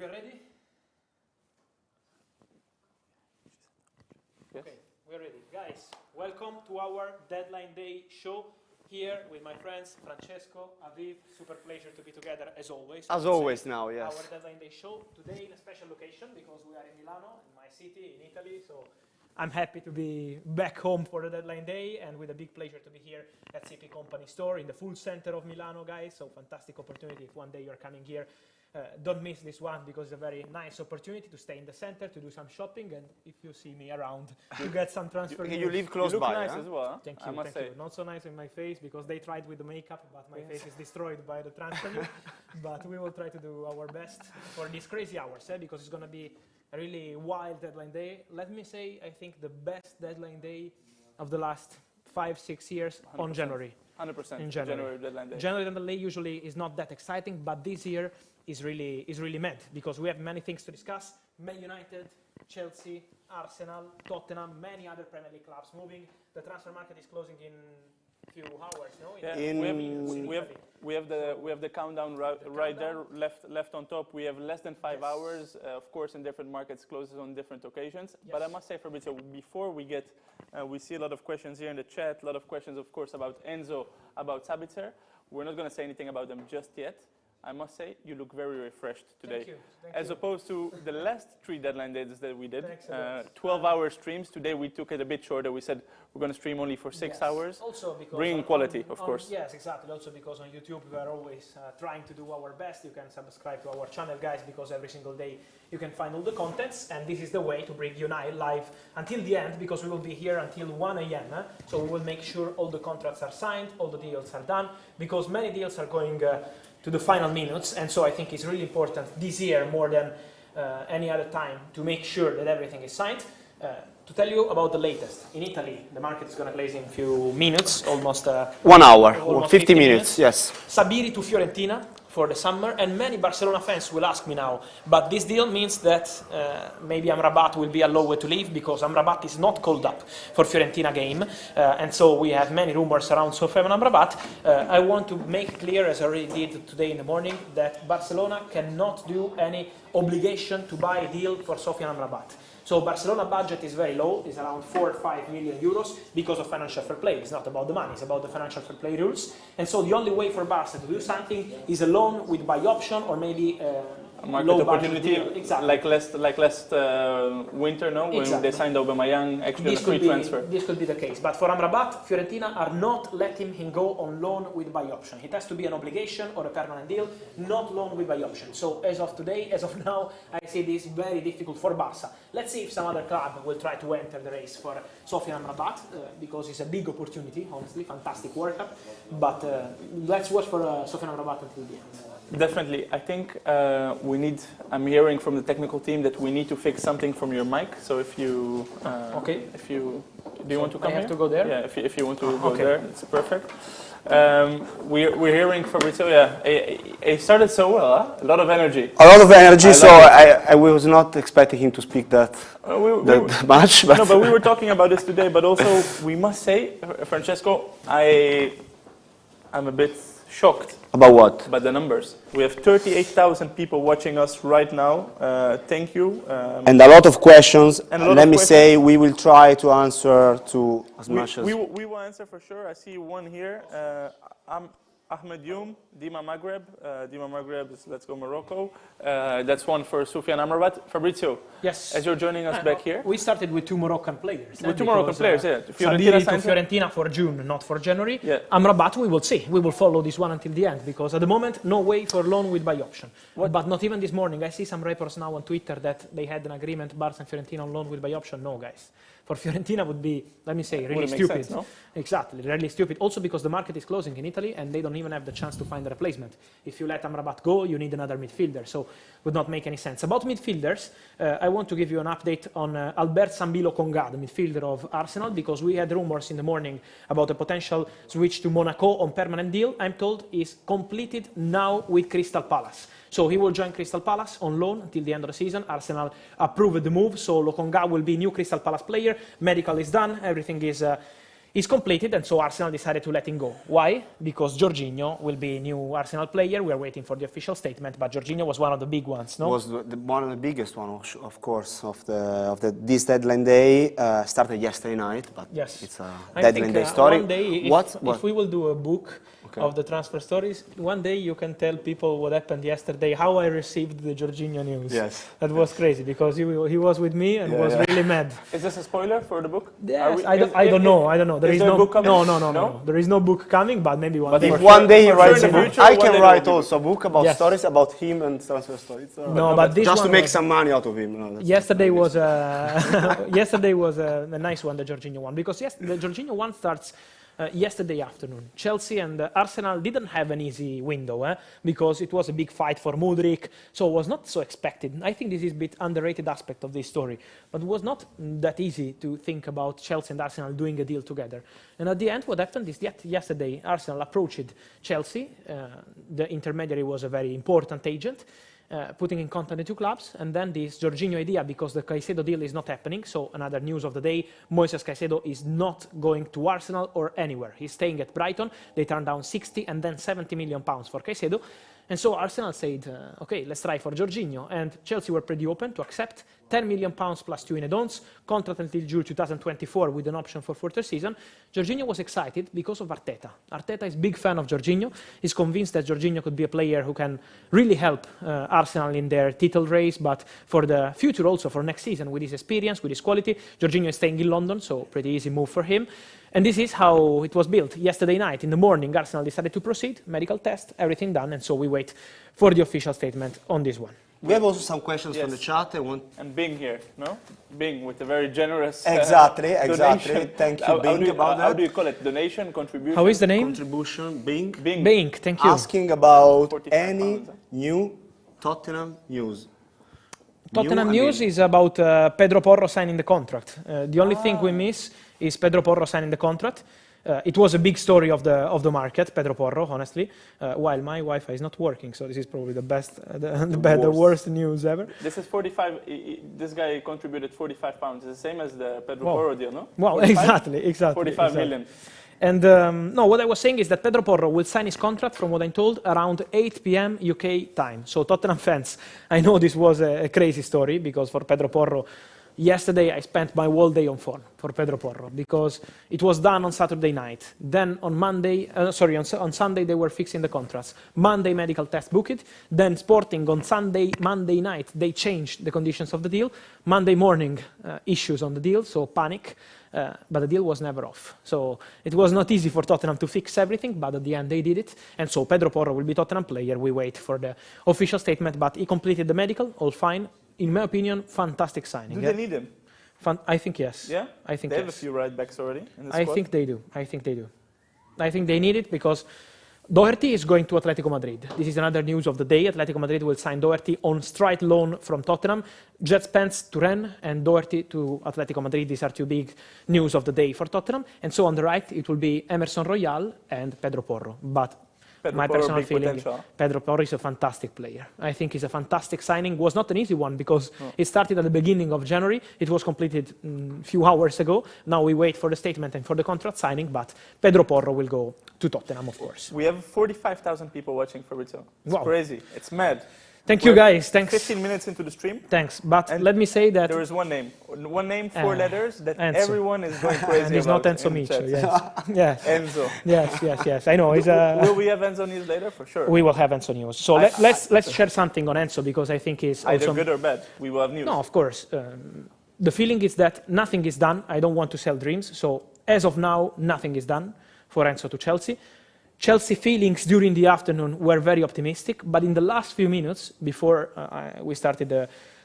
We are ready? Yes. Okay, we're ready. Guys, welcome to our Deadline Day show here with my friends Francesco, Aviv. Super pleasure to be together as always. As always now, yes. Our Deadline Day show today in a special location because we are in Milano, in my city, in Italy. So I'm happy to be back home for the Deadline Day and with a big pleasure to be here at CP Company store in the full center of Milano, guys. So fantastic opportunity if one day you're coming here. Don't miss this one because it's a very nice opportunity to stay in the center, to do some shopping, and if you see me around, to get some transfer. You live close you look by, nice as well. Huh? Thank you, I must say. Not so nice in my face because they tried with the makeup, but my face is destroyed by the transfer. But we will try to do our best for these crazy hours, because it's going to be a really wild deadline day. Let me say, I think the best deadline day of the last 5-6 years 100%. on January. 100% In January. deadline day. January deadline day usually is not that exciting, but this year is really mad because we have many things to discuss. Man United, Chelsea, Arsenal, Tottenham, many other Premier League clubs moving. The transfer market is closing in a few hours, no? Yeah. We have the countdown right there, left on top. We have less than 5 hours. Of course, in different markets, closes on different occasions. Yes. But I must say, Fabrizio, before we get, we see a lot of questions here in the chat. A lot of questions, of course, about Enzo, about Sabitzer. We're not going to say anything about them just yet. I must say, you look very refreshed today. Thank As you. opposed to the last 3 deadline days that we did, Thanks a lot. 12-hour streams. Today we took it a bit shorter. We said we're going to stream only for 6 hours. Also because bringing quality, of course. Yes, exactly. Also because on YouTube we are always trying to do our best. You can subscribe to our channel, guys, because every single day you can find all the contents. And this is the way to bring you live until the end, because we will be here until 1 a.m. So we will make sure all the contracts are signed, all the deals are done, because many deals are going to the final minutes. And so I think it's really important this year more than any other time to make sure that everything is signed. To tell you about the latest, in Italy, the market is going to close in a few minutes, almost 1 hour, almost 50 minutes, yes. Sabiri to Fiorentina for the summer, and many Barcelona fans will ask me now, but this deal means that maybe Amrabat will be allowed to leave because Amrabat is not called up for Fiorentina game, and so we have many rumors around Sofian Amrabat. I want to make clear, as I already did today in the morning, that Barcelona cannot do any obligation to buy a deal for Sofian Amrabat. So Barcelona budget is very low, it's around 4 or 5 million euros because of financial fair play. It's not about the money, it's about the financial fair play rules. And so the only way for Barca to do something is a loan with buy option or maybe a market low opportunity, exactly. like last winter, no? When Exactly. they signed Aubameyang, actually on a free transfer. This could be the case. But for Amrabat, Fiorentina are not letting him go on loan with buy option. It has to be an obligation or a permanent deal, not loan with buy option. So as of today, as of now, I see this very difficult for Barca. Let's see if some other club will try to enter the race for Sofian Amrabat, because it's a big opportunity, honestly, fantastic World Cup. But let's watch for Sofian Amrabat until the end. Definitely. I think we need, I'm hearing from the technical team that we need to fix something from your mic. So if you, Okay. if you, do you want to come I have here? to go there? Yeah, if you want to go Okay. there, it's perfect. We're hearing Fabrizio, he started so well, huh? A lot of energy. A lot of energy, I so like I was not expecting him to speak that we much. But no, but we were talking about this today, but also we must say, Francesco, I'm a bit shocked. About what? About the numbers. We have 38,000 people watching us right now. Thank you. And a lot of questions. And a lot Let of me questions. say, we will try to answer to as much as... We will answer for sure. I see one here. Ahmed Youm, Dima Maghreb is Let's Go Morocco. That's one for Sofian Amrabat. Fabrizio, Yes. as you're joining us back here. We started with 2 Moroccan players. With 2 Moroccan players, yeah. Sabiri to signed him. Fiorentina for June, not for January. Yeah. Amrabat, we will see. We will follow this one until the end, because at the moment, no way for loan with buy option. But not even this morning. I see some reports now on Twitter that they had an agreement, Barca and Fiorentina, on loan with buy option. No, guys. For Fiorentina would be, let me say, really Wouldn't make stupid. sense, no? Exactly, really stupid. Also because the market is closing in Italy and they don't even have the chance to find a replacement. If you let Amrabat go, you need another midfielder. So would not make any sense. About midfielders, I want to give you an update on Albert Sambilo Conga, the midfielder of Arsenal, because we had rumors in the morning about a potential switch to Monaco on permanent deal. I'm told is completed now with Crystal Palace. So he will join Crystal Palace on loan until the end of the season. Arsenal approved the move, so Lokonga will be new Crystal Palace player. Medical is done, everything is is completed, and so Arsenal decided to let him go. Why? Because Jorginho will be new Arsenal player. We are waiting for the official statement, but Jorginho was one of the big ones, no? Was one of the biggest one, of course, of this deadline day. Started yesterday night, but yes. it's a deadline day story. One day, if we will do a book of the transfer stories, one day you can tell people what happened yesterday, how I received the Jorginho news. Yes. That was crazy, because he was with me and was really mad. Is this a spoiler for the book? Yes, I don't know. There is there no a book coming? No. There is no book coming, but maybe one But day. if one day he writes a in the book, future, I one can day write there will be also a book about stories about him and transfer stories. No, but this just one to make was, some money out of him. No, yesterday was yesterday was a nice one, the Jorginho one, because the Jorginho one starts yesterday afternoon. Chelsea and Arsenal didn't have an easy window because it was a big fight for Mudryk, so it was not so expected. I think this is a bit underrated aspect of this story, but it was not that easy to think about Chelsea and Arsenal doing a deal together. And at the end, what happened is that yesterday Arsenal approached Chelsea. The intermediary was a very important agent, putting in contact the two clubs, and then this Jorginho idea, because the Caicedo deal is not happening, so another news of the day, Moises Caicedo is not going to Arsenal or anywhere. He's staying at Brighton. They turned down 60 and then 70 million pounds for Caicedo. And so Arsenal said, okay, let's try for Jorginho. And Chelsea were pretty open to accept 10 million pounds plus 2 in add-ons, contract until June 2024 with an option for further season. Jorginho was excited because of Arteta. Arteta is a big fan of Jorginho. He's convinced that Jorginho could be a player who can really help Arsenal in their title race, but for the future also, for next season, with his experience, with his quality. Jorginho is staying in London, so pretty easy move for him. And this is how it was built. Yesterday night, in the morning, Arsenal decided to proceed, medical test, everything done, and so we wait for the official statement on this one. We have also some questions from the chat. And Bing here, no? Bing with a very generous Exactly. donation. Thank you, Bing, about that. How do you call it? Donation, contribution? How is the name? Contribution, Bing. Bing, thank you. Asking about 45 any pounds. new Tottenham news. Tottenham news is about Pedro Porro signing the contract. The only thing we miss is Pedro Porro signing the contract. It was a big story of the market, Pedro Porro, honestly, while my Wi-Fi is not working, so this is probably the best, the worst news ever. This is 45, this guy contributed 45 pounds. It's the same as the Pedro Porro deal, no? Well, 45? exactly. 45 million. And no, what I was saying is that Pedro Porro will sign his contract, from what I'm told, around 8 p.m. UK time. So Tottenham fans, I know this was a crazy story, because for Pedro Porro, yesterday I spent my whole day on phone for Pedro Porro, because it was done on Saturday night. Then on on Sunday they were fixing the contracts. Monday medical test booked. Then Sporting on Monday night, they changed the conditions of the deal. Monday morning, issues on the deal, so panic. But the deal was never off. So it was not easy for Tottenham to fix everything, but at the end they did it. And so Pedro Porro will be Tottenham player. We wait for the official statement, but he completed the medical, all fine. In my opinion, fantastic signing. Do they need him? I think yes. Yeah? I think they yes. have a few right backs already in the I squad? think they do. I think they need it, because Doherty is going to Atletico Madrid. This is another news of the day. Atletico Madrid will sign Doherty on straight loan from Tottenham. Jet Spence to Rennes and Doherty to Atletico Madrid. These are two big news of the day for Tottenham. And so on the right, it will be Emerson Royal and Pedro Porro. But my personal feeling, Pedro Porro is a fantastic player. I think he's a fantastic signing. It was not an easy one, because it started at the beginning of January. It was completed a few hours ago. Now we wait for the statement and for the contract signing, but Pedro Porro will go to Tottenham, of course. We have 45,000 people watching Fabrizio. It's crazy. It's mad. Thank you, guys. Thanks. 15 minutes into the stream. Thanks. But let me say that there is one name, 4 letters that Enzo. Everyone is going crazy and it's about. not Enzo Micio, yes. Enzo. Yes. I know. Will we have Enzo news later? For sure. We will have Enzo news. So let's share something on Enzo, because I think it's either good or bad. We will have news. No, of course. The feeling is that nothing is done. I don't want to sell dreams. So as of now, nothing is done for Enzo to Chelsea. Chelsea feelings during the afternoon were very optimistic, but in the last few minutes before we started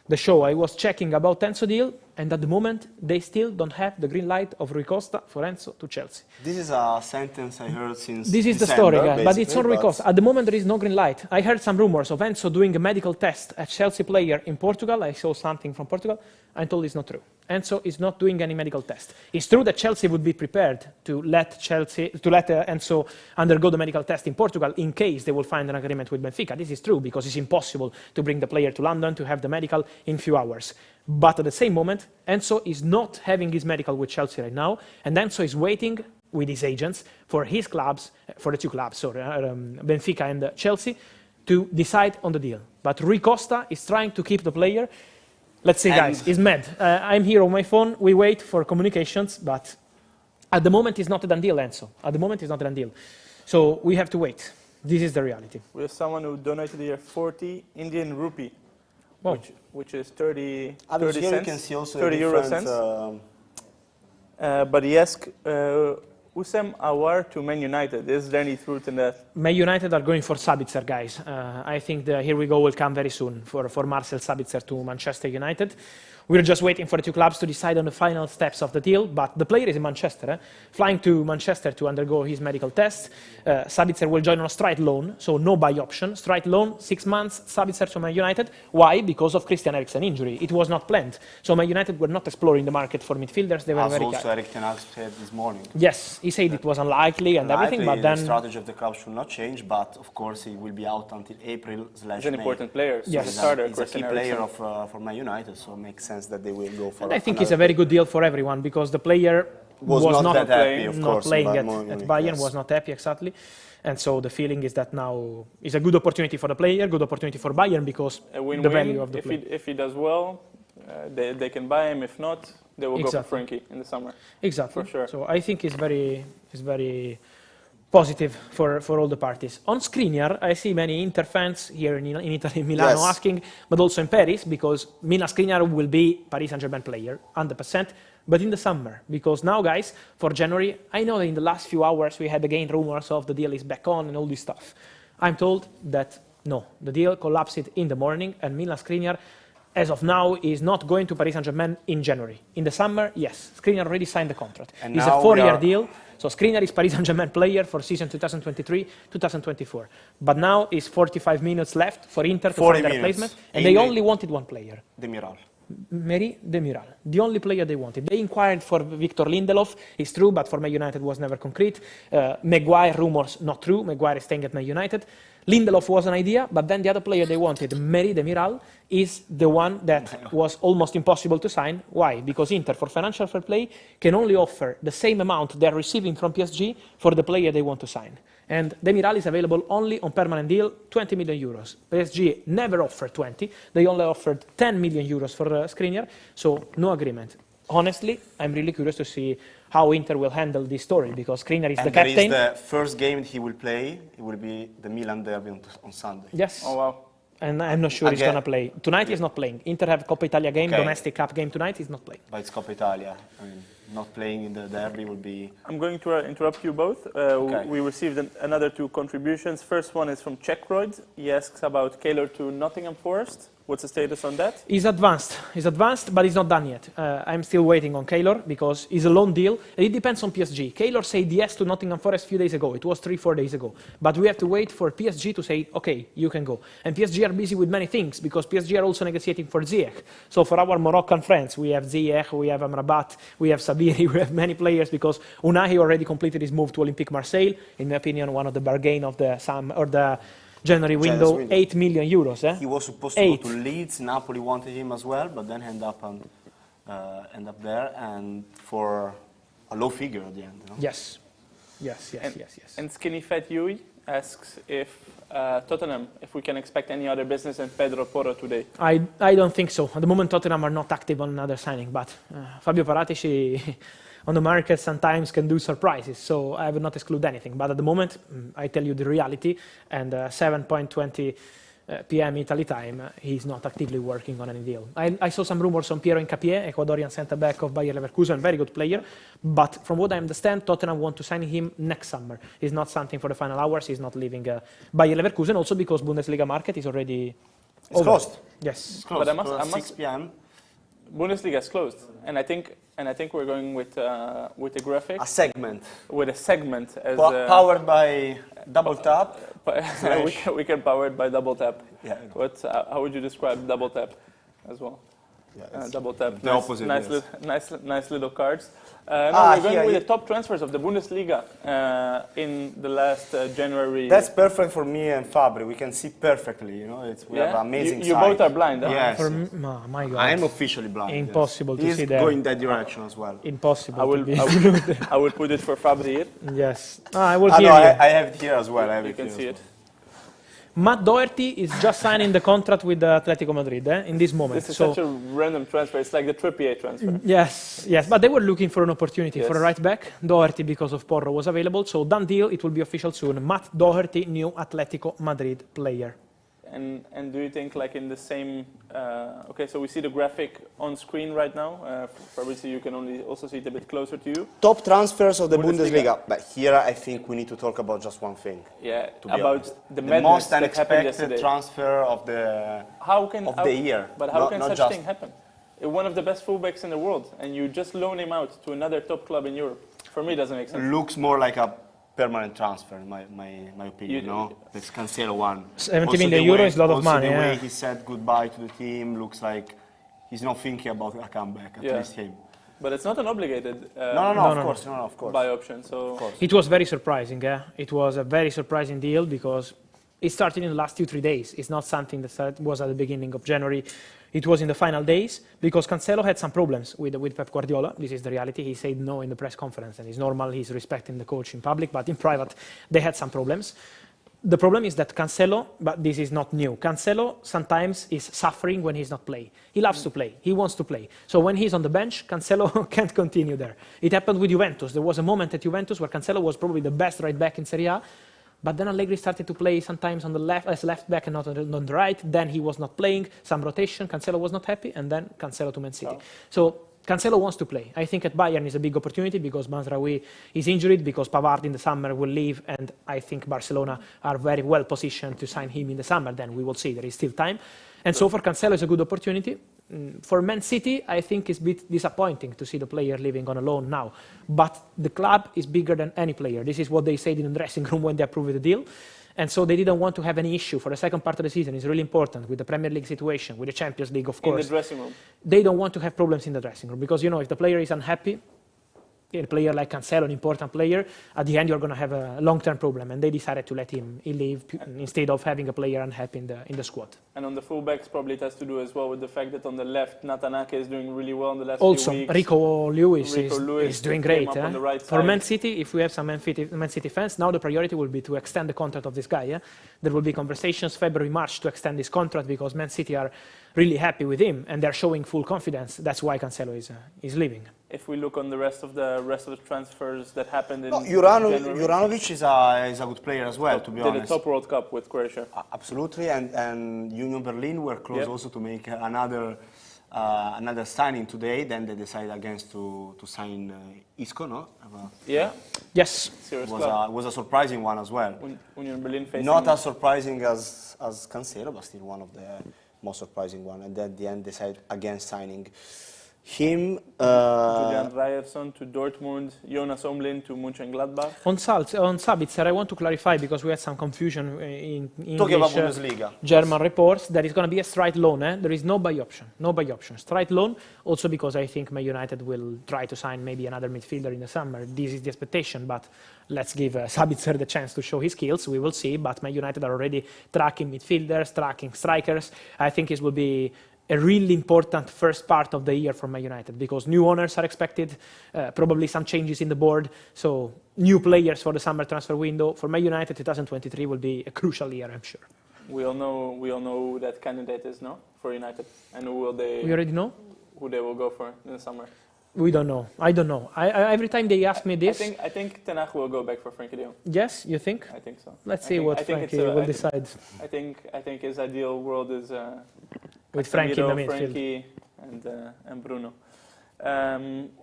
the show, I was checking about Enzo deal, and at the moment they still don't have the green light of Rui Costa for Enzo to Chelsea. This is a sentence I heard since This is December, the story, guys, but it's not Rui Costa. At the moment there is no green light. I heard some rumors of Enzo doing a medical test at Chelsea player in Portugal. I saw something from Portugal. I'm told it's not true. Enzo is not doing any medical test. It's true that Chelsea would be prepared to let Enzo undergo the medical test in Portugal in case they will find an agreement with Benfica. This is true, because it's impossible to bring the player to London to have the medical in few hours. But at the same moment, Enzo is not having his medical with Chelsea right now, and Enzo is waiting with his agents for his clubs, for the two clubs, sorry, Benfica and Chelsea, to decide on the deal. But Rui Costa is trying to keep the player. Let's say, guys, he's mad. I'm here on my phone. We wait for communications, but at the moment, it's not a done deal, Enzo. At the moment, it's not a done deal. So we have to wait. This is the reality. We have someone who donated here 40 Indian rupee, which is 30 Here cents. you can see also 30 euro cents. But he asked Usam Awar to Man United. Is there any truth in that? Man United are going for Sabitzer, guys. I think the Here We Go will come very soon for Marcel Sabitzer to Manchester United. We're just waiting for the two clubs to decide on the final steps of the deal, but the player is in Manchester, flying to Manchester to undergo his medical test. Sabitzer will join on a straight loan, so no buy option. Straight loan, 6 months, Sabitzer to Man United. Why? Because of Christian Eriksen injury. It was not planned. So Man United were not exploring the market for midfielders. They were very also Erik Ten Hag said this morning. Yes, he said it was unlikely and everything, but then... the strategy of the club should not change, but of course he will be out until April/May. He's an important player. So yes. he's a starter. He's a key player for Man United, so it makes sense that they will go for. And I think it's a very good deal for everyone because the player was not that happy, of course, playing at Bayern, yes. was not happy exactly. And so the feeling is that now is a good opportunity for the player, good opportunity for Bayern because the value of the player. If he does well, they can buy him. If not, they will go for Frankie in the summer. Exactly. For sure. So I think it's very positive for all the parties. On Skriniar, I see many Inter fans here in Italy, Milano, asking, but also in Paris, because Milan Skriniar will be Paris Saint-Germain player, 100%, but in the summer. Because now, guys, for January, I know that in the last few hours we had again rumors of the deal is back on and all this stuff. I'm told that no, the deal collapsed in the morning, and Milan Skriniar, as of now, is not going to Paris Saint-Germain in January. In the summer, yes, Skriniar already signed the contract. And it's a 4-year deal. So Skriniar is Paris Saint-Germain player for season 2023-2024. But now is 45 minutes left for Inter to find their replacement. And they only wanted one player. Demiral. Demiral. The only player they wanted. They inquired for Victor Lindelof. It's true, but for Man United was never concrete. Maguire rumors, not true. Maguire is staying at Man United. Lindelof was an idea, but then the other player they wanted, Demiral, is the one that was almost impossible to sign. Why? Because Inter, for financial fair play, can only offer the same amount they're receiving from PSG for the player they want to sign. And Demiral is available only on permanent deal, 20 million euros. PSG never offered 20. They only offered 10 million euros for Skriniar, so no agreement. Honestly, I'm really curious to see how Inter will handle this story, because Skriniar is the captain. The first game he will play, it will be the Milan derby on Sunday. Yes. Oh, wow. And I'm not sure he's going to play. Tonight he's not playing. Inter have Coppa Italia game, domestic cup game tonight, he's not playing. But it's Coppa Italia. I mean, not playing in the derby will be... I'm going to interrupt you both. We received another 2 contributions. First one is from Checkroid. He asks about Keylor to Nottingham Forest. What's the status on that? He's advanced, but he's not done yet. I'm still waiting on Keylor because it's a loan deal. And it depends on PSG. Keylor said yes to Nottingham Forest a few days ago. It was 3-4 days ago. But we have to wait for PSG to say, okay, you can go. And PSG are busy with many things because PSG are also negotiating for Ziyech. So for our Moroccan friends, we have Ziyech, we have Amrabat, we have Sabiri, we have many players because Unai already completed his move to Olympique Marseille. In my opinion, one of the bargain of the January window, 8 million euros. He was supposed to go to Leeds. Napoli wanted him as well, but then end up there and for a low figure at the end. You know? Yes. And Skinny Fat Yui asks if Tottenham, if we can expect any other business in Pedro Porro today. I don't think so. At the moment, Tottenham are not active on another signing, but Fabio Paratici on the market sometimes can do surprises, so I would not exclude anything. But at the moment, I tell you the reality, and 7:20 p.m. Italy time, he's not actively working on any deal. I saw some rumors on Piero Hincapié, Ecuadorian centre-back of Bayer Leverkusen, very good player, but from what I understand, Tottenham want to sign him next summer. It's not something for the final hours, he's not leaving Bayer Leverkusen, also because Bundesliga market is already closed. Yes. It's closed. But I must 6 p.m. Bundesliga is closed, and I think we're going with a graphic. A segment. With a segment. As powered by Double Tap. We can power it by Double Tap. Yeah. How would you describe Double Tap as well? Yeah, double tap. the opposite, Nice little cards. Now we're going with the top transfers of the Bundesliga in the last January. That's perfect for me and Fabri. We can see perfectly, you know. We have amazing You both are blind, huh? Yes. My God. I am officially blind. Impossible to see that. He's going that direction as well. Impossible I will put it for Fabri here. Yes. I will No, hear you. I have it here as well. You can see it. Matt Doherty is just signing the contract with Atletico Madrid in this moment. This is such a random transfer. It's like the Trippier transfer. Yes, but they were looking for an opportunity Yes. for a right back. Doherty, because of Porro, was available. So done deal. It will be official soon. Matt Doherty, new Atletico Madrid player. And do you think like in the same? Okay, so we see the graphic on screen right now. Fabrizio, you can only also see it a bit closer to you. Top transfers of the Bundesliga. Bundesliga. But here I think we need to talk about just one thing. Yeah, To be about honest. the most madness that happened unexpected yesterday. transfer of the The year. But how can not such just thing happen? One of the best fullbacks in the world, and you just loan him out to another top club in Europe. For me, it doesn't make sense. Looks more like a permanent transfer, in my opinion. This Cancelo one. 70 million euro is a lot of money. The way Yeah. he said goodbye to the team looks like he's not thinking about a comeback. At least him. But it's not an obligated Of course. buy option. So It was very surprising. It was a very surprising deal because it started in the last 2-3 days. It's not something that was at the beginning of January. It was in the final days because Cancelo had some problems with Pep Guardiola. This is the reality. He said no in the press conference, and it's normal. He's respecting the coach in public, but in private, they had some problems. The problem is that Cancelo, but this is not new, Cancelo sometimes is suffering when he's not playing. He loves to play. He wants to play. So when he's on the bench, Cancelo can't continue there. It happened with Juventus. There was a moment at Juventus where Cancelo was probably the best right back in Serie A, but then Allegri started to play sometimes on the left, as left back and not on the right. Then he was not playing, some rotation. Cancelo was not happy, and then Cancelo to Man City. Oh. So Cancelo wants to play. I think at Bayern is a big opportunity because Mazraoui is injured, because Pavard in the summer will leave, and I think Barcelona are very well positioned to sign him in the summer. Then we will see. There is still time. And so for Cancelo, it's a good opportunity. For Man City, I think it's a bit disappointing to see the player living on a loan now. But the club is bigger than any player. This is what they said in the dressing room when they approved the deal. And so they didn't want to have any issue for the second part of the season. It's really important with the Premier League situation, with the Champions League, of course. in the dressing room. They don't want to have problems in the dressing room because, if the player is unhappy, a player like Cancelo, an important player, at the end you're going to have a long-term problem. And they decided to let him leave instead of having a player unhappy in the squad. And on the fullbacks, probably it has to do as well with the fact that on the left, Natanake is doing really well in the last Also, few weeks. Rico Lewis Lewis is doing came great. up on the right For side. Man City, if we have some Man City fans, now the priority will be to extend the contract of this guy. There will be conversations February, March to extend this contract because Man City are really happy with him and they're showing full confidence. That's why Cancelo is leaving. If we look on the rest of the transfers that happened in Juranovic January, is a good player as well, to be did honest. a top World Cup with Croatia. Absolutely, and Union Berlin were close also to make another signing today. Then they decided against to sign Isco, no? Yeah, Yes. serious It club. was a surprising one as well. Union Berlin facing Not as surprising as Cancelo, but still one of the most surprising one. And then at the end decided against signing him. Julian Ryerson to Dortmund, Jonas Omlin to Mönchengladbach. On Sabitzer, I want to clarify because we had some confusion in Talking about English, Bundesliga. German reports. There is going to be a straight loan. There is no buy option. No buy option. Straight loan. Also because I think Man United will try to sign maybe another midfielder in the summer. This is the expectation, but let's give Sabitzer the chance to show his skills. We will see. But Man United are already tracking midfielders, tracking strikers. I think it will be a really important first part of the year for Man United because new owners are expected, probably some changes in the board, so new players for the summer transfer window. For Man United, 2023 will be a crucial year, I'm sure. We all know who that candidate is, no? For United, and who will they? We already know? Who they will go for in the summer? We don't know. I don't know. Every time they ask me this, I think Ten Hag will go back for Frenkie de Jong. yes, you think? I think so. Let's see what Frankie will decide I think his ideal world is with Frankie in the Casemiro, midfield. Frankie and Bruno.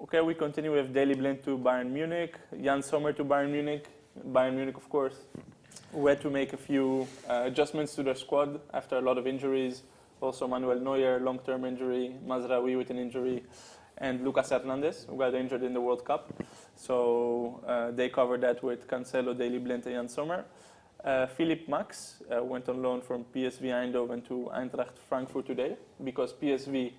Okay, we continue with Daley Blind to Bayern Munich, Jan Sommer to Bayern Munich. Bayern Munich, of course, who had to make a few adjustments to their squad after a lot of injuries. Also Manuel Neuer, long-term injury, Mazraoui with an injury, and Lucas Hernandez, who got injured in the World Cup. So they covered that with Cancelo, Daley Blind, and Jan Sommer. Philipp Max went on loan from PSV Eindhoven to Eintracht Frankfurt today because PSV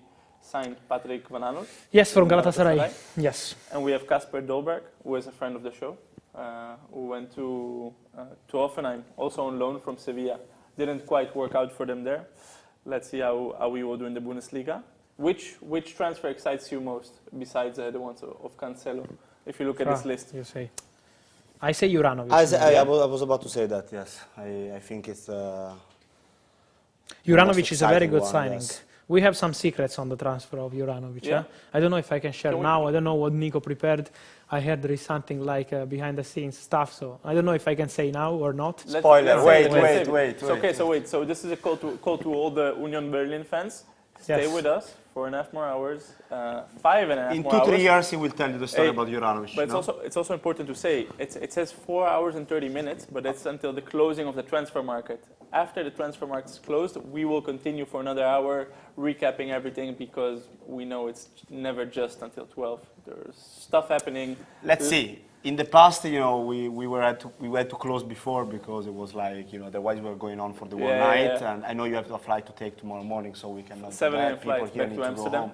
signed Patrick Van Aanholt. Yes, from Galatasaray. Yes. And we have Kasper Dolberg, who is a friend of the show, who went to Hoffenheim, also on loan from Sevilla. Didn't quite work out for them there. Let's see how we will do in the Bundesliga. Which transfer excites you most, besides the ones of Cancelo, if you look at this list? You say. I say Juranovic. I was about to say that, yes. I think it's... Juranovic is a very good one, signing. yes. We have some secrets on the transfer of Juranovic. Yeah. I don't know if I can share now. I don't know what Nico prepared. I heard there is something like behind the scenes stuff, so I don't know if I can say now or not. Spoiler, wait. Okay, so this is a call to all the Union Berlin fans. Stay with us for 1.5 more hours, 5.5 In more hours. 2-3 years, he will tell you the story about Juranovic. But it's also important to say, it says 4 hours and 30 minutes, but it's until the closing of the transfer market. After the transfer market is closed, we will continue for another hour, recapping everything, because we know it's never just until 12. There's stuff happening. Let's see. In the past, we had to close before because it was like, the whites were going on for the whole night, and I know you have a flight to take tomorrow morning, so we cannot. 7 a.m. People flight here back need to to Amsterdam. go home,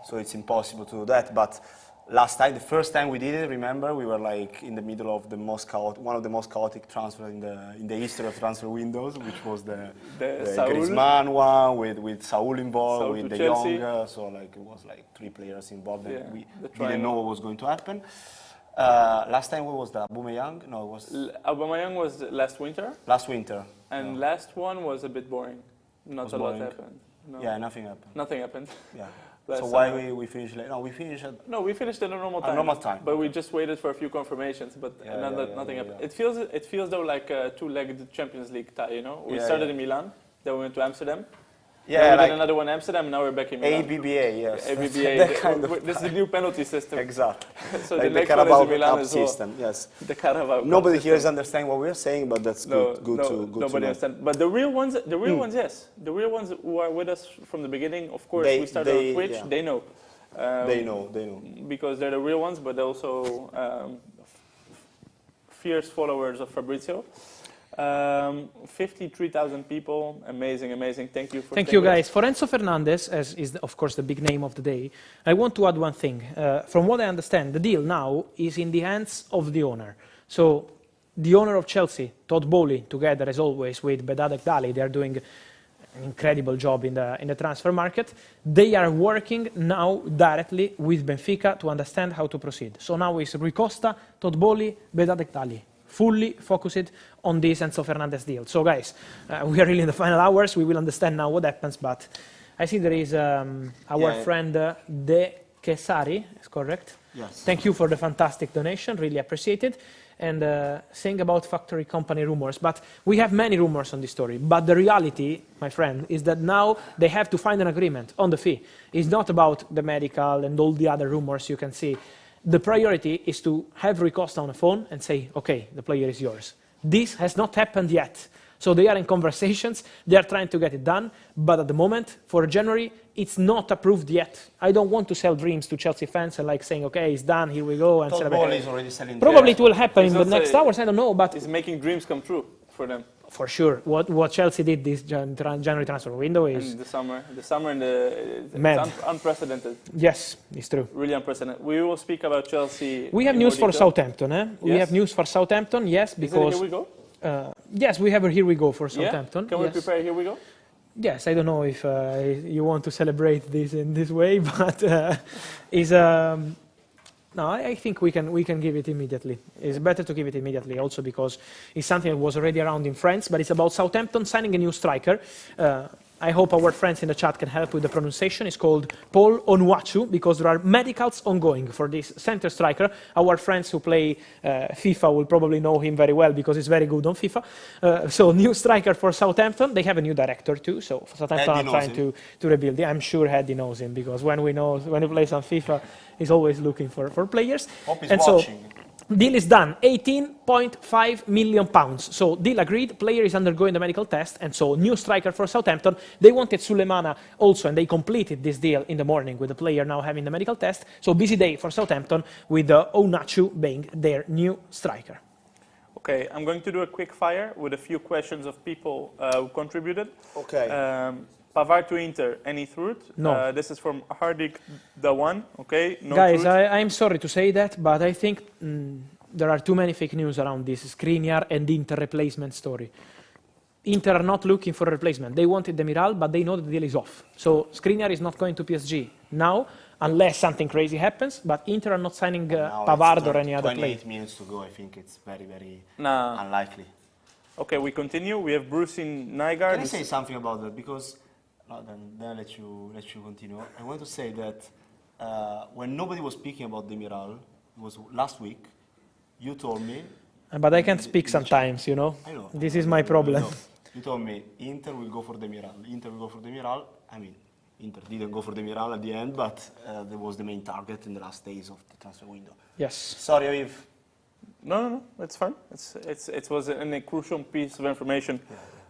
so it's impossible to do that. But last time, the first time we did it, remember, we were like in the middle of one of the most chaotic transfers in the history of transfer windows, which was the Griezmann one with Saul involved, Saul with to De Jong. Chelsea. So like it was like 3 players involved, and we the didn't know what was going to happen. Last time, what was that? Aubameyang? No, it was... Aubameyang was last winter. Last winter. And last one was a bit boring. Not a lot happened. No. Yeah, nothing happened. Nothing happened. Yeah. Last So why summer. we finished late? No, we finished at... No, we finished at a normal time. normal time. But we just waited for a few confirmations, but nothing happened. It feels though like a two-legged Champions League tie, We started in Milan, then we went to Amsterdam. Yeah, we did another one in Amsterdam, and now we're back in Milan. ABBA, yes. ABBA. This is the new penalty system. Exactly. So Like the the next one is Carabao in Milan Cup as well. system, yes. The Carabao Cup Nobody here is system. understanding what we're saying, but that's good to nobody know. understands. But the real ones, yes. The real ones who are with us from the beginning, of course, we started on Twitch, they know. They know. Because they're the real ones, but also fierce followers of Fabrizio. 53,000 people, amazing. Thank you for Thank you, guys. For Enzo Fernandez, as is of course the big name of the day, I want to add one thing. From what I understand, the deal now is in the hands of the owner. So the owner of Chelsea, Todd Bowley, together as always with Bedadek Dali, they are doing an incredible job in the transfer market. They are working now directly with Benfica to understand how to proceed. So now it's Rui Costa, Todd Bowley, Bedadek Dali, fully focused on this Enzo Fernandez deal. So guys, we are really in the final hours. We will understand now what happens, but I see there is our friend De Kesari, is correct? Yes. Thank you for the fantastic donation, really appreciate it. And saying about factory company rumors, but we have many rumors on this story. But the reality, my friend, is that now they have to find an agreement on the fee. It's not about the medical and all the other rumors you can see. The priority is to have Rui Costa on the phone and say, okay, the player is yours. This has not happened yet. So they are in conversations, they are trying to get it done, but at the moment, for January, it's not approved yet. I don't want to sell dreams to Chelsea fans and like saying, okay, it's done, here we go, and celebrate. Is already selling. Probably it will happen in the next hours, I don't know, but... It's making dreams come true for them. For sure, what Chelsea did this January transfer window is... And the summer and mad. It's unprecedented. Yes, it's true. Really unprecedented. We will speak about Chelsea. We have news for Southampton, eh? We have news for Southampton, yes, because... Here we go? Yes, we have a Here We Go for Southampton. Can we prepare Here We Go? Yes, I don't know if you want to celebrate this in this way, but no, I think we can give it immediately. It's better to give it immediately, also because it's something that was already around in France, but it's about Southampton signing a new striker. I hope our friends in the chat can help with the pronunciation. It's called Paul Onuachu, because there are medicals ongoing for this center striker. Our friends who play FIFA will probably know him very well because he's very good on FIFA. So new striker for Southampton. They have a new director too, so Southampton are trying to rebuild. I'm sure Hedy knows him, because when he plays on FIFA, he's always looking for players. Hope he's and watching. So, deal is done, £18.5 million. So deal agreed, player is undergoing the medical test, and so new striker for Southampton. They wanted Sulemana also, and they completed this deal in the morning with the player now having the medical test. So busy day for Southampton with Onuachu being their new striker. Okay, I'm going to do a quick fire with a few questions of people who contributed. Okay. Pavard to Inter, any truth? No. This is from Hardik Dawan, okay? No Guys, truth. I'm sorry to say that, but I think there are too many fake news around this Skriniar and Inter replacement story. Inter are not looking for a replacement. They wanted Demiral, but they know the deal is off. So Skriniar is not going to PSG now, unless something crazy happens, but Inter are not signing Pavard or any other player. 28 minutes to go, I think it's very, very Nah. unlikely. Okay, we continue. We have Bruce in Nygaard. Can I say something about that? Because then I'll let you continue. I want to say that when nobody was speaking about Demiral, it was last week, you told me. But I can't speak sometimes, you know. I know. This is my problem. You told me Inter will go for Demiral. Inter will go for Demiral. I mean, Inter didn't go for Demiral at the end, but that was the main target in the last days of the transfer window. Yes. Sorry, Aviv. No, it's fine. It was a crucial piece of information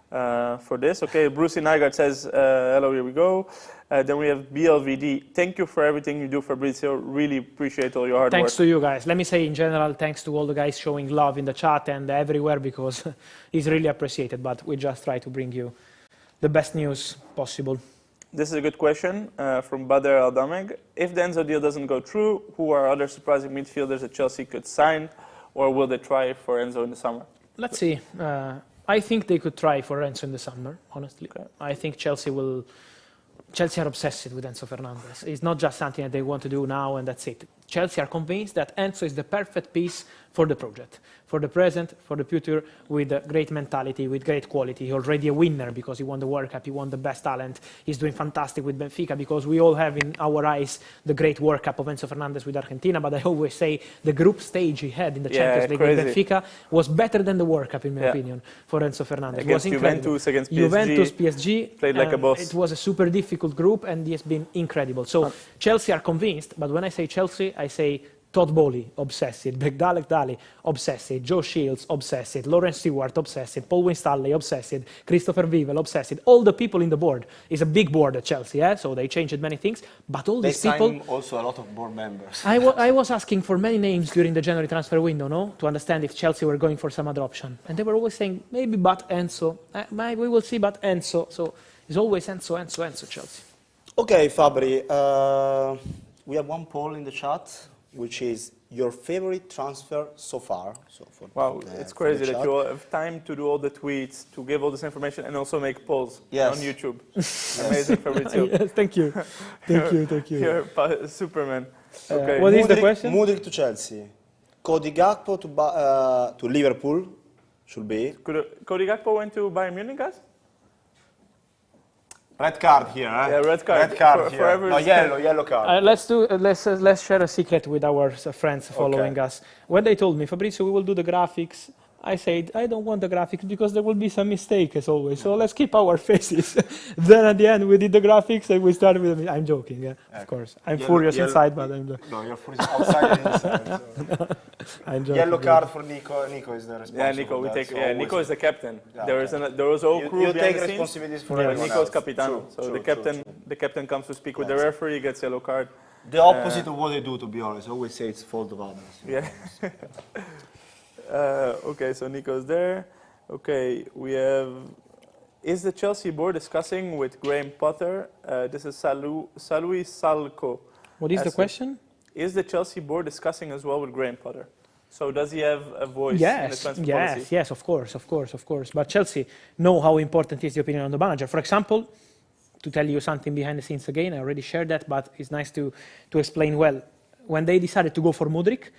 for this. Okay, Bruce in Nygaard says, hello, here we go. Then we have BLVD. Thank you for everything you do, Fabrizio. Really appreciate all your hard work. Thanks to you guys. Let me say in general, thanks to all the guys showing love in the chat and everywhere, because it's really appreciated. But we just try to bring you the best news possible. This is a good question from Badr Al-Dameg. If the Enzo deal doesn't go through, who are other surprising midfielders that Chelsea could sign? Or will they try for Enzo in the summer? Let's see. I think they could try for Enzo in the summer, honestly. Okay. I think Chelsea are obsessed with Enzo Fernandez. It's not just something that they want to do now and that's it. Chelsea are convinced that Enzo is the perfect piece for the project, for the present, for the future, with a great mentality, with great quality. He's already a winner because he won the World Cup, he won the best talent. He's doing fantastic with Benfica because we all have in our eyes the great World Cup of Enzo Fernandez with Argentina, but I always say the group stage he had in the Champions League with Benfica was better than the World Cup, in my opinion, for Enzo Fernandez. Against It was incredible. Against PSG. Juventus, PSG. Played like a boss. It was a super difficult group and he has been incredible. So Chelsea are convinced, but when I say Chelsea, I say Todd Bowley, obsessed. Begdalek Dali, obsessed. Joe Shields, obsessed. Lawrence Stewart, obsessed. Paul Winstanley, obsessed. Christopher Vivel, obsessed. All the people in the board. It's a big board at Chelsea, so they changed many things. But all these people... They signed also a lot of board members. I was asking for many names during the January transfer window, to understand if Chelsea were going for some other option. And they were always saying, maybe but Enzo. We will see but Enzo. So it's always Enzo, Chelsea. Okay, Fabri. We have one poll in the chat, which is your favorite transfer so far. So wow, it's crazy that you all have time to do all the tweets, to give all this information, and also make polls on YouTube. Amazing, Fabrizio. Yes, thank you. Thank you. You're Superman. Okay. What is the question? Mudryk to Chelsea. Cody Gakpo to Liverpool, should be. Cody Gakpo went to Bayern Munich, guys? Red card here, eh? Yeah, red card. Red card here. No, yellow card. Let's share a secret with our friends following us. When they told me, Fabrizio, we will do the graphics, I said, I don't want the graphics because there will be some mistake as always. So let's keep our faces. Then at the end we did the graphics and we started with them. I'm joking, of course. I'm furious inside, but I'm joking. No, you're furious outside and inside. So. I'm joking. Yellow card for Nico. Nico is the responsible. Yeah, Nico, we take. So Nico is the captain. Yeah, there was all crew you behind take the responsibilities scenes. for everyone Nico is else. capitano. So the captain comes to speak with the referee, gets yellow card. The opposite of what they do, to be honest. I always say it's fault of others. Yeah. Okay, so Nico's there. Okay, we have. Is the Chelsea board discussing with Graham Potter? This is Salui Salco. What is the question? Is the Chelsea board discussing as well with Graham Potter? So does he have a voice in the transfer policy? Yes, of course. But Chelsea know how important is the opinion on the manager. For example, to tell you something behind the scenes again, I already shared that, but it's nice to explain well. When they decided to go for Mudryk,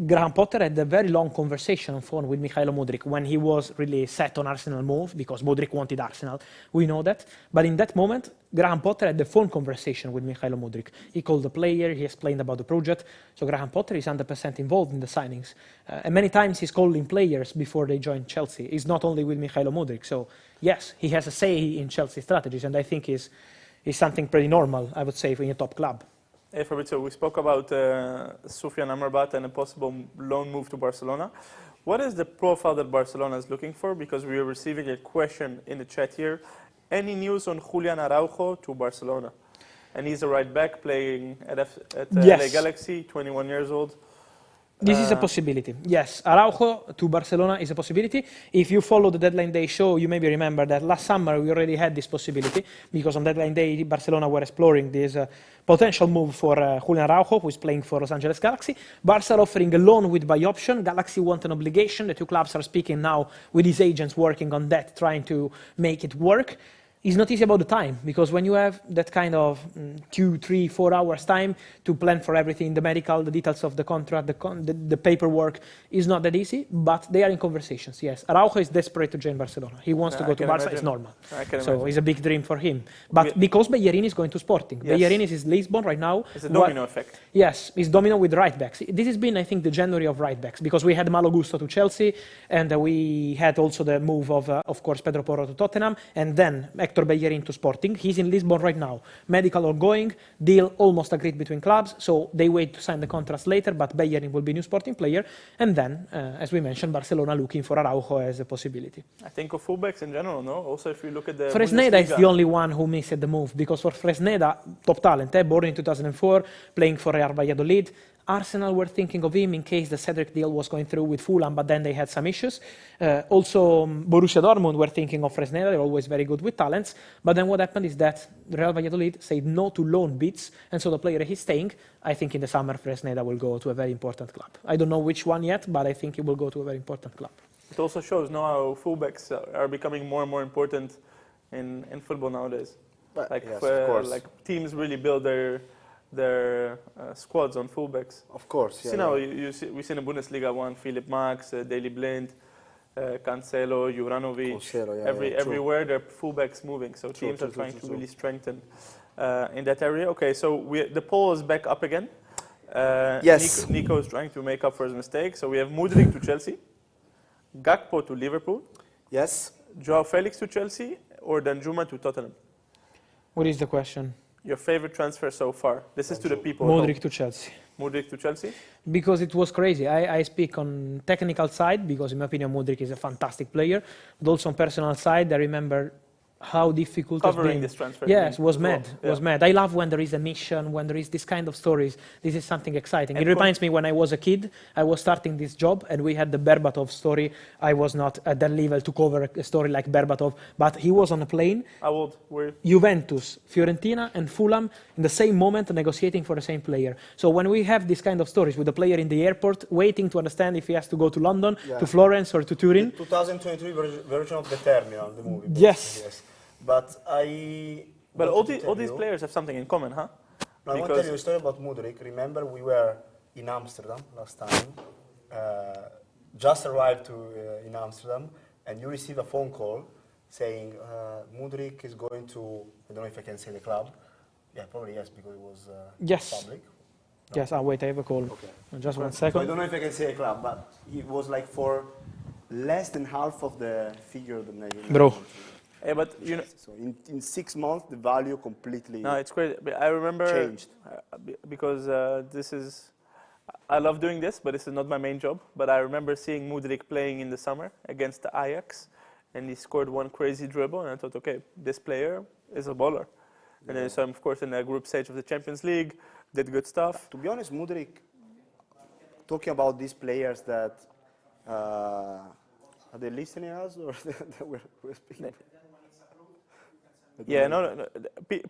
Graham Potter had a very long conversation on phone with Mykhailo Mudryk when he was really set on Arsenal move because Mudryk wanted Arsenal. We know that. But in that moment, Graham Potter had the phone conversation with Mykhailo Mudryk. He called the player, he explained about the project. So Graham Potter is 100% involved in the signings. And many times he's calling players before they join Chelsea. It's not only with Mykhailo Mudryk. So yes, he has a say in Chelsea strategies, and I think is something pretty normal, I would say, in a top club. Hey Fabrizio, we spoke about Soufiane Amrabat and a possible loan move to Barcelona. What is the profile that Barcelona is looking for? Because we are receiving a question in the chat here. Any news on Julian Araujo to Barcelona? And he's a right back playing at LA Galaxy, 21 years old. This is a possibility, yes. Araujo to Barcelona is a possibility. If you follow the deadline day show, you maybe remember that last summer we already had this possibility because on deadline day, Barcelona were exploring this potential move for Julian Araujo, who is playing for Los Angeles Galaxy. Barca offering a loan with buy option. Galaxy want an obligation. The two clubs are speaking now with his agents working on that, trying to make it work. It's not easy about the time because when you have that kind of 2, 3, 4 hours time to plan for everything, the medical, the details of the contract, the paperwork is not that easy, but they are in conversations, yes. Araujo is desperate to join Barcelona. He wants to go to Barca, it's normal. So it's a big dream for him. But because Bellerin is going to Sporting, yes. Bellerin is Lisbon right now. It's a domino effect. Yes, it's domino with right backs. This has been, I think, the January of right backs because we had Malo Gusto to Chelsea and we had also the move of course, Pedro Porro to Tottenham and then Hector Bellerin to Sporting. He's in Lisbon right now. Medical ongoing, deal almost agreed between clubs, so they wait to sign the contracts later, but Bellerin will be new Sporting player. And then, as we mentioned, Barcelona looking for Araujo as a possibility. I think of fullbacks in general, no? Also, if you look at the Fresneda is the only one who missed the move, because for Fresneda, top talent, born in 2004, playing for Real Valladolid. Arsenal were thinking of him in case the Cedric deal was going through with Fulham, but then they had some issues. Also, Borussia Dortmund were thinking of Fresneda. They're always very good with talents. But then what happened is that Real Valladolid said no to loan bids, and so the player is staying. I think in the summer, Fresneda will go to a very important club. I don't know which one yet, but I think he will go to a very important club. It also shows now how fullbacks are becoming more and more important in football nowadays. But like, yes, of course. Like teams really build their squads on fullbacks. Of course, yeah. See now, we see in the Bundesliga one, Philipp Max, Daley Blind, Cancelo, Juranovic. Everywhere there are fullbacks moving, so teams are trying to really strengthen in that area. Okay, so the poll is back up again. Yes. Nico is trying to make up for his mistake. So we have Mudryk to Chelsea, Gakpo to Liverpool. Yes. Joao Felix to Chelsea, or Danjuma to Tottenham. What is the question? Your favorite transfer so far? This is to the people. Mudryk to Chelsea. Mudryk to Chelsea? Because it was crazy. I speak on technical side because in my opinion Mudryk is a fantastic player, but also on personal side I remember how difficult covering this transfer. Yes, was mad. Was mad. I love when there is a mission, when there is this kind of stories. This is something exciting. It reminds me when I was a kid, I was starting this job and we had the Berbatov story. I was not at that level to cover a story like Berbatov, but he was on a plane. How old were you? Juventus, Fiorentina and Fulham in the same moment negotiating for the same player. So when we have this kind of stories with the player in the airport waiting to understand if he has to go to London, to Florence or to Turin. The 2023 version of The Terminal, the movie. Yes. But all these players have something in common, huh? No, I want to tell you a story about Mudryk. Remember, we were in Amsterdam last time. Just arrived in Amsterdam, and you receive a phone call saying Mudryk is going to. I don't know if I can say the club. Yeah, probably yes, because it was public. No. Yes. Wait, I have a call. Okay. Just 1 second. So I don't know if I can say a club, but it was like for less than half of the figure of the negative. Bro. Yeah, but you know, so in 6 months the value completely. No, it's crazy. I remember changed because I love doing this, but this is not my main job. But I remember seeing Mudryk playing in the summer against the Ajax, and he scored one crazy dribble, and I thought, okay, this player is a baller. Yeah. And then so of course in the group stage of the Champions League, did good stuff. To be honest, Mudryk, talking about these players that are they listening us or that we're speaking? Yeah, no.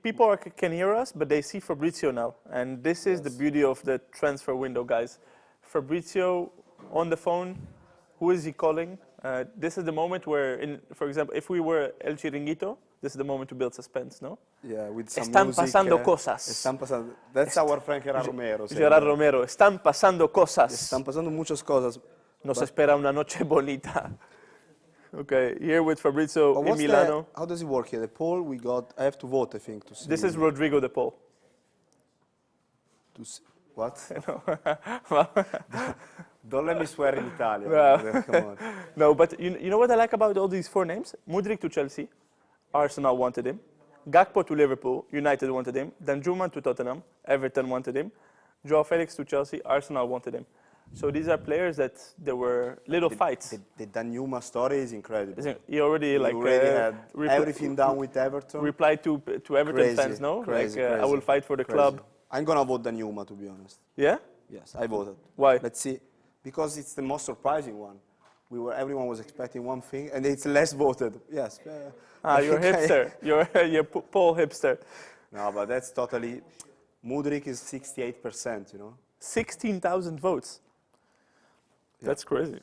People can hear us, but they see Fabrizio now. And this is the beauty of the transfer window, guys. Fabrizio on the phone, who is he calling? This is the moment where, for example, if we were El Chiringuito, this is the moment to build suspense, no? Yeah, with some Están music. pasando cosas. Están pasando. That's our friend Gerard Romero. Gerard Romero. Están pasando cosas. Están pasando muchas cosas. Nos espera una noche bonita. Okay, here with Fabrizio in Milano. How does it work here? The poll we got, I have to vote, I think, to see. This is Rodrigo the poll. To see, what? Well, don't let me swear in Italian. Well, come on. No, but you know what I like about all these 4 names? Mudryk to Chelsea, Arsenal wanted him. Gakpo to Liverpool, United wanted him. Danjuma to Tottenham, Everton wanted him. Joao Felix to Chelsea, Arsenal wanted him. So these are players that there were little fights. The Danjuma story is incredible. He already had everything done with Everton. Replied to Everton fans, no? Crazy. I will fight for the club. I'm gonna vote Danjuma, to be honest. Yeah? Yes, I voted. Why? Let's see. Because it's the most surprising one. Everyone was expecting one thing, and it's less voted. Yes. You're hipster. You're Paul hipster. No, but that's totally. Mudryk is 68%. 16,000 votes. Yeah. That's crazy.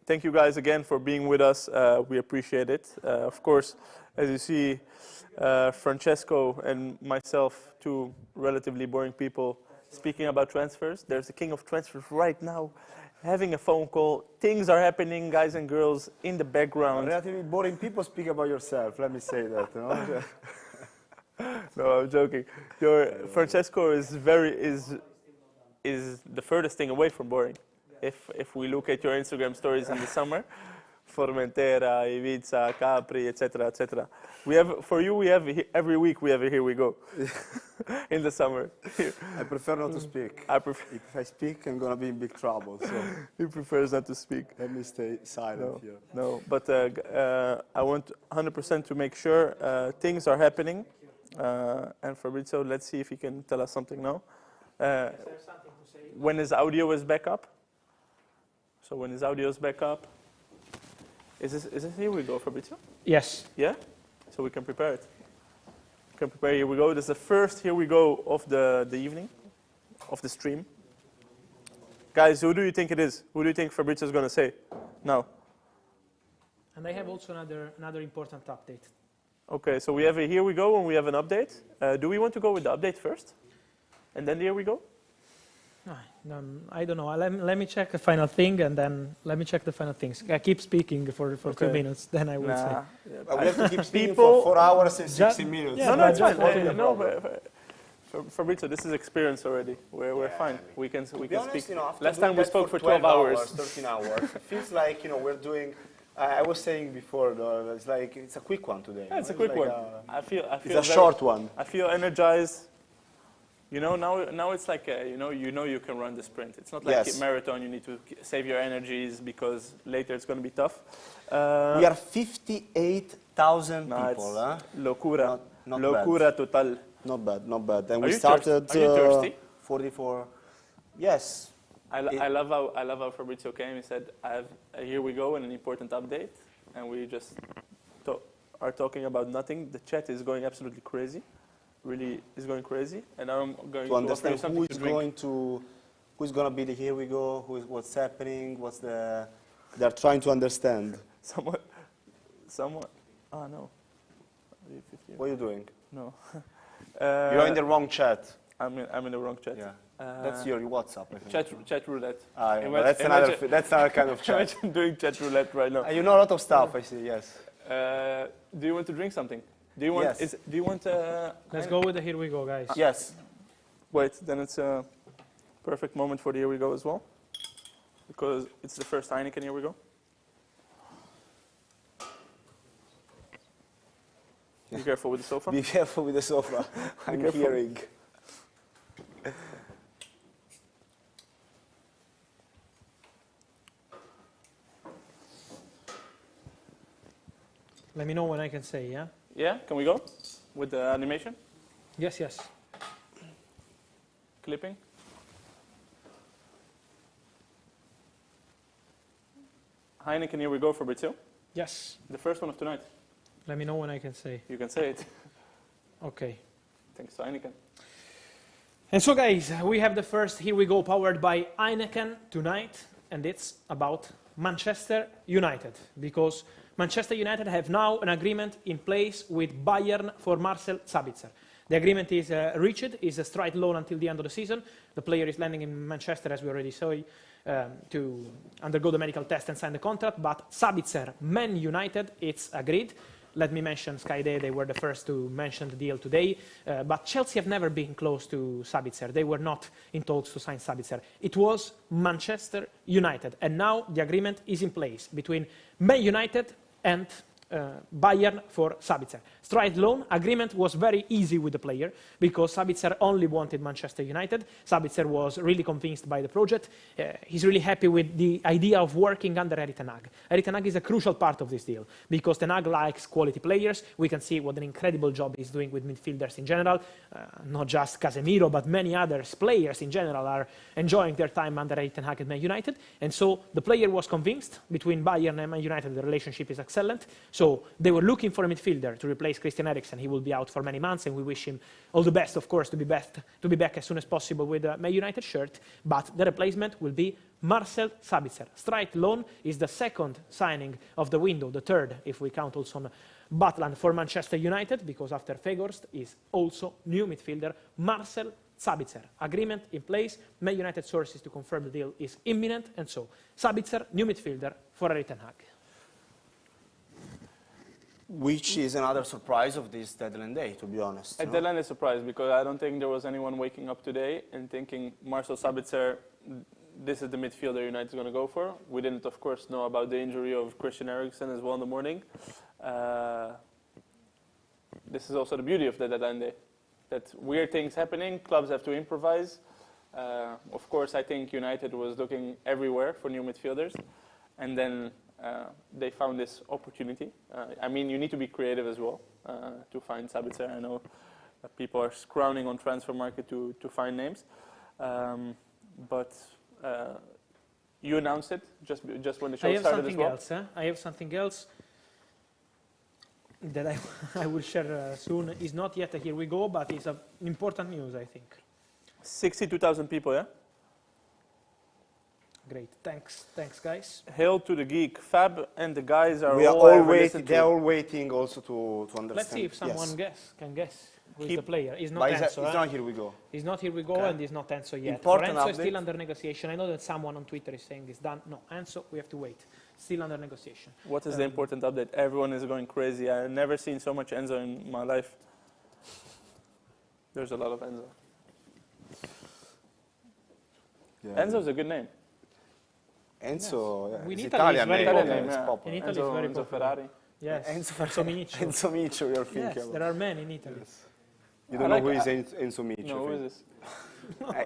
Thank you guys again for being with us. We appreciate it. Of course, as you see, Francesco and myself, two relatively boring people, speaking about transfers. There's the king of transfers right now, having a phone call. Things are happening, guys and girls, in the background. Relatively boring people, speak about yourself. Let me say that. No, I'm joking. Francesco is the furthest thing away from boring. If we look at your Instagram stories in the summer, Formentera, Ibiza, Capri, etc., etc. Every week we have a Here We Go in the summer. I prefer not to speak. If I speak, I'm going to be in big trouble. So He prefers not to speak. let me stay silent here. No, but I want 100% to make sure things are happening. And Fabrizio, let's see if he can tell us something now. When his audio is back up. So when his audio is back up, is this Here We Go, Fabrizio? Yes. Yeah? So we can prepare it. We can prepare Here We Go. This is the first Here We Go of the evening, of the stream. Guys, who do you think it is? Who do you think Fabrizio is going to say now? And I have also another important update. Okay, so we have a Here We Go and we have an update. Do we want to go with the update first? And then the Here We Go? I don't know. Let me check the final thing, and then let me check the final things. I keep speaking for 2 minutes, then I will say. We have to keep speaking for 4 hours and 60 minutes. Yeah, No, it's just fine. Fabrizio, this is experience already. We're fine. We can speak. Last time we spoke for 12 hours. 13 hours. It feels like we're doing. I was saying before, it's a quick one today. Yeah, it's a quick one. I feel it's a short one. I feel energized. Now it's like you can run the sprint. It's not like a marathon. You need to save your energies because later it's going to be tough. We are 58,000 people. Locura. Not Locura bad. total. Not bad, not bad. And Are we you started. Are you thirsty? 44. Yes. I love how Fabrizio came. He said, "I have a Here We Go and an important update," and we just are talking about nothing. The chat is going absolutely crazy. Really is going crazy, and now I'm going to understand who's going to be the Here We Go, what's happening, they're trying to understand. Someone. Oh no. What are you doing? No. You're in the wrong chat. I'm in the wrong chat. Yeah. That's your WhatsApp, I think. Chat roulette. That's another kind of chat. Imagine doing chat roulette right now. You know a lot of stuff, I see. Yes. Do you want to drink something? Do you want? Yes. Do you want? Let's go with the Here We Go, guys. Yes. Wait, then it's a perfect moment for the Here We Go as well, because it's the first Heineken Here We Go. Be careful with the sofa. Be careful with the sofa. I'm hearing. Let me know when I can say, yeah? Yeah, can we go with the animation? Yes, yes. Clipping. Heineken, Here We Go, Fabrizio. Yes. The first one of tonight. Let me know when I can say. You can say it. Okay. Thanks to Heineken. And so, guys, we have the first Here We Go powered by Heineken tonight, and it's about Manchester United, because Manchester United have now an agreement in place with Bayern for Marcel Sabitzer. The agreement is reached, is a straight loan until the end of the season. The player is landing in Manchester, as we already saw, to undergo the medical test and sign the contract. But Sabitzer, Man United, it's agreed. Let me mention Sky Day, they were the first to mention the deal today. But Chelsea have never been close to Sabitzer. They were not in talks to sign Sabitzer. It was Manchester United. And now the agreement is in place between Man United and Bayern for Sabitzer. Straight loan agreement was very easy with the player because Sabitzer only wanted Manchester United. Sabitzer was really convinced by the project. He's really happy with the idea of working under Erik ten Hag. Erik ten Hag is a crucial part of this deal because ten Hag likes quality players. We can see what an incredible job he's doing with midfielders in general. Not just Casemiro, but many other players in general are enjoying their time under Erik ten Hag at Man United. And so the player was convinced between Bayern and Man United the relationship is excellent. So they were looking for a midfielder to replace Christian Eriksen. He will be out for many months, and we wish him all the best, of course, to be back as soon as possible with a Man United shirt. But the replacement will be Marcel Sabitzer. Straight loan is the second signing of the window, the third, if we count also on Butland for Manchester United, because after Weghorst is also new midfielder Marcel Sabitzer. Agreement in place. Man United sources to confirm the deal is imminent, and so Sabitzer, new midfielder for Erik ten Hag. Which is another surprise of this deadline day, to be honest. A deadline is surprised because I don't think there was anyone waking up today and thinking Marcel Sabitzer, this is the midfielder United is going to go for. We didn't, of course, know about the injury of Christian Eriksen as well in the morning. This is also the beauty of the deadline day, that weird things happening, clubs have to improvise. Of course, I think United was looking everywhere for new midfielders, and then they found this opportunity. I mean, you need to be creative as well to find Sabitzer. I know that people are scrambling on transfer market to find names, but you announced it just when the show started as well. I have something else that I will share soon. It's not yet a here we go, but it's important news, I think. 62,000 people, yeah? Great, thanks guys. Hail to the geek. Fab and the guys are We are all waiting. They are all waiting also to understand. Let's see if someone can guess who is the player. It's not But Enzo. it's not here we go. It's not here we go, and it's not Enzo yet. Important Enzo is update. still under negotiation. I know that someone on Twitter is saying it's done. No, Enzo, we have to wait. Still under negotiation. What is the important update? Everyone is going crazy. I've never seen so much Enzo in my life. There's a lot of Enzo. Yeah. Enzo's a good name. Enzo, In it's Italy, Italian it's very name. popular. It's yeah. popular. In Italy, Enzo, it's very Enzo popular. Ferrari. Yes, Enzo Micio. Enzo Micio, you're thinking Yes, about. there are many in Italy. You don't know who is Enzo Micio. No, who is this?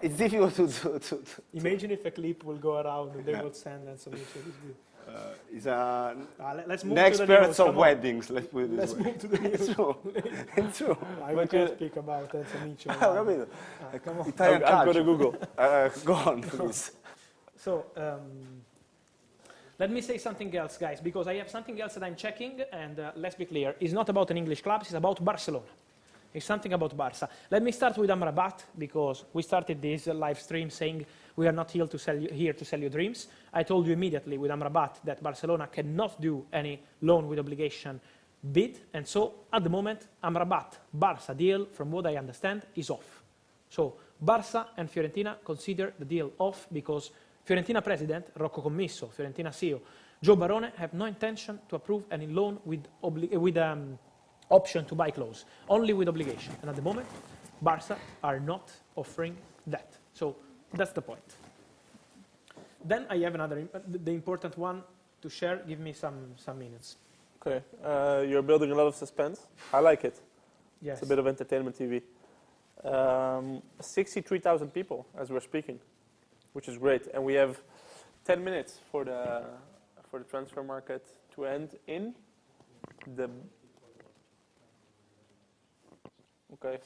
It's difficult to Imagine if a clip will go around and they will send Enzo Micio. He's a Let's move an to the expert news. of Come on. weddings. Let's put it this Let's way. move to the news. Enzo. I can't speak about Enzo Micio. Ho capito. Come on. Italian I'll go calcio. to Google. Go on, please. So, let me say something else, guys, because I have something else that I'm checking, and let's be clear, it's not about an English club, it's about Barcelona. It's something about Barca. Let me start with Amrabat, because we started this live stream saying we are not here to sell you dreams. I told you immediately with Amrabat that Barcelona cannot do any loan with obligation bid, and so at the moment, Amrabat, Barca deal, from what I understand, is off. So Barca and Fiorentina consider the deal off because Fiorentina president, Rocco Commisso, Fiorentina CEO, Joe Barone have no intention to approve any loan with option to buy clause, only with obligation. And at the moment, Barca are not offering that. So that's the point. Then I have another, the important one to share. Give me some minutes. Okay, you're building a lot of suspense. I like it. Yes. It's a bit of entertainment TV. 63,000 people as we're speaking, which is great. And we have 10 minutes for the transfer market to end in the... Okay.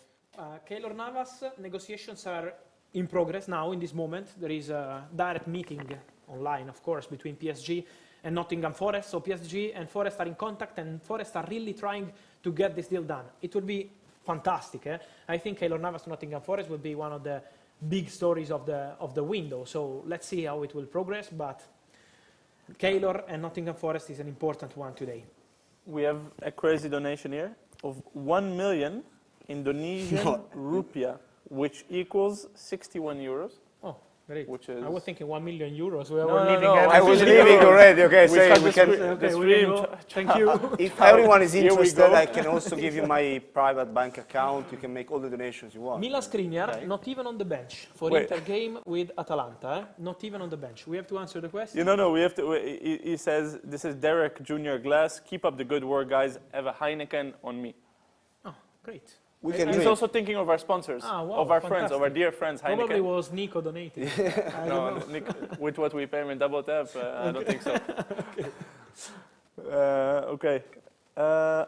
Keylor Navas, negotiations are in progress now in this moment. There is a direct meeting online, of course, between PSG and Nottingham Forest. So PSG and Forest are in contact, and Forest are really trying to get this deal done. It would be fantastic. I think Keylor Navas to Nottingham Forest will be one of the big stories of the window. So let's see how it will progress. But Keylor and Nottingham Forest is an important one today. We have a crazy donation here of 1 million Indonesian rupiah, which equals 61 euros. Oh, great. Which is... I was thinking 1 million euros. I was leaving already. Okay, so we can. Thank you. If everyone is interested, I can also give you my private bank account. You can make all the donations you want. Milan Skriniar, not even on the bench for Inter game with Atalanta. Not even on the bench. We have to answer the question. No, we have to. He says, this is Derek Junior Glass. Keep up the good work, guys. Have a Heineken on me. Great. We can He's drink. also thinking of our sponsors, Wow, of our friends, of our fantastic. dear friends, Heineken. Probably was Nico donating. I No, don't know. Nick, with what we pay him in double tap, I don't think so. Okay.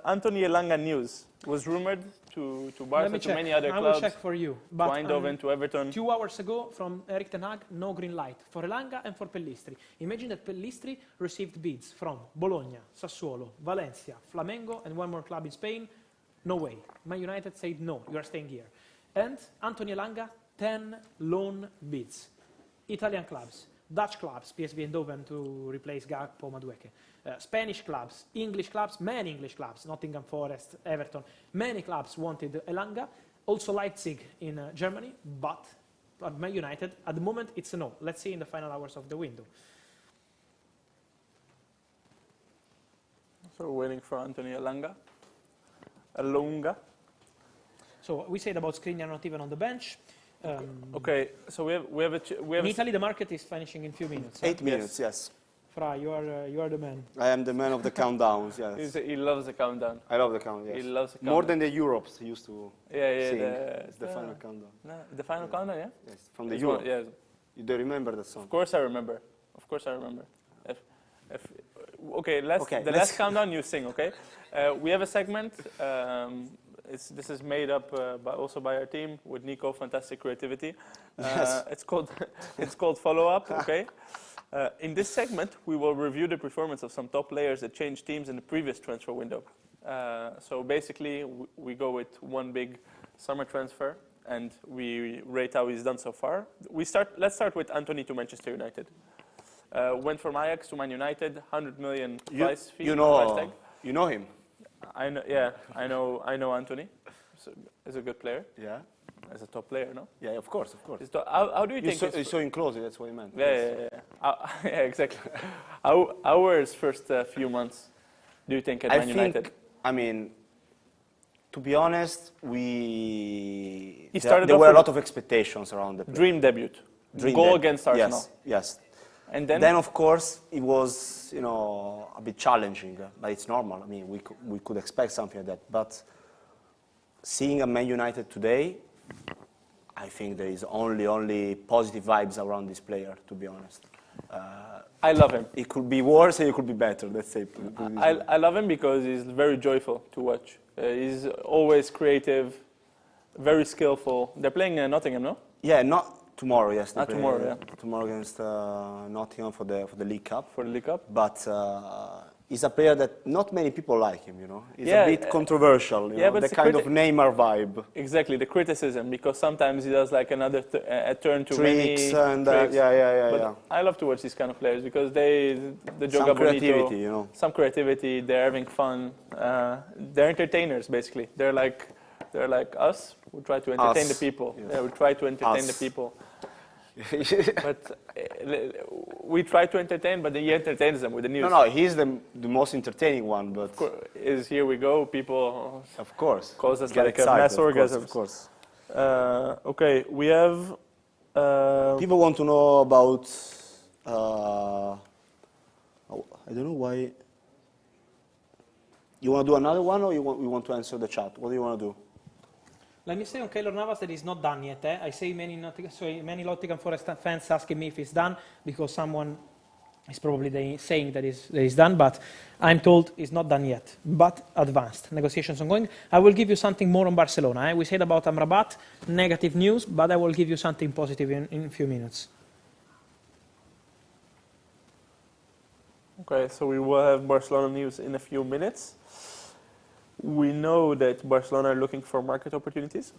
Anthony Elanga news was rumored to Barca, Let me to check. many other I will clubs, check for you. to But, Eindhoven, to Everton. 2 hours ago from Erik ten Hag, no green light for Elanga and for Pellistri. Imagine that Pellistri received bids from Bologna, Sassuolo, Valencia, Flamengo, and one more club in Spain. No way. Man United said no, you are staying here. And Anthony Elanga, 10 loan bids. Italian clubs, Dutch clubs, PSV Eindhoven to replace Gakpo, Madueke. Spanish clubs, English clubs, many English clubs, Nottingham Forest, Everton, many clubs wanted Elanga, also Leipzig in Germany, but at Man United, at the moment it's a no. Let's see in the final hours of the window. So we're waiting for Anthony Elanga. Elanga. So we said about Skriniar not even on the bench. Okay, so we have In Italy, the market is finishing in few minutes. 8 minutes, yes. Fra, you are the man. I am the man of the countdowns, yes. he loves the countdown. I love the count, He yes. loves the countdown. More than the Europes used to yeah, sing. the- It's the final countdown. No, the final countdown, yeah? Yes, from the It's one- Europe. yeah, You do remember that song? of course I remember. Of course I remember. Okay, Okay, the last countdown you sing, okay? We have a segment. This is made up also by our team with Nico, fantastic creativity. Yes. It's called Follow Up, okay? In this segment, we will review the performance of some top players that changed teams in the previous transfer window. So basically, we go with one big summer transfer, and we rate how he's done so far. Let's start with Anthony to Manchester United. Went from Ajax to Man United, 100 million price fee. Price tag. You know him? I know, yeah, I know Anthony. He's a good player. Yeah. As a top player, no? Yeah, of course, of course. How do you You think? saw, you saw him closely, that's what he meant. Yeah. Yeah, exactly. How were his first few months? Do you think at Man United? I mean, to be honest, there started were off a with lot of expectations around the player. Dream debut. Dream Goal debut. against Arsenal. Yes, yes. And then? Then of course it was, a bit challenging, but it's normal. I mean, we could expect something like that. But seeing a Man United today, I think there is only positive vibes around this player, to be honest. I love him. It could be worse and it could be better, let's say. I love him because he's very joyful to watch. He's always creative, very skillful. They're playing Nottingham, no? Yeah, not tomorrow, yes. Not tomorrow, yeah. Tomorrow against Nottingham for the League Cup. For the League Cup. But he's a player that not many people like him, He's Yeah, a bit controversial, but the it's kind of Neymar vibe. Exactly, the criticism, because sometimes he does like another a turn to Tricks many and tricks. yeah. But I love to watch these kind of players because the Some joga creativity, bonito, some creativity. They're having fun. They're entertainers, basically. They're like us. We try to entertain the people. Yes. Yeah, we try to entertain the people. But we try to entertain, but he entertains them with the news. No, he's the most entertaining one, but Is here we go. People, of course, cause us get like excited, a mass orgasm. Of course. Okay, we have. People want to know about. I don't know why. You want to do another one, or we want to answer the chat? What do you want to do? Let me say on Keylor Navas that it's not done yet. I say many Nottingham Forest fans asking me if it's done because someone is probably saying that it's done, but I'm told it's not done yet, but advanced. Negotiations ongoing. I will give you something more on Barcelona. We said about Amrabat, negative news, but I will give you something positive in a few minutes. Okay, so we will have Barcelona news in a few minutes. We know that Barcelona are looking for market opportunities.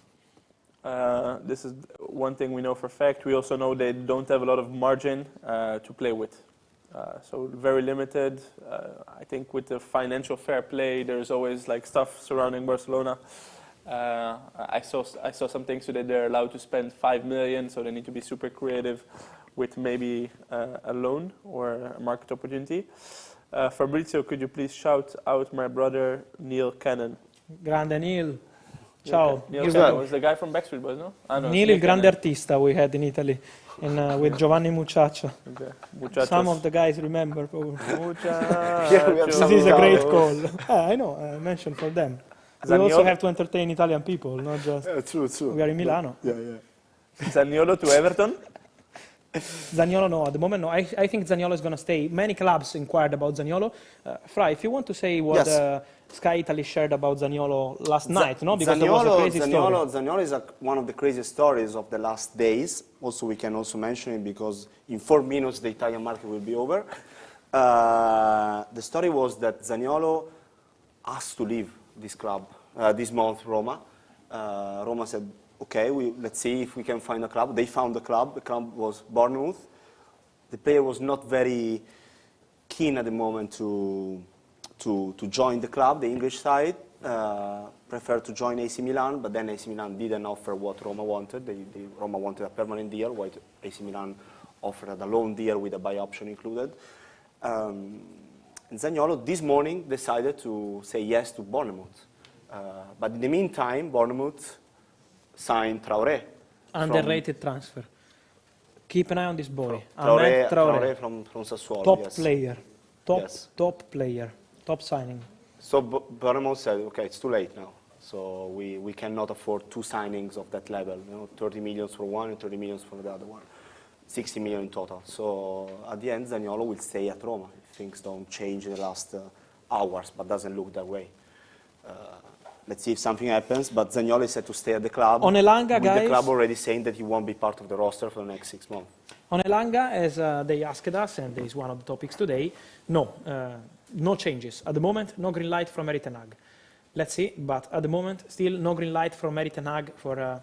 This is one thing we know for a fact. We also know they don't have a lot of margin to play with. So very limited. I think with the financial fair play, there's always like stuff surrounding Barcelona. I saw some things today. They're allowed to spend 5 million, so they need to be super creative with maybe a loan or a market opportunity. Fabrizio, could you please shout out my brother Neil Cannon? Grande Neil. Ciao. Neil Cannon was the guy from Backstreet Boys, no? Neil, il grande artista we had in Italy, with Giovanni Muchacho. Okay. Some of the guys remember probably. Yeah, we have This some is a great covers. call. I know, I mentioned for them. We also have to entertain Italian people, not just... True, true. We are in Milano. Yeah, yeah. Zaniolo to Everton? Zaniolo, no. At the moment, no. I think Zaniolo is going to stay. Many clubs inquired about Zaniolo. Fra, if you want to say what Sky Italy shared about Zaniolo last night, no? Because there was a crazy story. Zaniolo is one of the craziest stories of the last days. Also, we can also mention it because in 4 minutes the Italian market will be over. The story was that Zaniolo asked to leave this club this month, Roma. Roma said, okay, let's see if we can find a club. They found the club. The club was Bournemouth. The player was not very keen at the moment to join the club, the English side. Preferred to join AC Milan, but then AC Milan didn't offer what Roma wanted. Roma wanted a permanent deal, while AC Milan offered a loan deal with a buy option included. And Zaniolo this morning decided to say yes to Bournemouth. But in the meantime, Bournemouth signed Traoré. Underrated transfer. Keep an eye on this boy. Traoré from Sassuolo. Top yes. player. Top player. Top signing. So Bournemouth said, okay, it's too late now. So we cannot afford 2 signings of that level. 30 million for one and 30 million for the other one. 60 million in total. So at the end, Zaniolo will stay at Roma if things don't change in the last hours, but doesn't look that way. Let's see if something happens, but Zaniolo is set to stay at the club. On Elanga, with guys, the club already saying that he won't be part of the roster for the next 6 months. On Elanga, as they asked us, and this is one of the topics today, no changes. At the moment, no green light from Erik ten Hag. Let's see, but at the moment, still no green light from Erik ten Hag for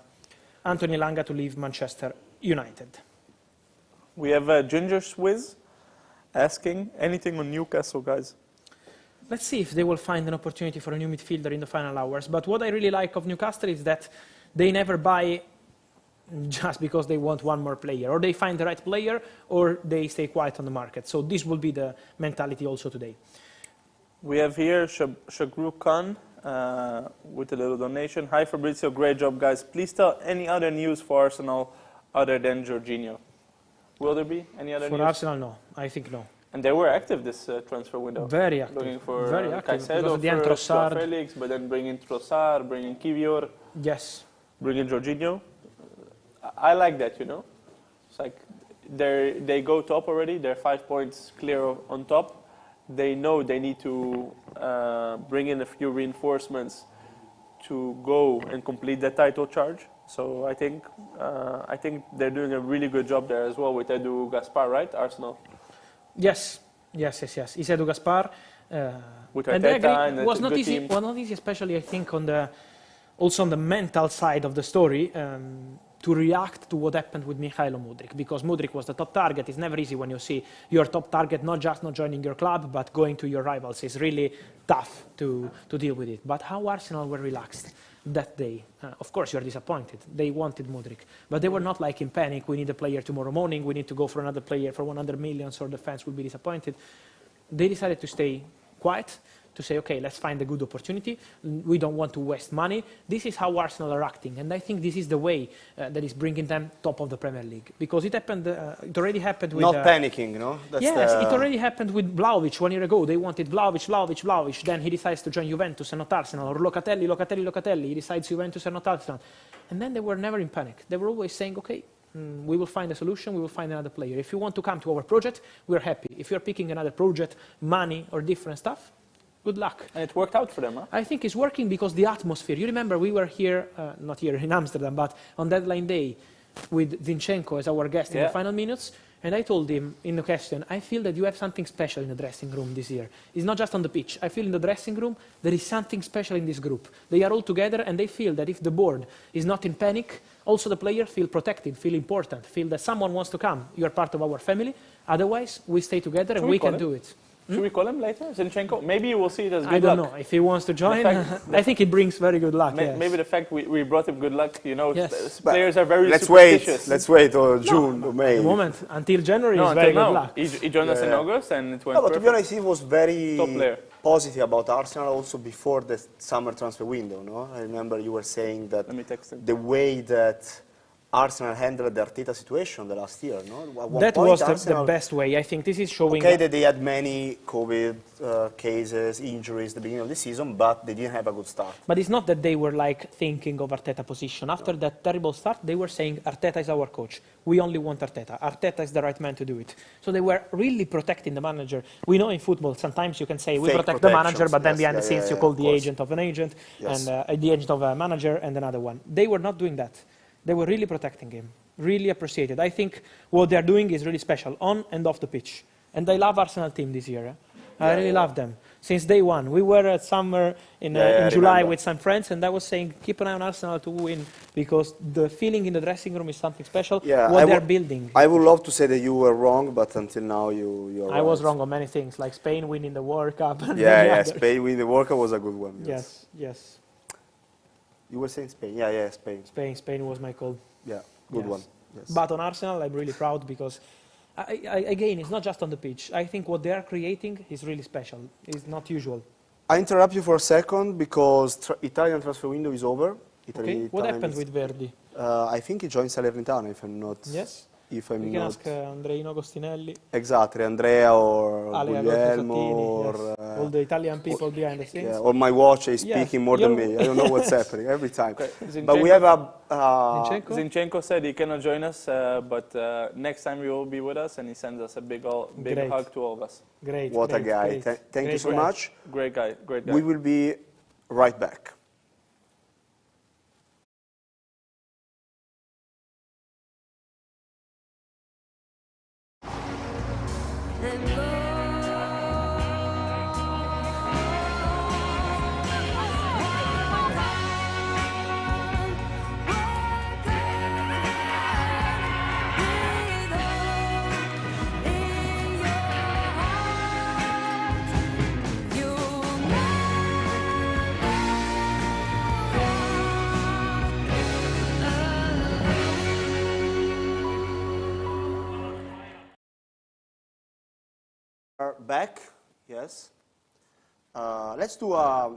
Anthony Elanga to leave Manchester United. We have Ginger Swizz asking anything on Newcastle, guys. Let's see if they will find an opportunity for a new midfielder in the final hours. But what I really like of Newcastle is that they never buy just because they want one more player. Or they find the right player, or they stay quiet on the market. So this will be the mentality also today. We have here Shagru Khan with a little donation. Hi Fabrizio, great job guys. Please tell any other news for Arsenal other than Jorginho. Will there be any other news? For Arsenal, no. I think no. And they were active this transfer window. Very active. Looking for very active. Caicedo At the end, Trossard. Felix, but then bring in Trossard, bring in Keylor. Yes. Bring in Jorginho. I like that, you know. It's like they go top already. They're 5 points clear on top. They know they need to bring in a few reinforcements to go and complete the title charge. So I think they're doing a really good job there as well with Edu Gaspar, right? Arsenal. Yes. It's Edu Gaspar. With and I agree. and it was not easy. Team. Was not easy, especially I think also on the mental side of the story. To react to what happened with Mikhailo Mudryk, because Mudryk was the top target. It's never easy when you see your top target not just not joining your club, but going to your rivals. It's really tough to deal with it. But how Arsenal were relaxed that day? Of course, you're disappointed. They wanted Mudryk, but they were not like in panic. We need a player tomorrow morning. We need to go for another player for 100 million, so the fans will be disappointed. They decided to stay quiet, to say, okay, let's find a good opportunity. We don't want to waste money. This is how Arsenal are acting, and I think this is the way that is bringing them top of the Premier League. Because it happened, it already happened with... Not panicking, no? That's yes, it already happened with Vlahovic 1 year ago. They wanted Vlahovic. Then he decides to join Juventus and not Arsenal. Or Locatelli. He decides Juventus and not Arsenal. And then they were never in panic. They were always saying, okay, we will find a solution, we will find another player. If you want to come to our project, we're happy. If you're picking another project, money or different stuff, good luck. And it worked out for them, huh? I think it's working because the atmosphere. You remember we were here, not here in Amsterdam, but on deadline day with Zinchenko as our guest in the final minutes. And I told him in the question, I feel that you have something special in the dressing room this year. It's not just on the pitch. I feel in the dressing room there is something special in this group. They are all together and they feel that if the board is not in panic, also the players feel protected, feel important, feel that someone wants to come. You are part of our family. Otherwise, we stay together and we can do it. Should we call him later, Zinchenko? Maybe you will see it as good luck. I don't know. If he wants to join, I think it brings very good luck. Maybe the fact we brought him good luck, you know, players are very superstitious. Let's wait till June or May. At the moment, until January is very good luck. He joined us in August and it went perfect. But to be honest, he was very positive about Arsenal also before the summer transfer window, no? I remember you were saying that the way that Arsenal handled the Arteta situation the last year, no? At one That point, was the Arsenal, best way. I think this is showing. okay, that they had many COVID cases, injuries at the beginning of the season, but they didn't have a good start. But it's not that they were like thinking of Arteta position. After that terrible start, they were saying Arteta is our coach. We only want Arteta. Arteta is the right man to do it. So they were really protecting the manager. We know in football sometimes you can say we Fake protect the manager, protections, but then yes, behind the scenes you call the course. agent of an agent Yes. and the agent of a manager and another one. They were not doing that. They were really protecting him. Really appreciated. I think what they're doing is really special on and off the pitch. And I love Arsenal team this year. I really love them. Since day one. We were at summer in July with some friends, and I was saying, keep an eye on Arsenal to win, because the feeling in the dressing room is something special, what they're building. I would love to say that you were wrong, but until now you're right. I was wrong on many things, like Spain winning the World Cup. And Spain winning the World Cup was a good one. Yes. You were saying Spain? Yeah, Spain. Spain was my call. Yeah, good one. Yes. But on Arsenal, I'm really proud because, again, it's not just on the pitch. I think what they are creating is really special. It's not usual. I interrupt you for a second because Italian transfer window is over. What happened with Verdi? I think he joined Salernitana, if I'm not... Yes. If I'm you not... can ask Andreino Agostinelli. Exactly, Andrea or Ale Guglielmo or... or... all the Italian people behind the scenes. Yeah, or my watch is speaking more than me. I don't know what's happening every time. But we have a... Zinchenko said he cannot join us, but next time he will be with us, and he sends us a big hug to all of us. Great. What a guy. Thank you so much. Great guy. We will be right back. Back, yes. Let's do a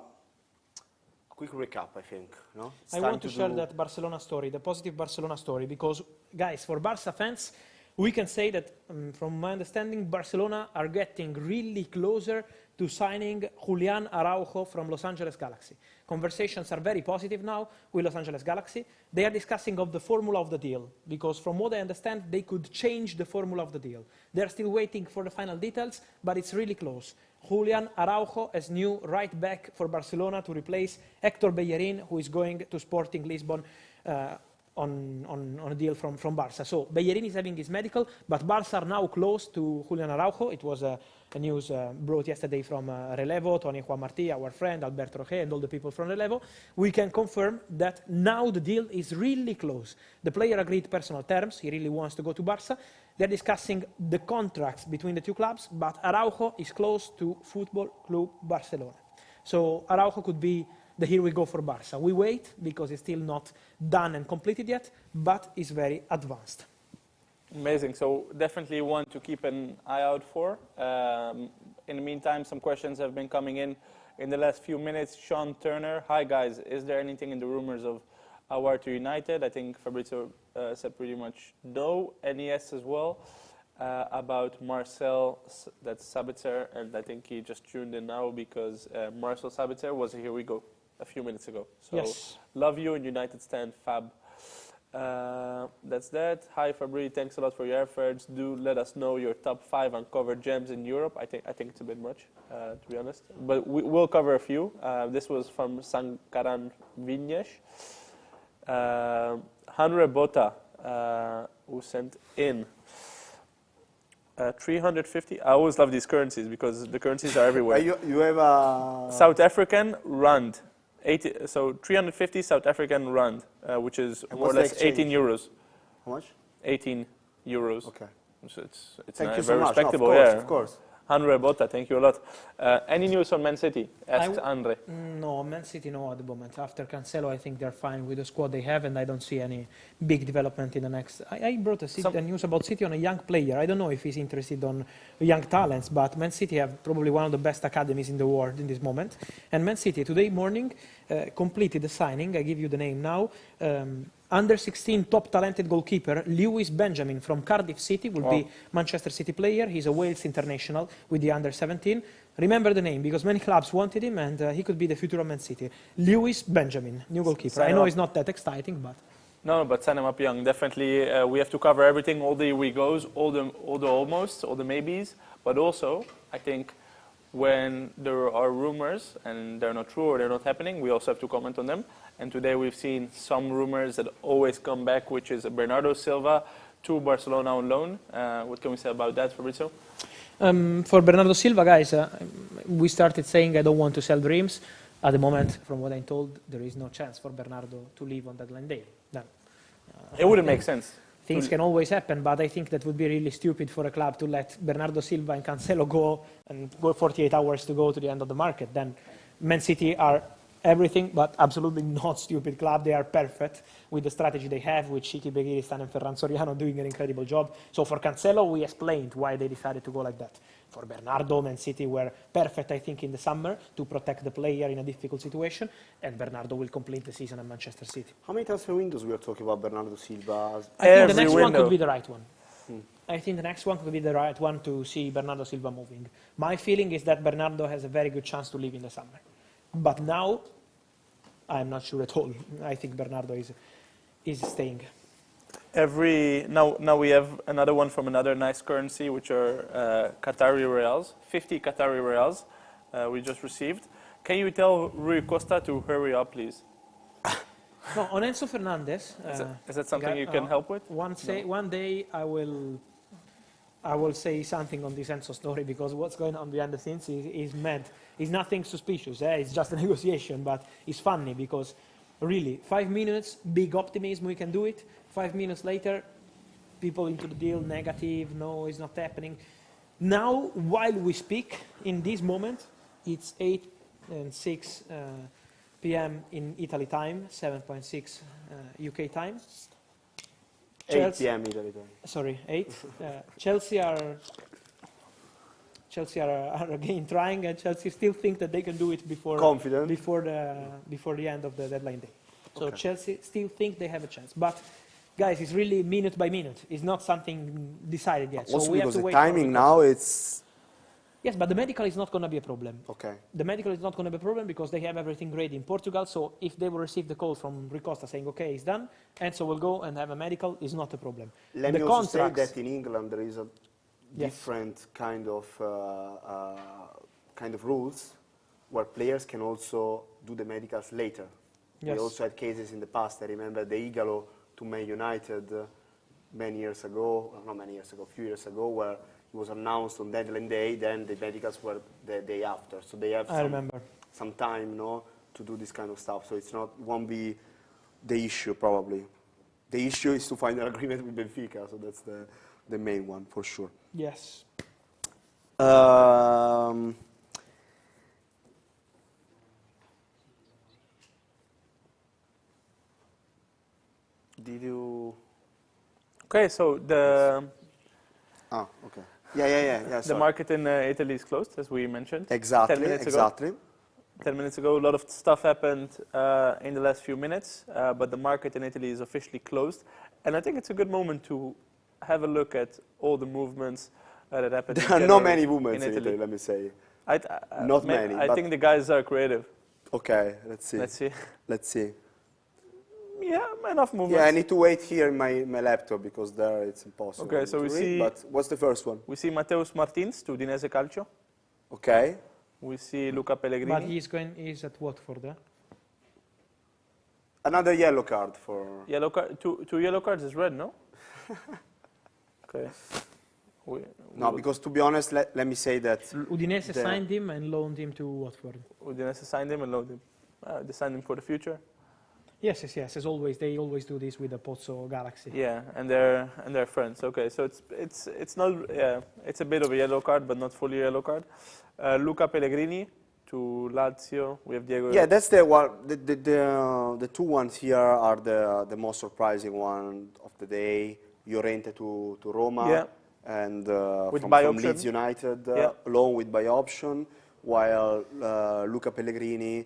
quick recap, I think. No? I want to share that Barcelona story, the positive Barcelona story, because, guys, for Barca fans, we can say that, from my understanding, Barcelona are getting really closer to signing Julian Araujo from Los Angeles Galaxy. Conversations are very positive now with Los Angeles Galaxy. They are discussing of the formula of the deal, because from what I understand, they could change the formula of the deal. They're still waiting for the final details, but it's really close. Julian Araujo as new right back for Barcelona to replace Hector Bellerin, who is going to Sporting Lisbon on a deal from Barca. So Bellerin is having his medical, but Barca are now close to Julian Araujo. It was a news brought yesterday from Relevo, Tony Juan Martí, our friend, Alberto Roque, and all the people from Relevo. We can confirm that now the deal is really close. The player agreed personal terms. He really wants to go to Barca. They're discussing the contracts between the two clubs, but Araujo is close to Football Club Barcelona. So Araujo could be the here we go for Barca. We wait because it's still not done and completed yet, but it's very advanced. Amazing. So definitely one to keep an eye out for. In the meantime, some questions have been coming in the last few minutes. Sean Turner, hi guys, is there anything in the rumors of Awar to United? I think Fabrizio said pretty much no, and yes as well. About Marcel, that's Sabitzer, and I think he just tuned in now because Marcel Sabitzer was here we go a few minutes ago. So yes. Love you and United stand Fab. That's that. Hi Fabri, thanks a lot for your efforts. Do let us know your top 5 uncovered gems in Europe. I think it's a bit much, to be honest. But we'll cover a few. This was from Sankaran Vignesh. Hanre Bota, who sent in 350. I always love these currencies because the currencies are everywhere. You have a... South African Rand. 80, so 350 South African Rand, which is more or less 18 euros. How much? 18 euros. Okay. So it's Thank you very so much. respectable. No, of course, yeah. Of course. Andre Botta, thank you a lot. Any news on Man City? Asks Andre. No, Man City no at the moment. After Cancelo, I think they're fine with the squad they have, and I don't see any big development in the next... I brought a news about City on a young player. I don't know if he's interested on young talents, but Man City have probably one of the best academies in the world in this moment. And Man City, today morning, completed the signing. I give you the name now. under 16 top talented goalkeeper, Lewis Benjamin from Cardiff City will be Manchester City player. He's a Wales international with the under 17. Remember the name because many clubs wanted him and he could be the future of Man City. Lewis Benjamin, new goalkeeper. I know it's not that exciting, but... No, but sign him up young. Definitely, we have to cover everything, all the we goes, all the almost, all the maybes. But also, I think when there are rumors and they're not true or they're not happening, we also have to comment on them. And today we've seen some rumors that always come back, which is Bernardo Silva to Barcelona on loan. What can we say about that, Fabrizio? For Bernardo Silva, guys, we started saying I don't want to sell dreams. At the moment, from what I'm told, there is no chance for Bernardo to leave on deadline day. It wouldn't make sense. Things can always happen, but I think that would be really stupid for a club to let Bernardo Silva and Cancelo go and go 48 hours to go to the end of the market. Then Man City are everything but absolutely not stupid club. They are perfect with the strategy they have, with Shiki Begiristan and Ferran Soriano doing an incredible job. So for Cancelo, we explained why they decided to go like that. For Bernardo, Man City were perfect, I think, in the summer to protect the player in a difficult situation, and Bernardo will complete the season at Manchester City. How many transfer windows we are talking about Bernardo Silva? I think the next one could be the right one. I think the next one could be the right one to see Bernardo Silva moving. My feeling is that Bernardo has a very good chance to leave in the summer. But now, I'm not sure at all. I think Bernardo is staying. Now we have another one from another nice currency, which are Qatari Reals, 50 Qatari Reals we just received. Can you tell Rui Costa to hurry up, please? No, on Enzo Fernandez. Is that something you can help with? One day I will say something on this Enzo story because what's going on behind the scenes is mad. It's nothing suspicious. It's just a negotiation, but it's funny because really 5 minutes, big optimism, we can do it. 5 minutes later, people into the deal, negative, no, it's not happening. Now, while we speak, in this moment, it's 8:06 p.m. in Italy time, 7:6 UK time. 8 p.m. Italy time. Sorry, 8. Chelsea are again trying, and Chelsea still think that they can do it before the end of the deadline day. So Chelsea still think they have a chance, but. Guys, it's really minute by minute. It's not something decided yet. Also so we because have to the wait timing now, it's... Yes, but the medical is not going to be a problem. Okay. The medical is not going to be a problem because they have everything ready in Portugal. So if they will receive the call from Rui Costa saying, okay, it's done, Enzo will go and have a medical, it's not a problem. Let me also say that in England there is a different kind of rules where players can also do the medicals later. Yes. We also had cases in the past. I remember the Igalo to Man United many years ago, not many years ago, a few years ago, where it was announced on deadline day, then the medicals were the day after. So they have some time, to do this kind of stuff. So it won't be the issue, probably. The issue is to find an agreement with Benfica, so that's the main one, for sure. Yes. Did you... Okay, so the... okay. Yeah, the market in Italy is closed, as we mentioned. Exactly, 10 minutes ago. 10 minutes ago, a lot of stuff happened in the last few minutes, but the market in Italy is officially closed. And I think it's a good moment to have a look at all the movements that happened There are not many movements in Italy, let me say. Not many. I think the guys are creative. Okay, let's see. Yeah, enough movements. Yeah, I need to wait here in my laptop because there it's impossible. Okay, so we see. But what's the first one? We see Mateus Martins to Udinese Calcio. Okay. We see Luca Pellegrini. But he's at Watford. Another yellow card for. Yellow card. Two yellow cards is red, no? Okay. No, because to be honest, let me say that. Udinese signed him and loaned him to Watford. Udinese signed him and loaned him. They signed him for the future. Yes. As always, they always do this with the Pozzo Galaxy. Yeah, and they're friends. Okay, so it's not it's a bit of a yellow card, but not fully a yellow card. Luca Pellegrini to Lazio. We have Diego. Yeah, that's the one. The two ones here are the most surprising one of the day. Llorente to Roma. Yeah. And from Leeds United, loan with buy option, while Luca Pellegrini,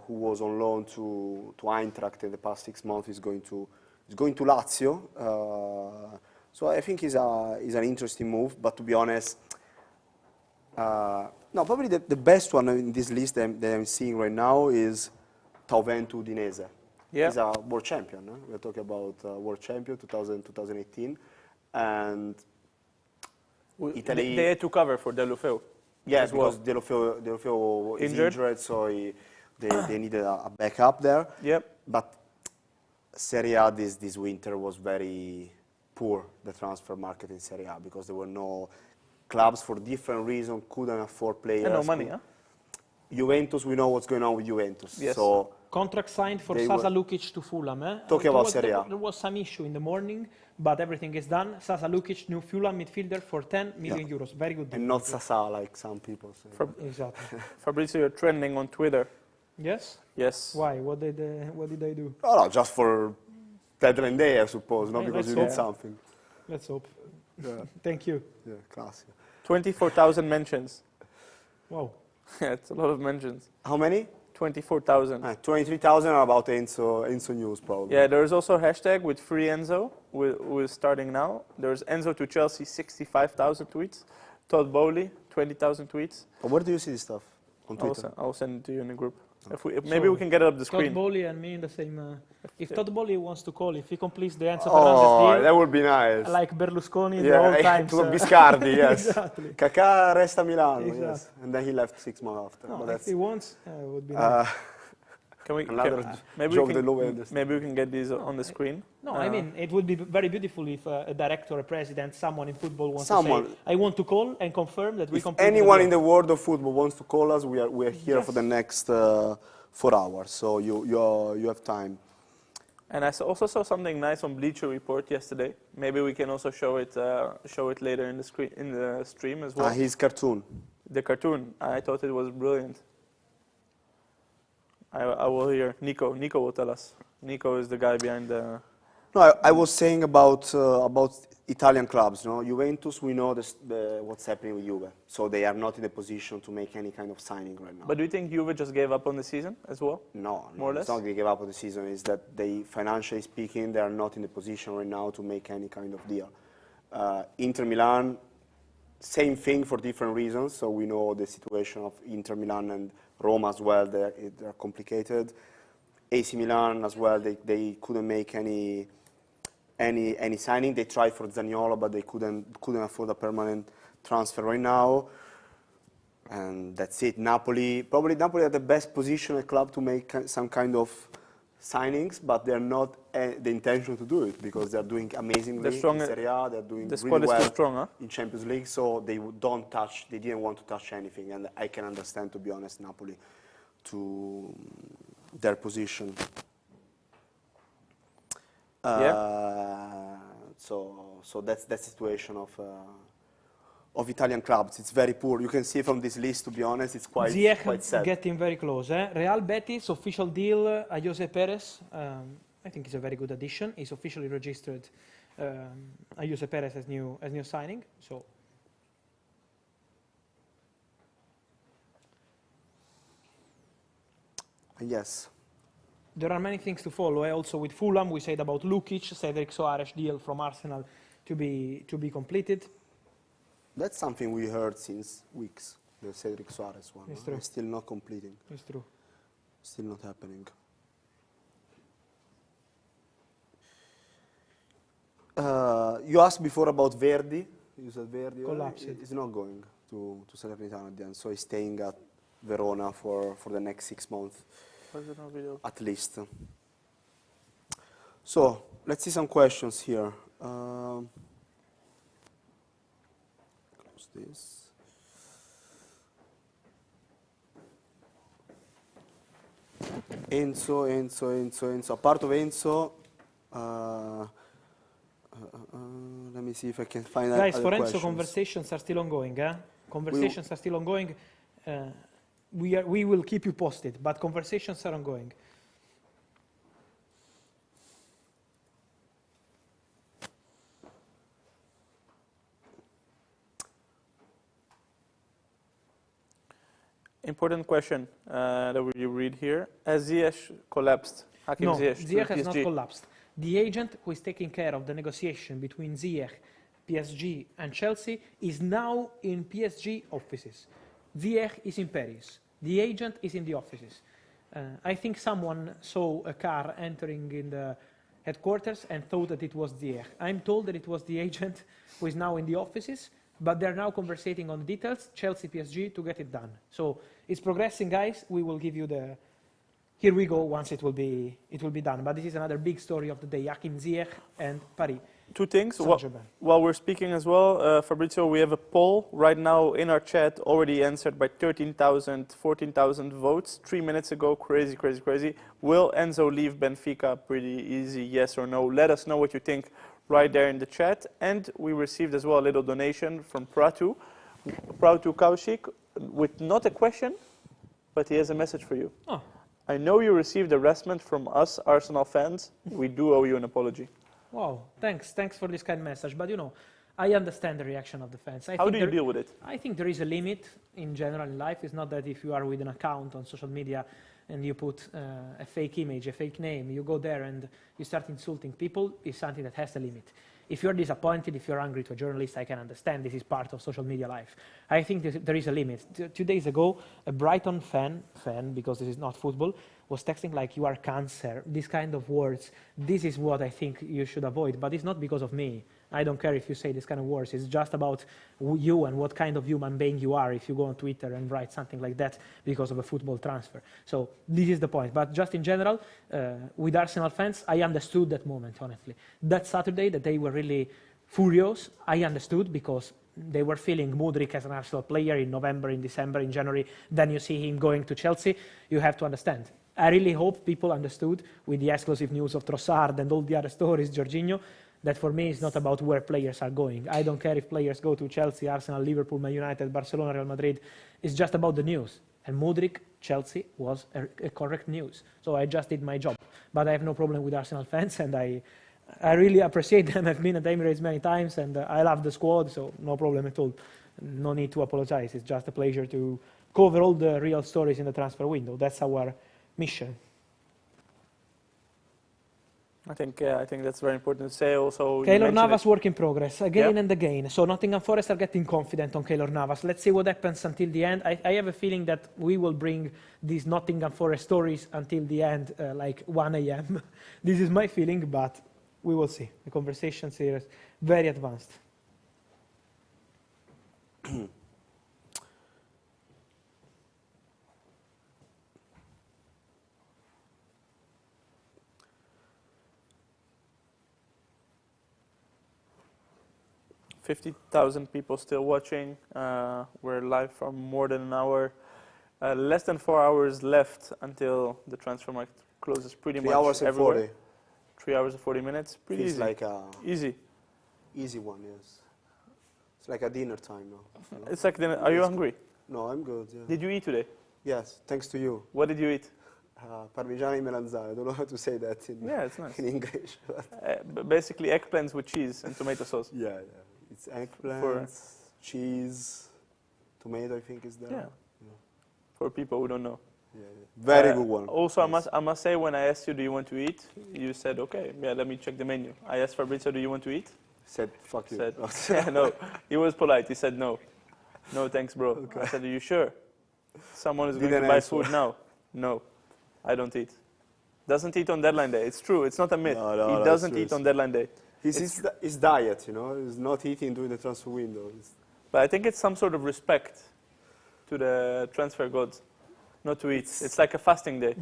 who was on loan to Eintracht in the past 6 months, is going to He's going to Lazio. So I think he's an interesting move. But to be honest, no, probably the best one in this list that I'm seeing right now is Tauvento Udinese. Yeah. He's a world champion. Huh? We're talking about world champion 2018. And Italy. They had to cover for Deulofeu. Yes, well. because Deulofeu is Injured. injured, so they needed a backup there. Yep. But Serie A this winter was very poor, the transfer market in Serie A, because there were no clubs for different reasons, couldn't afford players. And no money, huh? Juventus, we know what's going on with Juventus. Yes. So Contract signed for They Sasa were- Lukic to Fulham. Talking about Serie A. There was some issue in the morning, but everything is done. Sasa Lukic, new Fulham midfielder for 10 million euros. Very good deal. and not Sasa like some people say. Exactly. Fabrizio, you're trending on Twitter. Yes? Yes. Why? What did I do? Oh, no, just for deadline day, I suppose, not Yeah, because you let's need hope. something. Let's hope. Yeah, Thank you. yeah, classic. 24,000 mentions. Wow. Yeah, it's a lot of mentions. How many? 24,000. 23,000 are about Enzo news, probably. Yeah, there's also a hashtag with free Enzo, who is starting now. There's Enzo to Chelsea, 65,000 tweets. Todd Bowley, 20,000 tweets. But where do you see this stuff? On Twitter? I'll send it to you in the group. If maybe we can get it up the Todd screen. Bowley and me in the same. If Todd Bowley wants to call, if he completes the Enzo Oh, Fernandez that deal, would be nice. like Berlusconi the old times. to Biscardi, yes. Exactly. Kaká resta Milano, yes. Exactly. And then he left 6 months after. No, but if that's he wants, it would be nice. Can we? another maybe joke we the can, low end. maybe we can get these on the screen. No, I mean, it would be very beautiful if a director, a president, someone in football wants to Someone. say, I want to call and confirm that we If complete anyone the in the world of football wants to call us, we are here Yes. for the next 4 hours. So you have time. And I also saw something nice on Bleacher Report yesterday. Maybe we can also show it later in the stream as well. His cartoon. The cartoon, I thought it was brilliant. I will hear Nico. Nico will tell us. Nico is the guy behind the. No, I was saying about Italian clubs. No, Juventus. We know what's happening with Juve, so they are not in a position to make any kind of signing right now. But do you think Juve just gave up on the season as well? No, More or it's less? not they give up on the season. It's that they, financially speaking, they are not in a position right now to make any kind of deal. Inter Milan, same thing for different reasons. So we know the situation of Inter Milan and Roma as well. They're complicated. AC Milan as well. They couldn't make any signing. They tried for Zaniolo, but they couldn't afford a permanent transfer right now. And that's it. Napoli are the best positioned club to make some kind of signings, but they're not the intention to do it because they're doing amazingly in Serie A. They're doing The really squad is well too strong, huh? in Champions League, so they didn't want to touch anything, and I can understand, to be honest, Napoli to their position. So that's the situation of Italian clubs. It's very poor. You can see from this list, to be honest, it's quite Ziyech sad. getting very close. Real Betis official deal. Jose Perez. I think it's a very good addition. He's officially registered. Jose Perez as new signing. So. Yes. There are many things to follow. Also with Fulham, we said about Lukic, Cedric Soares deal from Arsenal to be completed. That's something we heard since weeks, the Cedric Soares one. It's true. It's still not completing. It's true. Still not happening. You asked before about Verdi. You said Verdi. Collapsed. He's not going to Salernitana at the end, so he's staying at Verona for the next 6 months. At least. So, let's see some questions here. Close this. Enzo. A part of Enzo. Let me see if I can find Guys, other for Enzo, questions. conversations are still ongoing. Conversations are still ongoing. We will keep you posted, but conversations are ongoing. Important question that we read here. Has Ziyech collapsed? Hakim No, Ziyech to Ziyech has not PSG? collapsed. The agent who is taking care of the negotiation between Ziyech, PSG and Chelsea is now in PSG offices. Ziyech is in Paris. The agent is in the offices. I think someone saw a car entering in the headquarters and thought that it was Ziyech. I'm told that it was the agent who is now in the offices, but they're now conversating on details, Chelsea, PSG, to get it done. So it's progressing, guys. We will give you the here we go once it will be done. But this is another big story of the day, Hakim Ziyech and Paris. Two things. While we're speaking as well, Fabrizio, we have a poll right now in our chat already answered by 13,000, 14,000 votes 3 minutes ago. Crazy, crazy, crazy. Will Enzo leave Benfica? Pretty easy, yes or no. Let us know what you think right there in the chat. And we received as well a little donation from Pratu Kaushik with not a question, but he has a message for you. Oh. I know you received harassment from us Arsenal fans. We do owe you an apology. Wow, thanks for this kind message. But you know, I understand the reaction of the fans. How do you deal with it? I think there is a limit in general in life. It's not that if you are with an account on social media and you put a fake image, a fake name, you go there and you start insulting people, it's something that has a limit. If you're disappointed, if you're angry to a journalist, I can understand. This is part of social media life. I think there is a limit. 2 days ago, a Brighton fan, because this is not football, was texting like, you are cancer, these kind of words. This is what I think you should avoid, but it's not because of me. I don't care if you say this kind of words. It's just about you and what kind of human being you are if you go on Twitter and write something like that because of a football transfer. So this is the point. But just in general, with Arsenal fans, I understood that moment, honestly. That Saturday, that they were really furious, I understood because they were feeling Mudryk as an Arsenal player in November, in December, in January. Then you see him going to Chelsea. You have to understand. I really hope people understood with the exclusive news of Trossard and all the other stories, Jorginho, that for me it's not about where players are going. I don't care if players go to Chelsea, Arsenal, Liverpool, Man United, Barcelona, Real Madrid. It's just about the news. And Mudryk, Chelsea was a correct news. So I just did my job. But I have no problem with Arsenal fans, and I really appreciate them. I've been at Emirates many times, and I love the squad, so no problem at all. No need to apologize. It's just a pleasure to cover all the real stories in the transfer window. That's our mission. I think that's very important to say also. Keylor Navas, work in progress, again and again. So Nottingham Forest are getting confident on Keylor Navas. Let's see what happens until the end. I have a feeling that we will bring these Nottingham Forest stories until the end, like 1 a.m. This is my feeling, but we will see. The conversations here is very advanced. 50,000 people still watching. We're live for more than an hour. Less than 4 hours left until the transfer market closes pretty much 3 hours and everywhere. 40. 3 hours and 40 minutes. Pretty Feels easy. like a Easy one, yes. It's like a dinner time now. You know? It's like dinner. Are you hungry? No, I'm good. Yeah. Did you eat today? Yes, thanks to you. What did you eat? Parmigiano e melanzane. I don't know how to say that in, It's nice. in English. Basically eggplants with cheese and tomato sauce. Yeah. It's eggplants, cheese, tomato, I think is there. Yeah. For people who don't know. Yeah. Very good one. Also, I must say, when I asked you, do you want to eat? You said, okay, let me check the menu. I asked Fabrizio, do you want to eat? Said, fuck you. Said, no. He was polite. He said, no. No, thanks, bro. Okay. I said, are you sure? Someone is going to buy food now. No, I don't eat. Doesn't eat on deadline day. It's true. It's not a myth. He doesn't eat on deadline day. His diet, you know, is not eating during the transfer window. But I think it's some sort of respect to the transfer gods, not to eat. It's like a fasting day.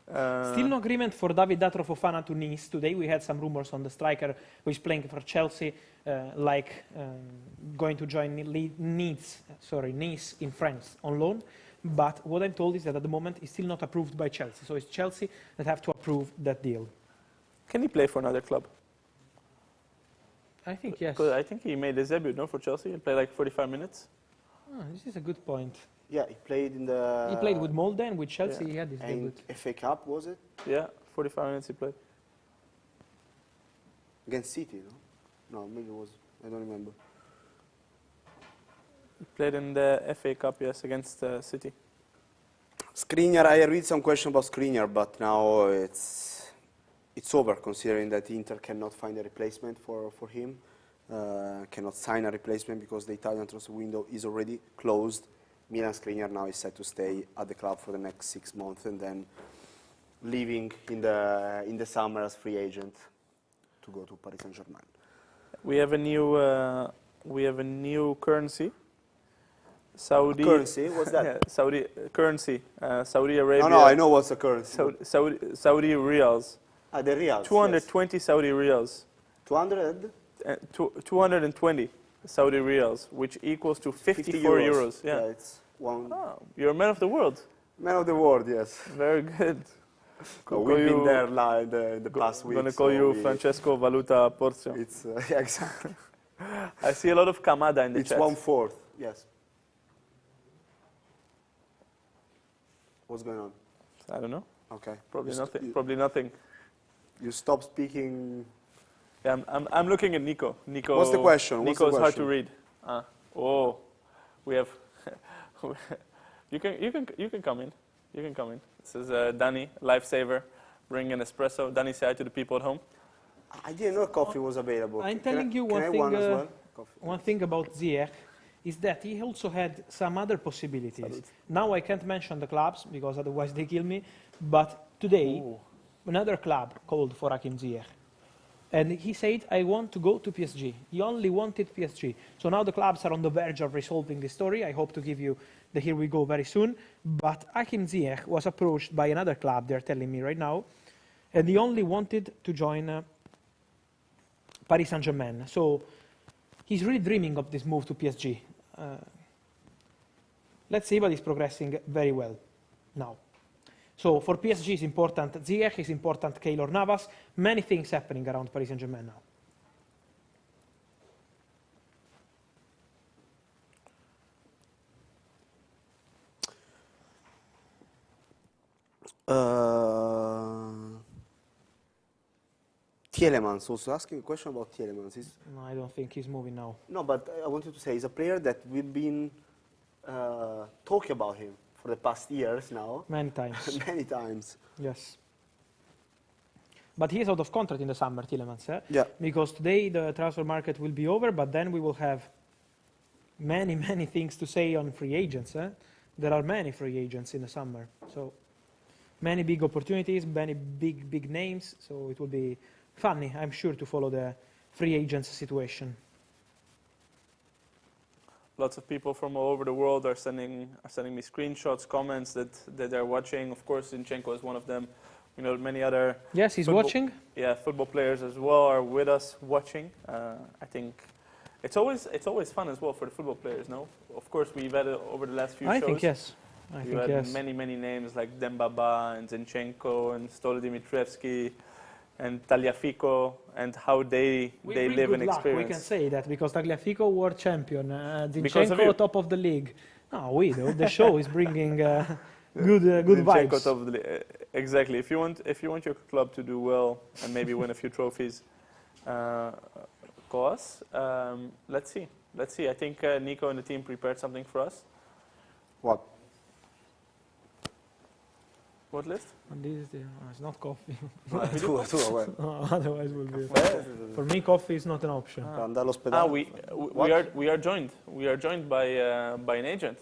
Still no agreement for David Datro Fofana to Nice. Today we had some rumors on the striker who is playing for Chelsea, going to join Nice in France on loan. But what I'm told is that at the moment it's still not approved by Chelsea. So it's Chelsea that have to approve that deal. Can he play for another club? I think yes. Because I think he made his debut, no, for Chelsea. He played like 45 minutes. This is a good point. Yeah, he played in the... He played with Molde and with Chelsea. He had his debut. FA Cup, was it? Yeah, 45 minutes he played. Against City, no? No, maybe it was... I don't remember. He played in the FA Cup, yes, against City. Skriniar, I read some question about Skriniar, but now it's over, considering that Inter cannot find a replacement for him, cannot sign a replacement because the Italian transfer window is already closed. Milan Skriniar now is set to stay at the club for the next 6 months and then leaving in the summer as free agent to go to Paris Saint-Germain. We have a new currency. Saudi Currency? What's that? Yeah, Saudi currency. Saudi Arabia. No, I know what's the currency. Saudi riyals. The riyals. 220 yes. Saudi riyals. 200? 220 Saudi riyals, which equals to 54 euros. Yeah. It's one. Oh, you're a man of the world. Man of the world, yes. Very good. So we've been there the past week. I'm going to call you Francesco Valuta Porzio. It's yeah, exactly. I see a lot of Kamada in the chat. It's 1/4, yes. What's going on? I don't know. Okay. Probably nothing. Probably nothing. You stop speaking. Yeah, I'm looking at Nico. What's the question? Nico's hard to read. Oh, we have. You can come in. You can come in. This is Danny, lifesaver, bringing an espresso. Danny, say hi to the people at home. I didn't know coffee was available. I'm telling you one thing. One thing about Ziyech is that he also had some other possibilities. Now I can't mention the clubs because otherwise they kill me. But today, another club called for Hakim Ziyech. And he said, I want to go to PSG. He only wanted PSG. So now the clubs are on the verge of resolving this story. I hope to give you the here we go very soon. But Hakim Ziyech was approached by another club, they're telling me right now. And he only wanted to join Paris Saint-Germain. So he's really dreaming of this move to PSG. Let's see, but he's progressing very well now. So for PSG is important Ziyech, is important Keylor, Navas. Many things happening around Paris Saint-Germain now. Tielemans also asking a question about Tielemans. No, I don't think he's moving now. No, but I wanted to say he's a player that we've been talking about him for the past years now. Many times. Many times. Yes. But he is out of contract in the summer, Tielemans. Yeah. Because today the transfer market will be over, but then we will have many, many things to say on free agents. There are many free agents in the summer. So many big opportunities, many big names. So it will be funny, I'm sure, to follow the free agents situation. Lots of people from all over the world are sending me screenshots, comments that they're watching. Of course, Zinchenko is one of them. You know, many other. Yes, he's watching. Yeah, football players as well are with us watching. I think it's always fun as well for the football players. No, of course we've had over the last few shows. I think yes. You had many names like Dembaba and Zinchenko and Stola Dimitrievski and Tagliafico, and how they live and experience. We can say that because Tagliafico world champion, Zinchenko top of the league. No, we do. The show is bringing good vibes. Top of the exactly. If you want your club to do well and maybe win a few trophies, call us. Let's see. I think Nico and the team prepared something for us. What? What list? And this is it's not coffee. Otherwise will be. For me, coffee is not an option. We are joined by an agent.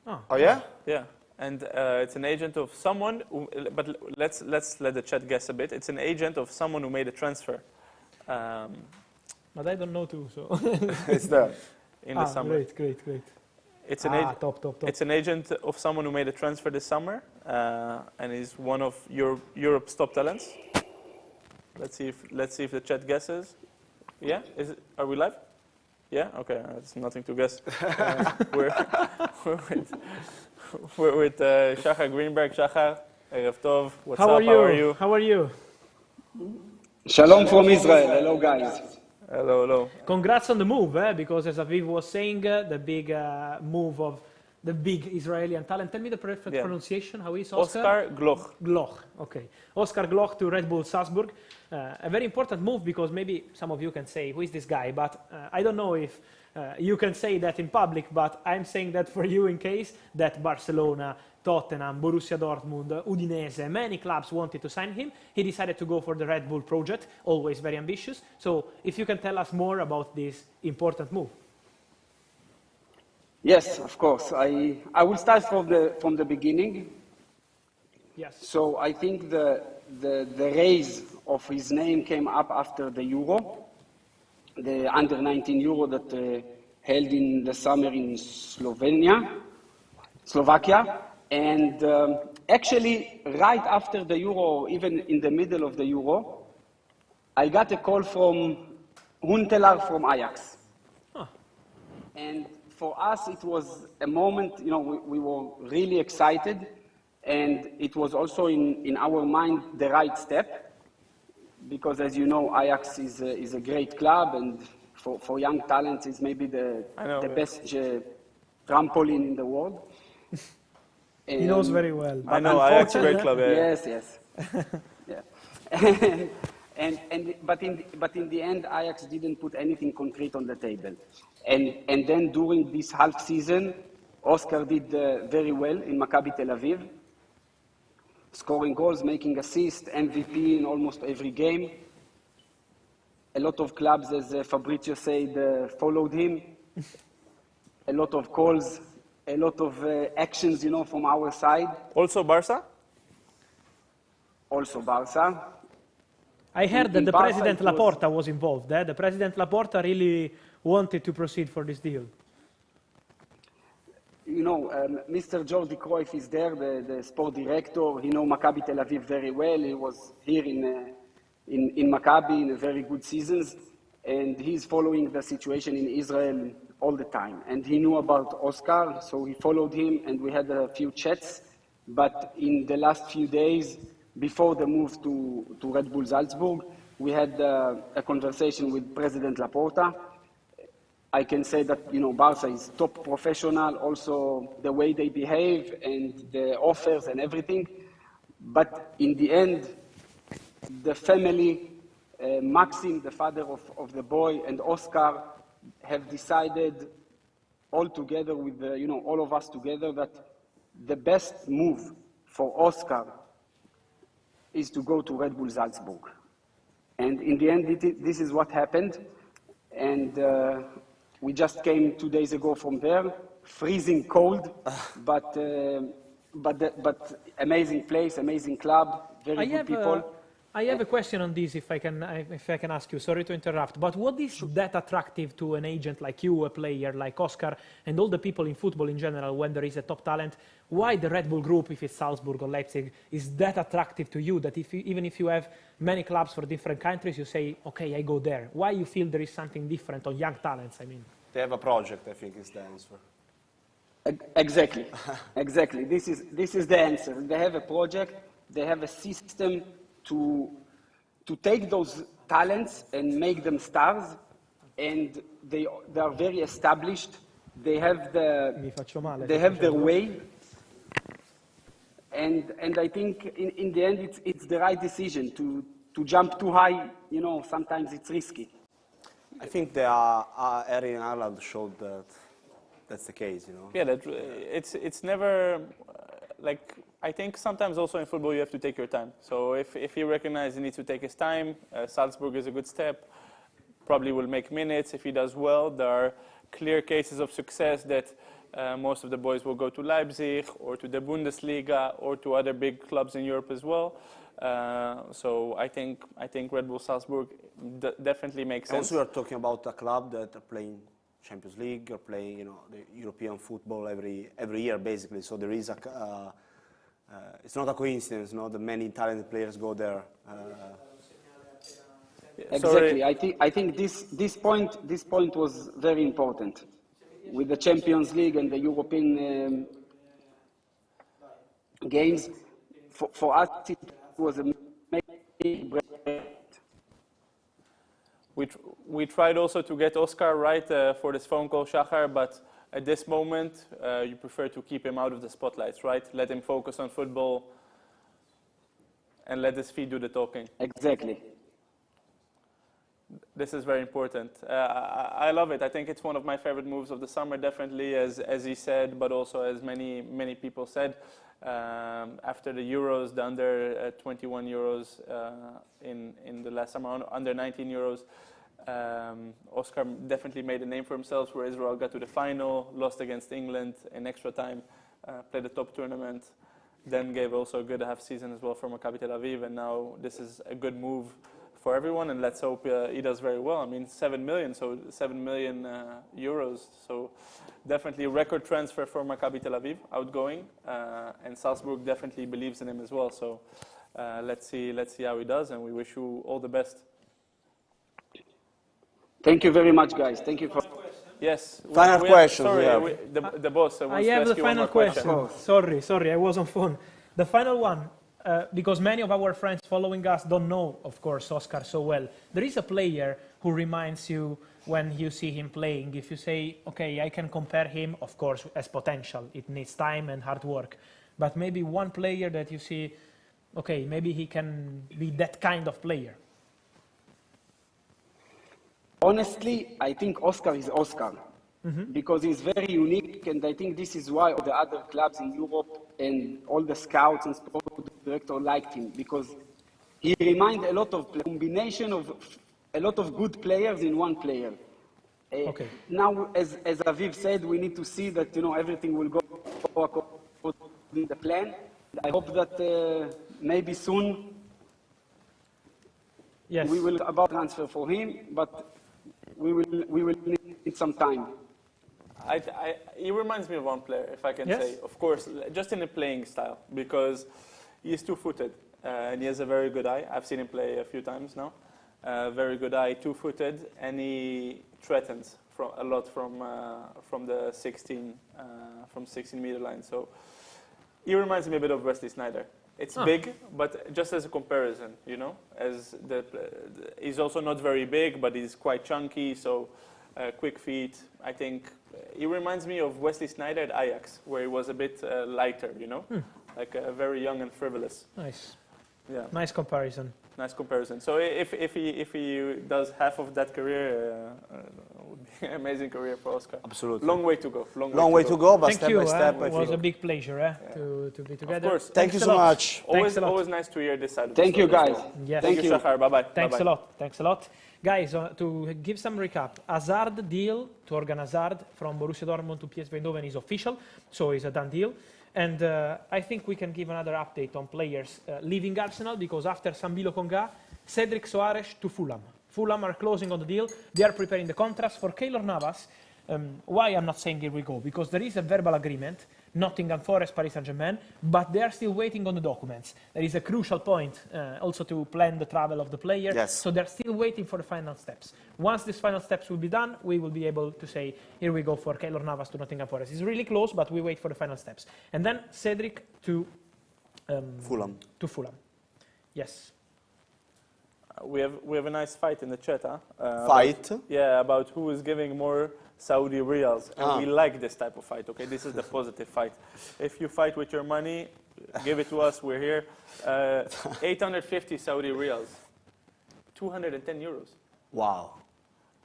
Oh yeah? Yeah, and it's an agent of someone. But let's let the chat guess a bit. It's an agent of someone who made a transfer. But I don't know too, so. It's there. In the summer. Great. It's an top. It's an agent of someone who made a transfer this summer, and is one of Europe's top talents. Let's see if the chat guesses. Yeah, are we live? Yeah, okay. It's nothing to guess. We're with Shachar Greenberg. Shachar, Erev Tov. What's up? How are you? Shalom from Israel. Hello, guys. Hello. Congrats on the move, because as Aviv was saying, the big move of the big Israeli talent. Tell me the perfect pronunciation. How is Oscar? Oscar Gloch. Gloch, okay. Oscar Gloch to Red Bull Salzburg. a very important move, because maybe some of you can say, who is this guy? But I don't know if you can say that in public, but I'm saying that for you in case that Barcelona, Tottenham, Borussia Dortmund, Udinese, many clubs wanted to sign him. He decided to go for the Red Bull project, always very ambitious. So if you can tell us more about this important move. Yes, of course. I will start from the beginning. Yes. So I think the raise of his name came up after the Euro, the under-19 Euro that held in the summer in Slovakia. And actually, right after the Euro, even in the middle of the Euro, I got a call from Huntelaar from Ajax. Huh. And for us, it was a moment, we were really excited. And it was also in our mind the right step, because as you know, Ajax is a great club, and for young talents is maybe the best trampoline in the world. He knows very well. I know, Ajax is a great club. Yeah. Yes. Yeah. But in the end, Ajax didn't put anything concrete on the table. And then during this half season, Oscar did very well in Maccabi Tel Aviv, scoring goals, making assists, MVP in almost every game. A lot of clubs, as Fabrizio said, followed him. A lot of calls, a lot of actions, from our side. Also Barca? Also Barca. I heard that In the Barca President it was- Laporta was involved. The President Laporta really wanted to proceed for this deal. Mr. Jordi Cruyff is there, the sport director. He knows Maccabi Tel Aviv very well. He was here in Maccabi in a very good seasons, and he's following the situation in Israel all the time. And he knew about Oscar, so he followed him, and we had a few chats. But in the last few days, before the move to Red Bull Salzburg, we had a conversation with President Laporta. I can say that, Barca is top professional, also the way they behave and the offers and everything. But in the end, the family, Maxim, the father of the boy, and Oscar have decided all together with, all of us together, that the best move for Oscar is to go to Red Bull Salzburg. And in the end, this is what happened. And we just came 2 days ago from there, freezing cold, but amazing place, amazing club, very good people. I have a question on this, if I can ask you. Sorry to interrupt, but what is that attractive to an agent like you, a player like Oscar, and all the people in football in general when there is a top talent? Why the Red Bull Group, if it's Salzburg or Leipzig, is that attractive to you that even if you have many clubs for different countries, you say, okay, I go there? Why you feel there is something different on young talents, I mean? They have a project, I think, is the answer. Exactly, exactly. This is the answer. They have a project. They have a system to take those talents and make them stars, and they are very established. They have their way, and I think in the end it's the right decision to jump too high. Sometimes it's risky. I think the Erling Haaland showed that that's the case, Yeah, it's never like, I think sometimes also in football you have to take your time. So if he recognizes he needs to take his time, Salzburg is a good step, probably will make minutes if he does well. There are clear cases of success that most of the boys will go to Leipzig or to the Bundesliga or to other big clubs in Europe as well. So I think Red Bull Salzburg definitely makes sense. Also, we are talking about a club that are playing Champions League or playing, the European football every year, basically. So there is it's not a coincidence, that many talented players go there. Exactly. I think this point was very important with the Champions League and the European games. For us, it was a big break. We tried also to get Oscar right for this phone call, Shachar, but at this moment, you prefer to keep him out of the spotlights, right? Let him focus on football and let his feet do the talking. Exactly. This is very important. I love it. I think it's one of my favorite moves of the summer, definitely, as he said, but also as many people said. After the Euros, the under 21 Euros in the last summer, under 19 Euros, Oscar definitely made a name for himself, where Israel got to the final, lost against England in extra time, played the top tournament, then gave also a good half season as well for Maccabi Tel Aviv, and now this is a good move for everyone, and let's hope he does very well. I mean, 7 million euros, so definitely a record transfer for Maccabi Tel Aviv, outgoing, and Salzburg definitely believes in him as well. So let's see how he does, and we wish you all the best. Thank you very much, guys. Thank you for. Yes. Final question. Sorry, Yeah. the boss wants I to have ask the you one final more question. Sorry, I was on phone. The final one, because many of our friends following us don't know, of course, Oscar so well. There is a player who reminds you when you see him playing. If you say, okay, I can compare him, of course, as potential. It needs time and hard work. But maybe one player that you see, okay, maybe he can be that kind of player. Honestly, I think Oscar is Oscar because he's very unique, and I think this is why all the other clubs in Europe and all the scouts and sport director liked him, because he reminds a lot of combination of a lot of good players in one player. Okay. Now, as Aviv said, we need to see that everything will go according to the plan. I hope that maybe soon Yes. we will about transfer for him, but we will need some time. He reminds me of one player, if I can Yes. say. Of course, just in a playing style, because he's two-footed and he has a very good eye. I've seen him play a few times now. Very good eye, two-footed, and he threatens a lot from the 16 meter line. So he reminds me a bit of Wesley Sneijder. It's big, but just as a comparison, as he's also not very big, but he's quite chunky, so quick feet. I think he reminds me of Wesley Sneijder at Ajax, where he was a bit lighter, like very young and frivolous. Nice. Yeah, Nice comparison. nice comparison. So if he does half of that career, it would be an amazing career for Oscar. Absolutely. Long way to go. Long way to go, but Thank step you. by step, I It was think. a big pleasure to be together. Of course. Thank you Thanks so a lot. much. Always, a lot. always nice to hear this side of Thank the you, story as guys. well. Yes. Thank you, Shachar. Bye-bye. Thanks Bye-bye. a lot. Guys, to give some recap, Hazard deal, Torgan Hazard from Borussia Dortmund to PSV Eindhoven is official, so it's a done deal. And I think we can give another update on players leaving Arsenal, because after Sambilo Konga, Cedric Soares to Fulham. Fulham are closing on the deal. They are preparing the contracts for Keylor Navas. Why I'm not saying here we go? Because there is a verbal agreement, Nottingham Forest, Paris Saint-Germain, but they are still waiting on the documents. There is a crucial point also to plan the travel of the player. Yes. So they're still waiting for the final steps. Once these final steps will be done, we will be able to say, here we go for Keylor Navas to Nottingham Forest. It's really close, but we wait for the final steps. And then Cedric to Fulham. Yes. We have a nice fight in the chat, huh? Fight? About who is giving more Saudi riyals. And we like this type of fight, okay? This is the positive fight. If you fight with your money, give it to us, we're here. 850 Saudi riyals, 210 euros. Wow.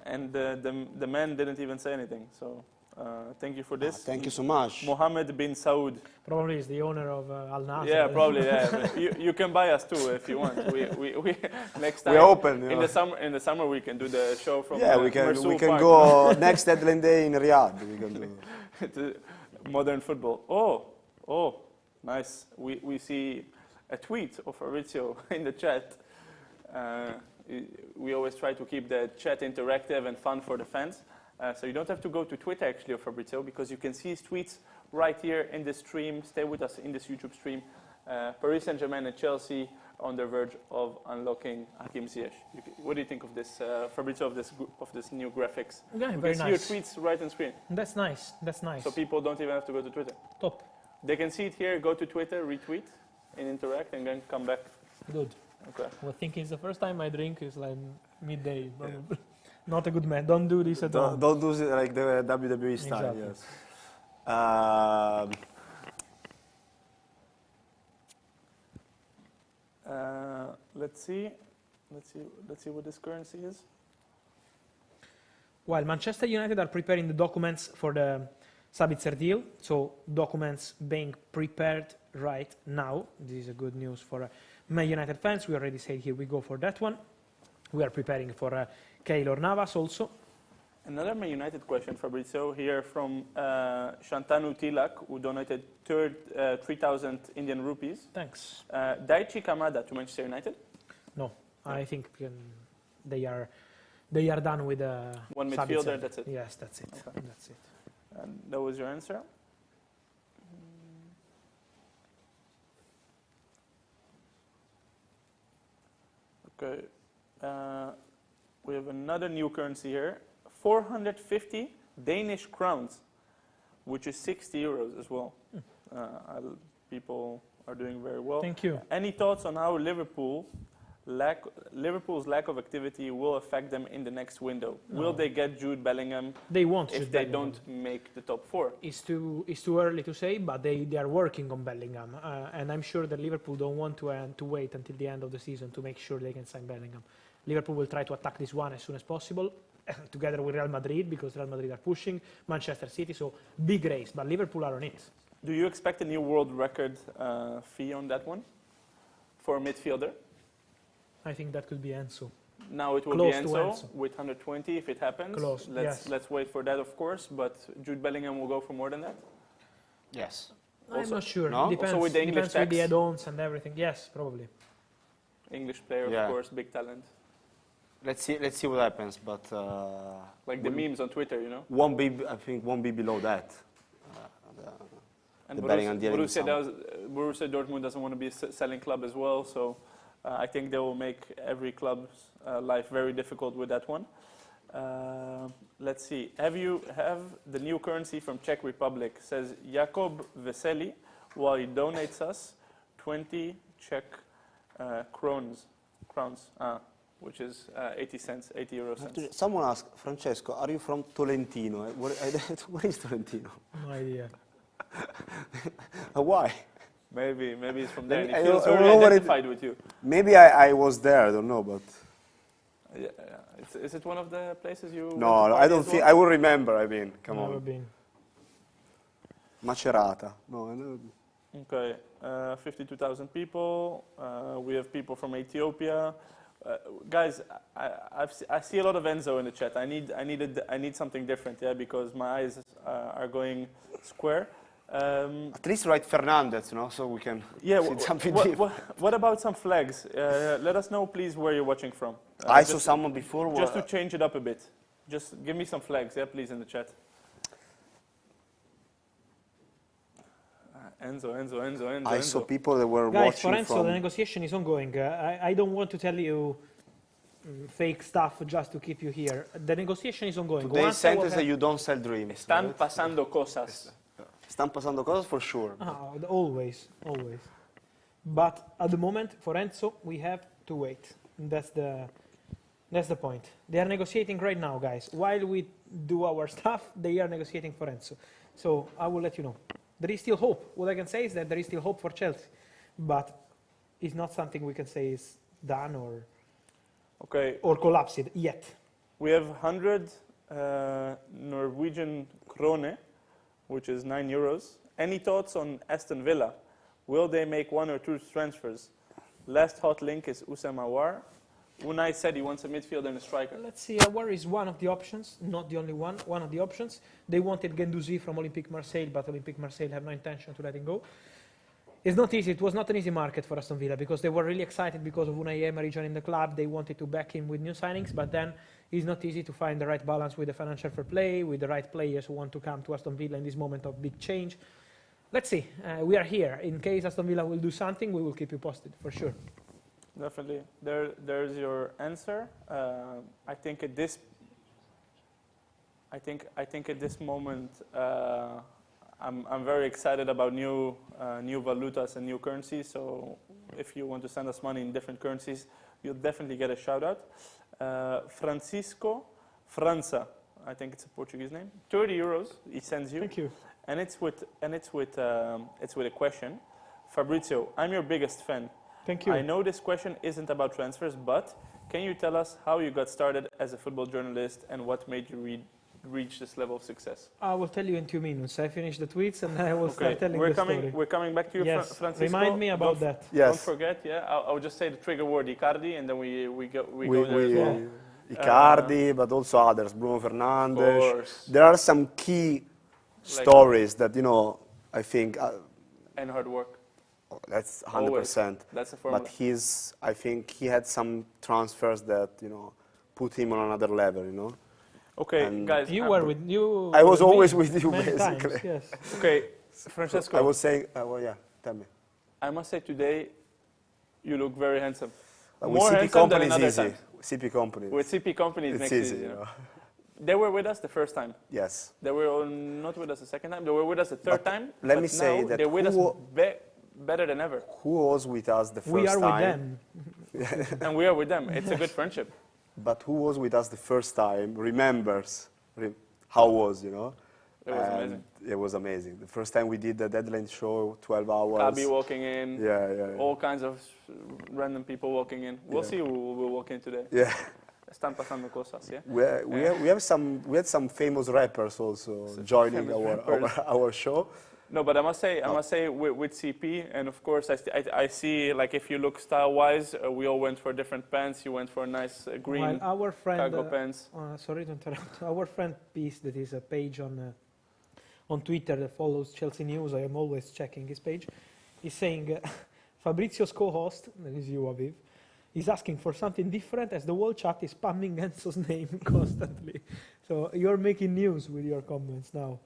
And the man didn't even say anything, so thank you for this. Thank you so much. Mohammed bin Saud. Probably is the owner of Al Nassr. Yeah, probably. Yeah. you can buy us too if you want. We next time. We're open. In the summer we can do the show from. Yeah, we can Mersoul can Park. go next deadline day in Riyadh. We can do. To modern football. Oh, nice. We see a tweet of Fabrizio in the chat. We always try to keep the chat interactive and fun for the fans. So you don't have to go to Twitter actually of Fabrizio, because you can see his tweets right here in the stream. Stay with us in this YouTube stream. Paris Saint-Germain and Chelsea on the verge of unlocking Hakim Ziyech. What do you think of this, Fabrizio, of this new graphics? Yeah, You very can see nice. your tweets right on screen. That's nice. That's nice. So people don't even have to go to Twitter. Top. They can see it here, go to Twitter, retweet, and interact, and then come back. Good. Okay. I think it's the first time I drink is like midday. Probably. Not a good man. Don't do this at all. Don't do it like the WWE style. Exactly. Yes. Let's see what this currency is. While Manchester United are preparing the documents for the Sabitzer deal, so documents being prepared right now. This is a good news for Man United fans. We already said here we go for that one. We are preparing for Keylor Navas also. Another Man United question, Fabrizio, here from Shantanu Tilak, who donated 3,000 Indian rupees. Thanks. Daichi Kamada to Manchester United? No, I think they are done with one Sabitzer. midfielder, that's it? Yes, that's it. Okay. That's it. And that was your answer? Okay. We have another new currency here. 450 Danish crowns, which is 60 euros as well. People are doing very well. Thank you. Any thoughts on how Liverpool's lack of activity will affect them in the next window? No. Will they get Jude Bellingham They won't if Jude they Bellingham. don't make the top four? It's too early to say, but they are working on Bellingham, and I'm sure that Liverpool don't want to wait until the end of the season to make sure they can sign Bellingham. Liverpool will try to attack this one as soon as possible, together with Real Madrid, because Real Madrid are pushing, Manchester City, so big race, but Liverpool are on it. Do you expect a new world record fee on that one for a midfielder? I think that could be Enzo. Now it will Close be to Enzo Enzo. with 120 if it happens. Close, Let's wait for that, of course, but Jude Bellingham will go for more than that? Yes. I'm Also- not sure. No? Depends, Also with the English depends with the tax? add-ons and everything. Yes, probably. English player, Yeah. of course, big talent. Let's see what happens, but Like the memes on Twitter, you know? I think won't be below that. And The Bellingham deal in Borussia Dortmund doesn't want to be a selling club as well, so I think they will make every club's life very difficult with that one. Let's see. Have the new currency from Czech Republic? Says Jakob Veseli, while he donates us 20 Czech crowns, which is 80 cents, 80 euro cents. Someone asked, Francesco, are you from Tolentino? Where is Tolentino? No idea. Why? Maybe it's from there. And I he feels don't very know what it- identified with you. Maybe I was there, I don't know, but Yeah. Is it one of the places you? no, went to I party don't as think well? I will remember. I mean, come Never on, been. Macerata. No, no. Okay, 52,000 people. We have people from Ethiopia. Guys, I see a lot of Enzo in the chat. I need something different, yeah, because my eyes are going square. At least write Fernandez, no, so we can Yeah. see something different. What about some flags? Let us know, please, where you're watching from. I saw someone before. Just to change it up a bit. Just give me some flags, yeah, please, in the chat. Enzo. I saw people that were Guys, watching for Enzo, from. the negotiation is ongoing. I don't want to tell you fake stuff just to keep you here. The negotiation is ongoing. Today's Once I will sentence that have- you don't sell dreams. Están right? pasando cosas. Están pasando cosas for sure. Always. But at the moment, for Enzo, we have to wait. That's the point. They are negotiating right now, guys. While we do our stuff, they are negotiating for Enzo. So I will let you know. There is still hope. What I can say is that there is still hope for Chelsea. But it's not something we can say is done Okay, or collapsed yet. we have 100 Norwegian krone, which is 9 euros. Any thoughts on Aston Villa? Will they make one or two transfers? Last hot link is Usam Awar. Unai said he wants a midfielder and a striker. Let's see, Awar is one of the options, not the only one of the options. They wanted Guendouzi from Olympique Marseille, but Olympique Marseille have no intention to let him go. It's not easy. It was not an easy market for Aston Villa because they were really excited because of Unai Emery joining the club. They wanted to back him with new signings, but then it's not easy to find the right balance with the financial fair play, with the right players who want to come to Aston Villa in this moment of big change. Let's see. We are here. In case Aston Villa will do something, we will keep you posted, for sure. Definitely. There's your answer. I think at this moment, I'm very excited about new valutas and new currencies. So if you want to send us money in different currencies, you'll definitely get a shout out. Francisco França, I think it's a Portuguese name. 30 euros he sends you. Thank you. And it's with a question. Fabrizio, I'm your biggest fan. Thank you. I know this question isn't about transfers, but Can you tell us how you got started as a football journalist and what made you reach this level of success? I will tell you in 2 minutes. I finish the tweets and I will start telling we're the coming. story. We're coming back to you, Yes, Francisco. remind me about that. Yes. Don't forget. Yeah, I'll just say the trigger word Icardi, and then we go there as well. Icardi, but also others, Bruno Fernandes. course. There are some key stories that, you know, I think And hard work. that's Always. 100%. That's the formula. But I think he had some transfers that, you know, put him on another level, you know. Okay, And guys. You were with you. I was with always me with you, many basically. times, yes. Okay, Francesco. I was saying, well, yeah, tell me. I must say today, you look very handsome. With More CP handsome than Company another is easy. time. CP Company. With CP companies It's next easy, to you. you know. They were with us the first time. Yes. They were not with us the second time. They were with us the third But time. let but me say now that they're with us who- better than ever. Who was with us the first We are time? with them. And we are with them. It's a good friendship. But who was with us the first time remembers how it was, you know? It was And amazing. It was amazing. The first time we did the deadline show, 12 hours. Kabi walking in. Yeah. All kinds of random people walking in. We'll Yeah. see who will walk in today. Yeah. Están pasando cosas, yeah? We had some famous rappers also joining famous rappers. our show. No, but I must say, with CP, and of course, I see, like, if you look style-wise, we all went for different pants. You went for a nice green While our friend, cargo pants. sorry to interrupt, our friend Peace, that is a page on Twitter that follows Chelsea News, I am always checking his page, is saying, Fabrizio's co-host, that is you, Aviv, is asking for something different as the whole chat is spamming Enzo's name constantly. So you're making news with your comments now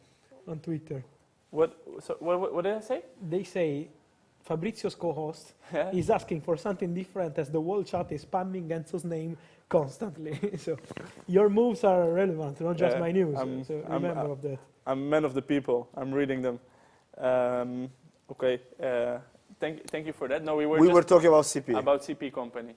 on Twitter. What did I say? They say Fabrizio's co-host Yeah. is asking for something different as the whole chat is spamming Enzo's name constantly. So your moves are relevant, not just Yeah, my news. So I'm- remember of that. I'm a man of the people. I'm reading them. Okay. Thank you for that. No, we were talking about CP. About CP company.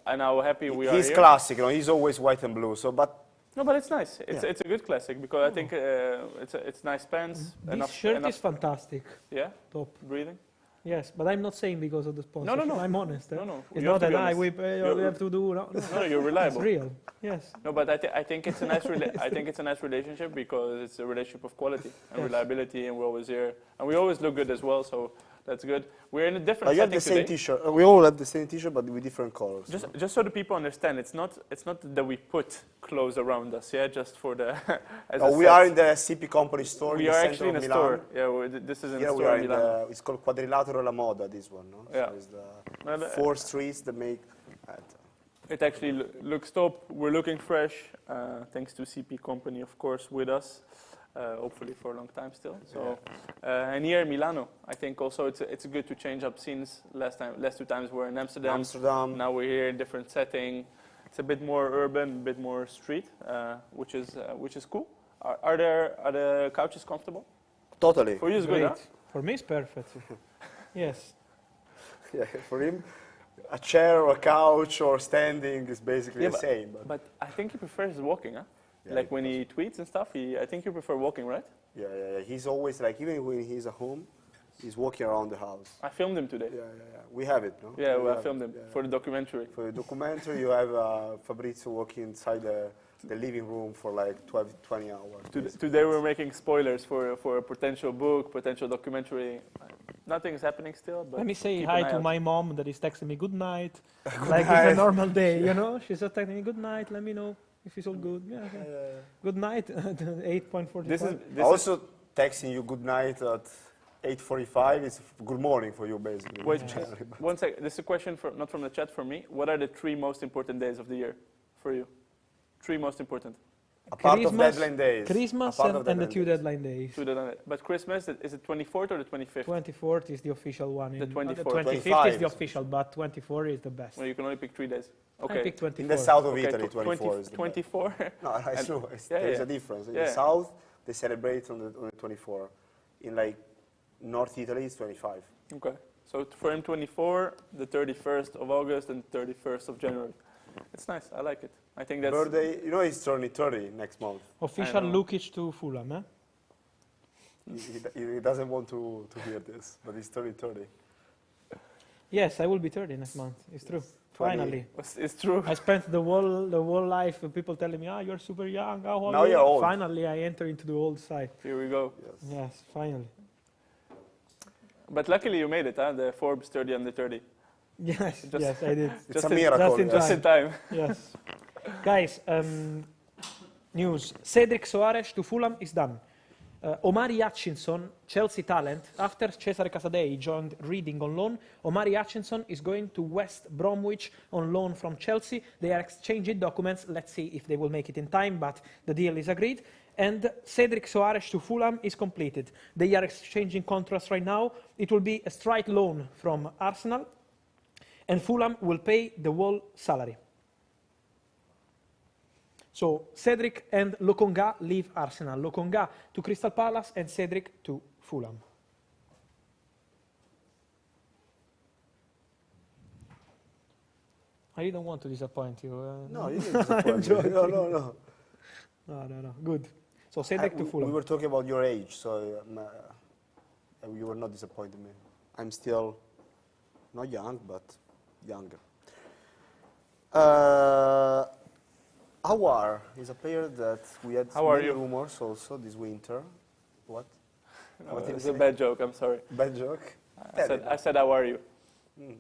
And how happy we are He's here. classic, you know, he's always white and blue. So, but No, but it's nice. It's Yeah. a good classic because I think it's nice pants. This shirt is fantastic. Yeah. Top. Breathing. Yes, but I'm not saying because of the sponsorship. no. I'm honest. No. It's You not have to that be we honest. pay, You're- we have to do. No. No, you're It's reliable. real. Yes. No, but I think it's a nice I think it's a nice relationship because it's a relationship of quality and Yes. reliability, and we're always here, and we always look good as well. So that's good. We're in a different you have setting the same today. T-shirt. We all have the same T-shirt, but with different colors. Just so the people understand, it's not that we put clothes around us, yeah, just for the. as a We set. are in the CP Company store. We in the are center actually in a of store. Milan. Yeah, this is in Here a we store are in in Milan. it's called Quadrilatero La Moda, this one, no? Yeah. So it's Well, the 4 streets that make... It actually looks top. We're looking fresh, thanks to CP Company, of course, with us. Hopefully for a long time still. So, and here in Milano, I think also it's good to change up scenes. Last 2 times we're in Amsterdam. Now we're here in a different setting. It's a bit more urban, a bit more street, which is cool. Are the couches comfortable? Totally. For you, it's good, huh? Great. For me, it's perfect. Yes. Yeah, for him, a chair or a couch or standing is basically the same. But I think he prefers walking, huh? Yeah, Like when he tweets and stuff, I think you prefer walking, right? Yeah. He's always like, even when he's at home, he's walking around the house. I filmed him today. Yeah. We have it, no? Yeah, We I have filmed it, him yeah. for the documentary. For the documentary, you have Fabrizio walking inside the living room for like 20 hours. Today we're making spoilers for a potential book, potential documentary. Nothing is happening still, but Let me say keep hi an eye to out. my mom that is texting me good night. Like it's a normal day, you know? She's just texting me good night, let me know if it's all good. Yeah, okay. Good night, 8:45. This is Also, texting you good night at 8:45 is good morning for you, basically. wait, one second. This is a question not from the chat, from me. What are the 3 most important days of the year for you? 3 most important. Apart of deadline days. Christmas Apart of and the deadline 2 days. deadline days. But Christmas, is it 24th or the 25th? 24th is the official one. The 24th. 25th is 25. the official, but 24 is the best. Well, you can only pick 3 days. I Okay. pick 24. In the south of Okay, Italy, 24 is the best. 24. No, it's And- true. yeah, There's yeah. a difference. In Yeah. the south, they celebrate on the 24. In like North Italy, it's 25. Okay. So for him, 24, the 31st of August, and 31st of January. It's nice. I like it. I think that's. Birthday, you know, he's turning 30 next month. Official know. Lukic to Fulham, eh? He doesn't want to hear this, but he's turning 30. Yes, I will be 30 next month. It's true. Finally. It's true. I spent the whole life of people telling me, you're super young. How old Now are you?" you're old. Finally, I enter into the old side. Here we go. Yes, finally. But luckily you made it, huh? The Forbes 30 under 30. Yes, Just- yes, I did. It's a miracle. just in yes. Just in time. Yes. Guys, news. Cedric Soares to Fulham is done. Omari Hutchinson, Chelsea talent, after Cesare Casadei joined Reading on loan, Omari Hutchinson is going to West Bromwich on loan from Chelsea. They are exchanging documents. Let's see if they will make it in time, but the deal is agreed. And Cedric Soares to Fulham is completed. They are exchanging contracts right now. It will be a straight loan from Arsenal, and Fulham will pay the whole salary. So Cedric and Lokonga leave Arsenal. Lokonga to Crystal Palace and Cedric to Fulham. I don't want to disappoint you. No, you didn't disappoint me. No. No. Good. So Cedric to Fulham. We were talking about your age, so you were not disappointing me. I'm still not young, but younger. Awar is a player that we had How are many you? rumors also this winter. What? What did you It's a say? bad joke, I'm sorry. Bad joke? I said, how are you?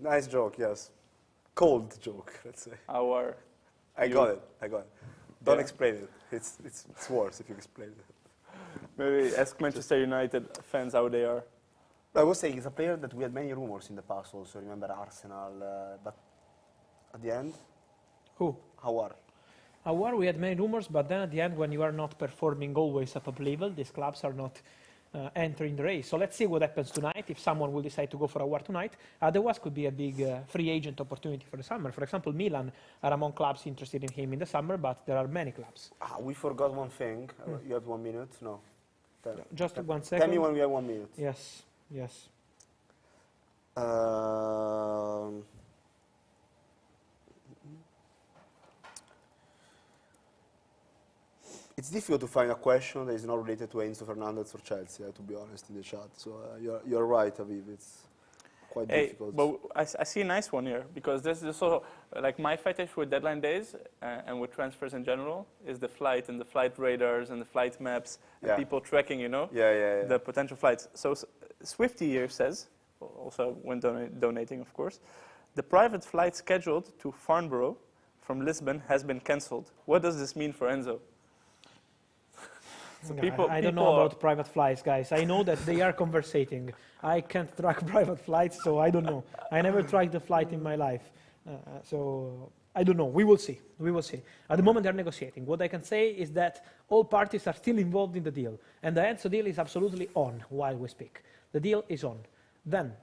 Nice joke, yes. Cold joke, let's say. How are I You- got it. Don't Yeah. explain it. It's worse if you explain it. Maybe ask Manchester United fans how they are. I was saying, it's a player that we had many rumors in the past also. Remember Arsenal, but at the end, Who? Awar. Awar, we had many rumors, but then at the end, when you are not performing always at top level, these clubs are not entering the race. So let's see what happens tonight, if someone will decide to go for Awar tonight. Otherwise, could be a big free agent opportunity for the summer. For example, Milan are among clubs interested in him in the summer, but there are many clubs. We forgot one thing. You have 1 minute? No. Just Tell- 1 Tell second. me when we have 1 minute. Yes, yes. It's difficult to find a question that is not related to Enzo Fernandez or Chelsea, to be honest, in the chat. So you're right, Aviv. It's quite Hey, difficult. but I see a nice one here, because this is also, like my fetish with deadline days and with transfers in general is the flight and the flight radars and the flight maps and Yeah. people tracking, you know, Yeah. the potential flights. So Swifty here says, also when donating, of course, the private flight scheduled to Farnborough from Lisbon has been cancelled. What does this mean for Enzo? So I don't know about private flights, guys. I know that they are conversating. I can't track private flights, so I don't know. I never tracked the flight in my life. So I don't know. We will see. We will see. At the moment, they're negotiating. What I can say is that all parties are still involved in the deal. And the Enzo deal is absolutely on while we speak. The deal is on. Then,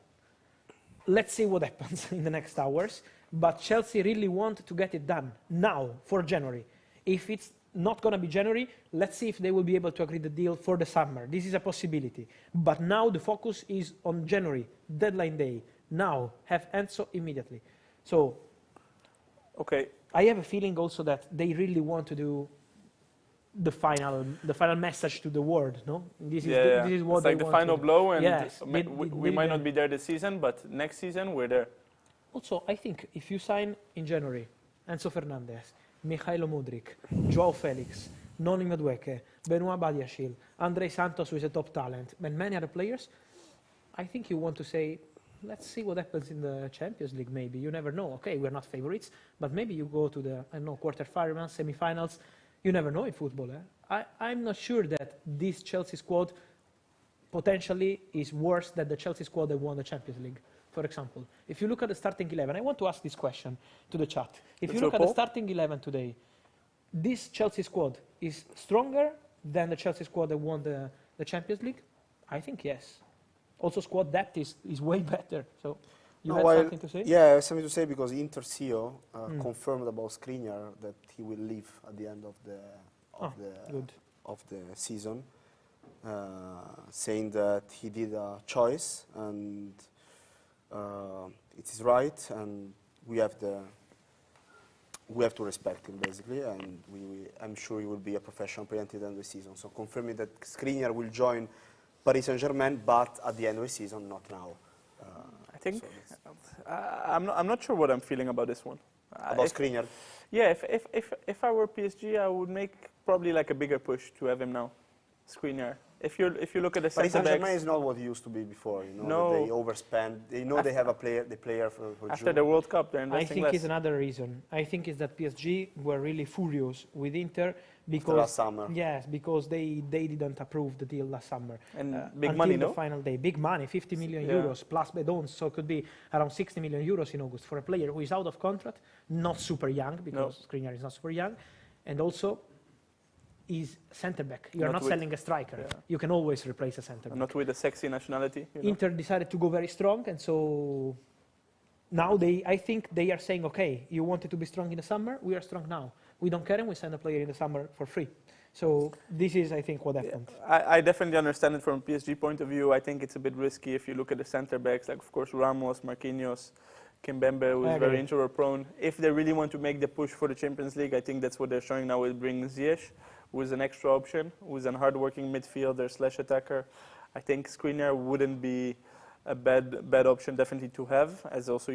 let's see what happens in the next hours. But Chelsea really want to get it done now for January. If it's not going to be January, let's see if they will be able to agree the deal for the summer. This is a possibility. But now the focus is on January, deadline day. Now, have Enzo immediately. So, Okay, I have a feeling also that they really want to do the final message to the world, no? This is what it's they like the want final to do. blow, and Yes, we might not be there this season, but next season we're there. Also, I think if you sign in January, Enzo Fernandez, Mikhailo Mudryk, Joao Felix, Noni Madueke, Benoit Badiashile, Andrei Santos, who is a top talent, and many other players, I think you want to say, let's see what happens in the Champions League maybe. You never know. Okay, we're not favorites, but maybe you go to the, quarterfinals, semi-finals. You never know in football. I'm not sure that this Chelsea squad potentially is worse than the Chelsea squad that won the Champions League. For example, if you look at the starting 11, I want to ask this question to the chat. If you look at the starting 11 today, this Chelsea squad is stronger than the Chelsea squad that won the Champions League? I think yes. Also, squad depth is way better. So, you had something to say? Yeah, something to say because Inter CEO confirmed about Skriniar that he will leave at the end of the season, saying that he did a choice and it is right, and we have to respect him basically, and I'm sure he will be a professional player until the end of the season. So confirming that Skriniar will join Paris Saint-Germain, but at the end of the season, not now. I think I'm not sure what I'm feeling about this one. About Skriniar. Yeah, if I were PSG, I would make probably like a bigger push to have him now, Skriniar. If you look at the Paris centre Saint-Germain backs, is not what it used to be before. You know, No. that they overspend. They know they have the player for after June. the World Cup, they're I investing think less. it's another reason. I think it's that PSG were really furious with Inter After because last summer. yes, because they didn't approve the deal last summer. And big until money, the no? final day, big money, 50 million Yeah. euros plus bedons, so it could be around 60 million euros in August for a player who is out of contract, not super young because Skriniar is not super young, and also is centre back. You are Not not with- selling a striker. Yeah. You can always replace a centre back. Not with a sexy nationality. You know? Inter decided to go very strong, and so now I think they are saying, okay, you wanted to be strong in the summer, we are strong now. We don't care, and we send a player in the summer for free. So this is, I think, what happened. I definitely understand it from a PSG point of view. I think it's a bit risky if you look at the centre backs, like of course Ramos, Marquinhos, Kimpembe, who I is very agree. injury prone. If they really want to make the push for the Champions League, I think that's what they're showing now with bringing Ziyech, who is an extra option, who is a hard-working midfielder / attacker. I think Skriniar wouldn't be a bad option definitely to have, as also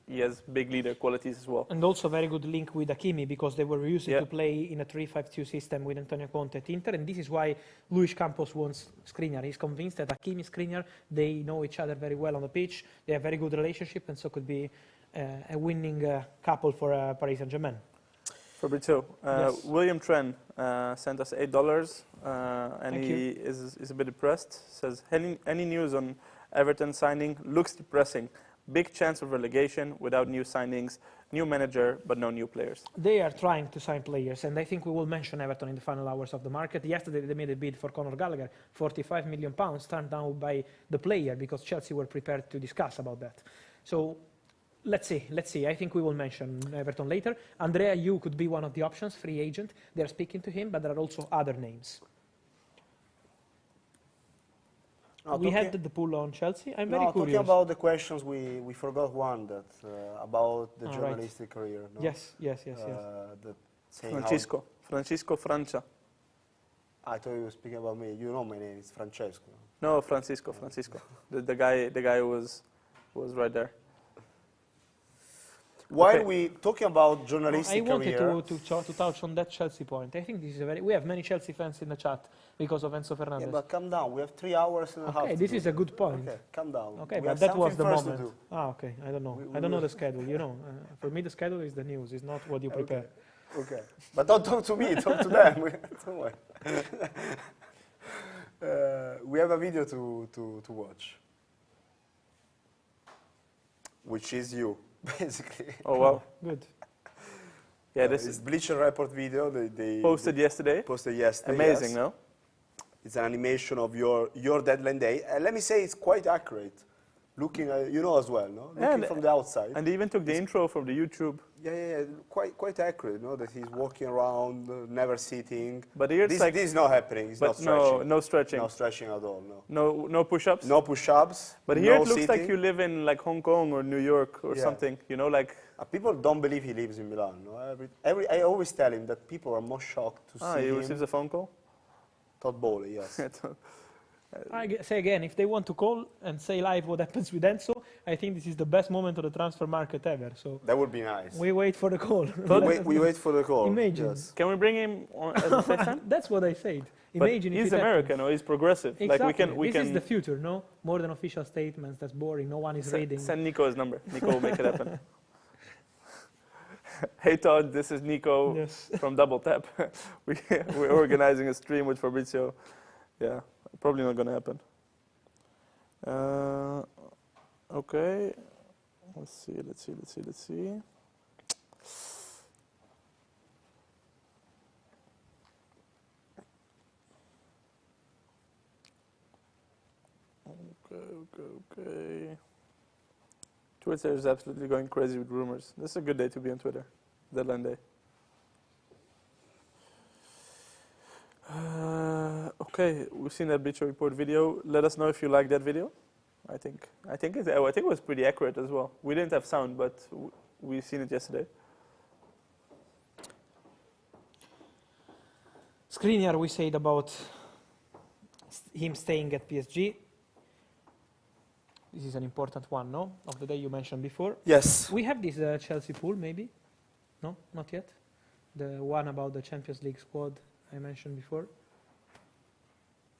he has big leader qualities as well. And also very good link with Hakimi because they were used Yeah. to play in a 3-5-2 system with Antonio Conte at Inter, and this is why Luis Campos wants Skriniar. He's convinced that Hakimi, Skriniar, they know each other very well on the pitch. They have very good relationship, and so could be a winning couple for Paris Saint-Germain. Fabrizio, Yes. William Tren sent us $8, and Thank he is a bit depressed. Says, any news on Everton signing? Looks depressing. Big chance of relegation without new signings, new manager, but no new players. They are trying to sign players, and I think we will mention Everton in the final hours of the market. Yesterday, they made a bid for Conor Gallagher, £45 million, turned down by the player because Chelsea were prepared to discuss about that. So let's see. I think we will mention Everton later. Andrea Yu could be one of the options, free agent. They're speaking to him, but there are also other names. We had the pool on Chelsea. I'm very talking curious. about the questions, we forgot one that about the Right. journalistic career. No? Yes. That saying Francisco Francia. I thought you were speaking about me. You know my name is Francesco. No, Francisco. The guy who was right there. While Okay. we talking about journalistic I wanted career, to touch on that Chelsea point. I think this is we have many Chelsea fans in the chat because of Enzo yeah, Fernandez. but calm down. We have 3 hours and a half. Okay, to this do. is a good point. Okay, calm down. Okay, We but have that was the something first to moment. do. Okay, I don't know. We I don't know will- the schedule. You know, for me the schedule is the news. It's not what you prepare. Okay, but don't talk to me. Talk to them. Don't worry. We have a video to watch, which is you, basically. Oh wow. Good. Yeah, this It's is Bleacher Report video. They posted yesterday. posted yesterday. Amazing, yes. no? It's an animation of your deadline day. And let me say it's quite accurate. Looking at, you know as well, no? Yeah, Looking and- from the outside. And they even took the intro from the YouTube. Yeah. Quite accurate, no? That he's walking around, never sitting. But here it's This, like, this is not happening. It's not but no, stretching. no stretching, No stretching at all, no. no push-ups. No push-ups. But here no it looks like sitting. you live in like Hong Kong or New York or Yeah. something. You know, like People don't believe he lives in Milan. No? I always tell him that people are more shocked to see he him. receives a phone call. Todd Bowley, yes. Say again, if they want to call and say live what happens with Enzo, I think this is the best moment of the transfer market ever. So That would be nice. we wait for the call. We wait for the call. Imagine. Yes. Can we bring him on at the same time? That's what I said. But Imagine if he's it American or he's progressive. Exactly. Like we this can is the future, no? More than official statements. That's boring. No one is reading. send Nico his number. Nico will make it happen. Hey Todd, this is Nico Yes. from Double Tap. We're organizing a stream with Fabrizio. Yeah, probably not gonna happen. Okay, let's see. Okay. Twitter is absolutely going crazy with rumors. This is a good day to be on Twitter. Deadline day. Okay, we've seen that Bleacher Report video. Let us know if you like that video. I think it was pretty accurate as well. We didn't have sound, but we've seen it yesterday. Skriniar, we said about him staying at PSG. This is an important one, no? Of the day you mentioned before. Yes. We have this Chelsea pool, maybe? No, not yet. The one about the Champions League squad I mentioned before.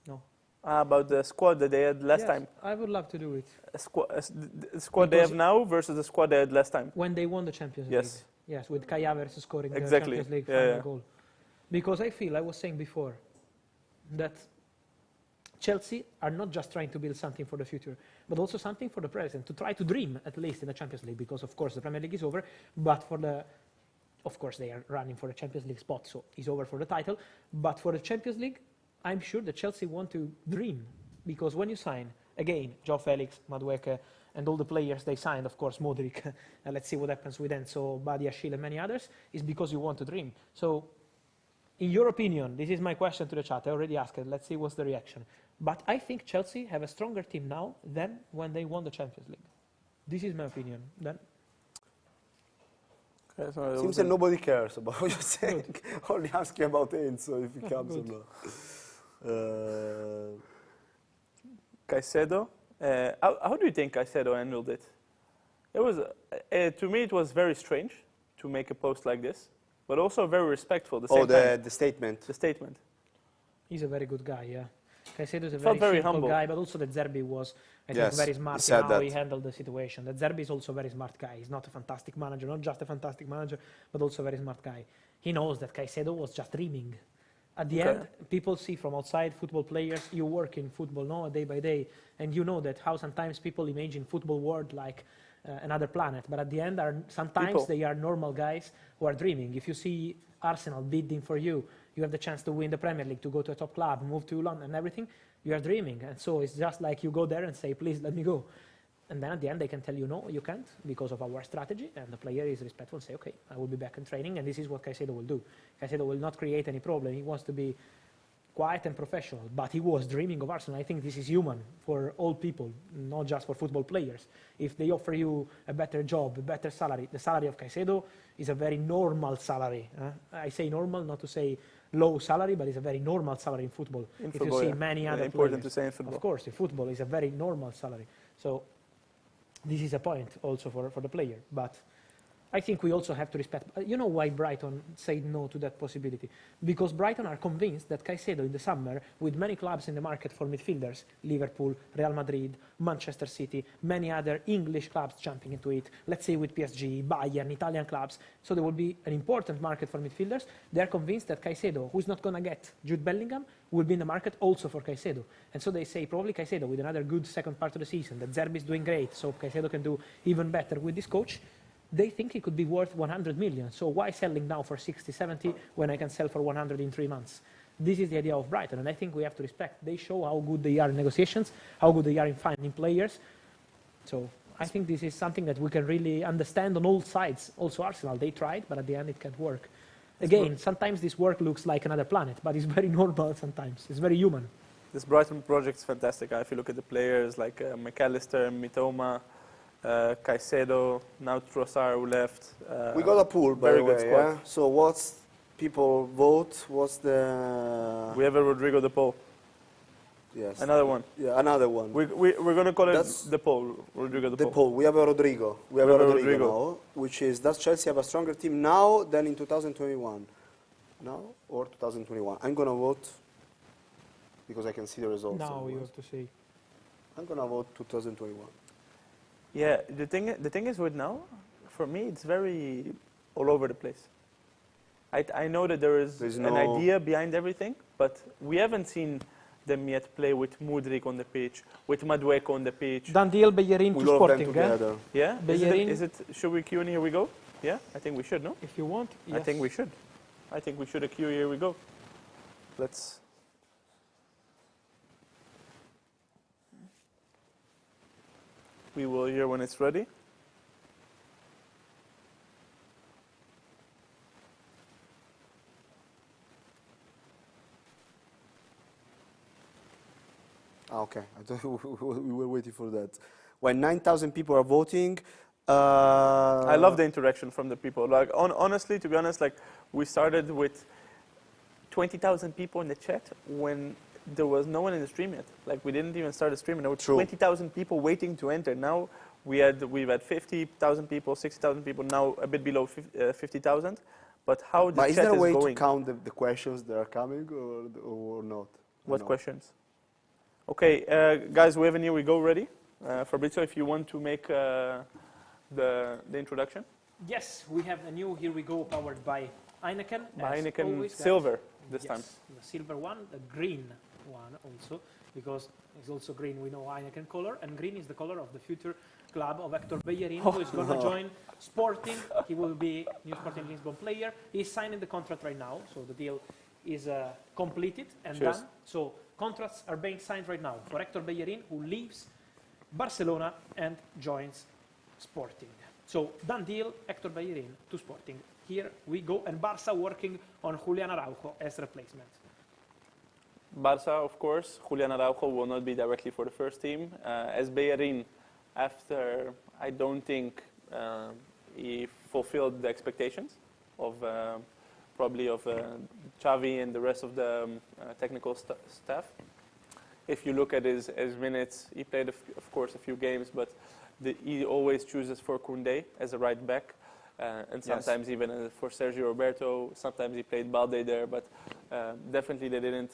No. About the squad that they had last time. I would love to do it. The squad they have now versus the squad they had last time. When they won the Champions Yes. League. Yes, with Kai Havertz scoring Exactly. the Champions League Yeah, final yeah. goal. Because I feel, I was saying before, that Chelsea are not just trying to build something for the future, but also something for the present, to try to dream, at least in the Champions League, because of course the Premier League is over, but of course they are running for the Champions League spot, so it's over for the title. But for the Champions League, I'm sure that Chelsea want to dream, because when you sign, again, Joao Felix, Madueke, and all the players they signed, of course, Modric, and let's see what happens with Enzo, Badiashile, and many others, is because you want to dream. So, in your opinion, this is my question to the chat, I already asked it, let's see what's the reaction. But I think Chelsea have a stronger team now than when they won the Champions League. This is my opinion. Then Okay, so Seems that nobody cares about what you're saying. Only asking about Enzo if he comes or not. Caicedo. How do you think Caicedo handled it? It was, to me, it was very strange to make a post like this, but also very respectful at the same time. The statement. The statement. he's a very good guy, yeah. Caicedo is a Felt very very simple humble. guy, but also that Zerbi was, I think, Yes, very he smart said in how that. he handled the situation. That Zerbi is also a very smart guy. He's not a fantastic manager, not just a fantastic manager, but also a very smart guy. He knows that Caicedo was just dreaming. At the end, people see from outside football players, you work in football, no, day by day, and you know that how sometimes people imagine football world like another planet, but at the end, sometimes they are normal guys who are dreaming. If you see Arsenal bidding for you, you have the chance to win the Premier League, to go to a top club, move to London and everything, you are dreaming. And so it's just like you go there and say, please let me go. And then at the end, they can tell you, no, you can't because of our strategy. And the player is respectful and say, okay, I will be back in training. And this is what Caicedo will do. Caicedo will not create any problem. He wants to be quiet and professional. But he was dreaming of Arsenal. I think this is human for all people, not just for football players. If they offer you a better job, a better salary, the salary of Caicedo is a very normal salary. I say normal, not to say low salary, but it's a very normal salary in football. In if football, you see many other important players. to say in football. Of course, in football, it's a very normal salary. So this is a point also for the player. But I think we also have to respect. You know why Brighton said no to that possibility? Because Brighton are convinced that Caicedo in the summer, with many clubs in the market for midfielders, Liverpool, Real Madrid, Manchester City, many other English clubs jumping into it, let's say with PSG, Bayern, Italian clubs, so there will be an important market for midfielders. They are convinced that Caicedo, who's not going to get Jude Bellingham, will be in the market also for Caicedo. And so they say probably Caicedo with another good second part of the season, that Zerbi is doing great, so Caicedo can do even better with this coach. They think he could be worth 100 million. So why selling now for 60, 70 when I can sell for 100 in 3 months? This is the idea of Brighton, and I think we have to respect. They show how good they are in negotiations, how good they are in finding players. So I think this is something that we can really understand on all sides. Also Arsenal, they tried, but at the end it can't work. Again, sometimes this work looks like another planet, but it's very normal sometimes. It's very human. This Brighton project is fantastic. If you look at the players like McAllister, Mitoma, Caicedo, now Trossard who left. We got a pool, by very the good way. squad. Yeah? So what's people vote? What's the? We have a Rodrigo de Paul. Yes. Another one. Yeah, another one. We're going to call it That's de Paul. Rodrigo de The Paul. poll. We have a Rodrigo. We have We a have a Rodrigo Rodrigo. now, which is, does Chelsea have a stronger team now than in 2021? Now or 2021? I'm gonna vote because I can see the results. Now you otherwise. have to say. I'm gonna vote 2021. Yeah, the thing is with now, for me, it's very all over the place. I know that there's an no- idea behind everything, but we haven't seen them yet play with Mudryk on the pitch, with Madueke on the pitch. Dan deal Bellerin to With all of them Sporting, eh? together. Yeah? Bellerin. Should we queue in? Here we go? Yeah? I think we should, no? If you want, yes. I think we should. I think we should queue. Here we go. Let's. We will hear when it's ready. Okay, I thought we were waiting for that. When 9,000 people are voting, I love the interaction from the people. Like, honestly, to be honest, like we started with 20,000 people in the chat when there was no one in the stream yet. Like we didn't even start the stream, and there were True. 20,000 people waiting to enter. Now we've had 50,000 people, 60,000 people. Now a bit below 50,000. But how the But chat is there a way going? to count the questions that are coming or not? What No. questions? Okay, guys, we have an Here We Go ready. Fabrizio, if you want to make the introduction. Yes, we have a new Here We Go powered by Heineken. By as Heineken always, guys. silver this time. Yes, the silver one, the green one also, because it's also green. We know Heineken color, and green is the color of the future club of Hector Bellerin, who is going to join Sporting. He will be new Sporting Lisbon player. He's signing the contract right now, so the deal is completed and Cheers. done. So contracts are being signed right now for Hector Bellerin, who leaves Barcelona and joins Sporting. So done deal, Hector Bellerin to Sporting. Here we go, and Barca working on Julian Araujo as replacement. Barca, of course. Julian Araujo will not be directly for the first team. As Bellerin, after I don't think he fulfilled the expectations of probably of Xavi and the rest of the technical staff. If you look at his minutes, he played, of course, a few games, but he always chooses for Koundé as a right back, and sometimes even for Sergio Roberto. Sometimes he played Balde there, but definitely they didn't,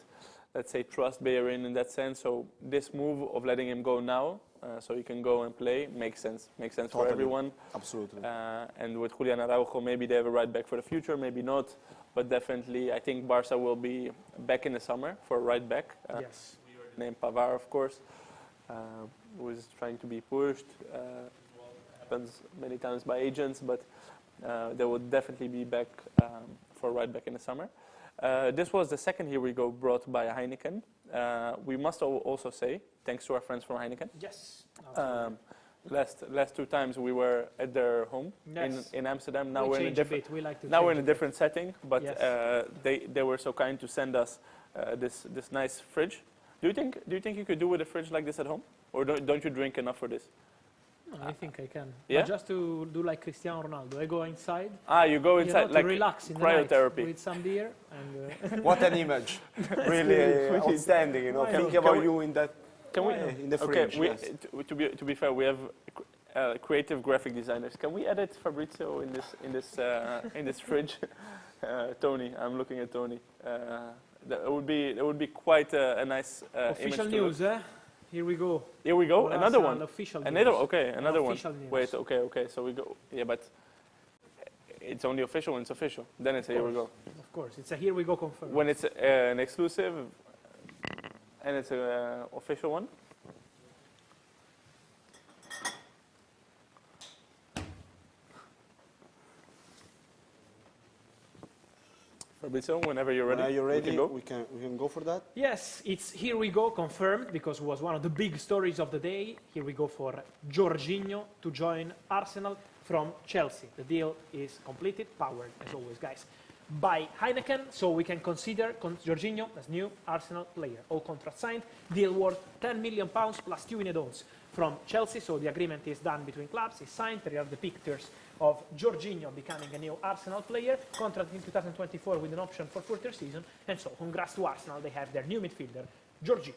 let's say, trust Bellerin in that sense. So this move of letting him go now, so he can go and play, makes sense. Makes sense for everyone. Absolutely. And with Julian Araujo, maybe they have a right back for the future, maybe not. But definitely, I think Barca will be back in the summer for a right back. Yes. Named Pavard, of course, who is trying to be pushed. Happens many times by agents, but they will definitely be back for a right back in the summer. This was the second Here We Go brought by Heineken. We must also say, thanks to our friends from Heineken. Yes. Last two times we were at their home Yes. in Amsterdam. Now We we're in a change a different. bit. We like to Now we're change in a a bit. different setting, but Yes. they were so kind to send us this nice fridge. Do you think you could do with a fridge like this at home, or don't you drink enough for this? No, I think I can. Yeah? But just to do like Cristiano Ronaldo, I go inside. You go inside you know, to like relax in the night cryotherapy. with some beer and. What an image! Really outstanding. You know, think about you in that. Can we? In the fridge. Okay. Yes. To be fair, we have creative graphic designers. Can we edit Fabrizio in this fridge? Tony, I'm looking at Tony. That would be quite a nice Official image news, eh? Here we go. Here we go. For us, Another one. Official Another. news. Okay. Another one. Official news. Wait. Okay. So we go. Yeah, but it's only official when it's official. Then it's a here we go. Of course, it's a here we go confirmed. When it's an exclusive and it's an official one. Fabrizio, whenever you're ready, When you're ready, we can go. we can go for that. Yes, it's here we go confirmed because it was one of the big stories of the day. Here we go for Jorginho to join Arsenal from Chelsea. The deal is completed, powered as always, guys, by Heineken, so we can consider Jorginho as new Arsenal player. All contracts signed, deal worth £10 million plus 2 in add-ons from Chelsea, so the agreement is done between clubs, it's signed. There are the pictures of Jorginho becoming a new Arsenal player, contract in 2024 with an option for further season, and so congrats to Arsenal, they have their new midfielder, Jorginho.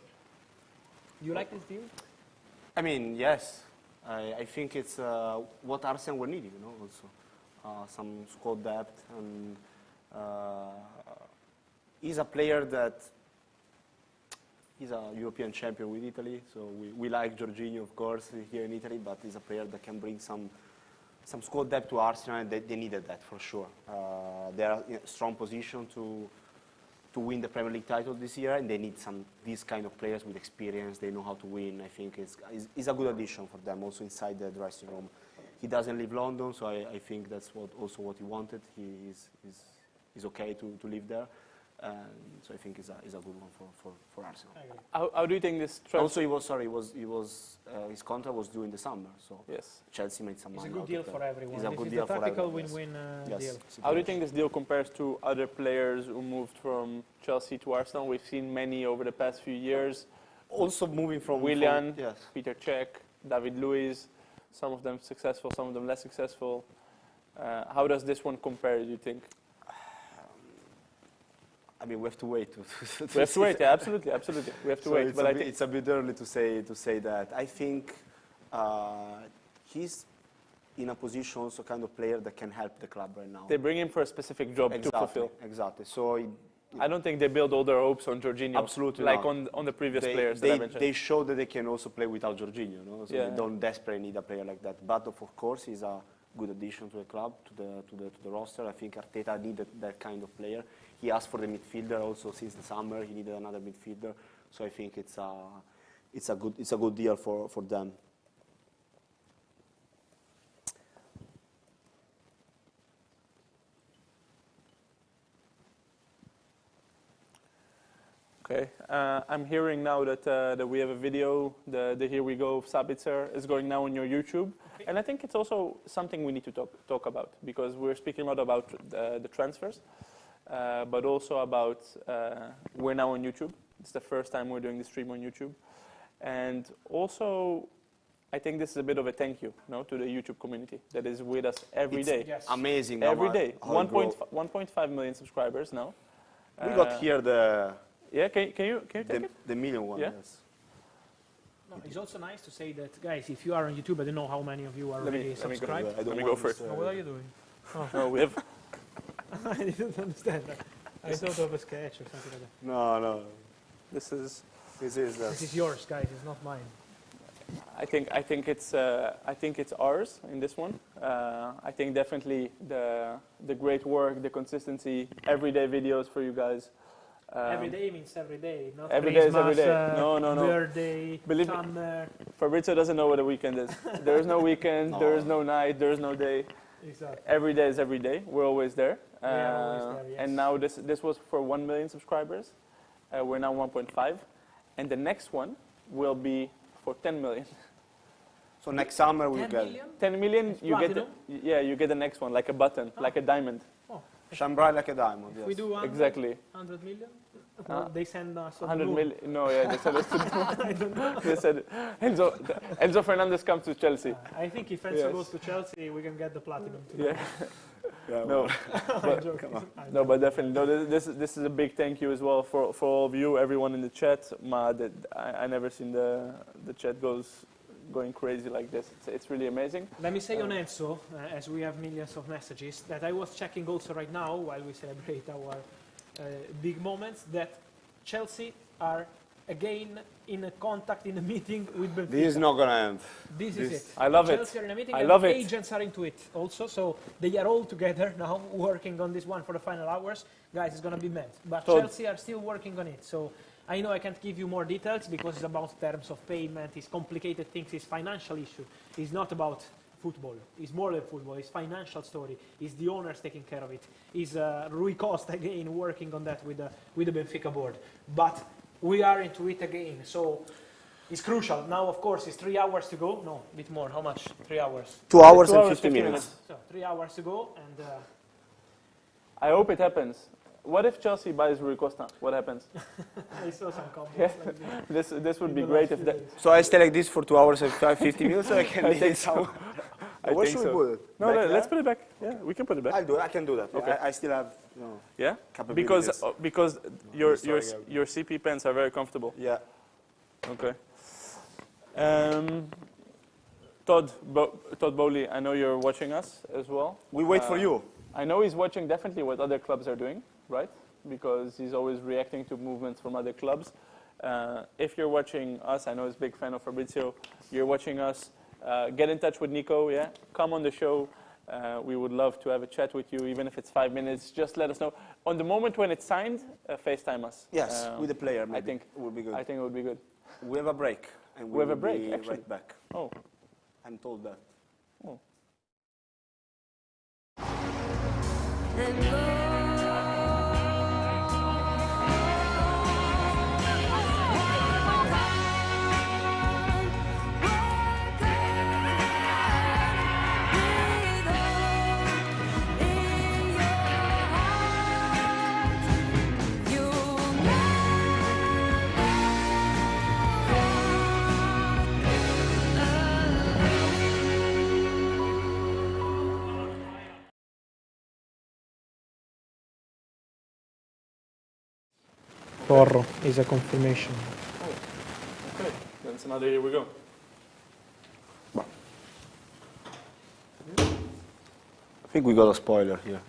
You like this deal? I mean, yes. I think it's what Arsenal were needing, you know, also. Some squad depth, and he's a player that he's a European champion with Italy, so we like Jorginho, of course, here in Italy, but he's a player that can bring some squad depth to Arsenal, and they needed that for sure. They are in a strong position to win the Premier League title this year, and they need these kind of players with experience. They know how to win. I think it's a good addition for them, also inside the dressing room. He doesn't live London, so I think that's also what he wanted. He is okay to live there. So I think it's a good one for Arsenal. How do you think this transfer? Also, his contract was due in the summer, so yes. Chelsea made some It's money. a good deal for everyone. It's a This good is deal the for tactical everyone. win-win Yes. deal. How do you think this deal compares to other players who moved from Chelsea to Arsenal? We've seen many over the past few years. Also moving from Willian, yes. Peter Cech, David Luiz, some of them successful, some of them less successful. How does this one compare, do you think? I mean, we have to wait. We have to wait. Yeah, absolutely, absolutely. We have to So wait. it's, But a I bit, think it's a bit early to say that. I think he's in a position also kind of player that can help the club right now. they bring him for a specific job to fulfill. Exactly. So I don't think they build all their hopes on Jorginho. Absolutely like not. on the previous players that they, I mentioned. they show that they can also play without Jorginho, no? So Yeah. they don't desperately need a player like that. But of course, he's a good addition to the club, to the roster. I think Arteta needed that kind of player. He asked for the midfielder also since the summer. He needed another midfielder. So I think it's a good deal for them. Okay, I'm hearing now that we have a video, the Here We Go of Sabitzer is going now on your YouTube. Okay. And I think it's also something we need to talk about, because we're speaking a lot about the transfers, but also about, we're now on YouTube. It's the first time we're doing the stream on YouTube. And also, I think this is a bit of a thank you, to the YouTube community that is with us every day. Yes. Amazing. Every day. how it grows. 1.5 million subscribers now. We got here Yeah, can you take it? the million one. Yeah. Yes. No, it's also nice to say that, guys, if you are on YouTube, I don't know how many of you are already subscribed. I don't Let me want go first. this, Oh, what are you doing? No, we have. I didn't understand that. I thought of a sketch or something like that. No. This is. This is This is yours, guys. It's not mine. I think it's ours in this one. I think definitely the great work, the consistency, everyday videos for you guys. Every day means every day, not Every day is every Christmas, day. No. birthday, Believe me. summer. Fabrizio doesn't know what a weekend is. There is no weekend. No. There is no night. There is no day. Exactly. Every day is every day. We're always there. We are always there, yes. And now this was for 1 million subscribers. We're now 1.5, and the next one will be for 10 million. So next summer we'll 10 get million? 10 million, you get platinum? you get the next one, like a button, like a diamond. Oh, shine bright like a diamond. if Yes. we do 100, Exactly. 100 million, well, they send us 100 moon. million. No, yeah, they said us to They said Enzo Fernandez comes to Chelsea. I think if Enzo Yes. goes to Chelsea, we can get the platinum too. Yeah. Yeah, No, I'm joking. I'm no, but definitely. No, this is a big thank you as well for all of you, everyone in the chat. I never seen the chat going crazy like this. It's really amazing. Let me say on Enzo, as we have millions of messages, that I was checking also right now while we celebrate our big moments, that Chelsea are again in a contact, in a meeting with Benfica. This is not gonna end. This is it. I love it. Chelsea are in a meeting I and love the it. agents are into it also, so they are all together now working on this one for the final hours. Guys, it's going to be mad. But Todd. Chelsea are still working on it, so I know I can't give you more details because it's about terms of payment, it's complicated things, it's financial issue. It's not about football. It's more than football. It's financial story. It's the owners taking care of it. It's Rui Costa again working on that with the Benfica board. But we are into it again, so it's crucial. Now, of course, it's 3 hours to go. No, a bit more. How much? 3 hours. 2 hours 2 and hours, 50 50 minutes. So 3 hours to go, and I hope it happens. What if Chelsea buys Rui Costa? What happens? I saw some comments like this. This would in be the great last if few that. days. So I stay like this for 2 hours and 50 minutes, so I can I leave think it so. somewhere. I Where think should we so. put it? No, Back let's there? put it back. Yeah, we can put it back. I'll do it. I can do that. Okay. I still have. Yeah, Capabilities. because your Sorry, your CP pants are very comfortable. Yeah. Okay. Todd Bowley, I know you're watching us as well. We wait for you. I know he's watching definitely what other clubs are doing, right? Because he's always reacting to movements from other clubs. If you're watching us, I know he's a big fan of Fabrizio. You're watching us. Get in touch with Nico. Yeah, come on the show. We would love to have a chat with you, even if it's 5 minutes. Just let us know. On the moment when it's signed, FaceTime us. Yes, with the player. Maybe. I think it would be good. I think it would be good. We have a break, and We have a will break, be actually. right back. Oh. I'm told that. Oh. Porro is a confirmation. Oh, okay. Then it's another here we go. I think we got a spoiler here.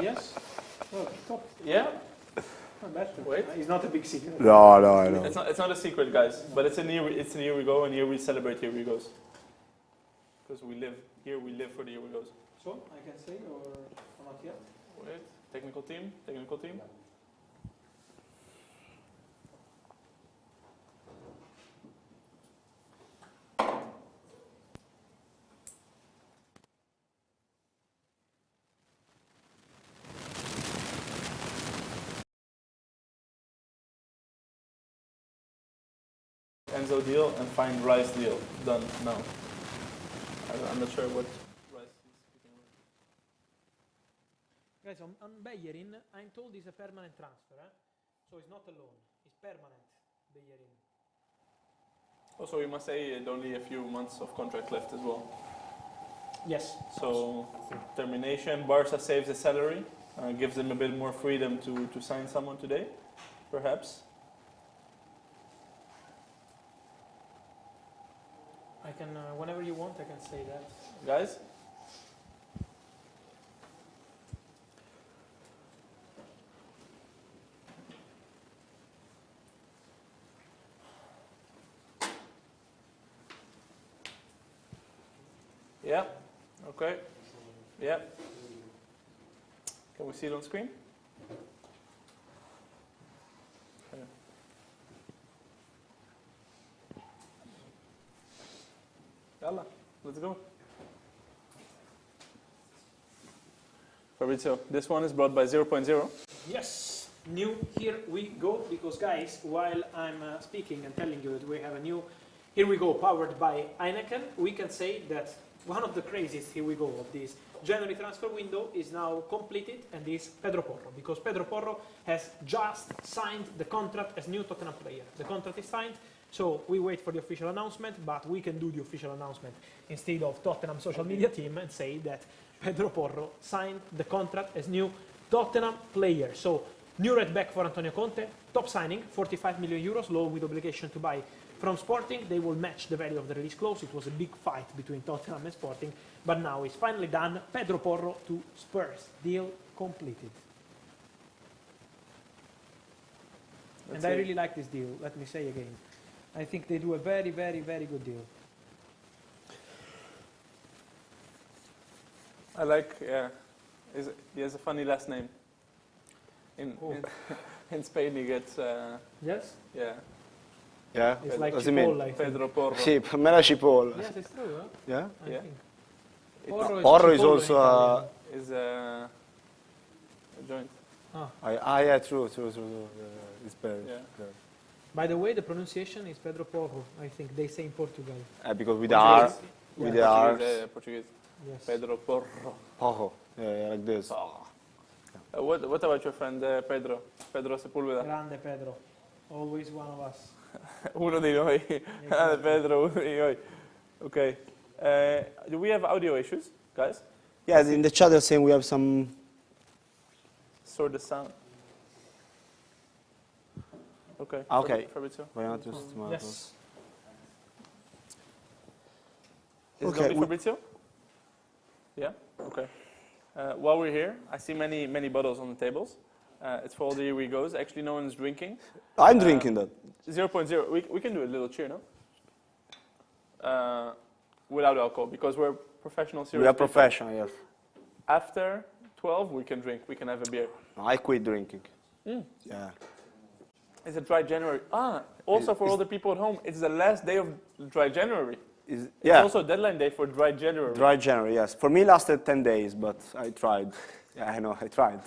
Yes? Oh, top. Yeah? Wait. It's not a big secret. No, I know. It's not a secret, guys. But it's an here we go, and here we celebrate here we goes. Because we live for the here we goes. So, I can say, or not yet? Wait, technical team. Enzo deal and find Rice deal. Done now. I'm not sure what Rice is speaking about. Guys, on Bellerin, I'm told it's a permanent transfer, so it's not a loan. It's permanent, Bellerin. Also, we must say only a few months of contract left as well. Yes. So termination, Barca saves the salary, gives them a bit more freedom to sign someone today, perhaps. I can, whenever you want, I can say that. Guys? Yeah, okay. Yeah. Can we see it on screen? Okay. Yalla, let's go. Fabrizio, this one is brought by 0.0. Yes, new, here we go, because guys, while I'm speaking and telling you that we have a new, here we go, powered by Heineken, we can say that one of the craziest, here we go, of this January transfer window is now completed, and is Pedro Porro, because Pedro Porro has just signed the contract as new Tottenham player. The contract is signed, so we wait for the official announcement, but we can do the official announcement instead of Tottenham social media team and say that Pedro Porro signed the contract as new Tottenham player. So, new right back for Antonio Conte, top signing, 45 million euros, loan with obligation to buy from Sporting. They will match the value of the release clause. It was a big fight between Tottenham and Sporting, but now it's finally done. Pedro Porro to Spurs, deal completed. And I really like this deal, let me say again. I think they do a very, very, very good deal. I like, yeah, he has a funny last name. In Spain he gets, Yes? yeah. Yeah? It's like What does it mean? Cipolla, I think. Pedro Porro. Sì, per me la cipolla. Yes, it's true, huh? Yeah? I Yeah. think. Porro is Cipolla in also Italian. Is a joint. yeah, true. It's better. Yeah. By the way, the pronunciation is Pedro Porro, I think they say in Portugal. Because with the R, Portuguese. with the R, Portuguese. Yes. Pedro Porro. Porro, yeah, like this. What about your friend Pedro? Pedro Sepulveda. Grande Pedro, always one of us. Uno di noi. Pedro, uno di noi. Okay. Do we have audio issues, guys? Yeah, in the chat they're saying we have some. Sort the sound. Okay. Okay. Fabrizio. Why not just Yes. Is Okay, it only we- Fabrizio? Yeah? Okay. While we're here, I see many bottles on the tables. It's for all the here we goes. Actually, no one's drinking. I'm drinking that. 0.0. We can do a little cheer, no? Without alcohol, because we're professional serious We are people. professional, yes. After 12, we can drink. We can have a beer. No, I quit drinking. Yeah. It's a dry January. Also for all the people at home, it's the last day of dry January. It's Yeah, also deadline day for dry January. dry January, yes. For me, it lasted 10 days, but I tried. Yeah, I know, I tried.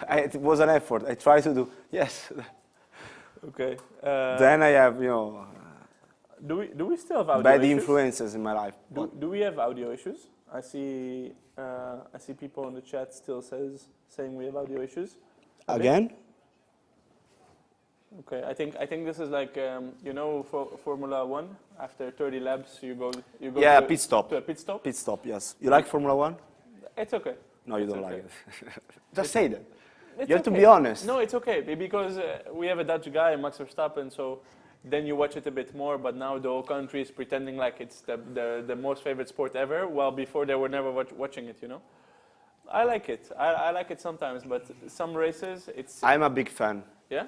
It was an effort. I tried to do, yes. Okay. Then I have, Do we still have audio bad issues? influences in my life. Do we have audio issues? I see people in the chat still saying we have audio issues. Again? Okay, I think this is like for Formula One. After 30 laps, you go. Yeah, to pit stop. To a pit stop. Pit stop, yes. You like Formula One? It's okay. No, you It's don't okay. like it. Just say that. It's You have to okay. be honest. No, it's okay because we have a Dutch guy, Max Verstappen, so then you watch it a bit more, but now the whole country is pretending like it's the most favorite sport ever, while before they were never watching it, you know? I like it. I like it sometimes, but some races, it's... I'm a big fan. Yeah?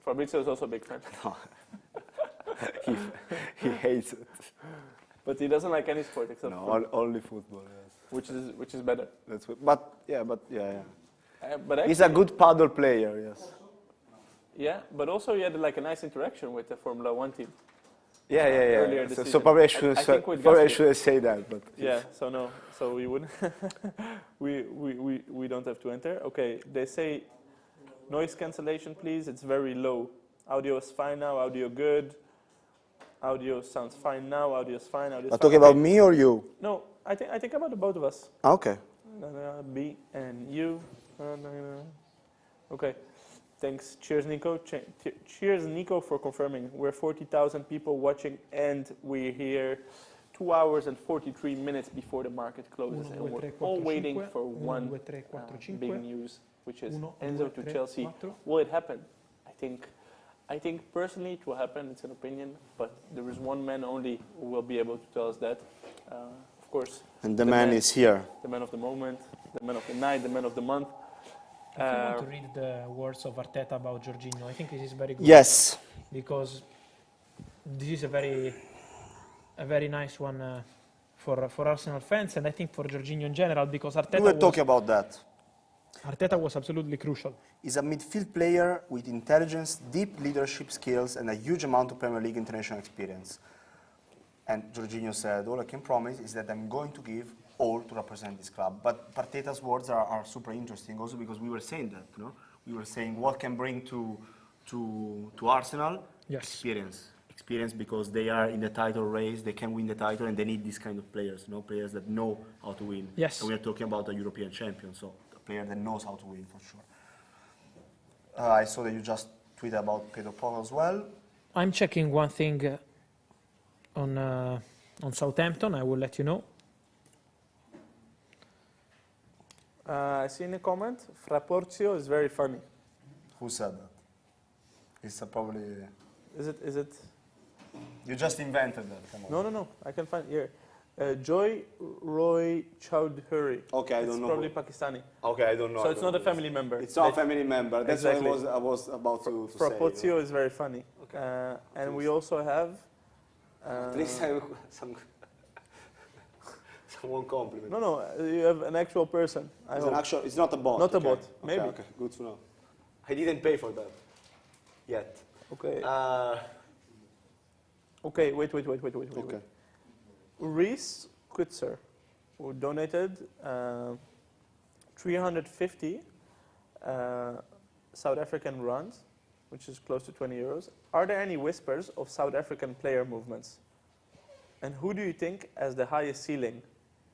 Fabrizio is also a big fan. He hates it. But he doesn't like any sport except football, Only football, yes. which is better. That's what, but yeah. But actually, He's a good paddle player, yes. Yeah, but also he had like a nice interaction with the Formula One team. Yeah. Earlier this So season. probably I think shouldn't say that, but Yeah, so no, so we wouldn't. we don't have to enter. Okay, they say noise cancellation, please. It's very low. Audio is fine now. Audio good. Audio sounds fine now. Audio is fine. Audio is Are fine. talking about me or you? No, I think about the both of us. Okay. B and you. Okay. Thanks. Cheers, Nico. Cheers, Nico, for confirming. We're 40,000 people watching, and we're here 2 hours and 43 minutes before the market closes, and we're all waiting for one big news, which is Enzo to Chelsea. Will it happen? I think personally it will happen. It's an opinion, but there is one man only who will be able to tell us that. Of course. And the man is here. The man of the moment, the man of the night, the man of the month. If you want to read the words of Arteta about Jorginho, I think this is very good. Yes. Because this is a very nice one for Arsenal fans, and I think for Jorginho in general, because We were talking about that. Arteta was absolutely crucial. He's a midfield player with intelligence, deep leadership skills, and a huge amount of Premier League international experience. And Jorginho said, all I can promise is that I'm going to give all to represent this club. But Arteta's words are super interesting also because we were saying that, you know? We were saying what can bring to Arsenal? Yes. Experience because they are in the title race, they can win the title, and they need these kind of players, you know, players that know how to win. Yes. And we are talking about a European champion, so a player that knows how to win for sure. I saw that you just tweeted about Pedro Porro as well. I'm checking one thing on Southampton. I will let you know. I see in a comment, Fraporzio is very funny. Who said that? It's probably... Is it? You just invented that, come on. No. I can find here. Joy Roy Chowdhury. Okay, I don't know. It's probably Pakistani. Okay, I don't know. So it's not a family member. It's not a family member. That's Exactly. what I was about to say. Fraporzio is very funny. Okay. And we also have... At least I someone compliment. No, you have an actual person. I hope. It's not a bot. Not a okay. bot, maybe. Okay, good to know. I didn't pay for that yet. Okay. Okay, wait. Okay. Reese Quitzer, who donated 350 South African rands, which is close to 20 euros. Are there any whispers of South African player movements? And who do you think has the highest ceiling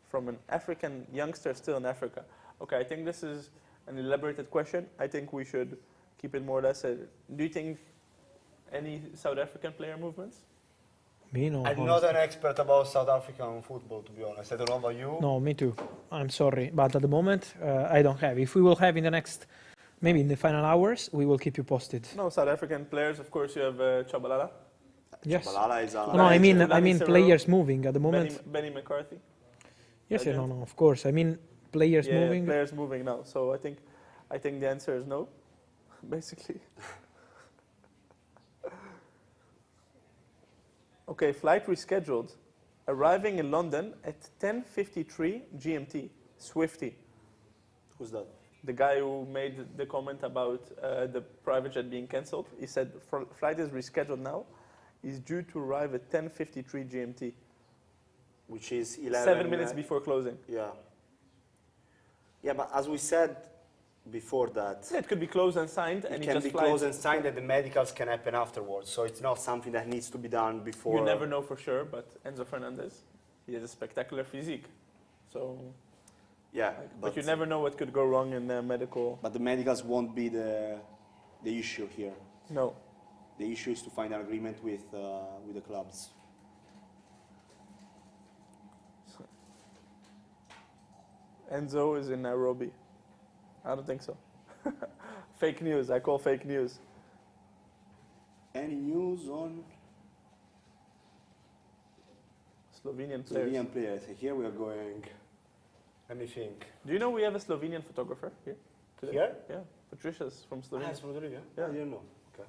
from an African youngster still in Africa? Okay, I think this is an elaborated question. I think we should keep it more or less. Do you think any South African player movements? Me, no. I'm not an expert about South African football, to be honest. I don't know about you. No, me too. I'm sorry, but at the moment I don't have. If we will have in the next, maybe in the final hours, we will keep you posted. No, South African players. Of course, you have Chabalala. Yes. Balala is a No, I mean Cyril, players moving at the moment. Benny McCarthy. Yes, Legend. no, of course. I mean players Yeah, moving. players moving now. So I think the answer is no, basically. Okay, flight rescheduled. Arriving in London at 10:53 GMT. Swifty, Who's that? the guy who made the comment about the private jet being cancelled, he said flight is rescheduled now. He's due to arrive at 10:53 GMT. Which is 11... 7 minutes before closing. Yeah. Yeah, but as we said before that... Yeah, it could be closed and signed, and It he can just be flies. closed and signed, and the medicals can happen afterwards. So it's not something that needs to be done before. You never know for sure, but Enzo Fernandez, he has a spectacular physique. So, Yeah, but you never know what could go wrong in medical. But the medicals won't be the issue here. No. The issue is to find an agreement with the clubs. Enzo is in Nairobi. I don't think so. Fake news. I call fake news. Any news on Slovenian players. Slovenian players? Here we are going. Let me think. Do you know we have a Slovenian photographer here today? Here? Yeah. Patricia's from Slovenia. It's from Slovenia? Yeah. I didn't know. Okay.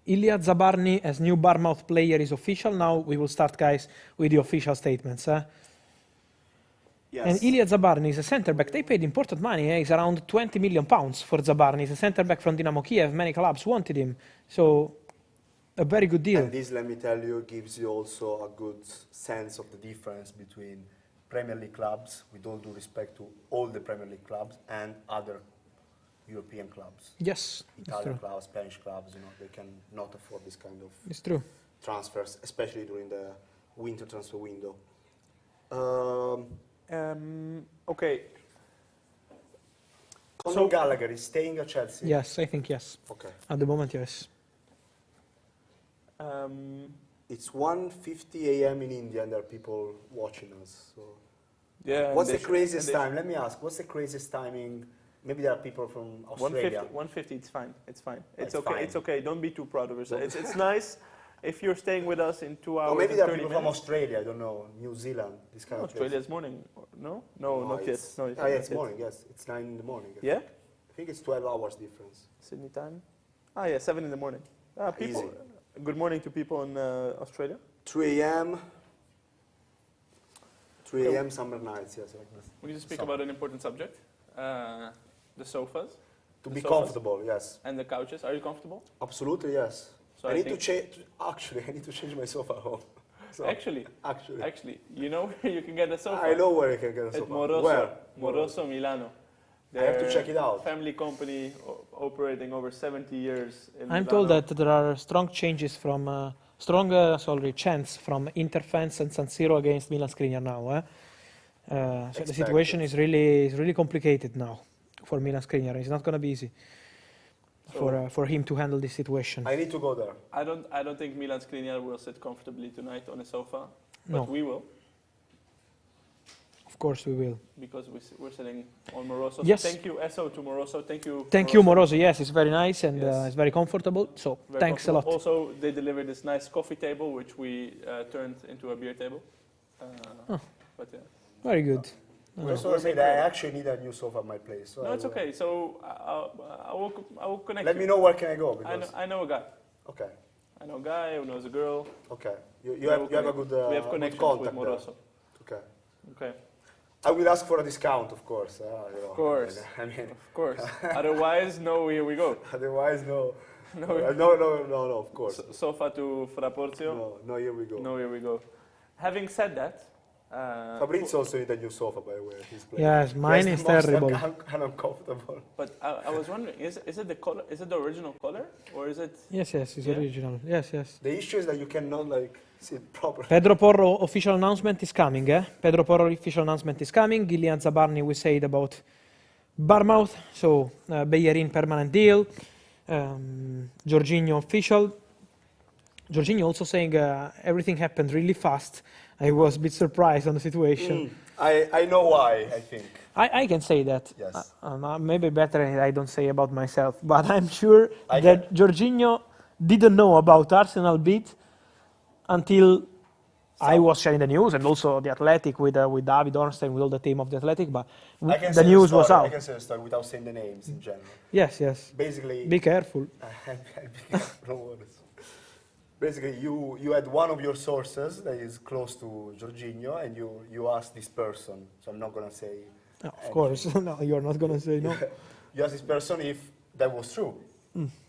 Ilya Zabarny as new Bournemouth player is official. Now we will start, guys, with the official statements. Yes. And Ilya Zabarny is a centre-back. They paid important money. It's around 20 million pounds for Zabarny. He's a centre-back from Dynamo Kiev. Many clubs wanted him. So, a very good deal. And this, let me tell you, gives you also a good sense of the difference between Premier League clubs, with all due respect to all the Premier League clubs, and other European clubs. Yes, it's Italian true. clubs, Spanish clubs, they can not afford this kind of It's true. transfers, especially during the winter transfer window. Okay. Conor Gallagher is staying at Chelsea? Yes, I think yes. Okay. At the moment, yes. It's 1:50 a.m. in India and there are people watching us. So. Yeah. What's the craziest time? Let me ask, what's the craziest timing? Maybe there are people from Australia. 150, it's fine. It's fine. It's It's okay. fine. It's okay. Don't be too proud of yourself. It's nice if you're staying with us in 2 hours. Or maybe and there are 30 people from minutes. Australia, I don't know, New Zealand, this kind of place. Australia's morning. No? No, not yet. it's- No, it's yeah, not it's yet. morning, yes. It's 9 in the morning. Yeah? I think it's 12 hours difference. Sydney time? Ah, yeah, 7 in the morning. People. Easy. Good morning to people in Australia. 3 a.m. 3 a.m. summer nights, yes. Like this. We need to speak Summer. about an important subject. The sofas To the be sofas? comfortable, yes. and the couches. Are you comfortable? Absolutely, yes. So I need to think- change, actually, I need to change my sofa at home. So, Actually, you know where you can get a sofa? I know where I can get a At sofa. Moroso. Where? Moroso, Milano. I have to They're check it out. Family company operating over 70 years in I'm Milano. told that there are strong changes from, chants from Inter fans and San Siro against Milan Skriniar now. So the situation is really complicated now for Milan Skriniar. It's not going to be easy for him to handle this situation. I need to go there. I don't think Milan Skriniar will sit comfortably tonight on a sofa, but No. we will, Of course, we will. because we're sitting on Moroso. Yes. So thank you, Esso, to Moroso. Thank you, Moroso. Yes, it's very nice and Yes. it's very comfortable. So Very thanks a lot. comfortable. Also, they delivered this nice coffee table, which we turned into a beer table. But yeah. Very good. So I said I actually need a new sofa at my place. So No, I it's will- okay. So I will connect Let you. me know where can I go. Because, I know a guy. Okay, I know a guy who knows a girl. okay. You have a good we have good connections with contact there. Moroso. Okay. Okay, I will ask for a discount, of course. of course, I mean, of course. Otherwise, no. Here we go. otherwise, no. No, No, of course. sofa to Fraporzio. No, here we go. No, here we go. Having said that, Fabrizio also need a new sofa, by the way. He's playing. Yes, mine Yes, is the most terrible. uncomfortable. but I was wondering, is it the color? Is it the original color, or is it? Yes, it's Yeah? original. Yes. The issue is that you cannot sit properly. Pedro Porro official announcement is coming. Pedro Porro official announcement is coming. Ilya Zabarny, we said about Bournemouth. So Bellerin permanent deal. Jorginho official. Jorginho also saying everything happened really fast. I was a bit surprised on the situation. I know why, I think. I can say that. Yes. Maybe better I don't say about myself, but I'm sure I that Jorginho didn't know about Arsenal beat until I was sharing the news, and also the Athletic with David Ornstein, with all the team of the Athletic. But I can the say news story. was out. I can say the story without saying the names in general. Yes. Basically, Be careful. no worries. Basically, you had one of your sources that is close to Jorginho, and you asked this person. So I'm not gonna say. No, of course, no, you're not gonna say no. You asked this person if that was true,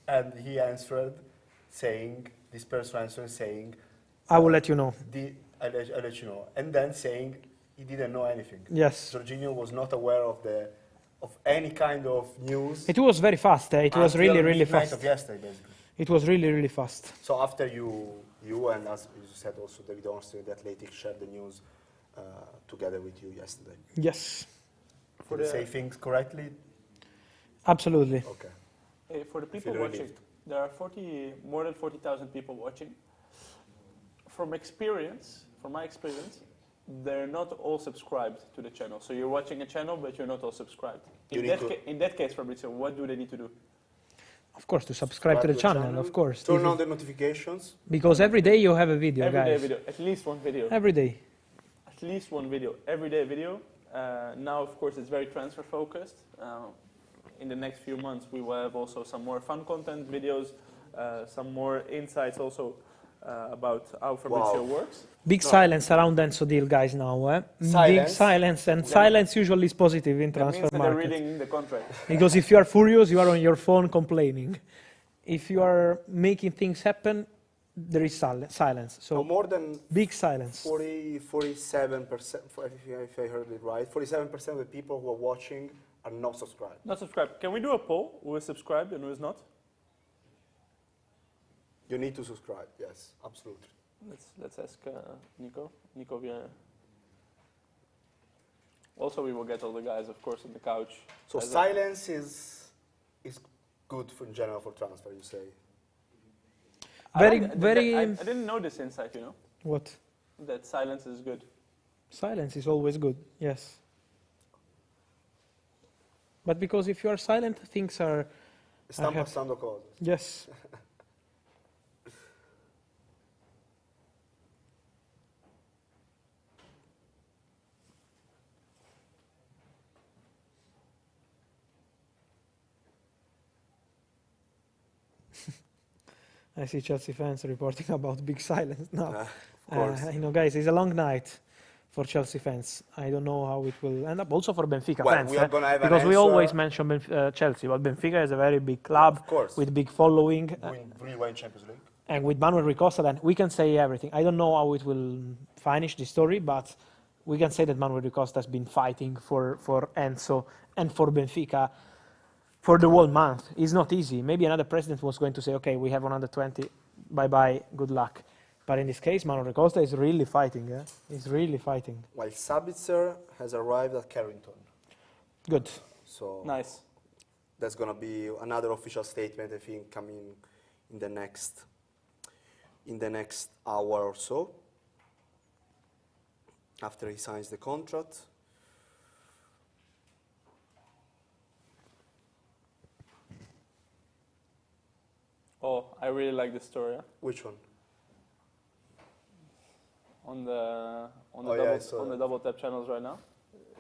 and he answered, saying, "This person answered saying, I will let you know. I'll let you know," and then saying he didn't know anything. Yes. Jorginho was not aware of any kind of news. It was very fast. It was until really midnight fast. of yesterday, basically. It was really fast. So after you and, as you said, also David Ornstein, the Athletic, shared the news together with you yesterday. Yes, Did you say things correctly? absolutely. Okay. Hey, for the people feel watching, relieved. there are more than 40,000 people watching. From my experience, they're not all subscribed to the channel. So you're watching a channel, but you're not all subscribed. In that case, Fabrizio, what do they need to do? Of course, to subscribe to the channel, of course. Turn on the notifications. Because every day you have a video, Every day guys. video, at least one video. Every day. At least one video, everyday video. Now, of course, it's very transfer focused. In the next few months, we will have also some more fun content videos, some more insights also about how Fabrizio works. Big silence around Enzo deal, guys, now. Big Silence. silence, and silence usually is positive in That transfer means that they're market. reading the contract. Because if you are furious, you are on your phone complaining. If you are making things happen, there is silence. So More than big silence. 47%, if I heard it right, 47% of the people who are watching are not subscribed. Not subscribed. Can we do a poll? Who is subscribed and who is not? You need to subscribe, yes, absolutely. Let's ask Nico. Nico, also, we will get all the guys, of course, on the couch. So silence is good in general for transfer, you say? I didn't know this insight, you know, What? that silence is good. Silence is always good, yes. But because if you are silent, things are... Stanno passando cose. Yes. I see Chelsea fans reporting about big silence now. Of course. You know, guys, it's a long night for Chelsea fans. I don't know how it will end up. Also for Benfica Well, fans, we are gonna have an because we answer. always mention Chelsea, but Benfica is a very big club Of course. with big following, Really win Champions League. and with Manuel Ricosta, then we can say everything. I don't know how it will finish the story, but we can say that Manuel Ricosta has been fighting for Enzo and for Benfica for the whole month. It's not easy. Maybe another president was going to say, okay, we have 120, bye-bye, good luck. But in this case, Manuel Ricosta is really fighting. He's really fighting. While Sabitzer has arrived at Carrington. Good. So Nice. that's going to be another official statement, I think, coming in the next hour or so, after he signs the contract. Oh, I really like this story. Yeah? Which one? On the I saw on the that. double tap channels right now.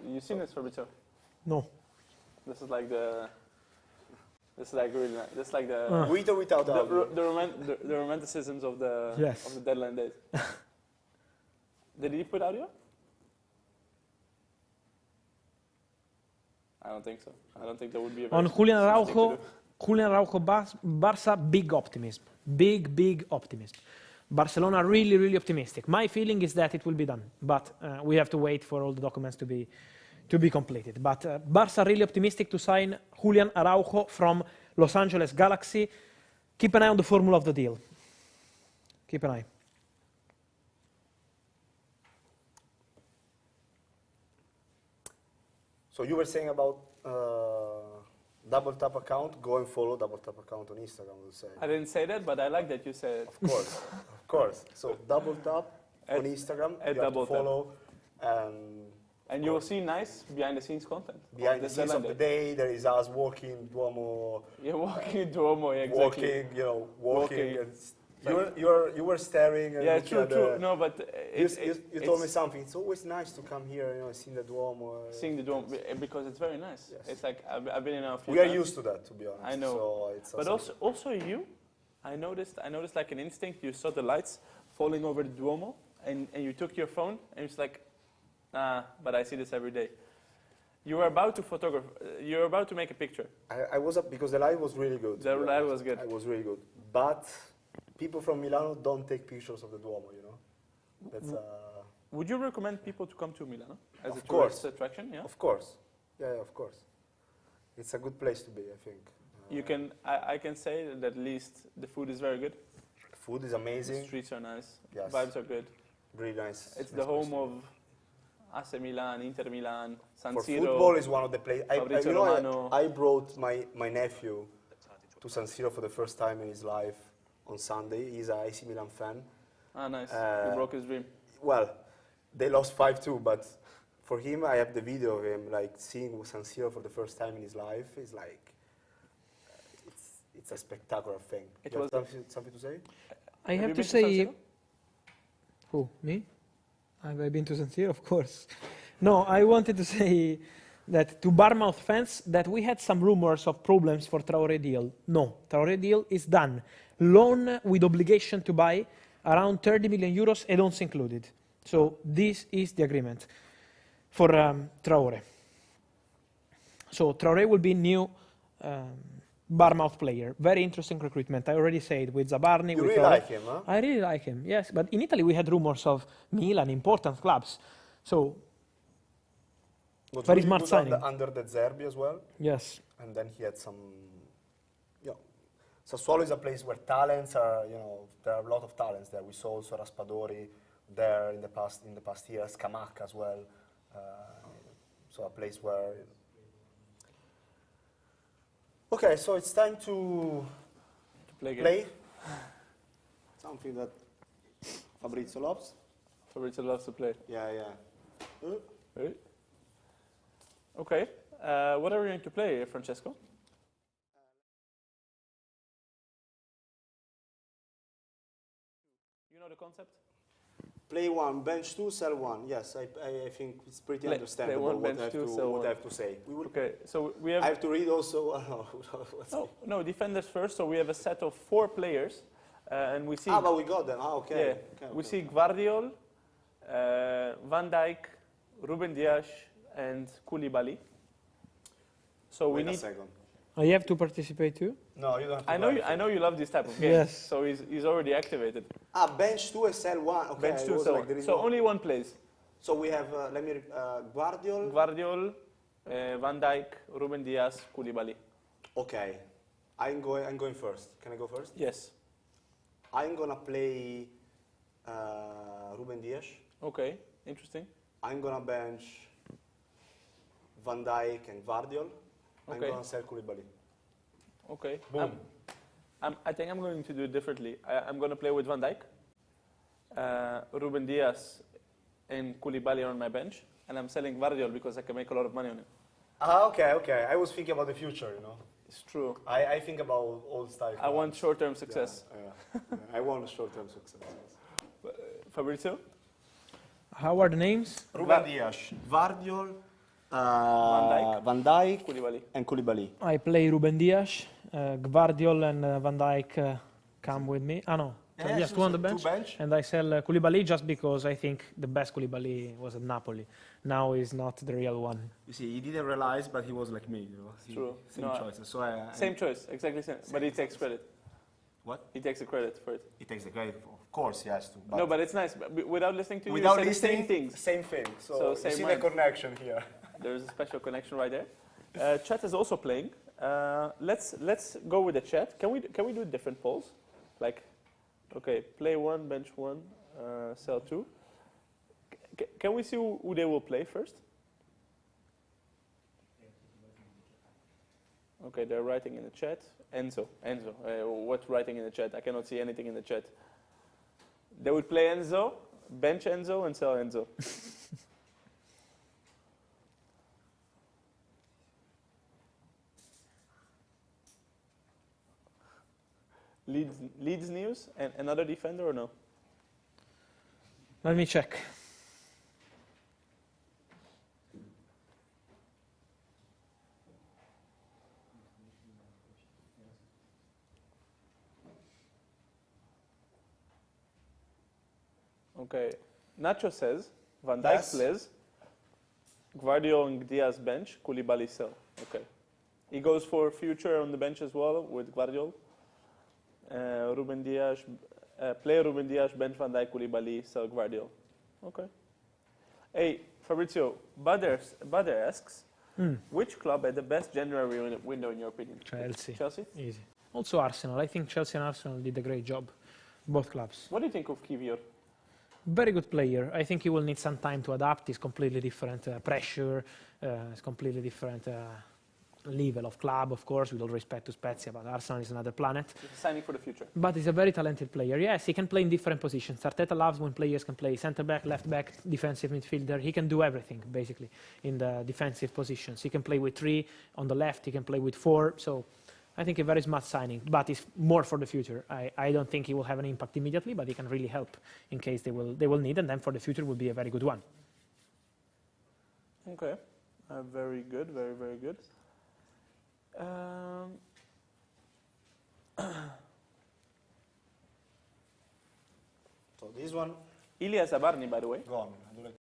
You seen this, Fabrizio? No. This is like really nice. This is like the With or without audio? the romanticisms of the Yes. of the deadline days. Did he put audio? I don't think so. I don't think that would be a very On Julian smart thing to Araujo, do. Julian Araujo, Barca, big optimism. Big optimism. Barcelona really, really optimistic. My feeling is that it will be done, but we have to wait for all the documents to be completed. But Barca really optimistic to sign Julian Araujo from Los Angeles Galaxy. Keep an eye on the formula of the deal. Keep an eye. So you were saying about double tap account, go and follow double tap account on Instagram, we'll say. I didn't say that, but I like that you said it. Of course, of course. So double tap At- on Instagram, at you have double to tap. follow. And And you will see nice behind the scenes content. behind the this scenes of the deadline day, there is us walking, Duomo, You're walking Duomo, yeah, exactly. walking. Walking. And you were staring and Yeah, looking true, at true. the, No, but you told me something. It's always nice to come here, seeing the Duomo. seeing the Duomo because it's very nice. Yes. It's like I've been in a few We are times. used to that, to be honest. I know. So it's But also you, I noticed like an instinct. You saw the lights falling over the Duomo, and you took your phone, and it's like, but I see this every day. You were about to photograph. You were about to make a picture. I was up because the light was really good. The to be light honest. was good. It was really good. But people from Milano don't take pictures of the Duomo, That's Would you recommend people to come to Milano as Of a course. tourist attraction? Yeah. of course. Yeah, of course. It's a good place to be, I think. You can. I can say that at least the food is very good. Food is The amazing. streets are nice. Yes. Vibes are good. Really nice. It's nice the home place. of AC Milan, Inter Milan, San For Siro. football is one of the places. FABRIZIO Romano. I brought my nephew to San Siro for the first time in his life on Sunday. He's a AC Milan fan. Ah, nice. Uh, you broke his dream. Well, they lost 5-2, but for him, I have the video of him like seeing San Siro for the first time in his life. It's like it's a spectacular thing. You have something to say? I Have have you to been to San say, Siro? who, me? Have I been to San Siro? Of course. No, I wanted to say that to Bournemouth fans that we had some rumors of problems for Traoré deal. No, Traoré deal is done. Loan with obligation to buy around 30 million euros, add-ons included. So this is the agreement for Traoré. So Traoré will be new Bournemouth player. Very interesting recruitment. I already said with Zabarni. You with really Traoré. like him, huh? I really like him, yes. But in Italy we had rumors of Milan, important clubs. So Was very really smart good signing. under the Zerbi as well. Yes. And then he had some, Sassuolo is a place where talents are, there are a lot of talents there. We saw also Raspadori there in the past years, Scamacca as well. So a place where. Okay, so it's time to play. Something that Fabrizio loves. Fabrizio loves to play. Yeah. Right. Okay. What are we going to play, Francesco? You know the concept? Play one, bench two, sell one. Yes, I think it's pretty understandable play one, what, bench two, sell what one. I have to say. We will, Okay, so we have... I have to read also. No, defenders first. So we have a set of 4 players, and we see... but we got them. Okay. Yeah, we see Gvardiol, Van Dijk, Ruben Dias, and Koulibaly. So Wait we need... a second. I have to participate too? No, you don't have to. I know you love this type of game. Yes. So he's already activated. Bench two and sell one. Okay. Bench 2, it was so, like there is so no- only one plays. So we have, Guardiol. Gvardiol, Van Dijk, Ruben Dias, Koulibaly. Okay. I'm going first. Can I go first? Yes. I'm gonna play Ruben Dias. Okay, interesting. I'm gonna bench Van Dijk and Guardiol. I'm Okay. gonna sell Koulibaly. Okay. Boom. I think I'm going to do it differently. I'm going to play with Van Dijk, Ruben Dias, and Koulibaly on my bench, and I'm selling Gvardiol because I can make a lot of money on him. Okay. I was thinking about the future, It's true. I think about old style. I want short-term success. Yeah. I want short-term success. Yes. Fabrizio? How are the names? Ruben Dias, Guardiol, Dijk. Van Dijk, Koulibaly. and Koulibaly. I play Ruben Dias, Gvardiol and Van Dijk come with me. No. So Yeah, yes, so two on the two bench. bench. And I sell Koulibaly just because I think the best Koulibaly was at Napoli. Now he's not the real one. You see, he didn't realize, but he was like me. True. Same No, choices. So Same choice, exactly same. But he takes credit. What? He takes the credit for it. He takes the credit. Of course, he has to. No, but it's nice. But without listening to you, without you said listening, the same things. same thing. So, So you same see mind. the connection here. There's a special connection right there. Chat is also playing. Let's go with the chat. Can we do different polls? Like, okay, play 1, bench 1, sell 2. Can we see who they will play first? Okay, they're writing in the chat. Enzo, what's writing in the chat? I cannot see anything in the chat. They would play Enzo, bench Enzo, and sell Enzo. Leeds news and another defender or no? Let me check. Okay, Nacho says Van Dijk Yes. plays, Gvardiol and Diaz bench, Koulibaly sell. Okay, he goes for future on the bench as well with Gvardiol. Ruben Dias, play Ruben Dias, bench Van Dijk, Koulibaly, sell Gvardiol. Okay. Hey, Fabrizio, Bader asks, which club had the best January window in your opinion? Chelsea. Chelsea? Easy. Also Arsenal. I think Chelsea and Arsenal did a great job. Both clubs. What do you think of Keylor? Very good player. I think he will need some time to adapt. He's completely different pressure. It's completely different level of club, of course, with all respect to Spezia, but Arsenal is another planet. It's a signing for the future. But he's a very talented player. Yes, he can play in different positions. Arteta loves when players can play centre-back, left-back, defensive midfielder. He can do everything, basically, in the defensive positions. He can play with 3 on the left. He can play with 4. So I think a very smart signing, but it's more for the future. I don't think he will have an impact immediately, but he can really help in case they will need, and then for the future will be a very good one. Okay, very good, very, very good. So this one, Ilya Zabarny, by the way. go on. I do like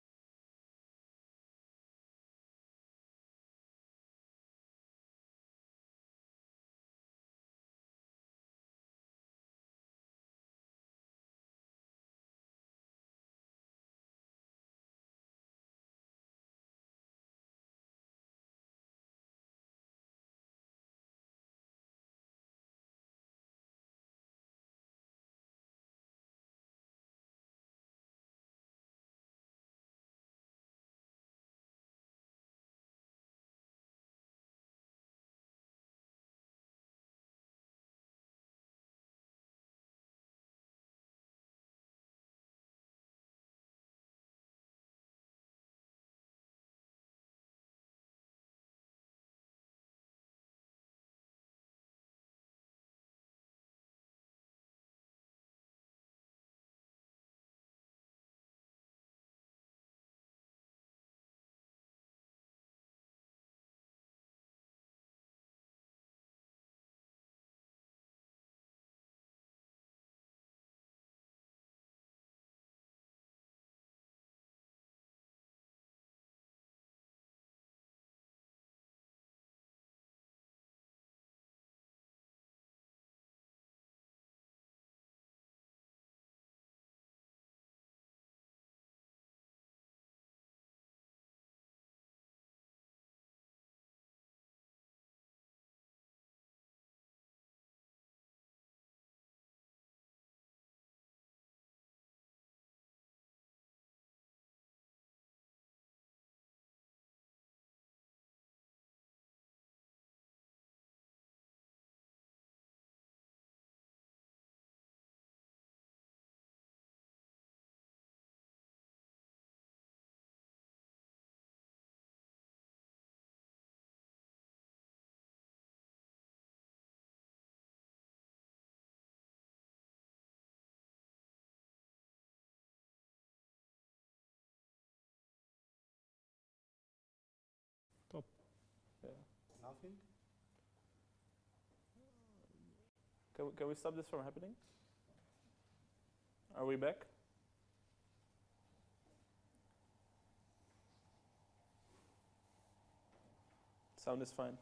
nothing. Can we stop this from happening? Are we back? Sound is fine.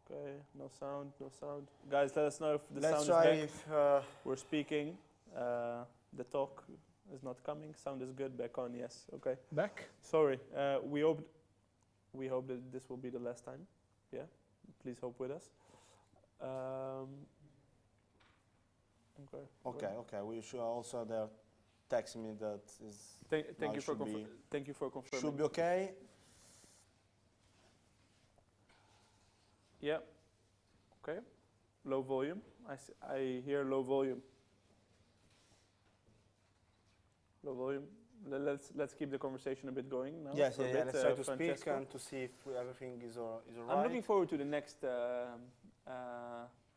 Okay, no sound, no sound. Guys, let us know if the Let's sound try is back. if We're speaking. The talk is not coming. Sound is good. Back on. Yes. Okay. Back? Sorry. We hope that this will be the last time. Yeah. Please hope with us. Okay. Okay. We should also there text me that is. Thank you for confirming. Should be okay. Yeah. Okay. Low volume. I hear low volume. Low volume. Let's keep the conversation a bit going now. Yes, for a yeah. bit, Let's try to Francesco. speak and to see if everything is alright. I'm looking forward to the next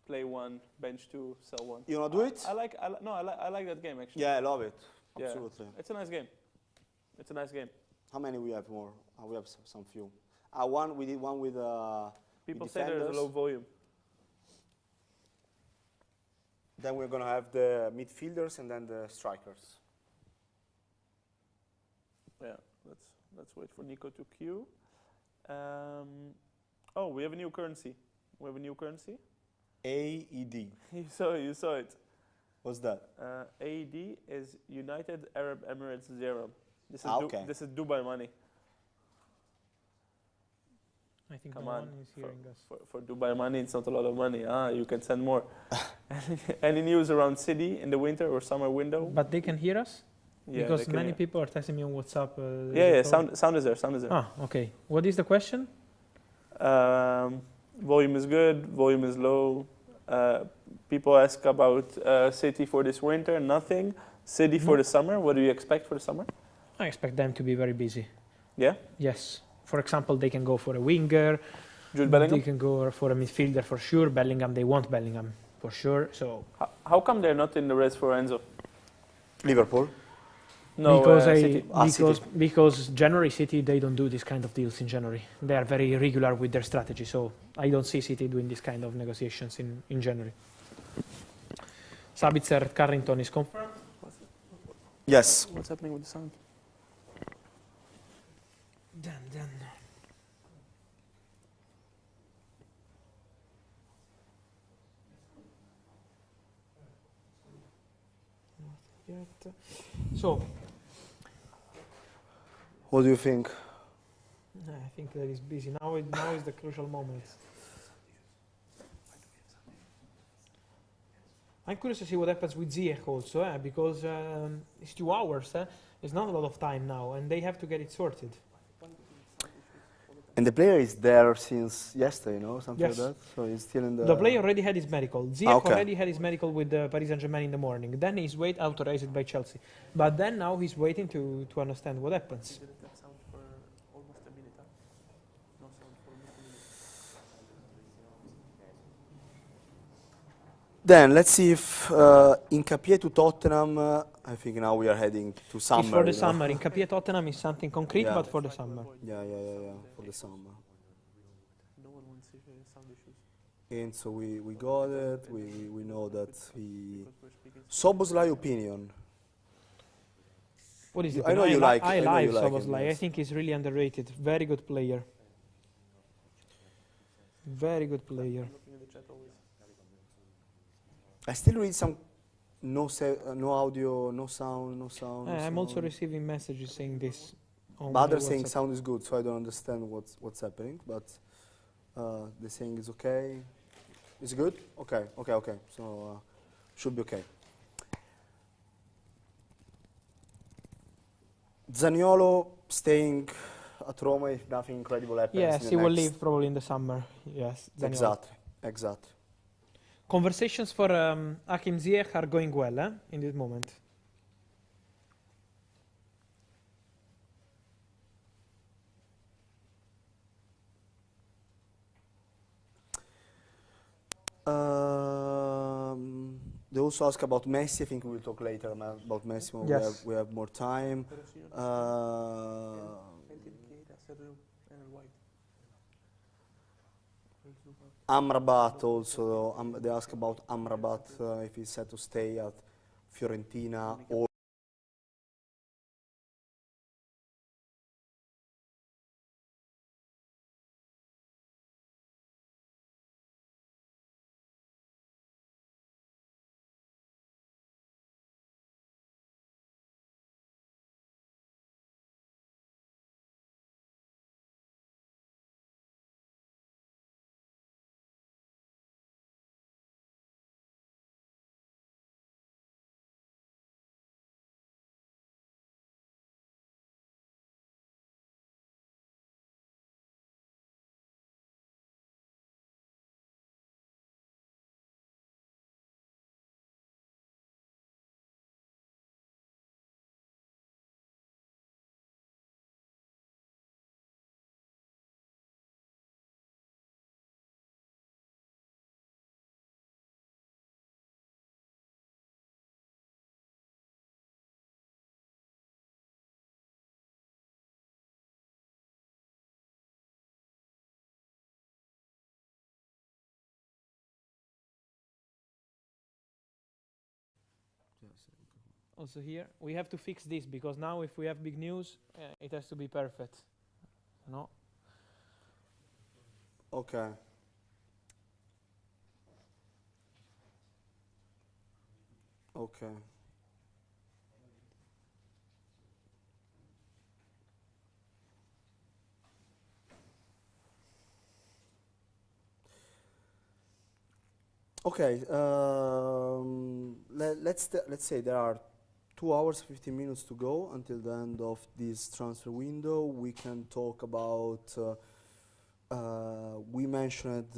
play 1, bench 2, sell 1. You wanna do it? I like that game actually. Yeah, I love it. Yeah. Absolutely. It's a nice game. It's a nice game. How many we have more? We have some few. We did one with People with say there's a defenders. low volume. Then we're gonna have the midfielders and then the strikers. Yeah, let's wait for Nico to queue. Oh, we have a new currency. AED. You saw it. What's that? AED is United Arab Emirates Dirham. This is okay. This is Dubai money. I think Come no on, one is hearing us. For Dubai money, it's not a lot of money. You can send more. Any news around City in the winter or summer window? But they can hear us? Yeah, Because they can many hear. people are texting me on WhatsApp. Yeah, sound is there. Ah, okay. What is the question? Volume is good, volume is low. People ask about City for this winter, nothing. City for the summer, what do you expect for the summer? I expect them to be very busy. Yeah? Yes. For example, they can go for a winger. Jude Bellingham? They can go for a midfielder for sure. Bellingham, they want Bellingham for sure. So How come they're not in the race for Enzo? Liverpool. No, because City. because January City, they don't do this kind of deals in January. They are very regular with their strategy. So I don't see City doing this kind of negotiations in January. Sabitzer at Carrington is confirmed. Yes. What's happening with the sound? Done. So, What do you think? I think that is busy. Now is the crucial moment. I'm curious to see what happens with Ziyech also, because it's 2 hours. It's not a lot of time now, and they have to get it sorted. And the player is there since yesterday, something Yes. like that. So he's still in the. The player already had his medical. Ziyech Okay. already had his medical with Paris Saint-Germain in the morning. Then he's authorized by Chelsea. But then now he's waiting to understand what happens. Then let's see if Nkapie to Tottenham. I think now we are heading to summer. It's for the you know. summer. In Nkapie Tottenham is something concrete, Yeah. but for the summer. Yeah, for the summer. And so we got it. We know that he. Soboslai opinion. What is it? I know you like. I I know like you like him, Szoboszlai. I yes. think he's really underrated. Very good player. Very good player. I still read some no audio, no sound, no sound. no I'm also sound. receiving messages saying this. On But my others saying WhatsApp. sound is good, so I don't understand what's happening. But they're saying it's okay. It's good. Okay. So should be okay. Zaniolo staying at Roma if nothing incredible happens. Yes, in he the will next- leave probably in the summer. Yes, Zaniolo. Exactly. Conversations for Hakim Ziyech are going well in this moment. They also ask about Messi. I think we'll talk later about Messi when Yes. we have more time. Amrabat also. They ask about Amrabat if he's set to stay at Fiorentina or. Also here, we have to fix this because now if we have big news, it has to be perfect. No? Okay. Okay. Okay. Let's say there are 2 hours 15 minutes to go until the end of this transfer window. We can talk about We mentioned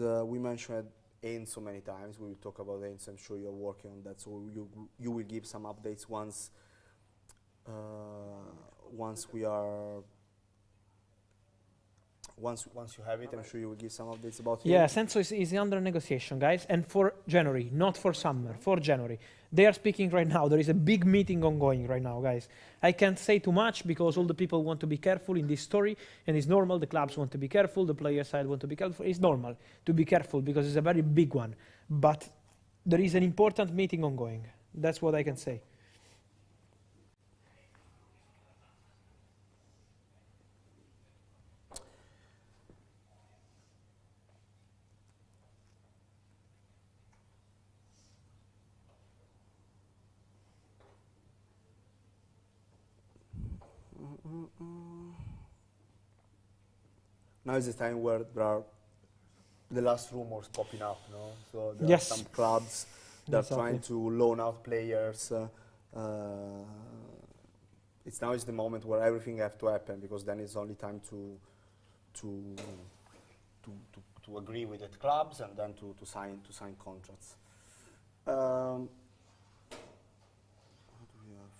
Enzo many times. We will talk about Enzo. I'm sure you're working on that. So you will give some updates once you have it. I'm sure you will give some updates about him. Yeah, Enzo is under negotiation, guys, and for January, not for summer, for January. They are speaking right now. There is a big meeting ongoing right now, guys. I can't say too much because all the people want to be careful in this story, and it's normal. The clubs want to be careful. The player side want to be careful. It's normal to be careful because it's a very big one. But there is an important meeting ongoing. That's what I can say. Now is the time where there are the last rumors popping up, no? So there Yes. are some clubs that are Exactly. trying to loan out players. Now is the moment where everything has to happen because then it's only time to agree with the clubs and then to sign contracts. What do we have?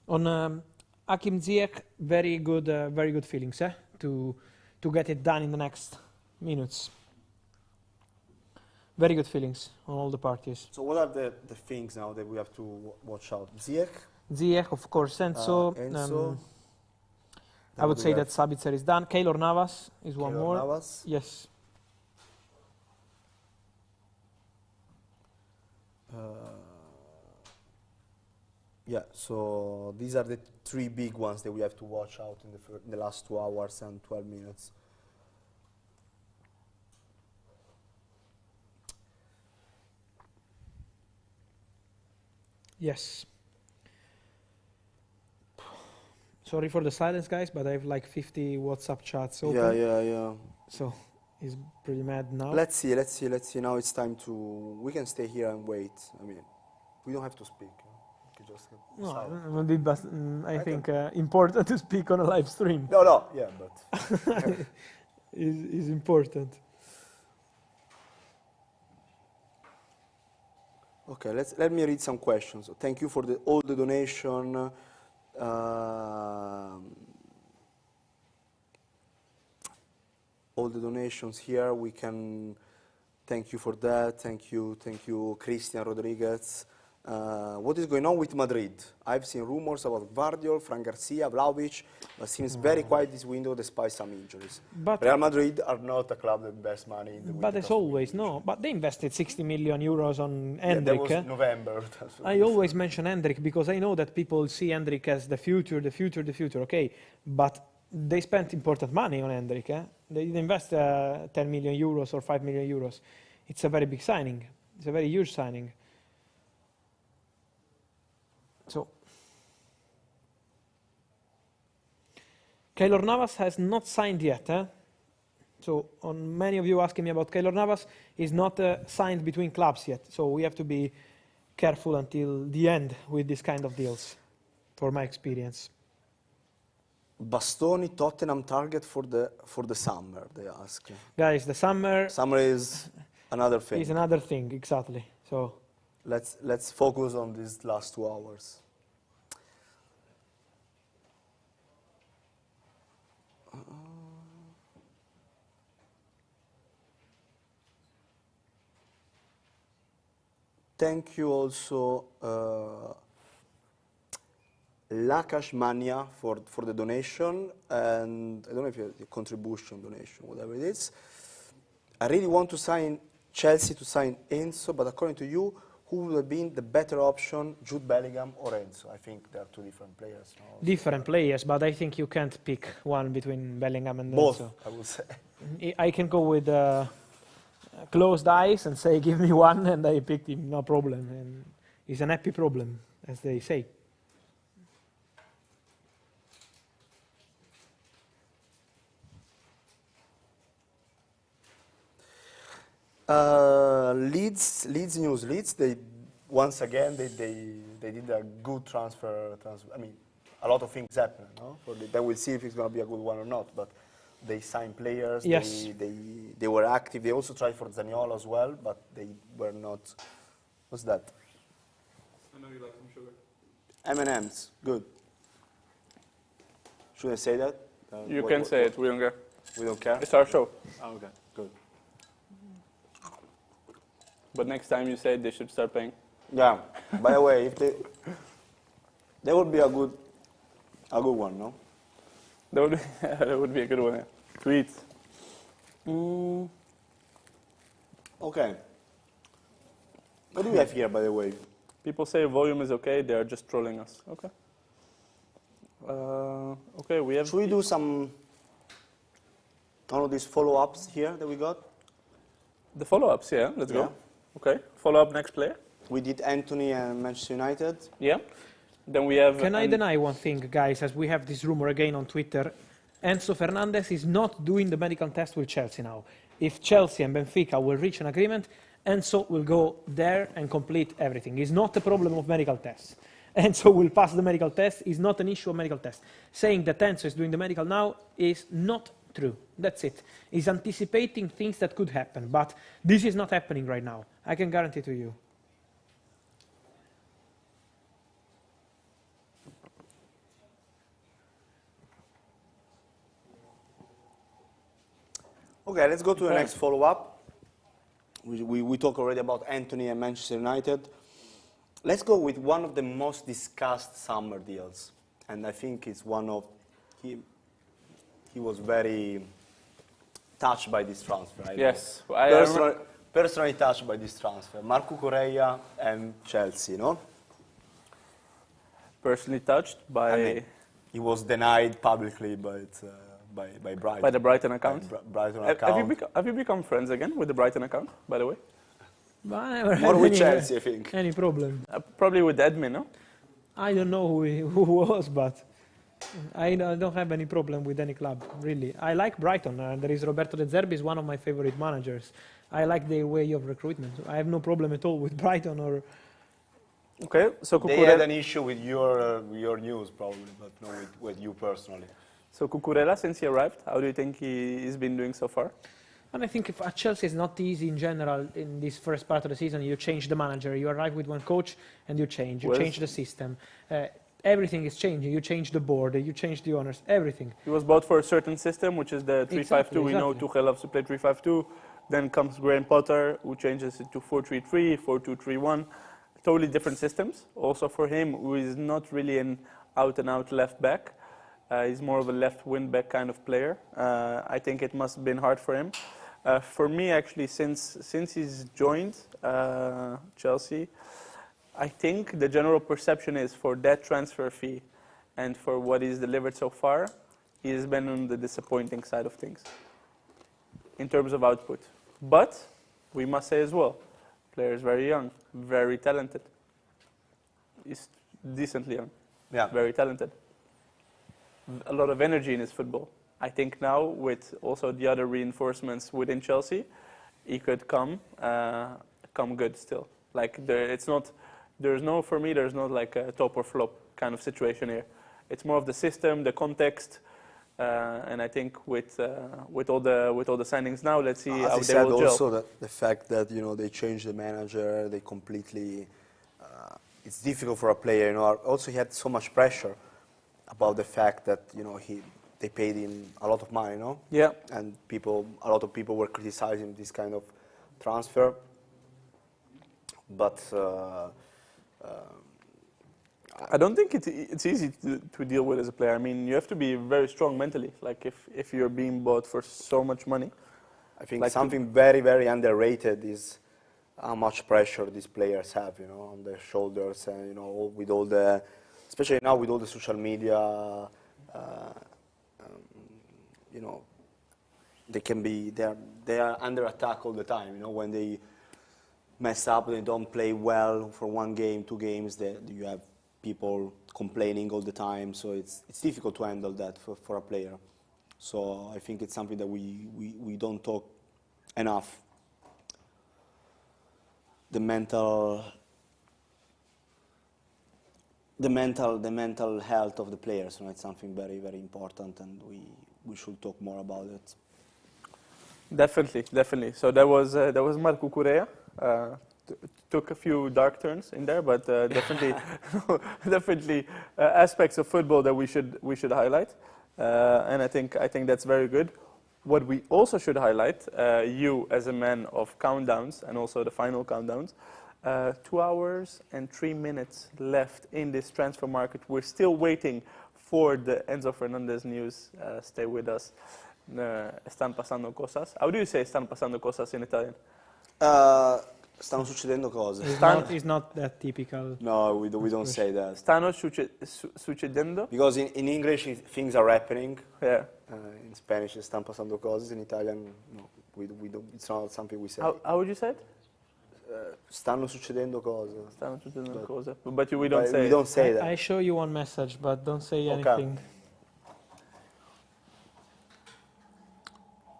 On Hakim Ziyech, very good feelings to get it done in the next minutes. Very good feelings on all the parties. So what are the things now that we have to watch out? Ziyech, of course, Enzo. Enzo. I would say that Sabitzer is done. Keylor Navas is one more. Navas. Yes. Yeah, so these are the three big ones that we have to watch out in the last 2 hours and 12 minutes. Yes. Sorry for the silence, guys, but I have like 50 WhatsApp chats open. Yeah. So he's pretty mad now. Let's see. Now it's time to. We can stay here and wait. I mean, we don't have to speak. We can just No, silent. it would be I think important to speak on a live stream. No, yeah, but is important. okay. Let me read some questions. So thank you for all the donation. All the donations here, we can thank you for that. Thank you, Christian Rodriguez. What is going on with Madrid? I've seen rumors about Guardiola, Fran Garcia, Vlahovic, but seems very quiet this window despite some injuries. But Real Madrid are not a club that invests money in the window. But as always, no. But they invested 60 million euros on Yeah, that Hendrik. was November. I always mention Hendrik because I know that people see Hendrik as the future. Okay, but they spent important money on Hendrik. They didn't invest 10 million euros or 5 million euros. It's a very big signing. It's a very huge signing. So, Keylor Navas has not signed yet. So, on many of you asking me about Keylor Navas, he's not signed between clubs yet. So, we have to be careful until the end with this kind of deals, for my experience. Bastoni, Tottenham target for the summer, they ask. Guys, the summer is another thing. is another thing, exactly. So, Let's focus on these last 2 hours. Thank you also, Lakash Mania for the donation, and I don't know if it's a contribution donation, whatever it is. I really want to sign Chelsea to sign Enzo, but according to you, who would have been the better option, Jude Bellingham or Enzo? I think they are two different players. No? different players, but I think you can't pick one between Bellingham and Both, Enzo. I would say. I can go with closed eyes and say, give me one, and I picked him, no problem. And it's an happy problem, as they say. Leeds news. Leeds, they once again they did a good transfer. I mean, a lot of things happen. No, then we'll see if it's going to be a good one or not. But they signed players. Yes. They were active. They also tried for Zaniolo as well, but they were not. What's that? I know you like some sugar. M&M's, good. Should I say that? You can say it. We don't care. We don't care. It's our show. Oh, okay, good. But next time you say it, they should start paying. Yeah. By the way, if they would be a good one, no? That would be a good one. Yeah. Tweets. Okay. What do we have here, by the way? People say volume is okay. They are just trolling us. Okay. Okay, we have. Should we do some one of these follow-ups here that we got? The follow-ups, yeah. Let's go. Okay. Follow-up next player. We did Anthony and Manchester United. Yeah. Then we have. Can I deny one thing, guys, as we have this rumor again on Twitter? Enzo Fernandez is not doing the medical test with Chelsea now. If Chelsea and Benfica will reach an agreement, Enzo will go there and complete everything. It's not a problem of medical tests. Enzo will pass the medical test. It's not an issue of medical test. Saying that Enzo is doing the medical now is not true. That's it. He's anticipating things that could happen, but this is not happening right now. I can guarantee to you. Okay, let's go to the next follow-up. We talked already about Anthony and Manchester United. Let's go with one of the most discussed summer deals. And I think it's one of, he was very touched by this transfer. Yes. Personally touched by this transfer. Marco Correa and Chelsea, no? Personally touched by. I mean, he was denied publicly by Brighton. By the Brighton account. Brighton Have account. have you become friends again with the Brighton account, by the way? But I never More had with any, Chelsea, I think. any problem. Probably with admin, no? I don't know who was, but I don't have any problem with any club, really. I like Brighton. There is Roberto De Zerbi, is one of my favorite managers. I like their way of recruitment. I have no problem at all with Brighton or. Okay, so They had an issue with your news, probably, but not with you personally. So Cucurella, since he arrived, how do you think he's been doing so far? And I think if at Chelsea it's not easy in general in this first part of the season. You change the manager. You arrive with one coach and you change. You change the system. Everything is changing. You change the board. You change the owners. Everything. He was bought for a certain system, which is the 3-5-2. Exactly, We know Tuchel loves to play 3-5-2. Then comes Graham Potter, who changes it to 4-3-3, 4-2-3-1. Totally different systems. Also for him, who is not really an out-and-out left back. He's more of a left wing-back kind of player. I think it must have been hard for him. For me, actually, since he's joined Chelsea, I think the general perception is for that transfer fee and for what he's delivered so far, he has been on the disappointing side of things in terms of output. But we must say as well, player is very young, very talented. He's decently young, very talented. A lot of energy in his football. I think now with also the other reinforcements within Chelsea, he could come good still. Like for me, there's not like a top or flop kind of situation here. It's more of the system, the context, and I think with all the signings now, let's see how they will gel. Also the fact that they changed the manager, they completely. It's difficult for a player. Also, he had so much pressure about the fact that they paid him a lot of money, no? Yeah. And a lot of people were criticizing this kind of transfer. But I don't think it's easy to deal with as a player. I mean, you have to be very strong mentally. Like if you're being bought for so much money. I think something very, very underrated is how much pressure these players have, on their shoulders, and with all the, especially now with all the social media, they are under attack all the time. When they mess up, they don't play well for one game, 2 games. You have people complaining all the time, so it's difficult to handle that for a player. So I think it's something that we don't talk enough. the mental health of the players. You know, it's something very, very important, and we should talk more about it. Definitely. So that was Marco Correa. Took a few dark turns in there, but definitely aspects of football that we should highlight. And I think that's very good. What we also should highlight, you as a man of countdowns and also the final countdowns, 2 hours and 3 minutes left in this transfer market. We're still waiting for the Enzo Fernandez news. Stay with us. Están pasando cosas. How do you say están pasando cosas in Italian? Stanno succedendo cose. It's not that typical. No, we don't say that. Stanno succedendo? Because in English things are happening. Yeah. In Spanish, están pasando cosas. In Italian, no, we don't. It's not something we say. How would you say it? Stanno succedendo cose. Stanno succedendo cose. But we don't say. We don't say that. I show you one message, but don't say anything.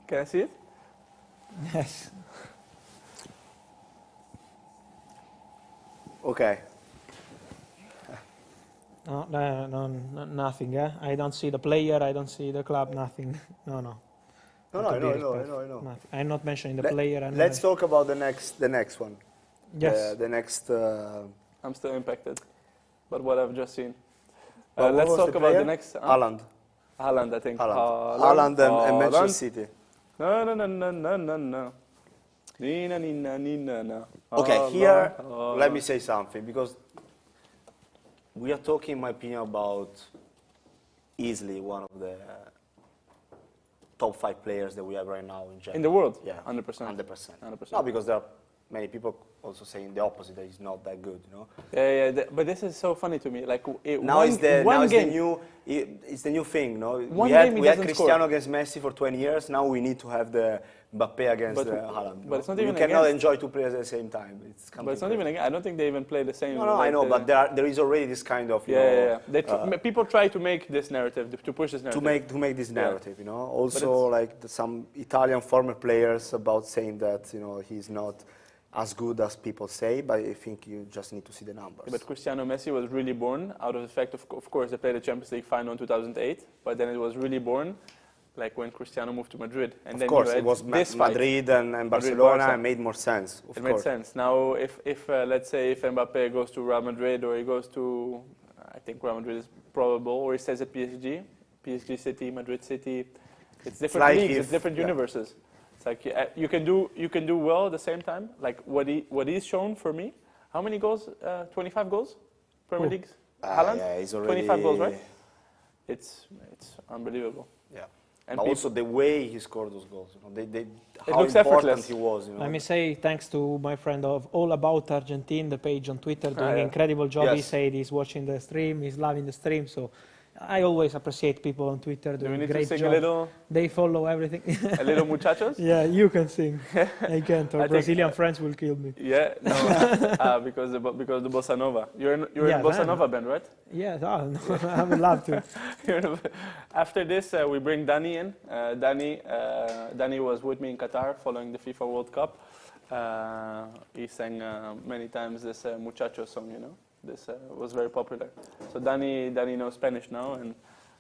Can I see it? Yes. Okay. No, nothing. I don't see the player. I don't see the club. Nothing. No. No, I know. Nothing. I'm not mentioning the player. Let's talk about the next one. Yes. The next. I'm still impacted, but what I've just seen. What let's was talk the about player? the next. Haaland. Haaland, I think. Haaland and Manchester City. No. Nina. Okay, here, let me say something, because we are talking, in my opinion, about easily one of the top 5 players that we have right now in Germany. In the world? Yeah. 100%. 100%. No, because there are many people also saying the opposite, that he's not that good, you know? Yeah, but this is so funny to me. Like, it's the new thing, no? We had Cristiano against Messi for 20 years, now we need to have the Mbappe against Haaland. But it's not you even cannot against. enjoy 2 players at the same time. But it's not even against. I don't think they even play the same. No, I know, but there is already this kind of, people try to make this narrative, to push this narrative. To make this narrative, you know. Also, like some Italian former players about saying that, you know, he's not as good as people say, but I think you just need to see the numbers. But Cristiano Messi was really born out of the fact, of course, they played the Champions League final in 2008, but then it was really born like when Cristiano moved to Madrid. And then course, it was Madrid and Barcelona, and made more sense. It made sense. Now, if let's say if Mbappe goes to Real Madrid, or he goes to, I think Real Madrid is probable, or he stays at PSG City, Madrid City, it's different leagues, it's different universes. It's like you can do well at the same time. Like what he's shown for me. How many goals? 25 goals, Premier League. Haaland. Yeah, he's already 25 goals, right? It's unbelievable. Yeah. And but also the way he scored those goals. You know, how looks important effortless. he was. You know? Let me say thanks to my friend of All About Argentine, the page on Twitter, doing an incredible job. Yes. He said he's watching the stream, he's loving the stream. So I always appreciate people on Twitter doing a great sing job. A little, they follow everything. a little muchachos? Yeah, you can sing. I can't. Or Brazilian friends will kill me. Yeah, no, because the bossa nova. You're in bossa nova band, right? Yeah, no, I would love to. After this, we bring Danny in. Danny was with me in Qatar following the FIFA World Cup. He sang many times this muchacho song, you know. This was very popular. So Danny knows Spanish now, and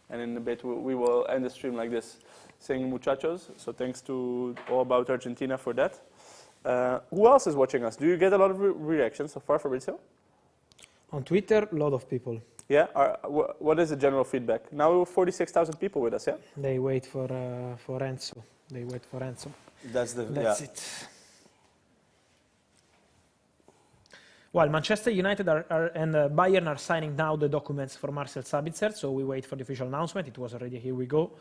in a bit we will end the stream like this, saying muchachos. So thanks to All About Argentina for that. Who else is watching us? Do you get a lot of reactions so far, Fabrizio? On Twitter, a lot of people. Yeah. What is the general feedback? Now 46,000 people with us. Yeah. They wait for Enzo. They wait for Enzo. That's it. Well, Manchester United and Bayern are signing now the documents for Marcel Sabitzer, so we wait for the official announcement. It was already here. We go.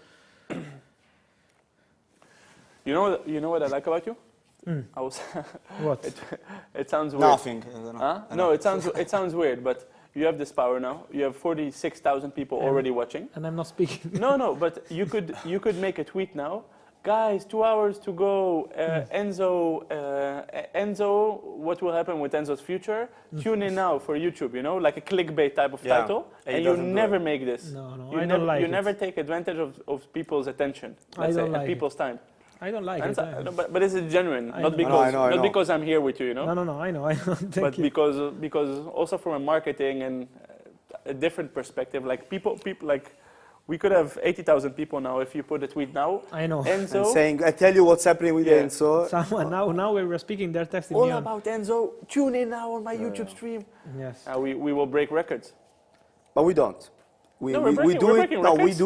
You know what I like about you? I was What? It sounds weird. Nothing. Huh? No, it sounds weird, but you have this power now. You have 46,000 people already watching. And I'm not speaking. No, but you could make a tweet now. Guys, 2 hours to go. Enzo, what will happen with Enzo's future? Tune in now for YouTube, you know, like a clickbait type of title. And you never make this. No, you I don't like it. You never take advantage of people's attention, I don't like and people's time. I don't like it. No, but this is genuine, I know. not because I know. because I'm here with you, you know. No, I know. Thank But you. because also from a marketing and a different perspective, like people like we could have 80,000 people now if you put a tweet now. I know. Enzo, And saying, I tell you what's happening with Yeah. Enzo. Someone now we were speaking. They're texting all me on. about Enzo. Tune in now on my YouTube stream. Yes. We will break records, But we don't. We, No, we, we're we do breaking it. No, we records.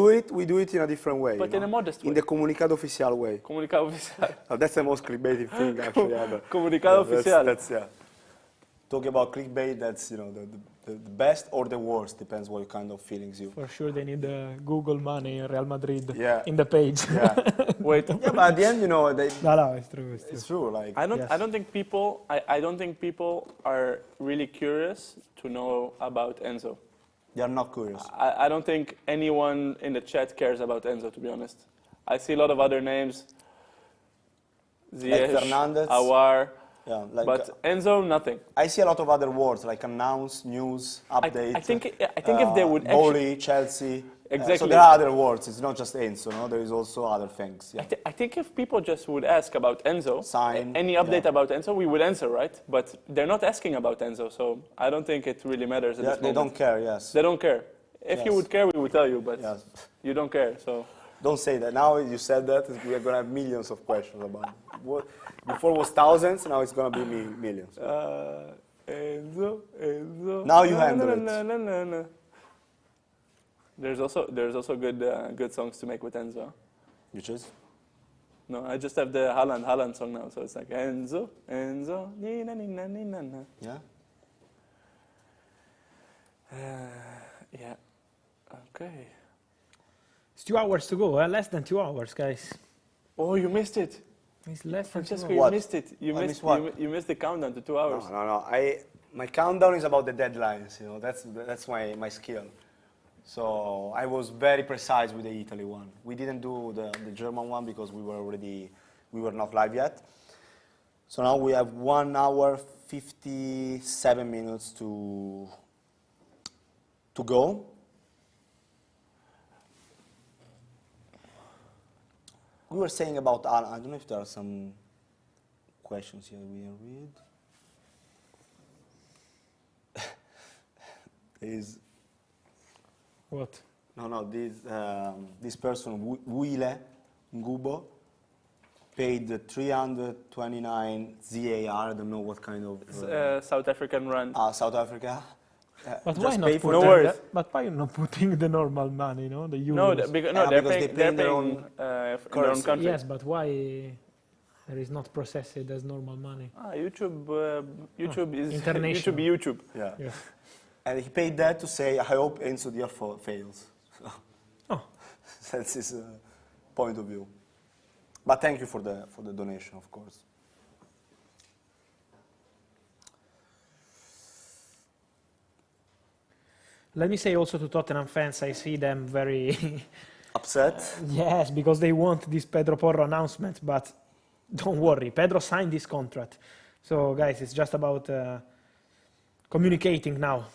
do it in a different way. but you in a know? modest way. In the comunicado oficial way. Comunicado oficial. Oh, that's the most clickbaity thing actually ever. Comunicado oficial. That's yeah. Talking about clickbait, that's the best or the worst, depends what kind of feelings you. For sure, they need Google money in Real Madrid Yeah. in the page. Yeah. Wait, Yeah, but at the end, they, No, it's true. it's true. Like I Yes. don't think people I don't think people are really curious to know about Enzo. they are not curious. I don't think anyone in the chat cares about Enzo, to be honest. I see a lot of other names. Ziyech, Fernandez. Awar, Yeah, like but Enzo, nothing. I see a lot of other words like announce, news, update. I think if they would actually, Bowley, Chelsea. So Exactly. there are other words. It's not just Enzo. No, there is also other things. Yeah. I think if people just would ask about Enzo, Sign, any update yeah. about Enzo, we would answer, right? But they're not asking about Enzo, so I don't think it really matters at Yeah, this they moment. don't care. Yes. They don't care. If you Yes. would care, we would tell you, but Yes. you don't care, so. Don't say that. Now you said that, we are gonna have millions of questions about it. Before it was thousands, now it's gonna be millions. Enzo. Now you handle it. No. There's also good songs to make with Enzo. Which is? No, I just have the Haaland song now, so it's like Enzo, ni na ni na ni na na. Yeah. Yeah. Okay. It's 2 hours to go. Less than 2 hours, guys. Oh, you missed it. It's less than 2 Francesco, hours. you What? missed it. You I missed missed what? you missed the countdown to 2 hours. No. My countdown is about the deadlines. That's my skill. So I was very precise with the Italy one. We didn't do the German one because we were not live yet. So now we have 1 hour 57 minutes to go. We were saying about Alan. I don't know if there are some questions here we can read. Is What? no this person Wile Ngubo paid 329 ZAR. I don't know what kind of South African rand. South Africa. But just why not pay for putting No worries. But why not putting the normal money, the euros? No, Yeah, they're because they paying, pay they're in their paying own in their own currency. country. Yes, but why there is not processed as normal money? YouTube is International. YouTube. Yeah. Yes. And he paid that to say, I hope Enzo Diaz fails. So Oh, that's his point of view. But thank you for the donation, of course. let me say also to Tottenham fans, I see them very Upset? yes, because they want this Pedro Porro announcement, but don't worry, Pedro signed this contract. So guys, it's just about communicating now.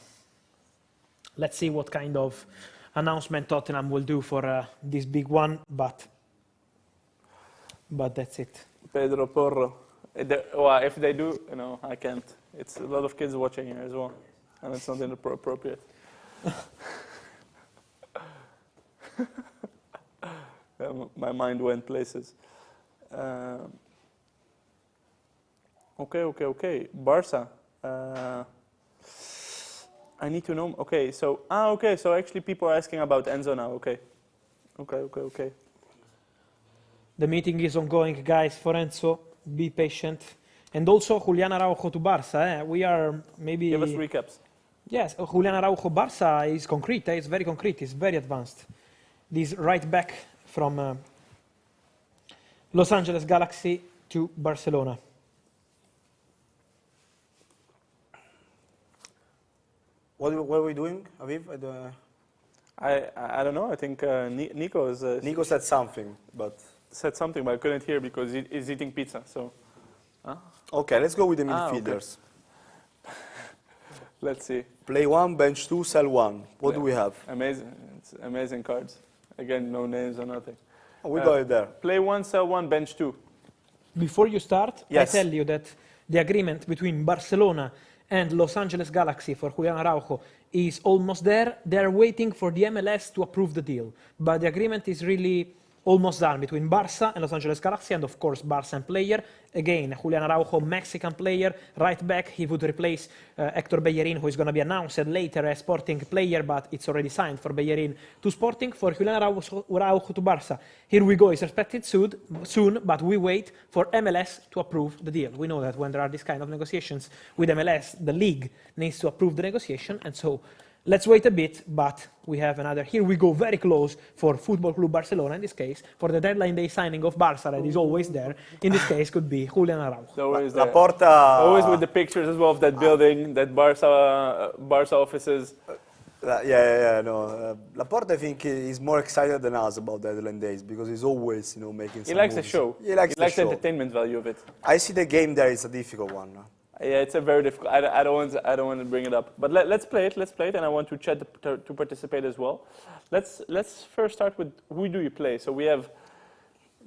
Let's see what kind of announcement Tottenham will do for this big one, but that's it. Pedro Porro. Well, if they do, I can't. It's a lot of kids watching here as well, and it's not inappropriate. My mind went places. Okay. Barca. I need to know. Okay, so actually people are asking about Enzo now. Okay. The meeting is ongoing, guys, for Enzo. Be patient. And also Julian Araujo to Barca. We are maybe... Give us recaps. Yes, Julian Araujo Barca is concrete. It's very concrete. It's very advanced. This right back from Los Angeles Galaxy to Barcelona. What are we doing, Aviv? I don't know. I think Nico is. Nico said something, but... Said something, but I couldn't hear because he's eating pizza. So. Okay, let's go with the Okay. midfielders. Let's see. Play 1, bench 2, sell 1. What do we have? Amazing. It's amazing cards. Again, no names or nothing. We got it there. Play 1, sell 1, bench 2. Before you start, Yes. I tell you that the agreement between Barcelona and Los Angeles Galaxy for Julian Araujo is almost there. They're waiting for the MLS to approve the deal. But the agreement is really almost done between Barca and Los Angeles Galaxy, and of course Barca and player. Again, Julian Araujo, Mexican player, right back. He would replace Hector Bellerin, who is going to be announced later as Sporting player, but it's already signed for Bellerin to Sporting, for Julian Araujo to Barca. Here we go. It's expected soon, but we wait for MLS to approve the deal. We know that when there are these kind of negotiations with MLS, the league needs to approve the negotiation, and so let's wait a bit, but we have another. Here we go, very close for Football Club Barcelona in this case. For the deadline day signing of Barca, that is always there. In this case, could be Julian Araujo. Always there. Laporta. Always with the pictures as well of that building, that Barca offices. No. Laporta, I think, is more excited than us about deadline days because he's always, making. He likes the moves. show. He likes the show. entertainment value of it. I see the game there is a difficult one. Yeah, it's a very difficult. I don't want to bring it up, but let's play it. Let's play it, and I want to chat to participate as well. Let's first start with who do you play. So we have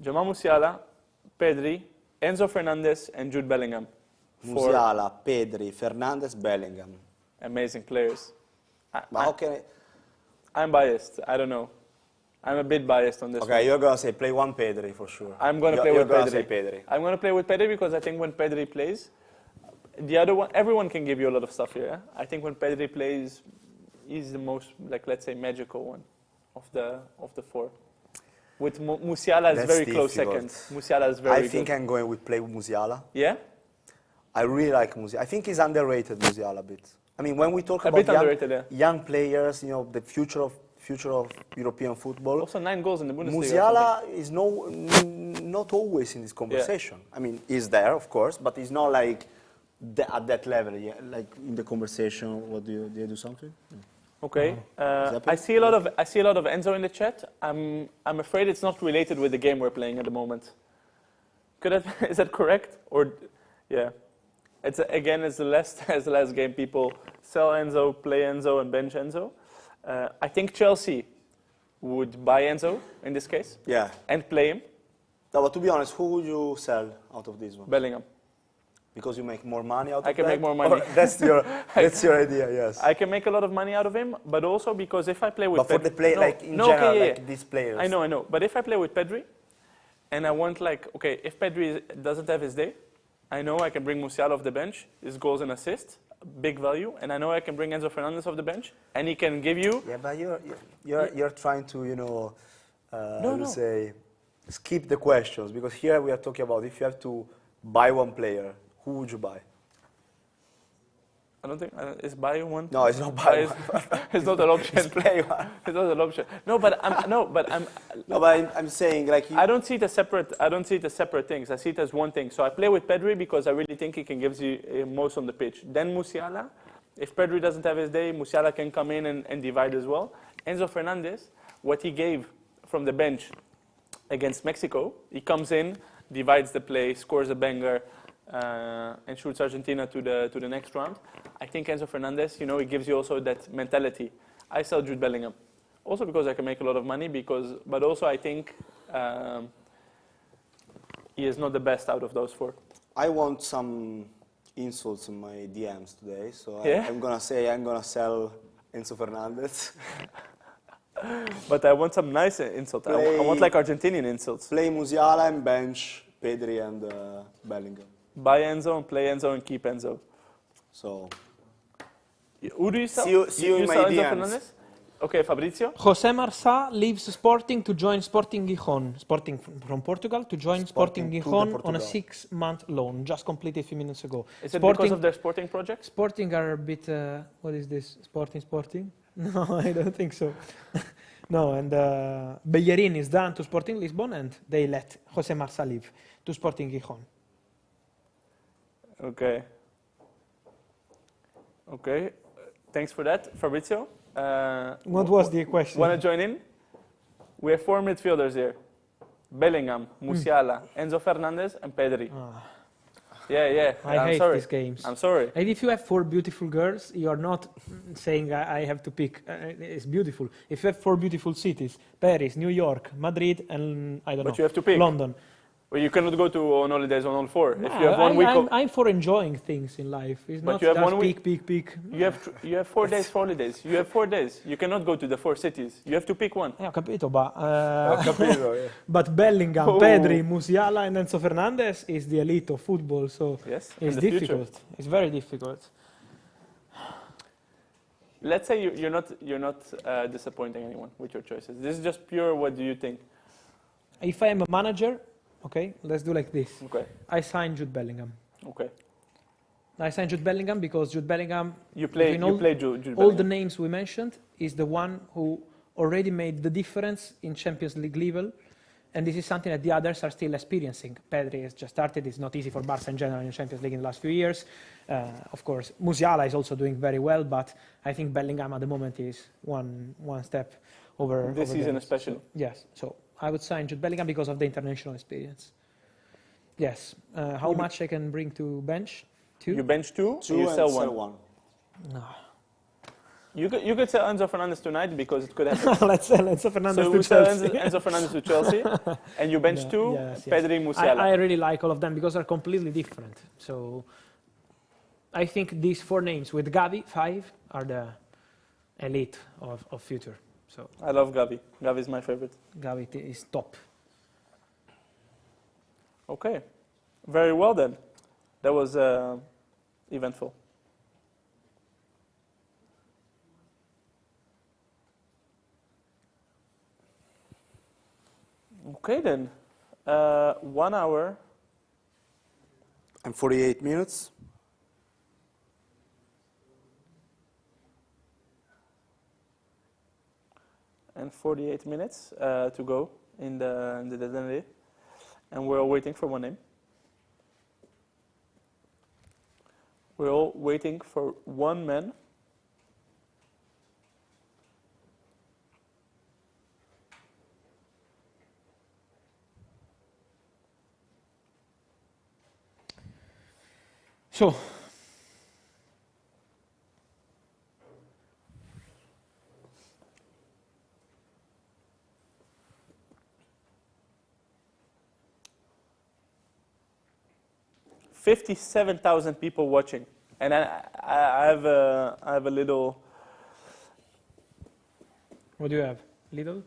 Jamal Musiala, Pedri, Enzo Fernandez, and Jude Bellingham. Musiala, Pedri, Fernandez, Bellingham. Amazing players. But how can I'm biased. I don't know. I'm a bit biased on this. Okay, one. you're gonna say play one Pedri for sure. I'm gonna play with Pedri. Pedri. Say Pedri. I'm gonna play with Pedri because I think when Pedri plays, the other one, everyone can give you a lot of stuff here. I think when Pedri plays, he's the most, let's say, magical one of the four. With Musiala is That's very close difficult. second. Musiala is very I think good. I'm going with play with Musiala. Yeah? I really like Musiala. I think he's underrated, Musiala, a bit. I mean, when we talk A about bit underrated, yeah. young players, the future of European football, Also 9 goals in the Bundesliga. Musiala is not always in this conversation. I mean, he's there, of course, but he's not like at that level. Yeah, like in the conversation. What do you do something? Okay. I see a lot of Enzo in the chat. I'm afraid it's not related with the game we're playing at the moment. Is that correct? Or yeah. It's the last game. People sell Enzo, play Enzo, and bench Enzo. I think Chelsea would buy Enzo in this case. Yeah. And play him. No, but to be honest, who would you sell out of this one? Bellingham. Because you make more money out of I can that? make more money. Or that's your idea, yes. I can make a lot of money out of him, but also because if I play with But for the play, in general, these players. I know. But if I play with Pedri, and I want if Pedri doesn't have his day, I know I can bring Musiala off the bench, his goals and assists, big value, and I know I can bring Enzo Fernandez off the bench, and he can give you. Yeah, but you're trying to say skip the questions because here we are talking about if you have to buy one player, who would you buy? I don't think is buy one. No, it's not buy one. It's not an option. It's play one. It's not an option. No, but I'm saying like. I don't see it as separate. I don't see it as separate things. I see it as one thing. So I play with Pedri because I really think he can give you most on the pitch. Then Musiala, if Pedri doesn't have his day, Musiala can come in and divide as well. Enzo Fernandez, what he gave from the bench against Mexico, he comes in, divides the play, scores a banger. And shoots Argentina to the next round. I think Enzo Fernandez, he gives you also that mentality. I sell Jude Bellingham, also because I can make a lot of money. But also I think he is not the best out of those four. I want some insults in my DMs today, so yeah? I'm gonna sell Enzo Fernandez. But I want some nice insults. I want like Argentinian insults. Play Musiala and bench Pedri and Bellingham. Buy Enzo and play Enzo and keep Enzo. So. Who do you sell? See you in my sell DMs. Enzo Fernandez? Okay, Fabrizio. Jose Marçà leaves Sporting to join Sporting Gijón. Sporting from Portugal to join Sporting Gijón on a 6-month loan. Just completed a few minutes ago. Is it because of their Sporting project? Sporting are a bit. What is this? Sporting? No, I don't think so. No, and Bellerin is done to Sporting Lisbon, and they let Jose Marçà leave to Sporting Gijón. Okay. Thanks for that, Fabrizio. What was the question? Want to join in? We have 4 midfielders here. Bellingham, Musiala, Enzo Fernandez, and Pedri. Yeah. I I'm hate sorry. these games. I'm sorry. And if you have 4 beautiful girls, you are not saying I have to pick. It's beautiful. If you have 4 beautiful cities, Paris, New York, Madrid, and I don't know, But you have to pick. London. Well, you cannot go on holidays on all 4. If Nah, you have 1 week I'm for enjoying things in life. It's But not you have just 1 week. pick. You have 4 days for holidays. You have 4 days. You cannot go to the 4 cities. You have to pick one. Ho capito, but Ho capito, yeah. but Bellingham, Oh. Pedri, Musiala, and Enzo Fernandez is the elite of football. So Yes. it's in the difficult. future. It's very difficult. Let's say you're not disappointing anyone with your choices. This is just pure. What do you think? If I am a manager, okay, let's do like this. Okay. I sign Jude Bellingham. Okay. I signed Jude Bellingham because Jude Bellingham, You play between Jude all the Bellingham. names we mentioned, is the one who already made the difference in Champions League level, and this is something that the others are still experiencing. Pedri has just started. It's not easy for Barca in general in Champions League in the last few years. Of course, Musiala is also doing very well, but I think Bellingham at the moment is one step over. This over season them. especially. Yes, so I would sign Jude Bellingham because of the international experience. Yes. How much I can bring to bench? 2? You bench 2, Two and you and sell sell 1. one. No. You could sell Enzo Fernandez tonight because it could happen. Let's sell Enzo Fernandez So to we sell Chelsea. Enzo Fernandez to Chelsea, and you bench 2, Yes, yes. Pedri, Musiala. I really like all of them because they're completely different. So I think these 4 names with Gavi, 5, are the elite of future. So I love Gavi. Gavi is my favorite. Gavi is top. Okay, very well then. That was eventful. Okay then, 1 hour. And 48 minutes. And 48 minutes to go in the deadline, and we're all waiting for one name. We're all waiting for one man. So, $57,000 people watching, and I have a little. what do you have? Little?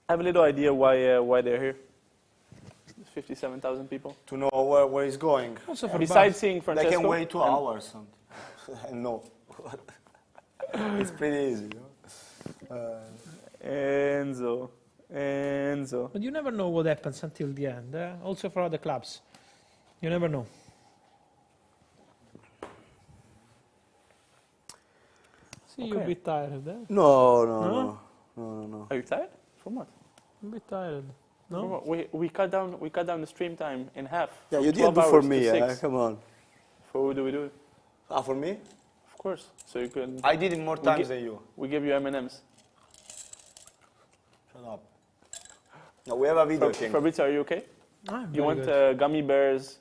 I have a little idea why they're here. 57,000 people. To know where he's going. Also for Besides seeing They Francesco. can wait 2 and- hours. And no. It's pretty easy. Enzo. But you never know what happens until the end. Also for other clubs. You never know. See, you're a Okay. bit tired, eh? No. Are you tired? From what? I'm a bit tired. No? From what? We cut down the stream time in half. Yeah, from you 12 did do for hours to me. 6. Come on. For who do we do it? Ah, for me? Of course. So you can. I did it more times than you. We give you M&Ms. Shut up. No, we have a video thing. Fabrizio, are you okay? I'm You very want good. gummy bears,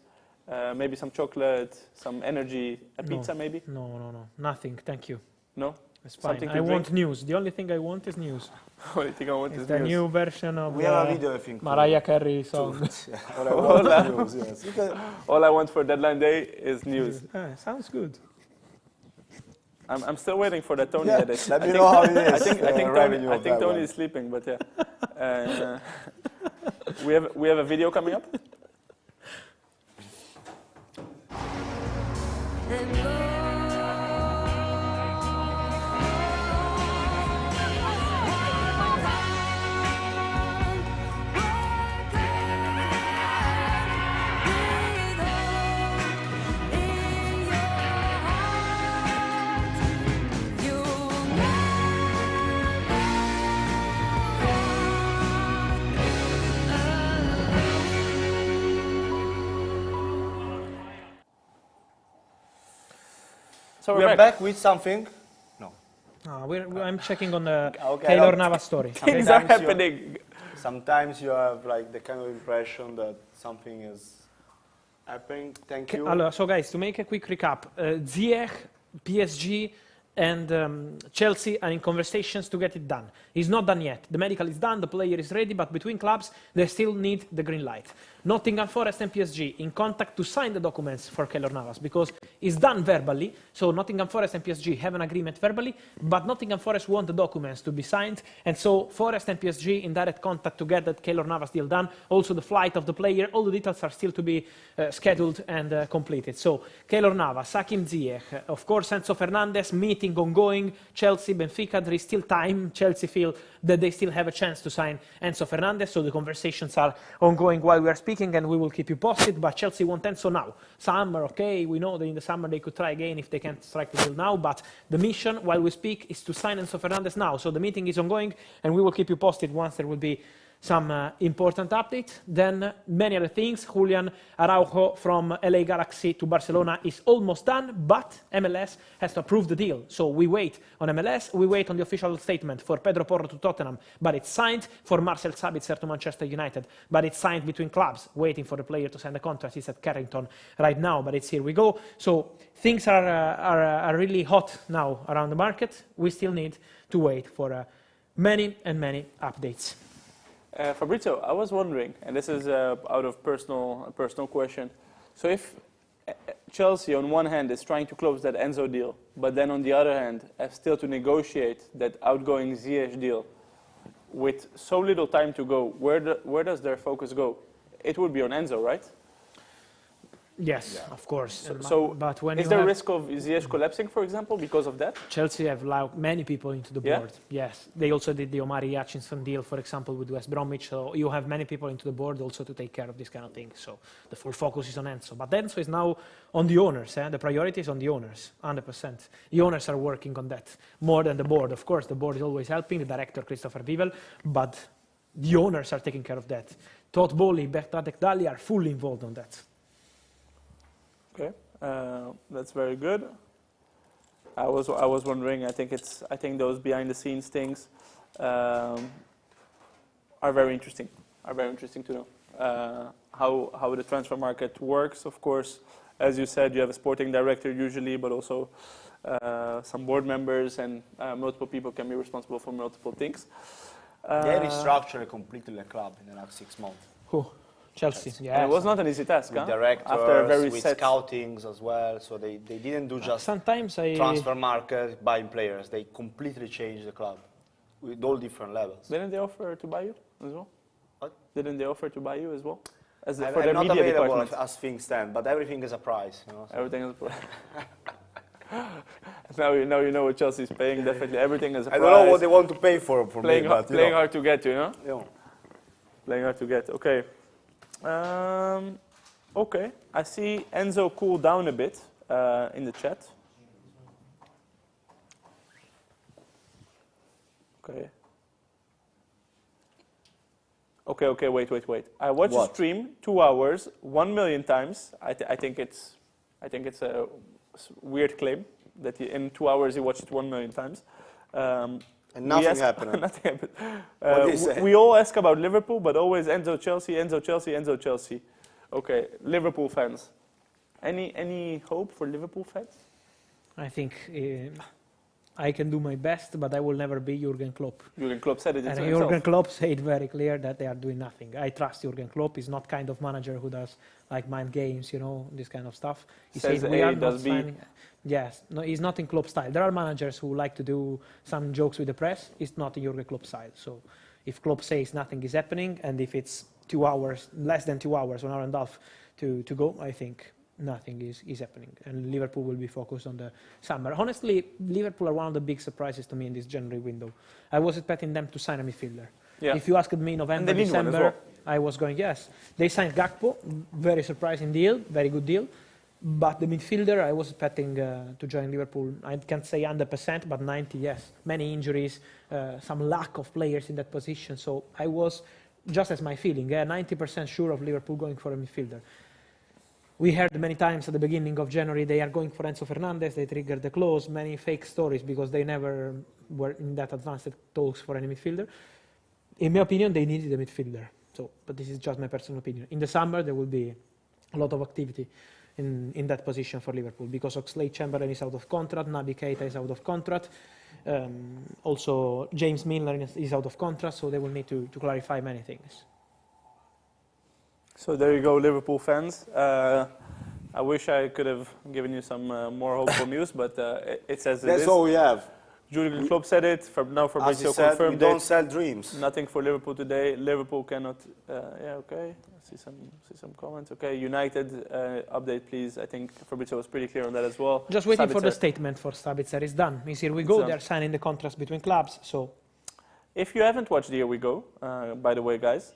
maybe some chocolate, some energy, a No. pizza maybe? No. Nothing. Thank you. No? It's fine. Something to I want drink? news. The only thing I want is news. Only thing I want It's is the news. new version of We have a the video, I think. Mariah Carey song. All I want is news, yes. You can- All I want for deadline day is news. Sounds good. I'm still waiting for the Tony Yeah, edit. let me know how it is. I think revenue Tony, of that Tony one. is sleeping, but yeah. We have a video coming up. So We're back with something. No. I'm checking on the Okay, Keylor okay. Navas story. Things are Sometimes you're- happening. Sometimes you have like the kind of impression that something is happening. Thank you. Allora, so guys, to make a quick recap, Ziyech, PSG, and Chelsea are in conversations to get it done. It's not done yet. The medical is done, the player is ready, but between clubs, they still need the green light. Nottingham Forest and PSG in contact to sign the documents for Keylor Navas, because it's done verbally, so Nottingham Forest and PSG have an agreement verbally, but Nottingham Forest want the documents to be signed, and so Forest and PSG in direct contact to get that Keylor Navas deal done. Also the flight of the player, all the details are still to be scheduled and completed. So Keylor Navas, Hakim Ziyech, of course Enzo Fernandez, meeting ongoing, Chelsea, Benfica, there is still time. Chelsea feel that they still have a chance to sign Enzo Fernandez, so the conversations are ongoing while we are speaking, and we will keep you posted, but Chelsea want Enzo now. Summer, okay, we know that in the summer they could try again if they can't strike the deal now, but the mission, while we speak, is to sign Enzo Fernandez now. So the meeting is ongoing, and we will keep you posted once there will be some important update. Then many other things. Julian Araujo from LA Galaxy to Barcelona is almost done, but MLS has to approve the deal. So we wait on MLS, we wait on the official statement for Pedro Porro to Tottenham, but it's signed. For Marcel Sabitzer to Manchester United, but it's signed between clubs, waiting for the player to sign the contract. It's at Carrington right now, but it's here we go. So things are really hot now around the market. We still need to wait for many and many updates. Fabrizio, I was wondering, and this is out of personal question. So if Chelsea on one hand is trying to close that Enzo deal, but then on the other hand have still to negotiate that outgoing Ziyech deal, with so little time to go, where does their focus go? It would be on Enzo, right? Yes, of course. But when is there a risk of Ziyech collapsing, for example, because of that? Chelsea have allowed many people into the board. Yes, they also did the Omari Hutchinson deal, for example, with West Bromwich. So you have many people into the board also to take care of this kind of thing. So the full focus is on Enzo. But Enzo is now on the owners. The priority is on the owners, 100%. The owners are working on that more than the board. Of course, the board is always helping, the director, Christopher Vivel, but the owners are taking care of that. Todd Bowley, Bertrand Dali are fully involved on that. Okay, that's very good. I was wondering. I think those behind the scenes things are very interesting. Are very interesting to know how the transfer market works. Of course, as you said, you have a sporting director usually, but also some board members and multiple people can be responsible for multiple things. They restructured completely the club in the last 6 months. Who? Chelsea. Yeah, it was not an easy task. With directors, after a very with set scoutings as well. So they didn't do just transfer market, buying players. They completely changed the club with all different levels. Didn't they offer to buy you as well? What? Didn't they offer to buy you as well? As I'm for their not media available department? as things stand, but everything is a price. You know, so. Everything is a price. Now you know what Chelsea's paying. Definitely, everything is a price. I don't know what they want to pay for playing me, but playing hard to get, you know. Yeah. Playing hard to get. Okay. Okay. I see Enzo cool down a bit in the chat. Okay. Okay. Wait. I watched the stream 2 hours, 1 million times. I think it's a weird claim that in 2 hours he watched it 1 million times. And nothing happened. Nothing happened. We all ask about Liverpool, but always Enzo Chelsea. Okay, Liverpool fans. Any hope for Liverpool fans? I think I can do my best, but I will never be Jurgen Klopp. Jurgen Klopp said it and himself. Jurgen Klopp said very clear that they are doing nothing. I trust Jurgen Klopp. He's not kind of manager who does like mind games, you know, this kind of stuff. He says we are not signing. Yes, no, he's not in Klopp style. There are managers who like to do some jokes with the press. It's not in Jurgen Klopp style. So if Klopp says nothing is happening, and if it's 2 hours, less than 2 hours, 1 hour and a half to go, I think nothing is happening. And Liverpool will be focused on the summer. Honestly, Liverpool are one of the big surprises to me in this January window. I was expecting them to sign a midfielder. Yeah. If you asked me November, December, I was going, yes. They signed Gakpo, very surprising deal, very good deal. But the midfielder, I was expecting to join Liverpool. I can't say 100%, but 90, yes. Many injuries, some lack of players in that position. So I was, just as my feeling, 90% sure of Liverpool going for a midfielder. We heard many times at the beginning of January they are going for Enzo Fernandez, they triggered the clause, many fake stories because they never were in that advanced talks for any midfielder. In my opinion, they needed a midfielder. So, but this is just my personal opinion. In the summer, there will be a lot of activity in that position for Liverpool, because Oxlade-Chamberlain is out of contract, Naby Keita is out of contract, also James Milner is out of contract, so they will need to clarify many things. So there you go, Liverpool fans. I wish I could have given you some more hopeful news, but it's as it is. That's all we have. Julian Klopp said it. Now As he Fabrizio said, we confirmed don't it. sell dreams. Nothing for Liverpool today. Liverpool cannot. Yeah, okay. I see some comments. Okay, United update, please. I think Fabrizio was pretty clear on that as well. Just waiting for the Sabitzer. statement for Sabitzer. It's done. Means here we go. done. They're signing the contracts between clubs. So If you haven't watched Here We Go, by the way, guys,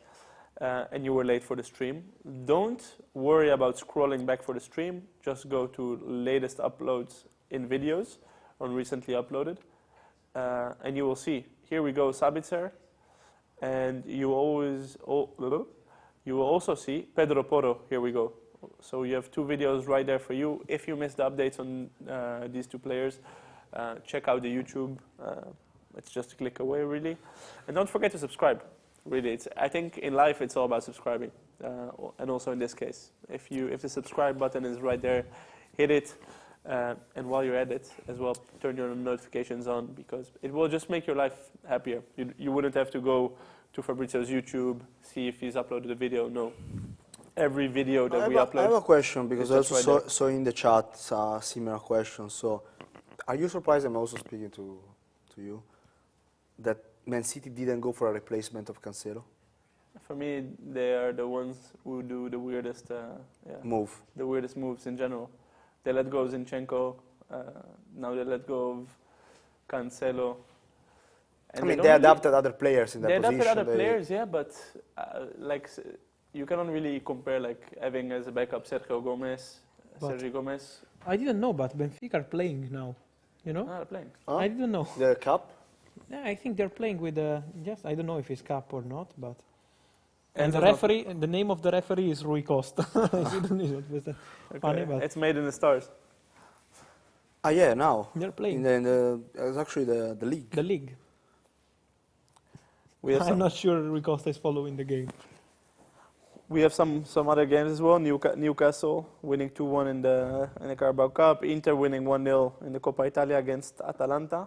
and you were late for the stream, don't worry about scrolling back for the stream. Just go to latest uploads in videos on recently uploaded, and you will see. Here we go, Sabitzer, and you will also see Pedro Porro. Here we go. So you have two videos right there for you. If you missed the updates on these two players, check out the YouTube. It's just a click away, really. And don't forget to subscribe. Really, I think in life it's all about subscribing, and also in this case, if the subscribe button is right there, hit it, and while you're at it as well, turn your notifications on, because it will just make your life happier. You wouldn't have to go to Fabrizio's YouTube, see if he's uploaded a video. No, every video that we upload. I have a question, because I just also right saw in the chat a similar question. So, are you surprised? I'm also speaking to you, that Man City didn't go for a replacement of Cancelo? For me, they are the ones who do the weirdest Move. the weirdest moves in general. They let go of Zinchenko, now they let go of Cancelo. And I mean, don't they really- adapted other players in that They position. adapted other players, yeah, but you cannot really compare having as a backup Sergio Gomez, But- Sergio Gomez. I didn't know, but Benfica are playing now. You know? They're playing. Huh? I didn't know. The cup? Yeah, I think they're playing with just I don't know if it's cup or not, but. And And the they're referee, the name of the referee is Rui Costa. Funny, but It's made in the stars. Ah, yeah, now. they're playing It's actually the league. the league. We have I'm not sure Rui Costa is following the game. We have some other games as well. Newcastle winning 2-1 in the Carabao Cup. Inter winning 1-0 in the Coppa Italia against Atalanta.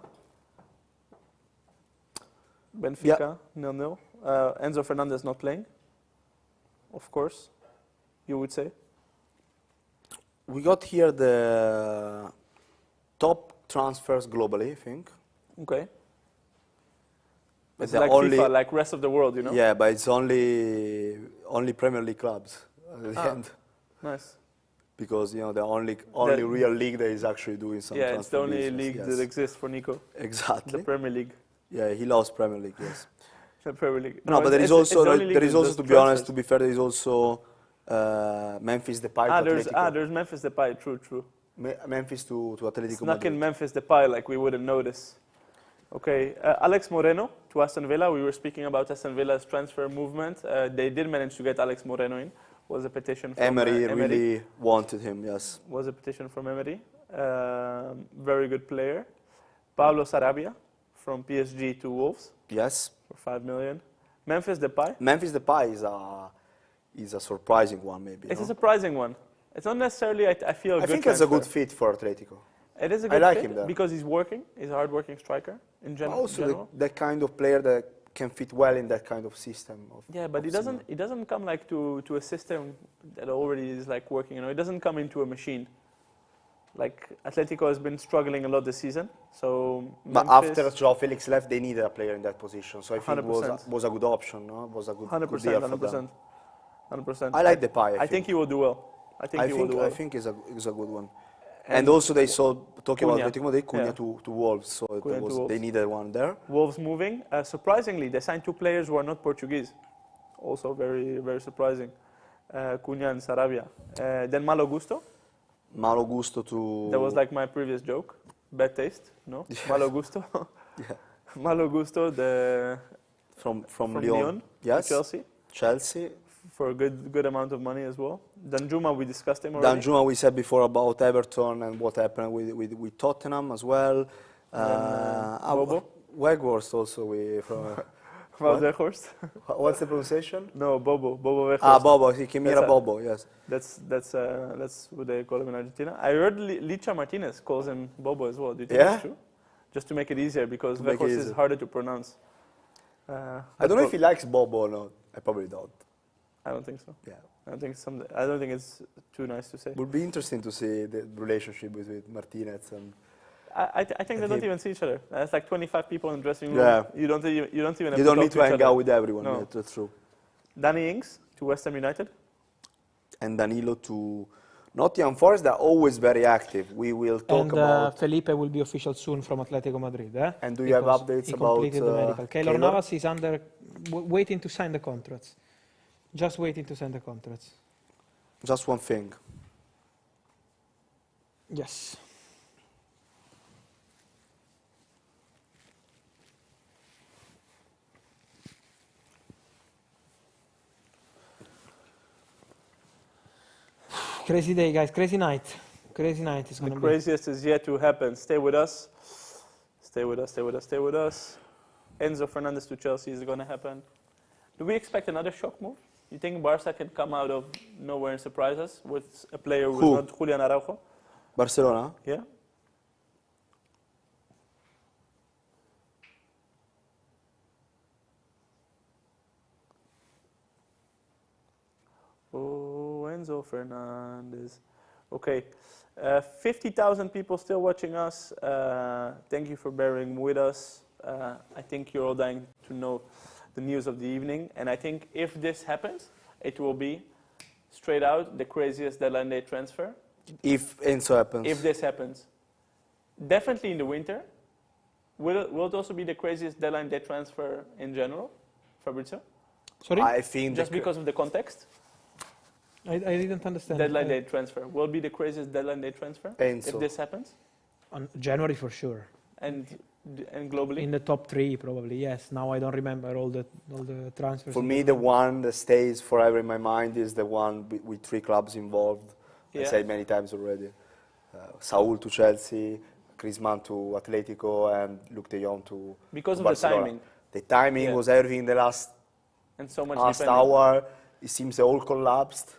Benfica 0-0. Enzo Fernandez not playing, of course, you would say. We got here the top transfers globally, I think. Okay. But It's the like only- FIFA, like rest of the world, you know? Yeah, but it's only Premier League clubs at the end, Nice. because the only The- real league that is actually doing some Yeah, it's transfer the only business, league yes. that exists for Nico, the Exactly. Premier League. Yeah, he loves Premier League. Yes. The Premier League. No, but there is it's also the only league there is that also, does to be honest, transfers. to be fair, there is also Memphis Depay to Atletico. There's Memphis Depay, true. Memphis to Atletico Snuck Madrid. in Memphis Depay like we wouldn't notice. Okay, Alex Moreno to Aston Villa. We were speaking about Aston Villa's transfer movement. They did manage to get Alex Moreno in. Was a petition from Emery Emery. really wanted him. Yes. Was a petition from Emery. Very good player. Pablo Sarabia from PSG to Wolves Yes. for 5 million. Memphis Depay. Memphis Depay is a surprising one, maybe. It's no? a surprising one. It's not necessarily, I feel, I think it's a good fit for Atletico. It is a I good like fit him there. because he's working. He's a hard-working striker in general. Also, that kind of player that can fit well in that kind of system. Yeah, but of he doesn't come like to a system that already is like working. It doesn't come into a machine. Like Atletico has been struggling a lot this season. So But Memphis- after Joao Felix left, they needed a player in that position. So I think it 100%. was a good option. No? It was a good, 100%, good deal for them. 100%, 100%. I like Depay. I think he will do well. I think he will do well. I think it's a good one. And also they saw, talking Cunha. about Atletico Madrid, Cunha Yeah. to Wolves. So Cunha to Wolves. they needed one there. Wolves moving. Surprisingly, they signed two players who are not Portuguese. Also very, very surprising. Cunha and Sarabia. Then Malo Gusto. Malo Gusto to... That was like my previous joke. Bad taste, no? Malo Gusto. Yeah. Malo Gusto, From from Lyon. Lyon Yes. to Chelsea, Chelsea. for a good amount of money as well. Danjuma, we discussed him already. Danjuma, we said before about Everton and what happened with Tottenham as well. Bobo? Weghorst also Wout Weghorst. What's the pronunciation? No, Bobo Weghorst. Ah, Bobo. Kimira That's a- Bobo. Yes. That's what they call him in Argentina. I heard Licha Martinez calls him Bobo as well. Do you think Yeah? that's true? Just to make it easier, because To make it Weghorst is easier. harder to pronounce. I don't know if he likes Bobo or not. I probably don't. I don't think so. Yeah. I don't think it's too nice to say. Would be interesting to see the relationship with Martinez and. I think they don't even see each other. There's like 25 people in the dressing room. Yeah. You don't even have You to don't talk need to each hang other. out with everyone. No. Yeah, that's true. Danny Ings to West Ham United. And Danilo to Nottingham Forest. They're always very active. We will talk And about. Felipe will be official soon from Atletico Madrid. And do you have Because updates he about, completed the medical. Keylor Keylor? Navas is waiting to sign the contracts. Just waiting to sign the contracts. Just one thing. Yes. Crazy day, guys. Crazy night. Crazy night is The going to be. craziest is yet to happen. Stay with us. Stay with us, stay with us, stay with us. Enzo Fernandez to Chelsea is going to happen. Do we expect another shock move? You think Barca can come out of nowhere and surprise us with a player who's Who? not Julian Araujo? Barcelona. Yeah? Oh, Enzo Fernandez. Okay. 50,000 people still watching us. Thank you for bearing with us. I think you're all dying to know the news of the evening. And I think if this happens, it will be straight out the craziest deadline day transfer. If Enzo happens. If this happens. Definitely in the winter. Will it also be the craziest deadline day transfer in general, Fabrizio? Sorry? I think Just because of the context? I didn't understand. Deadline day transfer. Will be the craziest deadline day transfer Enzo. if this happens? On January for sure. And globally? In the top 3 probably, yes. Now I don't remember all the transfers. For me, the one that stays forever in my mind is the one with 3 clubs involved. I Yeah. said many times already. Saul to Chelsea, Griezmann to Atletico, and Luke de Jong to Because of Barcelona. the timing. The timing Yeah. was everything in the last And so much last defending. hour. It seems they all collapsed.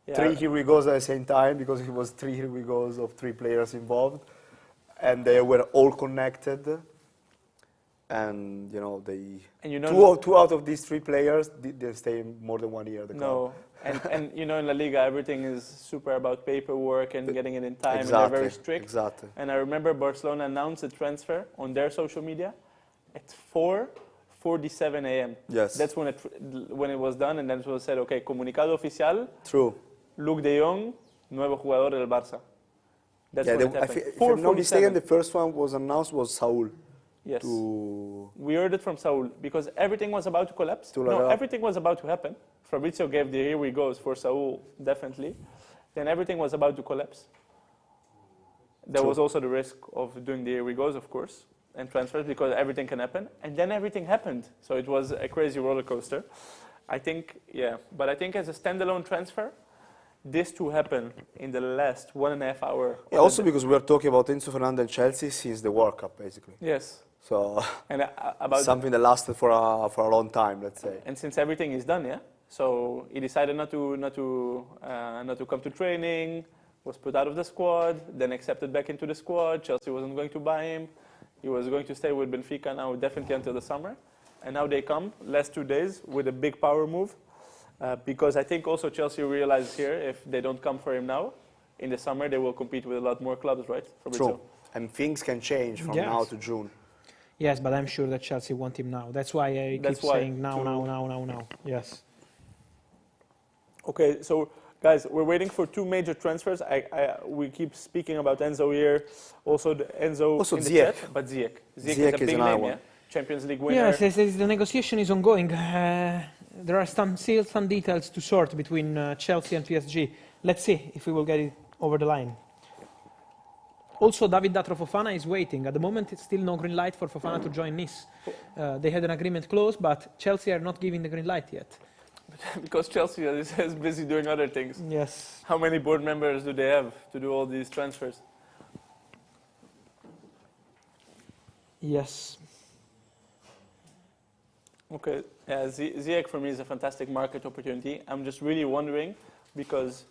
Yeah. 3 here we goes at the same time because it was 3 here we goes of 3 players involved, and they were all connected. And you know And you know, two out of these 3 players didn't stay more than 1 year. At the club. no. And you know, in La Liga, everything is super about paperwork and getting it in time, and Exactly. they're very strict. Exactly. And I remember Barcelona announced the transfer on their social media at 4:47 a.m. Yes. That's when it was done, and then it was said, okay, comunicado oficial, True. Luke de Jong, nuevo jugador del Barça. That's Yeah, when it if happened. I'm not mistaken, 4:47. the first one was announced was Saul. Yes. To We heard it from Saul because everything was about to collapse. To No, Lara. everything was about to happen. Fabrizio gave the here we goes for Saul, definitely. Then everything was about to collapse. There True. was also the risk of doing the here we goes, of course, and transfers because everything can happen. And then everything happened. So it was a crazy roller coaster. I think, yeah. But I think as a standalone transfer, this to happen in the last 1.5 hours. yeah, also because we are talking about Enzo Fernandez and Chelsea since the World Cup, basically. Yes. So And about something that lasted for a long time, let's say. And since everything is done, yeah. So he decided not to come to training. Was put out of the squad. Then accepted back into the squad. Chelsea wasn't going to buy him. He was going to stay with Benfica now, definitely until the summer. And now they come last 2 days with a big power move, because I think also Chelsea realizes here if they don't come for him now, in the summer they will compete with a lot more clubs, right? Fabrizio? True. And things can change from Yes. now to June. Yes, but I'm sure that Chelsea want him now. That's why I That's keep why, saying now, to- now. Yes. Okay, so guys, we're waiting for 2 major transfers. We keep speaking about Enzo here, also Enzo Also in the Ziyech. chat, but Ziyech. Ziyech Ziyech is a is big another name, one. yeah? Champions League winner. Yes, the negotiation is ongoing. There are still some details to sort between Chelsea and PSG. Let's see if we will get it over the line. Also, David Datro Fofana is waiting. At the moment, it's still no green light for Fofana to join Nice. They had an agreement closed, but Chelsea are not giving the green light yet. Because Chelsea is busy doing other things. Yes. How many board members do they have to do all these transfers? Yes. Okay, yeah, Ziyech for me is a fantastic market opportunity. I'm just really wondering, because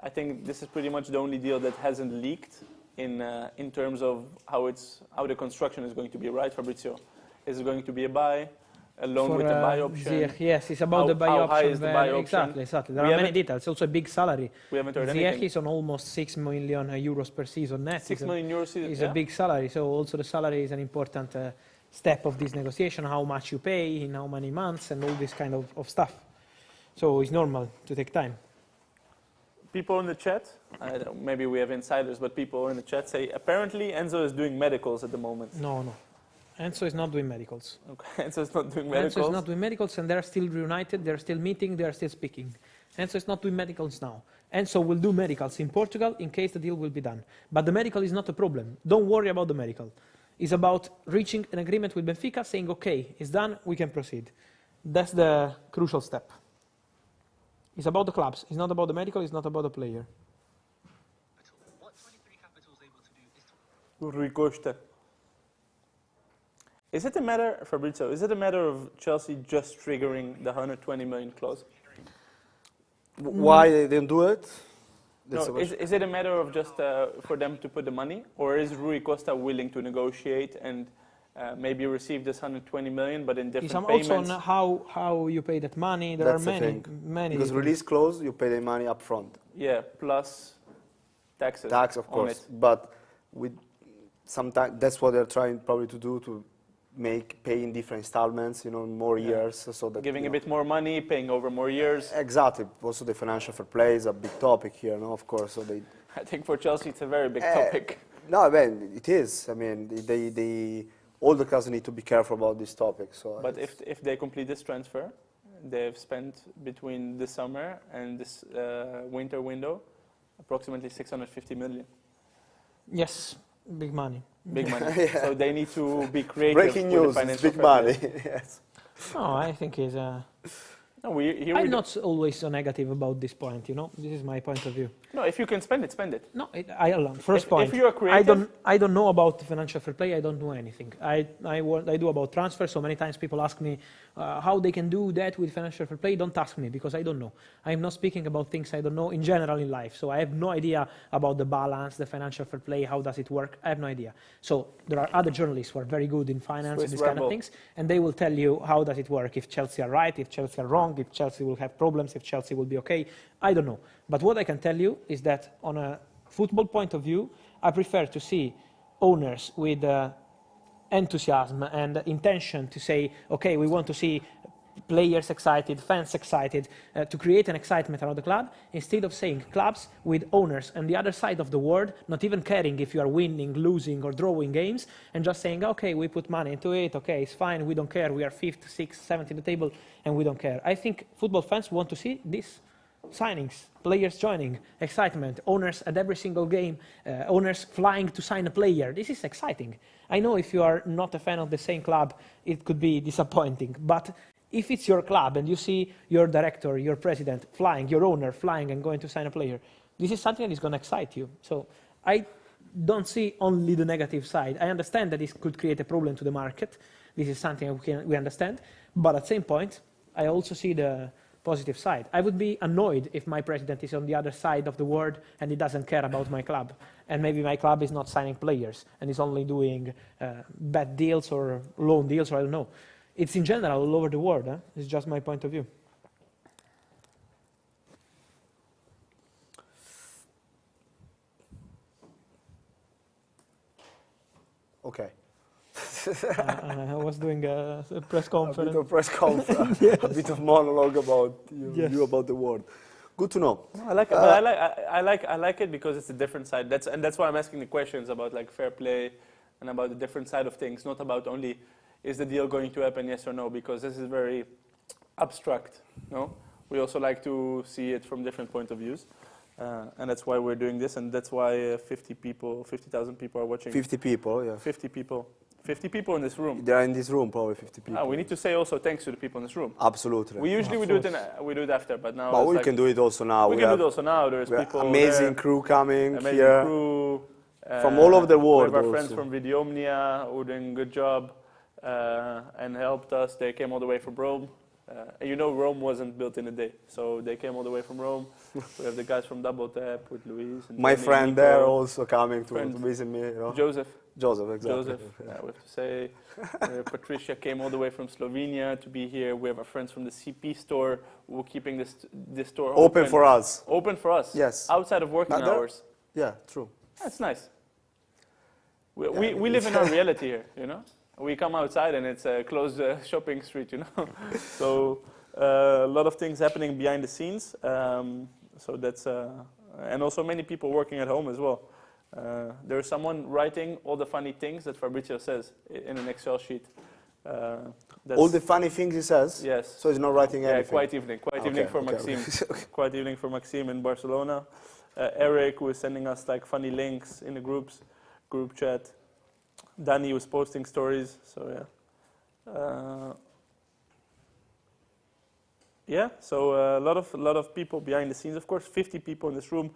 I think this is pretty much the only deal that hasn't leaked in terms of how the construction is going to be, right, Fabrizio? Is it going to be a buy, a loan with a buy option? Ziyech, yes, it's about the buy how option. High is the buy option? Exactly. There are many details. Also a big salary. We haven't heard Ziyech anything. is on almost 6 million euros per season net. 6 million euros is a big salary. So also the salary is an important step of this negotiation, how much you pay, in how many months, and all this kind of stuff. So it's normal to take time. People in the chat, maybe we have insiders, but people in the chat say, apparently Enzo is doing medicals at the moment. No. Enzo is not doing medicals. Okay, Enzo is not doing medicals? Enzo is not doing medicals, and they're still reunited, they're still meeting, they're still speaking. Enzo is not doing medicals now. Enzo will do medicals in Portugal in case the deal will be done. But the medical is not a problem. Don't worry about the medical. It's about reaching an agreement with Benfica, saying, okay, it's done, we can proceed. That's the crucial step. It's about the clubs. It's not about the medical, it's not about the player. What 23 Capital is able to do is to... Rui Costa. Is it a matter, Fabrizio, is it a matter of Chelsea just triggering the 120 million clause? Why they didn't do it? No, is it a matter of just for them to put the money, or is Rui Costa willing to negotiate and maybe receive this 120 million, but in different payments? Also on how you pay that money. There That's are many. Because release clause, you pay the money up front. Yeah, plus taxes. Tax, of course. But with sometimes that's what they're trying probably to do, to pay in different installments, more years, so that giving a bit more money, paying over more years. Exactly. Also, the financial fair play is a big topic here, of course. So I think for Chelsea it's a very big topic. No, I mean it is. I mean, all the clubs need to be careful about this topic. So, but if they complete this transfer, they've spent between this summer and this winter window approximately 650 million. Yes, big money. Big money. Yeah. So they need to be creative. Breaking news, it's big money. Yes. No, I think it's... I'm not always so negative about this point, This is my point of view. No, if you can spend it, spend it. No, first point. If you are creative, I don't know about the financial fair play. I don't know anything. I do about transfer. So many times people ask me how they can do that with financial fair play. Don't ask me because I don't know. I'm not speaking about things I don't know in general in life. So I have no idea about the balance, the financial fair play, how does it work. I have no idea. So there are other journalists who are very good in finance and these kind of things, and they will tell you how does it work. If Chelsea are right, if Chelsea are wrong, if Chelsea will have problems, if Chelsea will be okay. I don't know. But what I can tell you is that on a football point of view, I prefer to see owners with enthusiasm and intention to say, okay, we want to see players excited, fans excited, to create an excitement around the club, instead of saying clubs with owners on the other side of the world, not even caring if you are winning, losing, or drawing games, and just saying, okay, we put money into it, okay, it's fine, we don't care, we are 5th, 6th, 7th in the table, and we don't care. I think football fans want to see this. Signings, players joining, excitement, owners at every single game, owners flying to sign a player. This is exciting. I know if you are not a fan of the same club, it could be disappointing, but if it's your club and you see your director, your president flying, your owner flying and going to sign a player, this is something that is going to excite you. So I don't see only the negative side. I understand that this could create a problem to the market. This is something we understand. But at the same point, I also see the positive side. I would be annoyed if my president is on the other side of the world and he doesn't care about my club. And maybe my club is not signing players and is only doing bad deals or loan deals, or I don't know. It's in general all over the world. It's just my point of view. Okay. I was doing a press conference. A bit of press conference, yes. A bit of monologue about you about the world. Good to know. No, I like it, but I like it because it's a different side. That's why I'm asking the questions about like fair play and about the different side of things, not about only is the deal going to happen, yes or no, because this is very abstract. No, we also like to see it from different point of views, and that's why we're doing this, and that's why 50,000 people are watching. 50 people, yeah. 50 people. 50 people in this room. They are in this room, probably 50 people. We need to say also thanks to the people in this room. Absolutely. We usually do it after, but now. But we can do it also now. We can do it also now. There's people. Amazing crew coming amazing here. Crew, from all over the world. We have our friends from Videomnia who are doing a good job. and helped us. They came all the way from Rome. And you know, Rome wasn't built in a day, so they came all the way from Rome. We have the guys from Double Tap with Luis. And My Tony, friend Nico, there also coming to friend. visit me. You know? Joseph. Joseph, exactly. Joseph, we have to say. Patricia came all the way from Slovenia to be here. We have our friends from the CP store who are keeping this store Open for us. Open for us. Yes. Outside of working hours. Yeah, true. That's nice. We live in our reality here, you know. We come outside and it's a closed shopping street, you know. So a lot of things happening behind the scenes. So that's and also many people working at home as well. There's someone writing all the funny things that Fabrizio says in an Excel sheet. All the funny things he says? Yes. So he's not writing anything? Yeah, quiet evening for Maxime. Quiet evening for Maxime in Barcelona. Eric, who is sending us like funny links in the group chat. Danny was posting stories, so yeah. So a lot of people behind the scenes. Of course, 50 people in this room,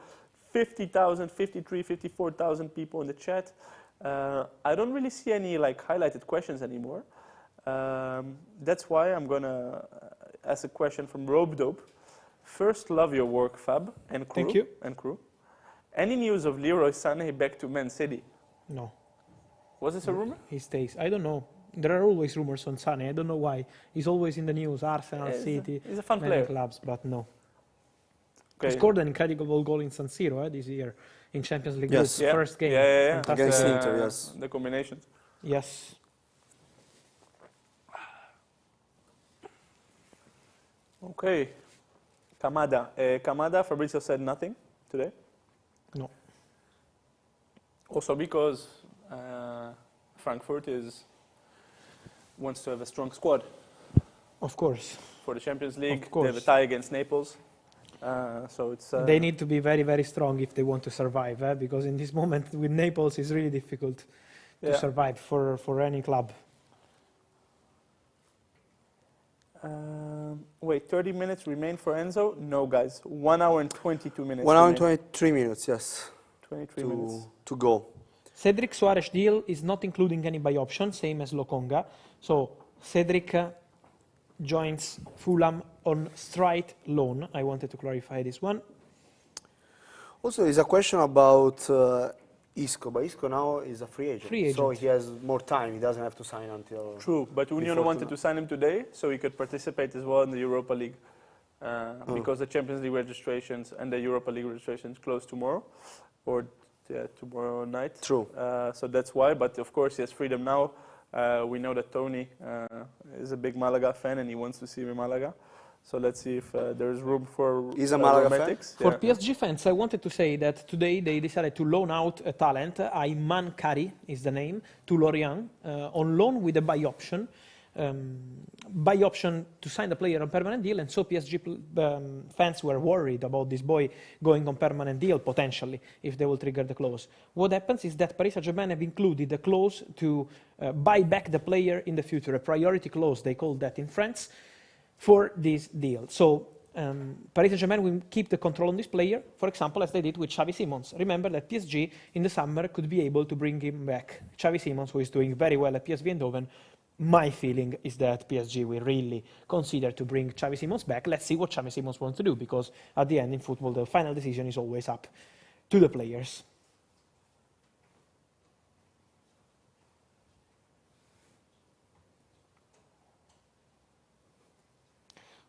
50,000, 53, 54,000 people in the chat. I don't really see any like highlighted questions anymore. That's why I'm gonna ask a question from Robe Dope. First, love your work, Fab and crew. Thank you. And crew. Any news of Leroy Sané back to Man City? No. Was this a rumor? He stays. I don't know. There are always rumors on Sané. I don't know why. He's always in the news. Arsenal, City, he's a fun many player. clubs, but no. Okay. He scored an incredible goal in San Siro this year in Champions League. Yes. Group, first game. Yeah. Fantastic. Against Inter, yes. The combinations. Yes. Okay. Kamada. Kamada, Fabrizio said nothing today. No. Also because Frankfurt wants to have a strong squad Of course. for the Champions League. Of course. They have a tie against Naples. So it's They need to be very, very strong if they want to survive, because in this moment with Naples it's really difficult to survive for any club. Wait, 30 minutes remain for Enzo? No, guys. 1 hour and 22 minutes. 1 hour and remain. 23 minutes, yes. 23 minutes. To go. Cedric Suarez deal is not including any buy option, same as Lokonga. So Cedric joins Fulham on straight loan. I wanted to clarify this one. Also, there's a question about Isco, but Isco now is a free agent. So he has more time. He doesn't have to sign until... True, but Union wanted to sign him today so he could participate as well in the Europa League. Because the Champions League registrations and the Europa League registrations close tomorrow. Or tomorrow night. True. So that's why, but of course he has freedom now. We know that Tony is a big Malaga fan and he wants to see him in Malaga. So let's see if there's room for He's a Malaga fan? romantics. For PSG fans, I wanted to say that today they decided to loan out a talent, Ayman Kari is the name, to Lorient, on loan with a buy option. Buy option to sign the player on permanent deal, and so PSG fans were worried about this boy going on permanent deal potentially if they will trigger the clause. What happens is that Paris Saint-Germain have included a clause to buy back the player in the future, a priority clause, they call that in France, for this deal. So Paris Saint-Germain will keep the control on this player, for example, as they did with Xavi Simons. Remember that PSG in the summer could be able to bring him back. Xavi Simons, who is doing very well at PSV Eindhoven. My feeling is that PSG will really consider to bring Xavi Simons back. Let's see what Xavi Simons wants to do, because at the end in football, the final decision is always up to the players.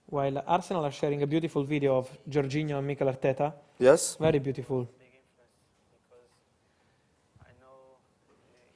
While Arsenal are sharing a beautiful video of Jorginho and Mikel Arteta. Yes? Very beautiful. Big influence because I know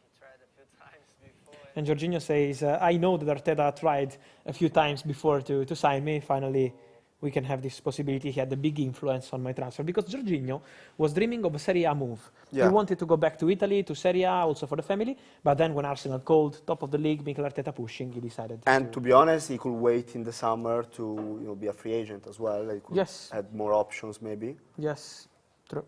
he tried a few times before. And Jorginho says, I know that Arteta tried a few times before to sign me. Finally, we can have this possibility. He had a big influence on my transfer because Jorginho was dreaming of a Serie A move. Yeah. He wanted to go back to Italy, to Serie A, also for the family. But then when Arsenal called, top of the league, Mikel Arteta pushing, he decided And to be honest, he could wait in the summer to be a free agent as well. He could Yes. add more options maybe. Yes, true.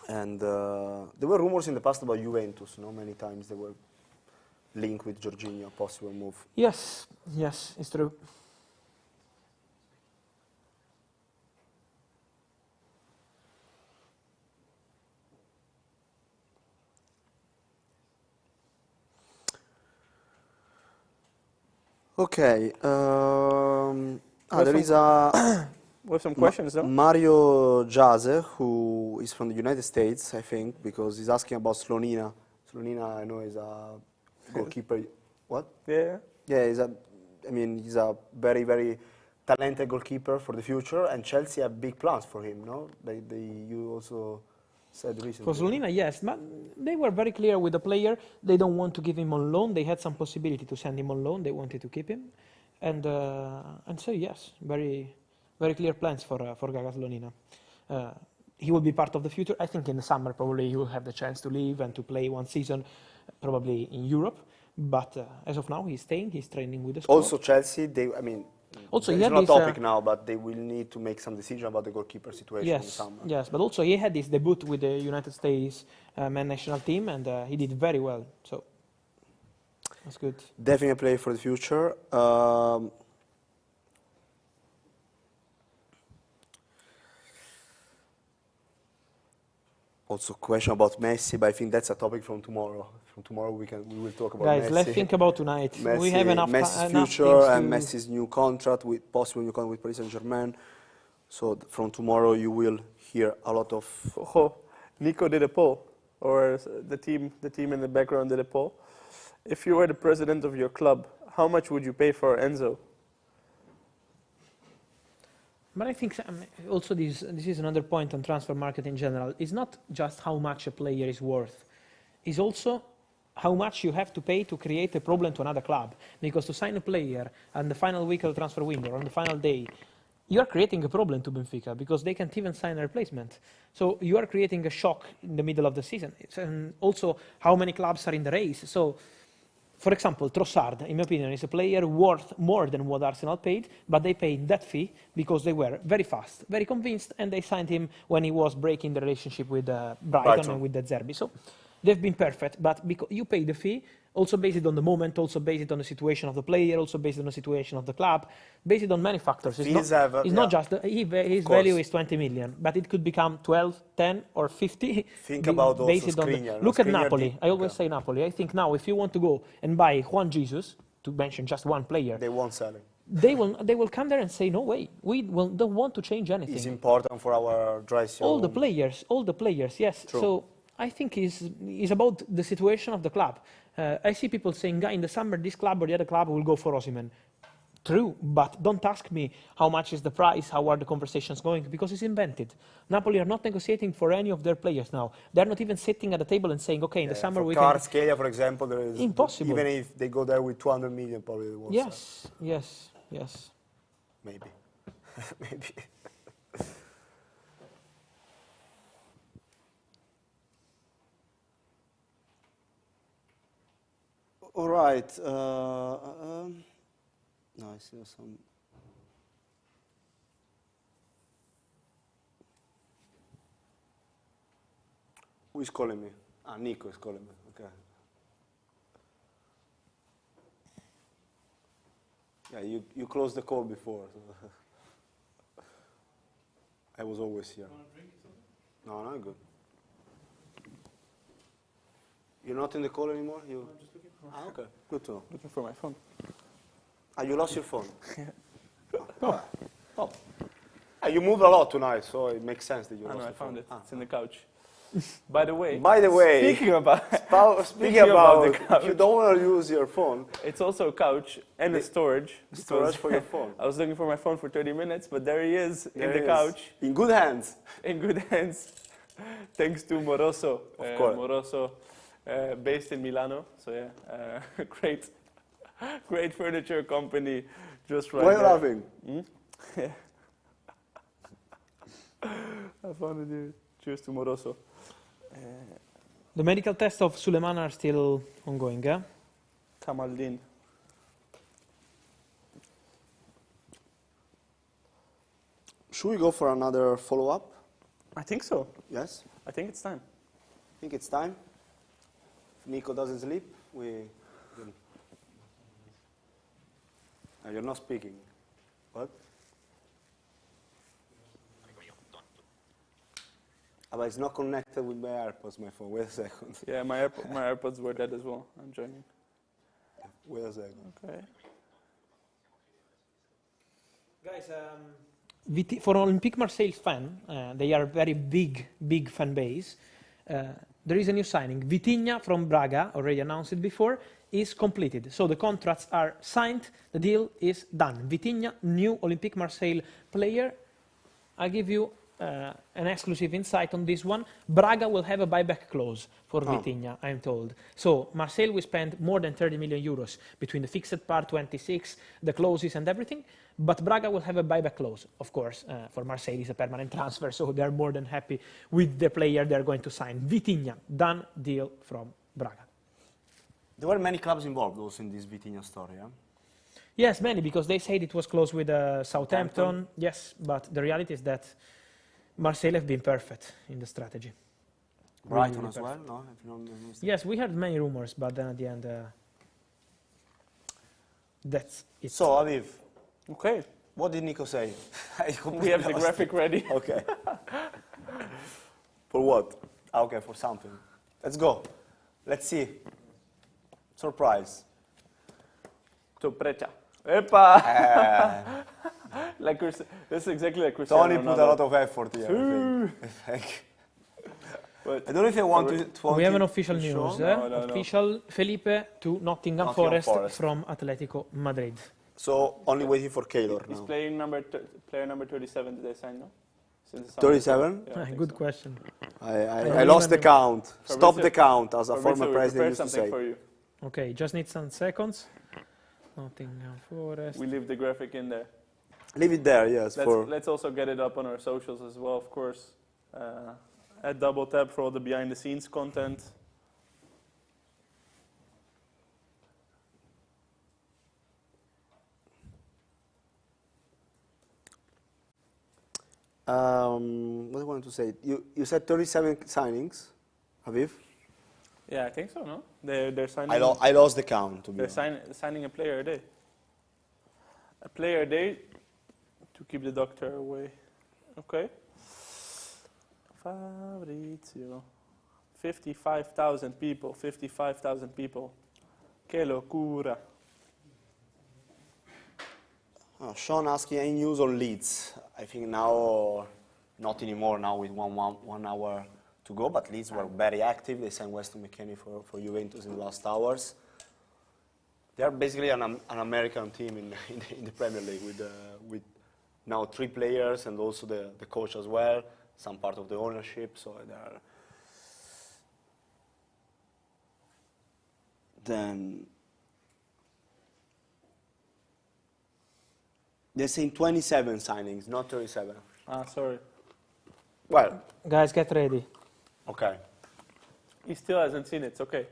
And there were rumors in the past about Juventus. Many times they were linked with Jorginho, possible move. Yes, it's true. Okay. There is We have some questions, no? Mario Jase, who is from the United States, I think, because he's asking about Slonina. Slonina, I know, is a goalkeeper. What? Yeah. Yeah, he's a very, very talented goalkeeper for the future, and Chelsea have big plans for him, no? You also said recently. For Slonina, yes, but they were very clear with the player. They don't want to give him on loan. They had some possibility to send him on loan. They wanted to keep him, and so yes, very, very clear plans for Gaga Slonina. He will be part of the future. I think in the summer probably he will have the chance to leave and to play one season, probably in Europe. But as of now, he's staying. He's training with the squad. Also, Chelsea, Also, it's he had not this, topic now, but they will need to make some decision about the goalkeeper situation in the yes, summer. yes. But also he had his debut with the United States men national team, and he did very well. So that's good. Definitely a player for the future. Also, question about Messi, but I think that's a topic from tomorrow. From tomorrow we will talk about Guys, Messi. let's think about tonight. Messi, We have enough Messi's enough future things and to- Messi's new contract, with possible new contract with Paris Saint-Germain. So from tomorrow you will hear a lot of. Oh, Nico did a poll, or the team in the background did a poll. If you were the president of your club, how much would you pay for Enzo? But I think also this is another point on transfer market in general. It's not just how much a player is worth. It's also how much you have to pay to create a problem to another club. Because to sign a player on the final week of the transfer window, or on the final day, you are creating a problem to Benfica because they can't even sign a replacement. So you are creating a shock in the middle of the season. And also how many clubs are in the race. So, for example, Trossard, in my opinion, is a player worth more than what Arsenal paid, but they paid that fee because they were very fast, very convinced, and they signed him when he was breaking the relationship with Brighton and with De Zerbi. So they've been perfect, but because you pay the fee, also based on the moment, also based on the situation of the player, also based on the situation of the club, based on many factors. It's not just his value is 20 million, but it could become 12, 10, or 50. Think about also based on Skriniar. Look at Skriniar Napoli. I always say Napoli. I think now if you want to go and buy Juan Jesus, to mention just one player, They won't sell him. they will come there and say, no way, don't want to change anything. It's important for our dressing All the players, yes. True. So I think is about the situation of the club. I see people saying, in the summer, this club or the other club will go for Osimhen. True, but don't ask me how much is the price, how are the conversations going, because it's invented. Napoli are not negotiating for any of their players now. They're not even sitting at the table and saying, okay, in the summer for we Kvaratskhelia, for example, there is Impossible. Even if they go there with 200 million, probably they won't sell. Yes. Maybe. Maybe. All right. No, I see some. Who is calling me? Nico is calling me. Okay. Yeah, you closed the call before. So I was always here. No, I'm good. You're not in the call anymore? I'm just looking for my phone. Okay, good to know. Looking for my phone. You lost your phone? Oh. You moved a lot tonight, so it makes sense that you lost I your phone. found it. It's in the couch. By the way, speaking about the couch, if you don't want to use your phone, it's also a couch and a storage. Storage for your phone. I was looking for my phone for 30 minutes, but there he is There in the he is. couch. In good hands. In good hands. Thanks to Moroso. Of course. Moroso, based in Milano. So yeah, great furniture company just right Why are you there. laughing? Yeah. I found it here. Cheers to Moroso. The medical tests of Suleiman are still ongoing, yeah? Kamaldin. Should we go for another follow-up? I think so. Yes? I think it's time. I think it's time. If Nico doesn't sleep, you're not speaking. What? But it's not connected with my AirPods, my phone. Wait a second. Yeah, my AirPods were dead as well. I'm joining. Wait a second. Okay. Guys, for Olympique Marseille fan, they are a very big fan base. There is a new signing. Vitinha from Braga, already announced it before, is completed. So the contracts are signed, the deal is done. Vitinha, new Olympique Marseille player. I'll give you an exclusive insight on this one. Braga will have a buyback clause for Vitinha, I'm told. So Marseille will spend more than 30 million euros between the fixed part, 26, the clauses and everything. But Braga will have a buyback clause, of course. For Marseille, it's a permanent transfer, so they're more than happy with the player they're going to sign. Vitinha, done deal from Braga. There were many clubs involved also in this Vitinha story, yeah? Yes, many, because they said it was close with Southampton. Yes, but the reality is that Marseille have been perfect in the strategy. Brighton Really as well, perfect. no? If you don't miss Yes, we heard many rumors, but then at the end, that's it. So, Aviv, Okay, what did Nico say? we have the graphic ready. Okay. For what? Okay, for something. Let's go. Let's see. Surprise. Sorpresa. Epa! Like this is exactly like Cristiano Tony put a Ronaldo. lot of effort here, I think. But I don't know if I want to We have an official news. show. No. Official Felipe to Nottingham Forest from Atletico Madrid. So, only waiting for Keylor he's now. playing player number 37 did they sign, no? Since the summer. 37? Yeah, I think Good so. question. I lost the count. Stop Fabrizio- the count, as a Fabrizio, former we president prepared used to something say. for you. Okay, just need some seconds. Nottingham Forest. We leave the graphic in there. Leave it there, yes. Let's also get it up on our socials as well, of course. At Double Tap for all the behind-the-scenes content. What I wanted to say, you said 37 signings, Aviv? Yeah, I think so, no? They're signing. I lost the count, to be They're honest. signing a player a day. A player a day to keep the doctor away. Okay. Fabrizio. 55,000 people. 55,000 people. Que locura. Sean asking any news on Leeds. I think now, not anymore now with one hour to go, but Leeds were very active. They signed Weston McKennie for Juventus in the last hours. They are basically an American team in the Premier League with now 3 players and also the coach as well, some part of the ownership. So they are. Then they're saying 27 signings, not 37. Ah, sorry. Well, Guys, get ready. okay. He still hasn't seen it. It's okay.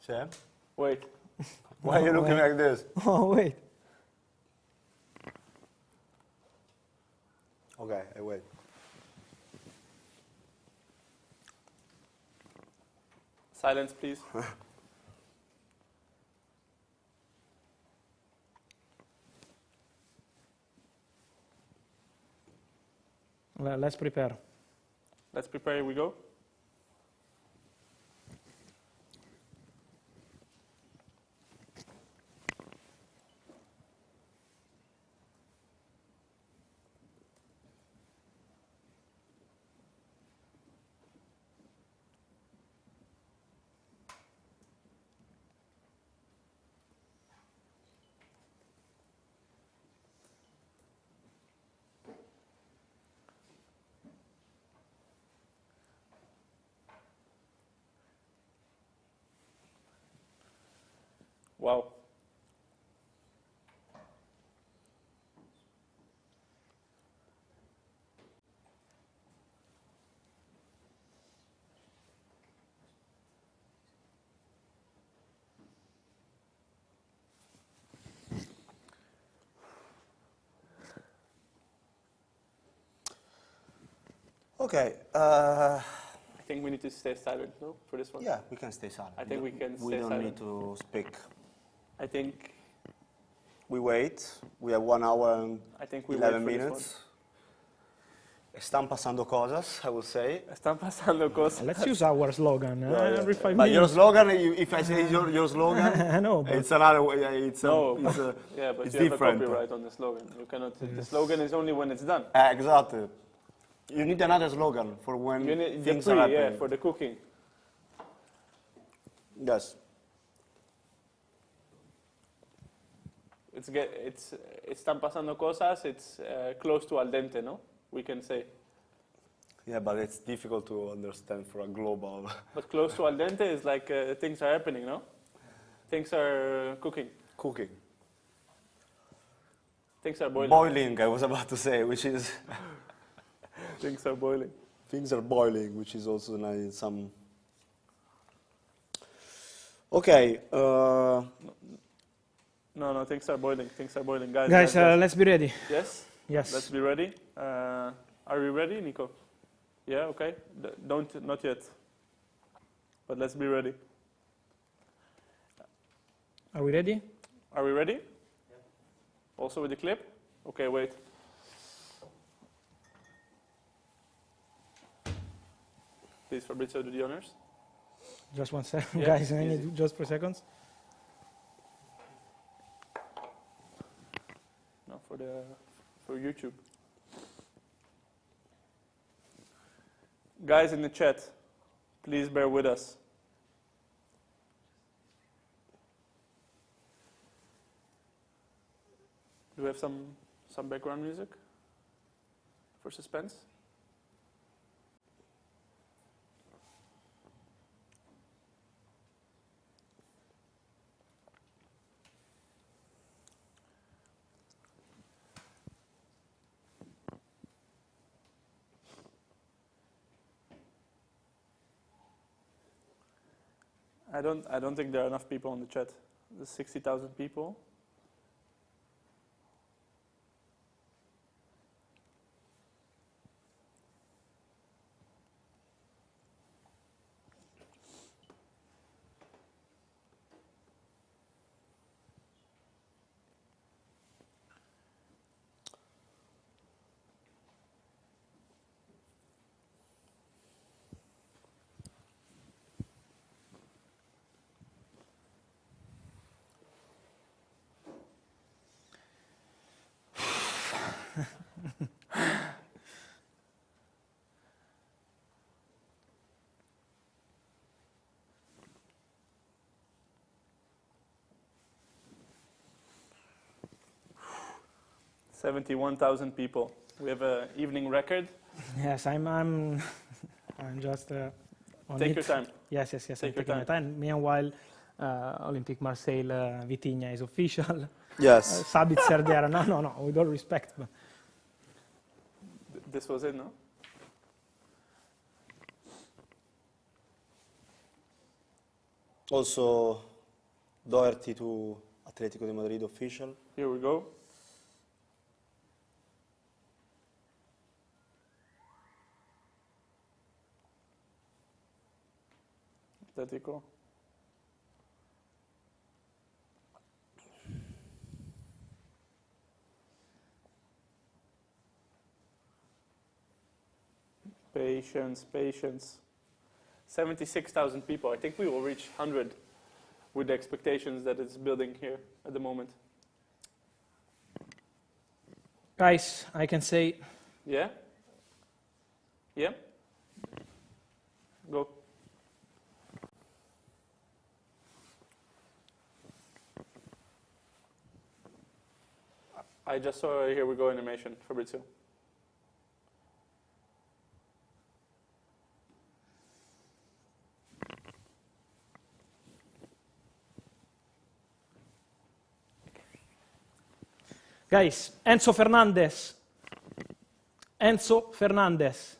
Sam? Wait. Why are you looking like this? Oh, wait. Okay, I wait. Silence, please. Well, let's prepare. Let's prepare. Here we go. Wow. Okay. I think we need to stay silent, no, for this one. Yeah, we can stay silent. I think we can We stay don't silent. need to speak. I think We wait. We have 1 hour and we 11 wait for minutes. Están pasando cosas, I would say. Están pasando cosas. Let's use our slogan every 5 But your minutes. slogan, if I say your slogan, I know, but it's another way. No, It's but it's you different. have a copyright on the slogan. You cannot. The slogan is only when it's done. Exactly. You need another slogan for when You need the things pre, are happening. for the cooking. Yes. It's están pasando cosas. It's close to al dente, no? We can say. Yeah, but it's difficult to understand for a global. But close to al dente is like things are happening, no? Things are cooking. Cooking. Things are boiling. Boiling, I was about to say, which is Things are boiling. things are boiling, which is also nice. Some. Okay. No, things are boiling. Things are boiling, guys. guys, let's be ready. Yes. Yes. Let's be ready. Are we ready, Nico? Yeah. Okay. Not yet. But let's be ready. Are we ready? Are we ready? Yeah. Also with the clip? Okay, wait. Please, Fabrizio, do the honors. Just 1 second, Yeah, guys. I easy. need just 4 seconds. No, for YouTube. Guys in the chat, please bear with us. Do we have some background music for suspense? I don't think there are enough people in the chat. There's 60,000 people. $71,000 people. We have an evening record. Yes, I'm just on Take it. your time. Yes, I'm Take your taking my time. Meanwhile, Olympique Marseille Vitinha is official. Yes. Sabitzer there. No, with all respect. But This was it, no? Also, Doherty to Atletico de Madrid official. Here we go. Atletico. Patience. 76,000 people. I think we will reach 100 with the expectations that it's building here at the moment. guys, I can say Yeah? Yeah? Go. I just saw a Here We Go animation, Fabrizio. guys, Enzo Fernandez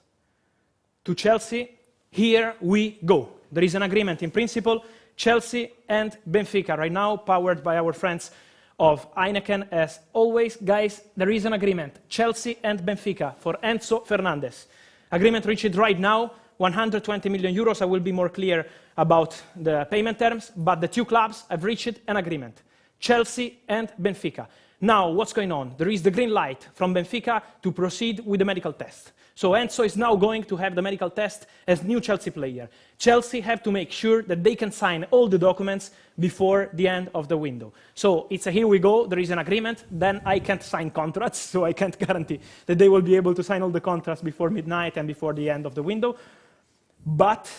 to Chelsea. Here we go. There is an agreement in principle. Chelsea and Benfica right now, powered by our friends of Heineken. As always, guys, there is an agreement. Chelsea and Benfica for Enzo Fernandez. Agreement reached right now, 120 million euros. I will be more clear about the payment terms, but the two clubs have reached an agreement. Chelsea and Benfica. Now, what's going on? There is the green light from Benfica to proceed with the medical test. So Enzo is now going to have the medical test as new Chelsea player. Chelsea have to make sure that they can sign all the documents before the end of the window. So it's a here we go, there is an agreement, then I can't sign contracts, so I can't guarantee that they will be able to sign all the contracts before midnight and before the end of the window. But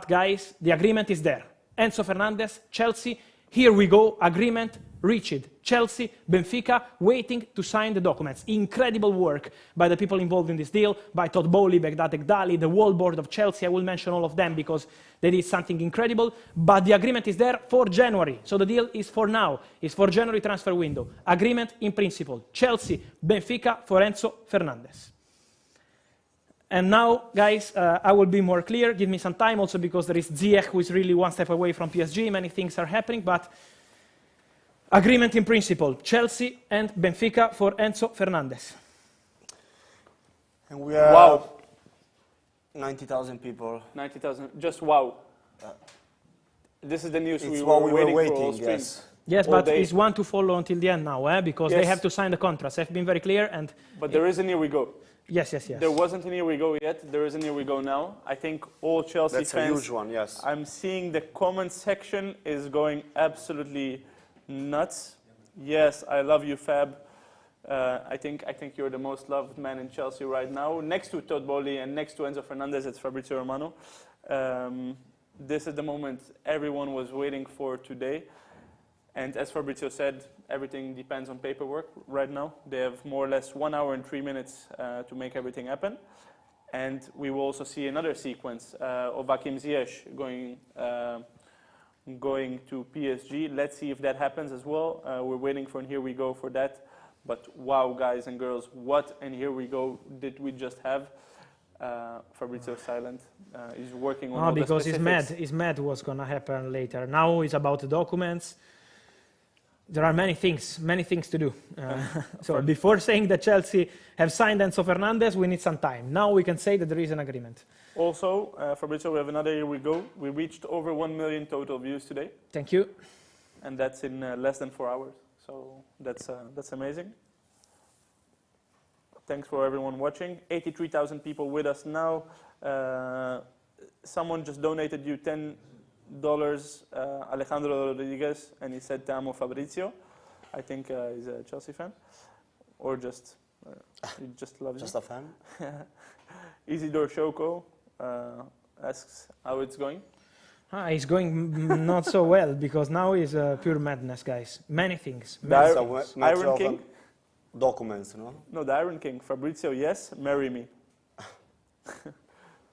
guys, the agreement is there. Enzo Fernandez, Chelsea, here we go, agreement reached. Chelsea, Benfica, waiting to sign the documents. Incredible work by the people involved in this deal, by Todd Bowley, Begdat Ekdali, the whole board of Chelsea. I will mention all of them because they did something incredible. But the agreement is there for January. So the deal is for now. It's for January transfer window. Agreement in principle. Chelsea, Benfica for Enzo Fernandez. And now, guys, I will be more clear. Give me some time also because there is Ziyech who is really one step away from PSG. Many things are happening, but agreement in principle. Chelsea and Benfica for Enzo Fernandez. And we are Wow. 90,000 people. 90,000, just wow. This is the news It's we what were we were waiting for all waiting, spring. yes. Yes, All but day. it's one to follow until the end now, because they Yes. have to sign the contracts. I've been very clear, and But there is an here we go. yes. There wasn't an here we go yet. There is an here we go now. I think all Chelsea That's a fans. huge one, yes. I'm seeing the comment section is going absolutely nuts. Yes, I love you, Fab. I think you're the most loved man in Chelsea right now. Next to Todd Bowley and next to Enzo Fernandez, it's Fabrizio Romano. This is the moment everyone was waiting for today. And as Fabrizio said, everything depends on paperwork right now. They have more or less 1 hour and 3 minutes to make everything happen. And we will also see another sequence of Hakim Ziyech going to PSG. Let's see if that happens as well. We're waiting for an here we go for that. But wow, guys and girls, what and here we go did we just have? Fabrizio's silent. He's working on all the because specifics. he's mad what's going to happen later. Now it's about the documents. There are many things to do. So before saying that Chelsea have signed Enzo Fernandez, we need some time. Now we can say that there is an agreement. Also, Fabrizio, we have another here we go. We reached over 1 million total views today. Thank you. And that's in less than 4 hours. So that's amazing. Thanks for everyone watching. 83,000 people with us now. Someone just donated you $10, Alejandro Rodriguez, and he said, "Te amo, Fabrizio." I think he's a Chelsea fan, or just he just loves Just you. a fan? Isidore Shoko asks how it's going. It's going not so well because now is pure madness, guys. Many things. The Many It's a things. matter Iron of King? documents, no? No, the Iron King. Fabrizio, yes, marry me.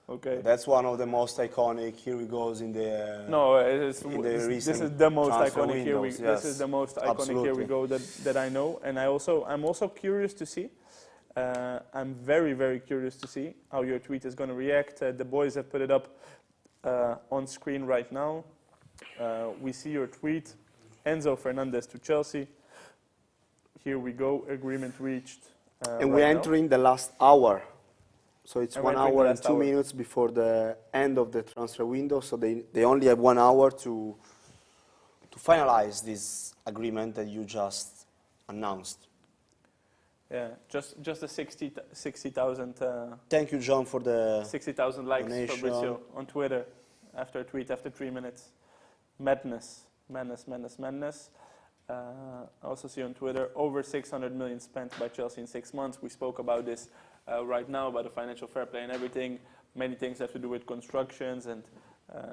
Okay. That's one of the most iconic here we goes in the... No, in the this recent is the most transfer iconic here we. windows, This yes. is the most iconic here we go that I know, and I'm also curious to see. I'm very curious to see how your tweet is going to react. The boys have put it up on screen right now. We see your tweet, Enzo Fernandez to Chelsea. Here we go. Agreement reached. And we're right now. entering the last hour. So it's And 1 we're entering hour the and last 2 hour. minutes before the end of the transfer window. So they only have 1 hour to finalize this agreement that you just announced. Yeah, just the 60,000. Thank you, John, for the 60,000 likes, donation. Fabrizio, on Twitter after a tweet after 3 minutes. Madness. I also see on Twitter over 600 million spent by Chelsea in 6 months. We spoke about this right now, about the financial fair play and everything. Many things have to do with constructions, and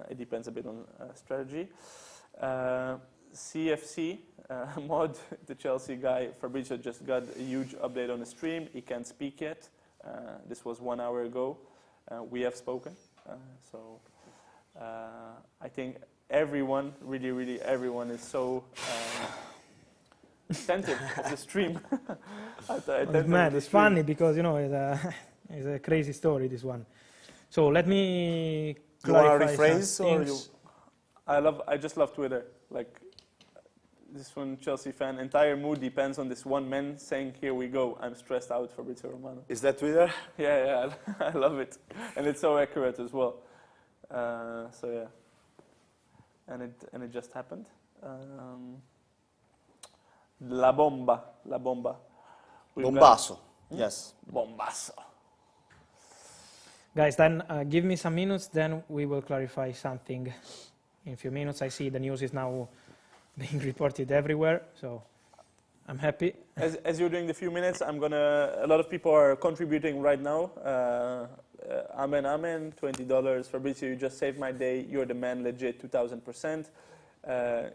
it depends a bit on strategy. CFC, Mod, the Chelsea guy, Fabrizio just got a huge update on the stream. He can't speak yet. This was 1 hour ago. We have spoken. I think everyone, really everyone is so attentive of the stream. It's mad. It's funny because it's a crazy story, this one. So let me You want to clarify rephrase? some Or you, things. I just love Twitter. Like, this one Chelsea fan, entire mood depends on this one man saying, "Here we go, I'm stressed out," Fabrizio Romano. is that Twitter? Yeah, I love it. And it's so accurate as well. So yeah. And it just happened. La bomba. La bomba. We've got- Bombasso. Yes. Bombasso. Guys, then give me some minutes, then we will clarify something in a few minutes. I see the news is now being reported everywhere, so I'm happy. As you're doing the few minutes, a lot of people are contributing right now. Amen, amen, $20. Fabrizio, you just saved my day. You're the man, legit, 2000%.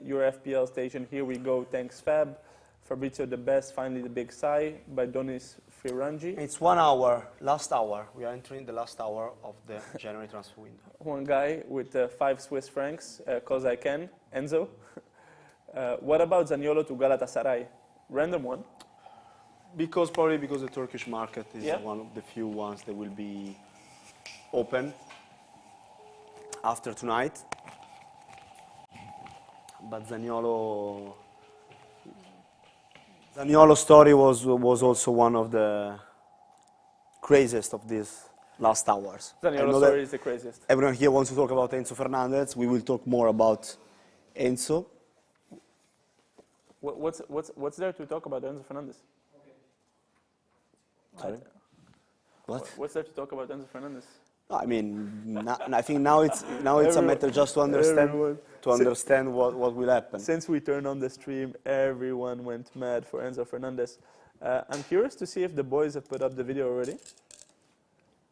Your FPL station, here we go, thanks Fab. Fabrizio, the best, finally the big sigh, by Donis Firangi. It's 1 hour, last hour. We are entering the last hour of the January transfer window. One guy with 5 Swiss francs, cause I can, Enzo. What about Zaniolo to Galatasaray? Random one. Probably because the Turkish market is Yeah. one of the few ones that will be open after tonight. But Zaniolo's story was also one of the craziest of these last hours. I Zaniolo's know that story is the craziest. everyone here wants to talk about Enzo Fernandez. We will talk more about Enzo. What's there to talk about Enzo Fernandez? Sorry? What? What's there to talk about Enzo Fernandez? No, I mean, I think now it's a matter just to understand what will happen. Since we turned on the stream, everyone went mad for Enzo Fernandez. I'm curious to see if the boys have put up the video already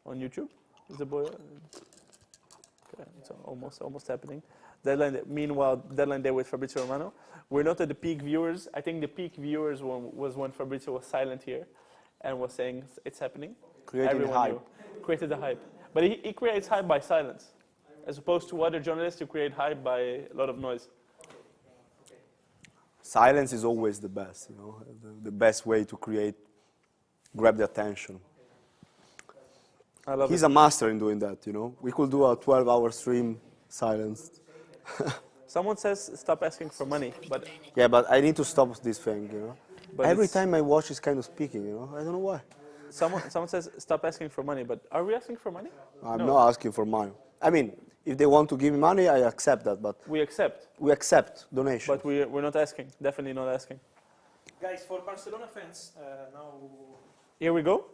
on YouTube. Is the boy? Okay, it's almost happening. Meanwhile, deadline day with Fabrizio Romano. We're not at the peak viewers. I think the peak viewers was when Fabrizio was silent here and was saying it's happening. Creating Everyone hype. knew. Created the hype. But he creates hype by silence, as opposed to other journalists who create hype by a lot of noise. Silence is always the best, you know, the best way to grab the attention. I love He's it. a master in doing that, you know. We could do a 12-hour stream silenced. Someone says stop asking for money, but Yeah, but I need to stop this thing, you know. But Every it's- time I watch, it's kind of speaking, you know. I don't know why. someone says stop asking for money. But are we asking for money? I'm No. not asking for money. I mean, if they want to give me money, I accept that, but We accept, we accept donation. but we're not asking. Definitely not asking. Guys, for Barcelona fans, now Here we go.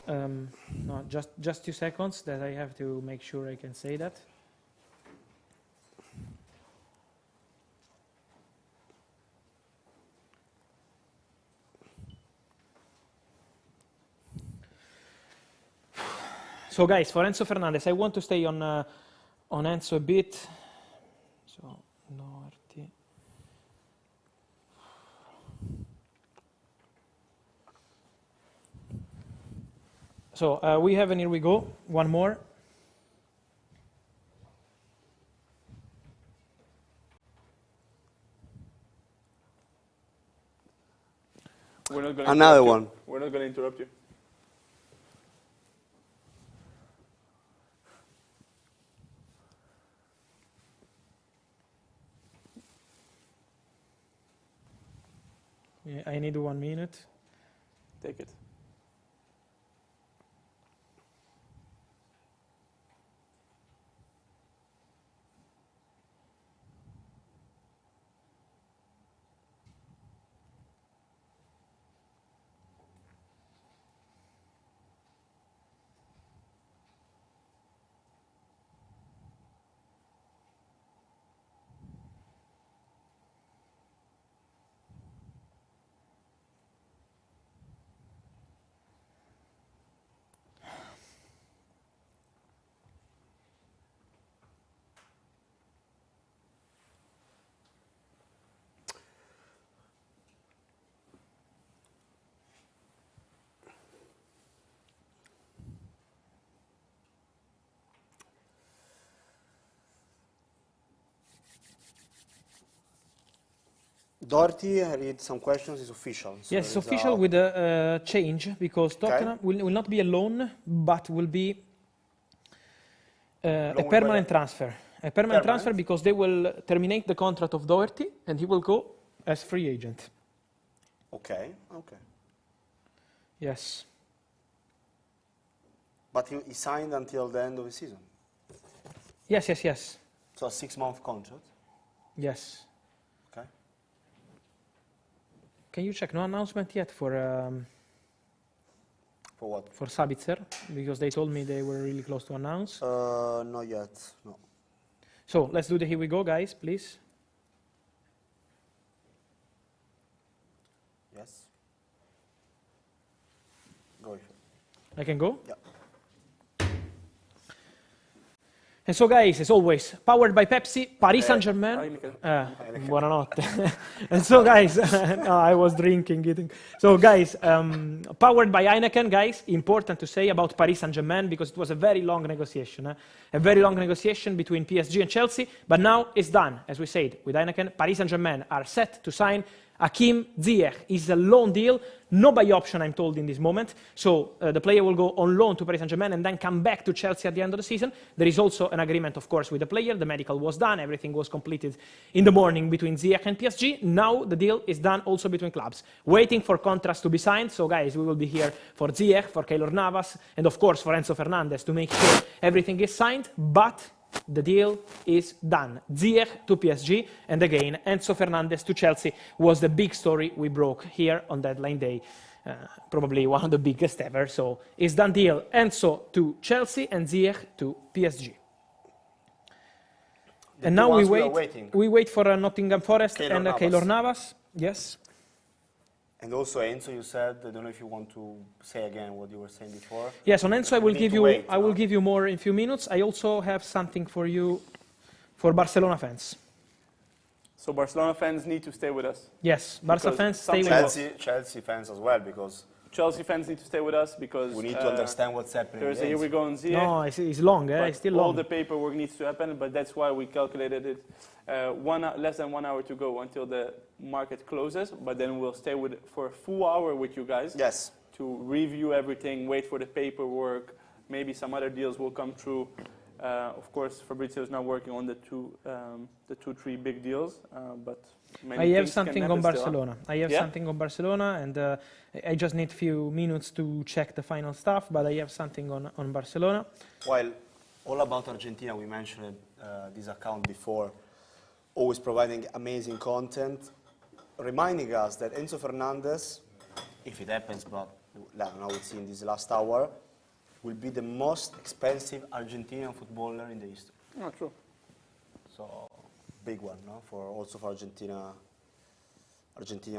No, just 2 seconds that I have to make sure I can say that. So guys, for Enzo Fernandez, I want to stay on Enzo a bit. So, Norti. So we have, and here we go, one more. We're not going to Another interrupt you. one. We're not going to interrupt you. Yeah, I need 1 minute. Take it. Doherty, I read some questions, it's official. So Yes, it's it's official with a change because Tottenham will not be a loan, but will be a Loan permanent by- transfer. A permanent transfer because they will terminate the contract of Doherty and he will go as free agent. Okay. Yes. But he signed until the end of the season. Yes. So a 6-month contract. Yes. Okay. Can you check? No announcement yet For what? for Sabitzer, because they told me they were really close to announce. Not yet. No. So let's do the here we go, guys, please. Yes. Go. I can go? Yeah. And so, guys, as always, powered by Pepsi, Paris Saint-Germain. Heineken. Buonanotte. And so, guys, no, I was drinking, eating. So, guys, powered by Heineken, guys, important to say about Paris Saint-Germain, because it was a very long negotiation. A very long negotiation between PSG and Chelsea, but now it's done. As we said, with Heineken, Paris Saint-Germain are set to sign Hakim Ziyech. Is a loan deal, no buy option, I'm told, in this moment. So the player will go on loan to Paris Saint-Germain and then come back to Chelsea at the end of the season. There is also an agreement, of course, with the player. The medical was done. Everything was completed in the morning between Ziyech and PSG. Now the deal is done also between clubs. Waiting for contracts to be signed. So, guys, we will be here for Ziyech, for Keylor Navas, and, of course, for Enzo Fernandez to make sure everything is signed. But the deal is done. Ziyech to PSG, and again, Enzo Fernandez to Chelsea was the big story we broke here on deadline day. Probably one of the biggest ever. So it's done deal. Enzo to Chelsea and Ziyech to PSG. And now we wait. We wait for Nottingham Forest Keylor and Navas. Keylor Navas. Yes. And also Enzo, you said, I don't know if you want to say again what you were saying before. Yes, on Enzo I will need give to you. wait, I will no? give you more in a few minutes. I also have something for you, for Barcelona fans. So Barcelona fans need to stay with us. Yes, Barca Because fans stay with us. Chelsea fans as well, because Chelsea fans need to stay with us because we need to understand what's happening. there's a here we go on Ziyech. No, it's long. But It's still all long. the paperwork needs to happen, but that's why we calculated it less than 1 hour to go until the market closes. But then we'll stay with for a full hour with you guys Yes. to review everything, wait for the paperwork. Maybe some other deals will come through. Of course, Fabrizio is now working on the two, 3 big deals, but many I have things can something happen on still, huh? Barcelona. I have Yeah? something on Barcelona, and I just need a few minutes to check the final stuff, but I have something on Barcelona. While all about Argentina, we mentioned this account before, always providing amazing content, reminding us that Enzo Fernandez, if it happens, but now it's in this last hour, will be the most expensive Argentinian footballer in the history. Oh, true. So, big one, no? Also for Argentinian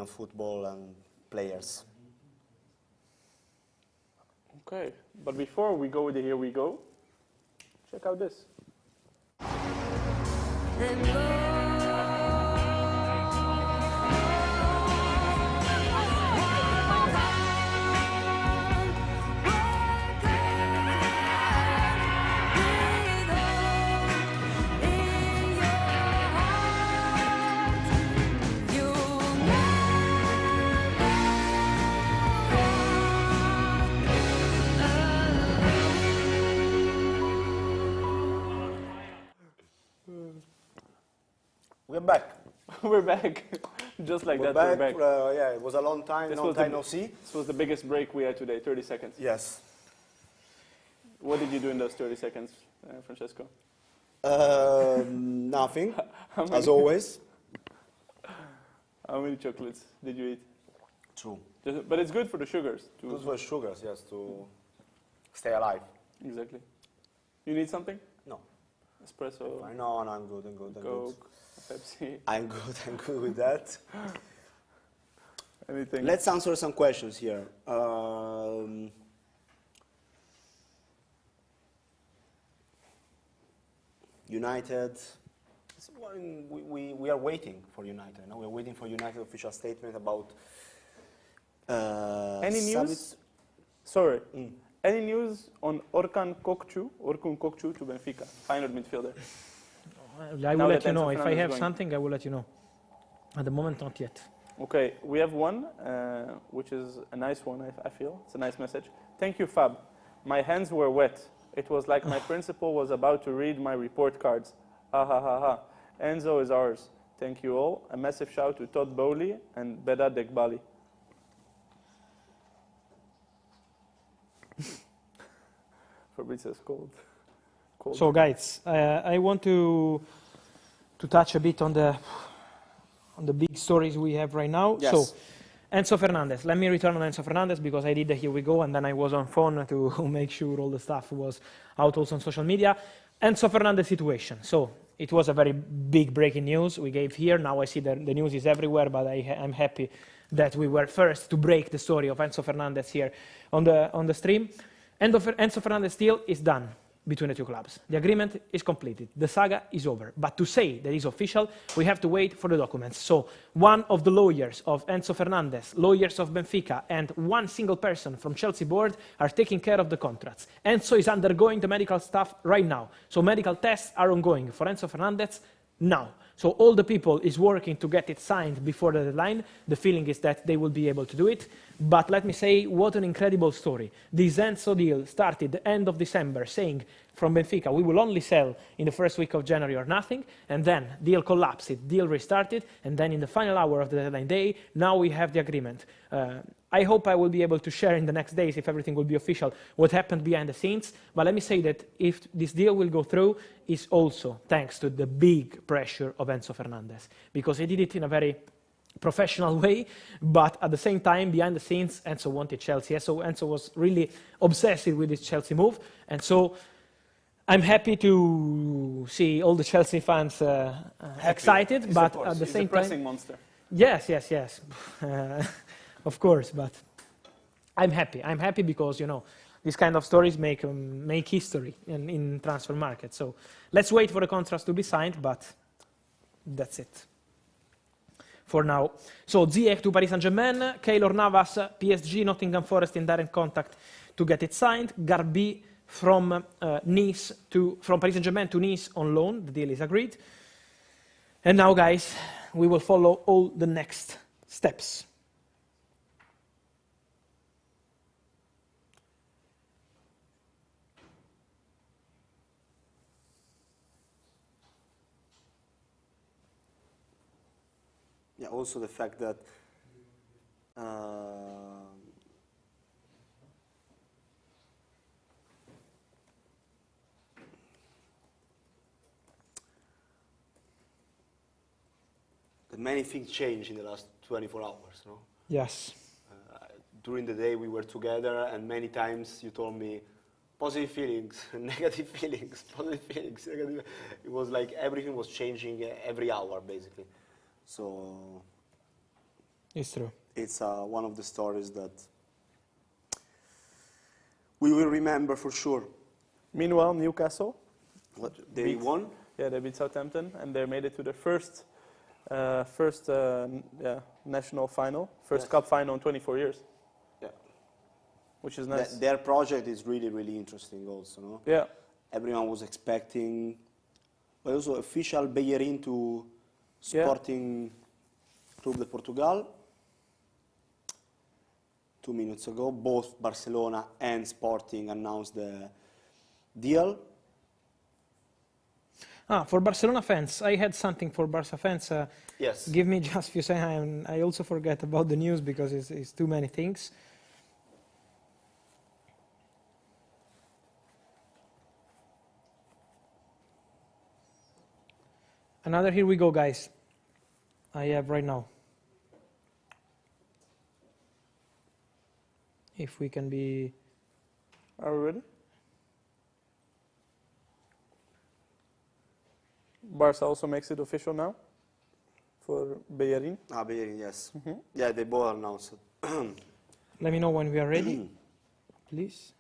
football and players. Okay, but before we go with the here we go, check out this. We're back. We're back. Just like We're that, back. we're back. Yeah, it was a long time, no see. This was the biggest break we had today, 30 seconds. Yes. What did you do in those 30 seconds, Francesco? Nothing, as always. How many chocolates did you eat? True. But it's good for the sugars. Good for sugars, yes, to stay alive. Exactly. You need something? No. Espresso, No, I'm good, I'm good. Coke, Pepsi, I'm good with that. anything? Let's answer some questions here. United, we are waiting for United. No? We're waiting for United official statement about Any news? Sorry. Any news on Orkun Kokcu to Benfica, final midfielder? I will Now let that you know. Enzo If I Fernandez have is going. something, I will let you know. At the moment, not yet. Okay, we have one, which is a nice one, I feel. It's a nice message. Thank you, Fab. My hands were wet. It was like my principal was about to read my report cards. Ha ha ha ha. Enzo is ours. Thank you all. A massive shout to Todd Bowley and Beda Dekbali. Fabrizio's cold. So, guys, I want to touch a bit on the big stories we have right now. Yes. So, Enzo Fernandez. Let me return on Enzo Fernandez because I did the here we go and then I was on phone to make sure all the stuff was out also on social media. Enzo Fernandez situation. So it was a very big breaking news we gave here. Now I see the news is everywhere, but I'm happy that we were first to break the story of Enzo Fernandez here on the stream. Enzo Fernandez deal is done between the two clubs. The agreement is completed. The saga is over. But to say that it's official, we have to wait for the documents. So one of the lawyers of Enzo Fernandez, lawyers of Benfica, and one single person from Chelsea board are taking care of the contracts. Enzo is undergoing the medical stuff right now. So medical tests are ongoing for Enzo Fernandez now. So all the people is working to get it signed before the deadline. The feeling is that they will be able to do it. But let me say, what an incredible story. This Enzo deal started the end of December, saying from Benfica, we will only sell in the first week of January or nothing. And then deal collapsed, deal restarted. And then in the final hour of the deadline day, now we have the agreement. I hope I will be able to share in the next days, if everything will be official, what happened behind the scenes. But let me say that if this deal will go through, is also thanks to the big pressure of Enzo Fernandez. Because he did it in a very professional way, but at the same time, behind the scenes, Enzo wanted Chelsea. So Enzo was really obsessed with this Chelsea move. And so I'm happy to see all the Chelsea fans excited, but at the same time... He's a pressing monster. Yes. Of course, but I'm happy. I'm happy because, you know, these kind of stories make history in transfer market. So let's wait for the contracts to be signed, but that's it for now. So Ziyech to Paris Saint-Germain, Keylor, Navas, PSG, Nottingham Forest in direct contact to get it signed. Garbi from Paris Saint-Germain to Nice on loan. The deal is agreed. And now, guys, we will follow all the next steps. Yeah, also the fact that many things changed in the last 24 hours, no? Yes. During the day we were together and many times you told me positive feelings, negative feelings, positive feelings, negative. It was like everything was changing every hour, basically. So it's true. It's one of the stories that we will remember for sure. Meanwhile, Newcastle. What, they won? Yeah, they beat Southampton and they made it to the first national final, first cup final in 24 years. Yeah. Which is nice. Their project is really, really interesting also, no? Yeah. Everyone was expecting, but also official Bellerin to Sporting Club de Portugal 2 minutes ago. Both Barcelona and Sporting announced the deal. For Barcelona fans, I had something for Barca fans. Yes. Give me just a few seconds. I also forget about the news because it's too many things. Another here we go, guys. I have right now. If we can be... Are we ready? Barca also makes it official now for Bellerin. Bellerin, yes. Yeah, they both announced it. Let me know when we are ready, please.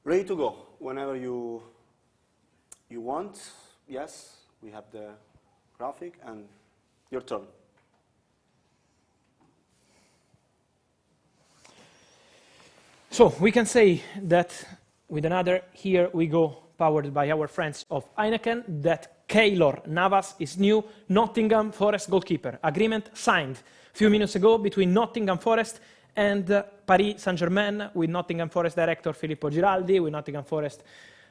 Ready to go whenever you want. Yes, we have the graphic and your turn. So we can say that with another here we go, powered by our friends of Heineken, that Keylor Navas is new Nottingham Forest goalkeeper. Agreement signed a few minutes ago between Nottingham Forest and Paris Saint-Germain, with Nottingham Forest director Filippo Giraldi, with Nottingham Forest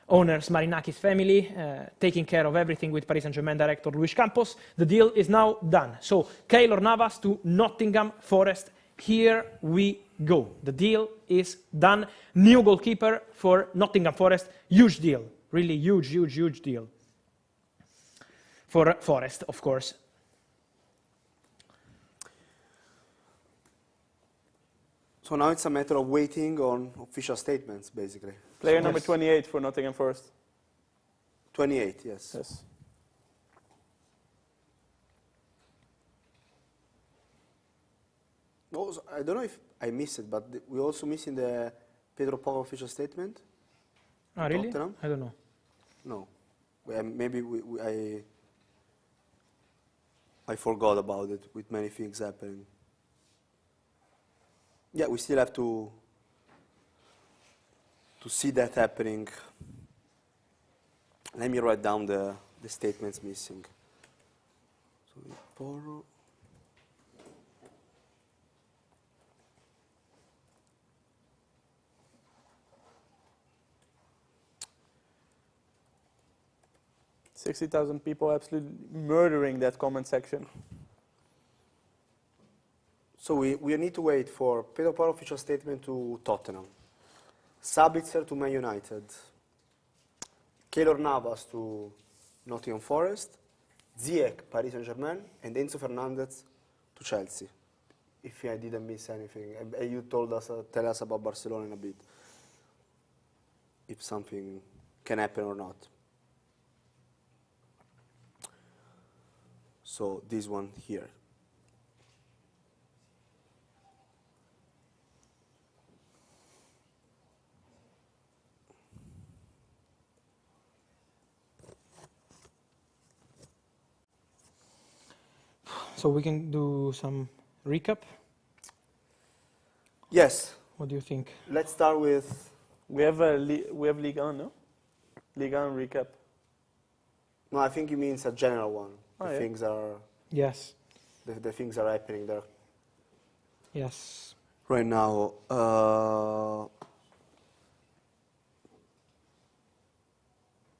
owners Marinakis family, taking care of everything with Paris Saint-Germain director Luis Campos. The deal is now done. So Keylor Navas to Nottingham Forest. Here we go. The deal is done. New goalkeeper for Nottingham Forest. Huge deal. Really huge deal. For Forest, of course. So now it's a matter of waiting on official statements, basically. Player number 28 for Nottingham Forest. 28, yes. Yes. Also, I don't know if I missed it, but we also missing the Pedro Porro official statement. Ah, really? Tottenham? I don't know. No. Maybe I forgot about it with many things happening. Yeah, we still have to see that happening. Let me write down the statements missing. So Porro. $60,000 people absolutely murdering that comment section. So we need to wait for Pedro Porro official statement to Tottenham, Sabitzer to Man United, Keylor Navas to Nottingham Forest, Ziyech, Paris Saint-Germain, and Enzo Fernandez to Chelsea. If I didn't miss anything, and you tell us about Barcelona in a bit, if something can happen or not. So this one here. So we can do some recap. Yes, What do you think? let's start with, We have Ligue 1, no? Ligue 1 recap. no, I think it means a general one. Oh, The yeah. things are, Yes. the things are happening there Yes. right now.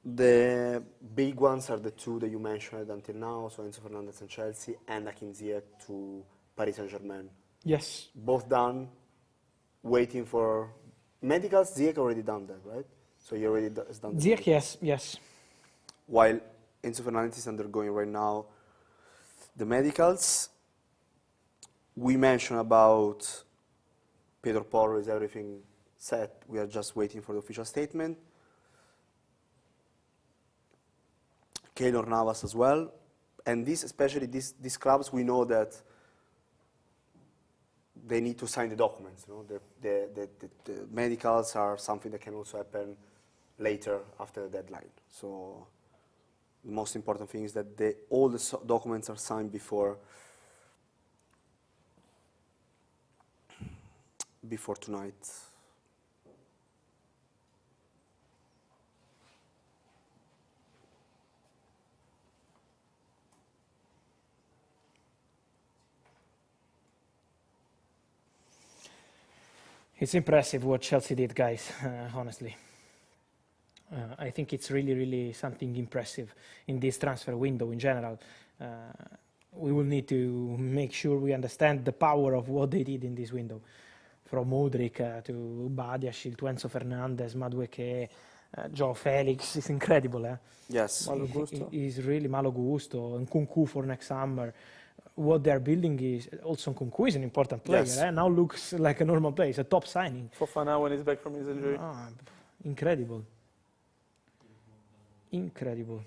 The big ones are the two that you mentioned until now, so Enzo Fernandez and Chelsea, and Hakim Ziyech to Paris Saint-Germain. Yes. Both done, waiting for medicals. Ziyech already done that, right? So he already has done the Ziyech, medicals. yes. Yes. While Enzo Fernandez is undergoing right now the medicals. We mentioned about Pedro Porro, is everything set? We are just waiting for the official statement. Keylor Navas as well. And especially these clubs, we know that they need to sign the documents. You know? The medicals are something that can also happen later after the deadline. So the most important thing is that all the documents are signed before tonight. It's impressive what Chelsea did, guys, honestly. I think it's really, really something impressive in this transfer window in general. We will need to make sure we understand the power of what they did in this window. From Mudryk to Badiashile to Enzo Fernandez, Madueke, Joao Felix, it's incredible. Yes. Malo gusto. He's really Malo Gusto, and Nkunku for next summer. What they're building is, also Nkunku is an important player. Yes. Now looks like a normal player, it's a top signing. Fofana when he's back from his injury. Ah, incredible. Incredible.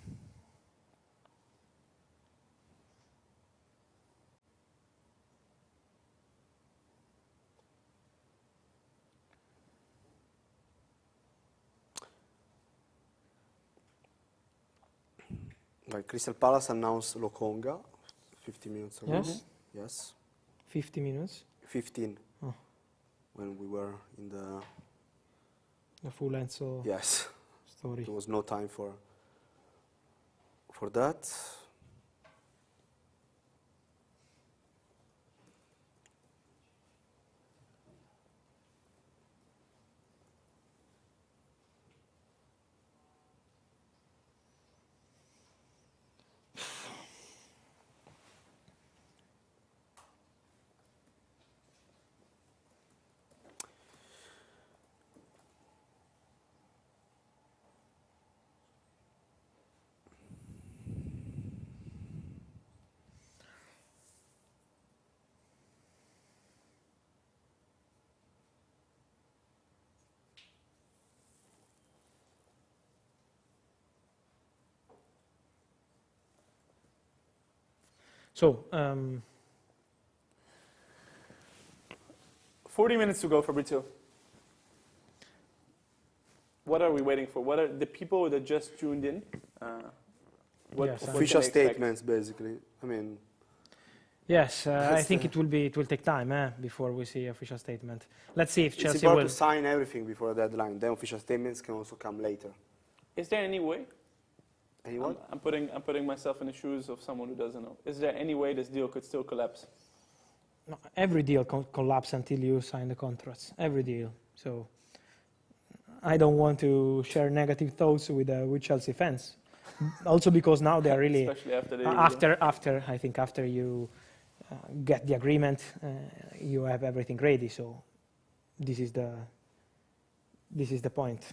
Like Crystal Palace announced Lokonga 50 minutes ago. Yes? Yes. 50 minutes, 15. Oh. When we were in the... the full Enzo Yes. story. There was no time for that. So, 40 minutes to go, Fabrizio. What are we waiting for? What are the people that just tuned in? What Yes, what Official can they expect? statements, basically. I mean, yes, I That's think the- it will take time before we see official statement. Let's see if it's Chelsea important will. to sign everything before the deadline. Then official statements can also come later. Is there any way? Anyone? I'm putting myself in the shoes of someone who doesn't know. Is there any way this deal could still collapse? No, every deal collapses until you sign the contracts. Every deal. So I don't want to share negative thoughts with Chelsea fans. Also because now they are really Especially after the after you get the agreement, you have everything ready. So this is the point.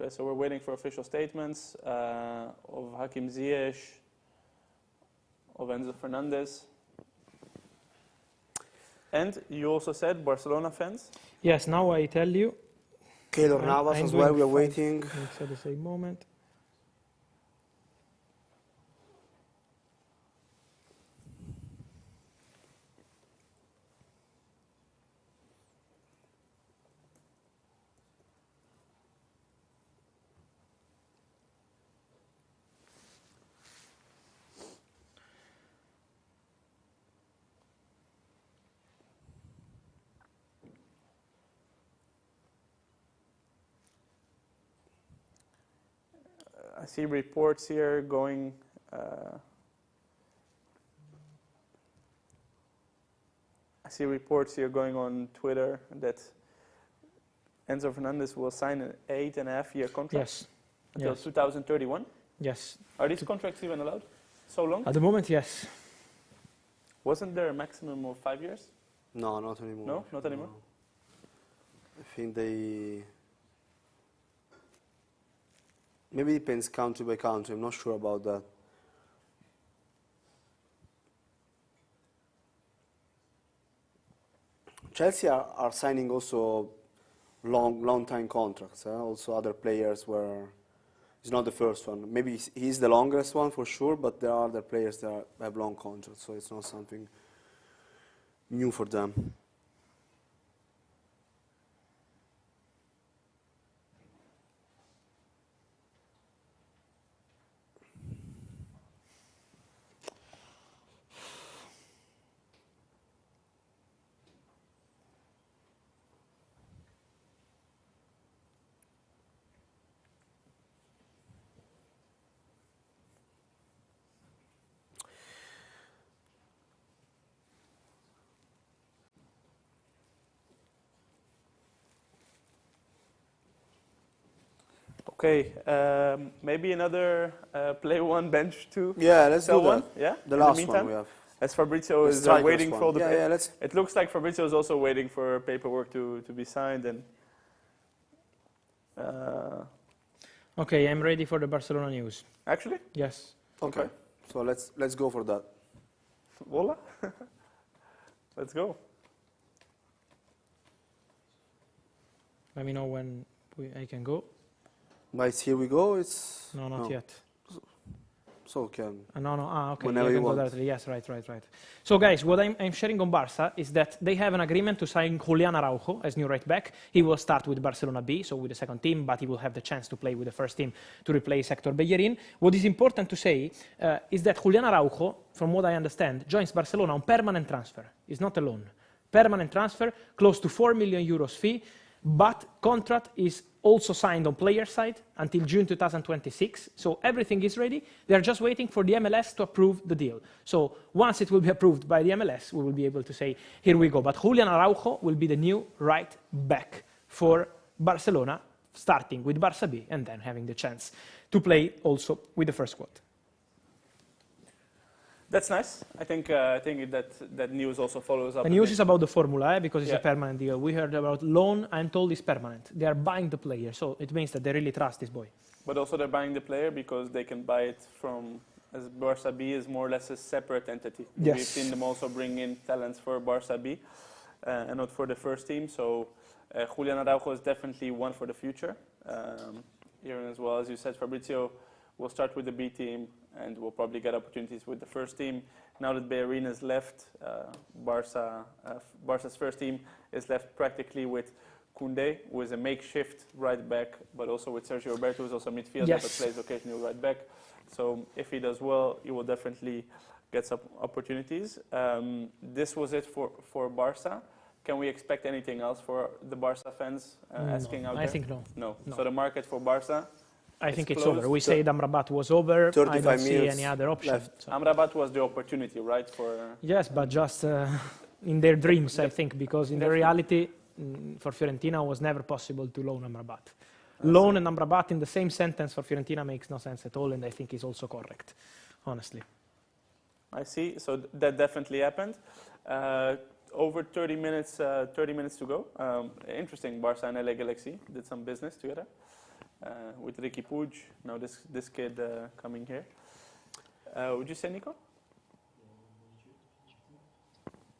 Okay, so we're waiting for official statements of Hakim Ziyech, of Enzo Fernandez. And you also said Barcelona fans? Yes, now I tell you. Keylor Navas as well, we are waiting. Minutes at the same moment. I see reports here going. I see reports here going on Twitter that Enzo Fernandez will sign an 8.5-year contract Yes. until Yes. 2031. Yes. Are these contracts even allowed? So long? At the moment, yes. Wasn't there a maximum of 5 years? No, not anymore. No, not anymore? I think they... Maybe it depends country by country. I'm not sure about that. Chelsea are signing also long time contracts. Also other players were... It's not the first one. Maybe he's the longest one for sure, but there are other players that have long contracts, so it's not something new for them. Okay, maybe another play one, bench two. Yeah, let's sell do one. that. Yeah. The In last meantime, one we have. as Fabrizio The is strikers waiting one. for the. Yeah, let's. It looks like Fabrizio is also waiting for paperwork to be signed and. Okay, I'm ready for the Barcelona news. Actually, Yes. Okay. So let's go for that. voila. Let's go. Let me know when I can go. But here we go. It's No, not yet. So can. No. Okay. Whenever I you can go want. directly. Yes, right. So, guys, what I'm sharing on Barca is that they have an agreement to sign Julian Araujo as new right back. He will start with Barcelona B, so with the second team, but he will have the chance to play with the first team to replace Hector Bellerin. What is important to say is that Julian Araujo, from what I understand, joins Barcelona on permanent transfer. It's not a loan. Permanent transfer, close to 4 million euros fee, but contract is also signed on player side until June 2026. So everything is ready. They are just waiting for the MLS to approve the deal. So once it will be approved by the MLS, we will be able to say, here we go. But Julian Araujo will be the new right back for Barcelona, starting with Barça B and then having the chance to play also with the first squad. That's nice. I think that news also follows up. The news is about the formula, because it's Yeah. a permanent deal. We heard about loan, I'm told it's permanent. They are buying the player, so it means that they really trust this boy. But also they're buying the player because they can buy it from, as Barça B is more or less a separate entity. Yes. We've seen them also bring in talents for Barça B. and not for the first team. So Julian Araujo is definitely one for the future. Here as well, as you said, Fabrizio will start with the B team and will probably get opportunities with the first team. Now that Bellerin is left, Barca's first team is left practically with Koundé, who is a makeshift right back, but also with Sergio Roberto, who is also a midfielder, Yes. but plays occasionally right back. So if he does well, he will definitely get some opportunities. This was it for Barca. Can we expect anything else for the Barca fans asking out there? I think no. No. No. So the market for Barca, I think it's closed. over. We say Amrabat was over. I 35 don't see minutes any other option. left. So. Amrabat was the opportunity, right? For Yes, but just in their dreams, I think, because in the reality, for Fiorentina, it was never possible to loan Amrabat. Loan and Amrabat in the same sentence for Fiorentina makes no sense at all, and I think is also correct, honestly. I see. So that definitely happened. Over 30 minutes to go. Interesting. Barca and LA Galaxy did some business together with Ricky Puig. Now this kid coming here. Would you say, Nico?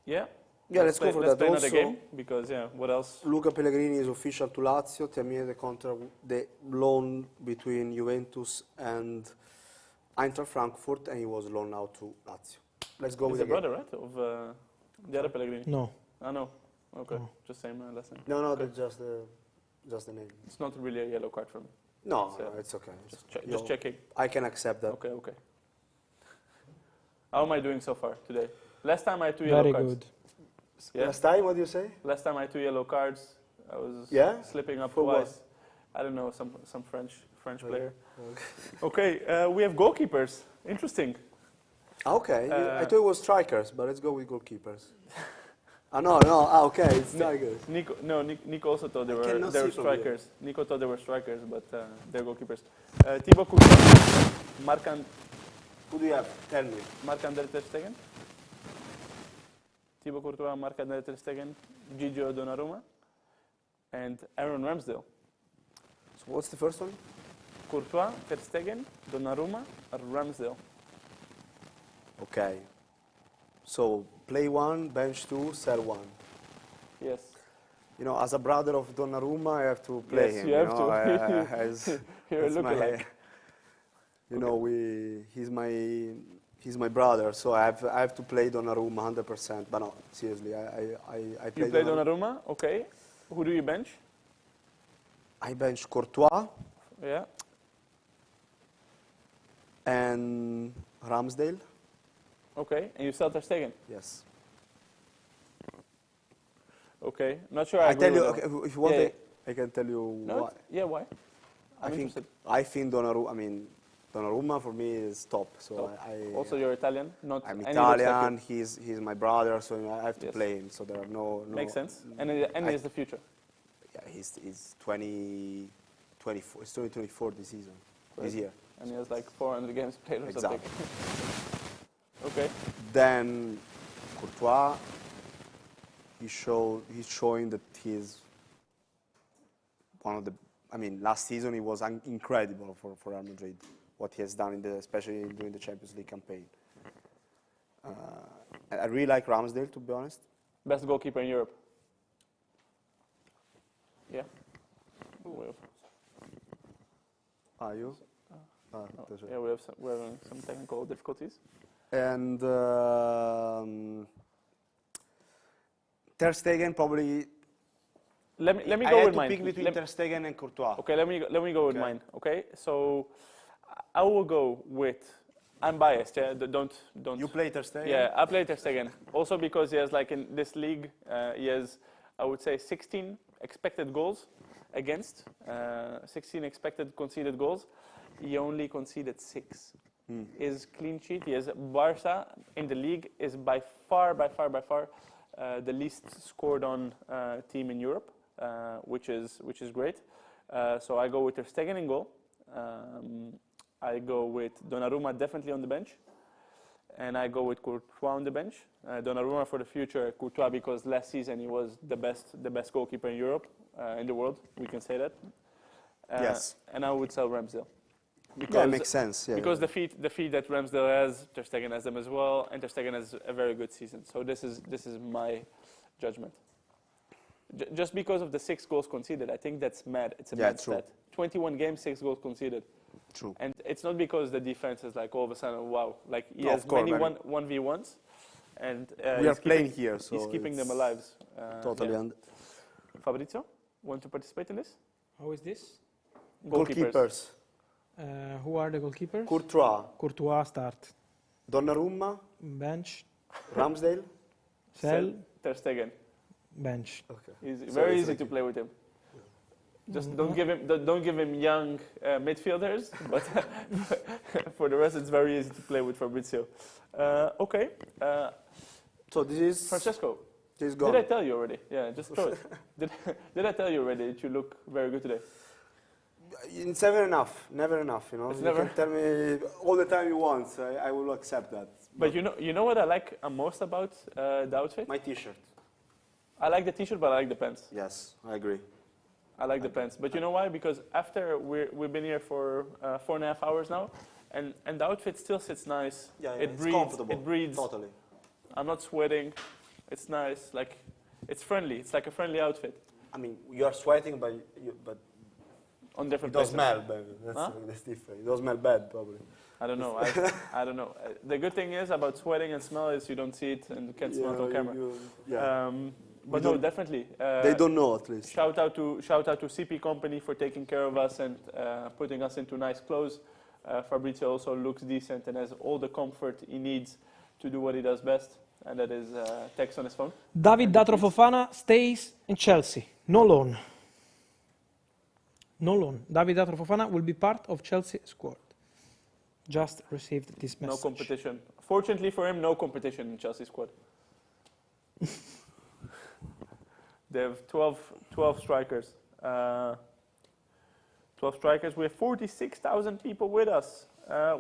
Yeah. Yeah, let's go for let's that. play another Also, game because what else? Luca Pellegrini is official to Lazio. Terminated the loan between Juventus and Eintracht Frankfurt, and he was loaned out to Lazio. Let's go He's with the the game. brother, right, of the other Pellegrini? No. Ah, no. Okay, No. just same lesson. No, that's just the name. It's not really a yellow card for me. No, It's, no, it's okay. Just checking. I can accept that. Okay. How am I doing so far today? Last time I had 2 yellow Very cards. good. Yeah. Last time, what do you say? Last time I had 2 yellow cards. I was Yeah? slipping up For what? twice. I don't know, some French player. Okay, we have goalkeepers. Interesting. Okay, I thought it was strikers, but let's go with goalkeepers. No, okay, it's strikers. Nico also thought they were cannot see from strikers. Nico thought they were strikers, but they're goalkeepers. Thibaut Courtois, Who do you have? Tell me. Marc-André ter Stegen. Thibaut Courtois, Marc-André ter Stegen, Gigio Donnarumma, and Aaron Ramsdale. So what's the first one? Courtois, ter Stegen, Donnarumma, Ramsdale. Okay. So play 1, bench 2, sell 1. Yes. You know, as a brother of Donnarumma, I have to play Yes, him. you have know, to. as, You're a that's my- lookalike. You know, he's my brother, so I have to play Donnarumma 100%. But no, seriously, I play You play Donnarumma, okay. Who do you bench? I bench Courtois Yeah. and Ramsdale. Okay, and you sell ter Stegen. Yes. Okay, not sure I I agree tell you, with okay, that. if you want, Yeah, I can tell you No, why. yeah, why? I'm interested. I think Donnarumma for me is top. So Top. I Also, you're Italian, not I'm and he looks like Italian. you. He's my brother, so I have to Yes. play him. So there are no. Makes sense. And I- he's the future. Yeah, he's 24. It's 2024 this season, Right. this year. And he has like 400 games played or Exactly. something. Okay. Then Courtois, he's showing that he's one of the. I mean, last season he was incredible for Real Madrid. What he has done especially during the Champions League campaign. I really like Ramsdale, to be honest. Best goalkeeper in Europe. Yeah. Well, Are you? That's right. yeah, we're having some technical difficulties. And Ter Stegen probably. Let me I go had with to mine. pick between Ter Stegen and Courtois. Okay, let me go with Okay. mine. Okay, so I will go with. I'm biased. Yeah, don't. You play Ter Stegen? Yeah, I play ter Stegen. Also because he has, like, in this league, he has, I would say, 16 expected goals against, 16 expected conceded goals. He only conceded 6. His clean sheet, he has Barca in the league is by far the least scored on team in Europe, which is great. So I go with ter Stegen in goal. I go with Donnarumma definitely on the bench, and I go with Courtois on the bench. Donnarumma for the future, Courtois because last season he was the best goalkeeper in Europe, in the world. We can say that. Yes. And I would sell Ramsdale. Yeah, it makes sense. Yeah, Because the feet that Ramsdale has, ter Stegen has them as well, and ter Stegen has a very good season. So this is my judgment. Just because of the 6 goals conceded, I think that's mad. It's a Yeah, mad true. stat. 21 games, 6 goals conceded. True. And it's not because the defense is like all of a sudden, wow. Like he No, has of course, many very- 1v1s. And We are he's playing keeping- here, so he's keeping them it's alive. Totally. yeah. And Fabrizio, want to participate in this? How is this? goalkeepers. Who are the goalkeepers? Courtois, start. Donnarumma, Bench. Ramsdale. Sell. Ter Stegen. Bench. Okay. He's So very it's easy like- to play with him. Just don't give him young midfielders, but for the rest, it's very easy to play with Fabrizio. Okay, So this is Francesco. This is gone. Did I tell you already? Yeah, just throw it. Did I tell you already that you look very good today? It's never enough. Never enough. You know. It's You never- can tell me all the time you want. I will accept that. But you know what I like most about the outfit? My T-shirt. I like the t-shirt, but I like the pants. Yes, I agree. I like the pants. But you know why? Because after we've been here for 4.5 hours now, and the outfit still sits nice. Yeah, It it's breathes. comfortable. It breathes. Totally. I'm not sweating. It's nice. Like, it's friendly. It's like a friendly outfit I mean, you are sweating, but on it different does places. smell bad. Huh? That's different. It does smell bad, probably. I don't know. I don't know. The good thing is about sweating and smell is you don't see it and you can't smell it on camera. Yeah. But We no, don't- definitely. They don't know, at least. Shout out to CP Company for taking care of us and putting us into nice clothes. Fabrizio also looks decent and has all the comfort he needs to do what he does best, and that is text on his phone. David Datro Fofana stays in Chelsea. No loan. No loan. David Datro Fofana will be part of Chelsea squad. Just received this message. No competition. Fortunately for him, no competition in Chelsea squad. They have 12 strikers. 12 strikers. We have 46,000 people with us.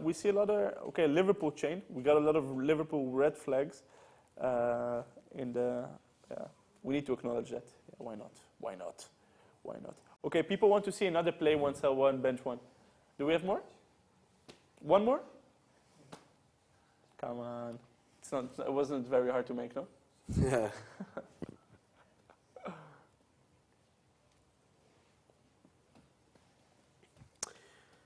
We see a lot of, Liverpool chain. We got a lot of Liverpool red flags in the, we need to acknowledge that. Yeah, why not? Why not? Why not? Okay, people want to see another play one, sell one, bench one. Do we have more? One more? Come on. It wasn't very hard to make, no? Yeah.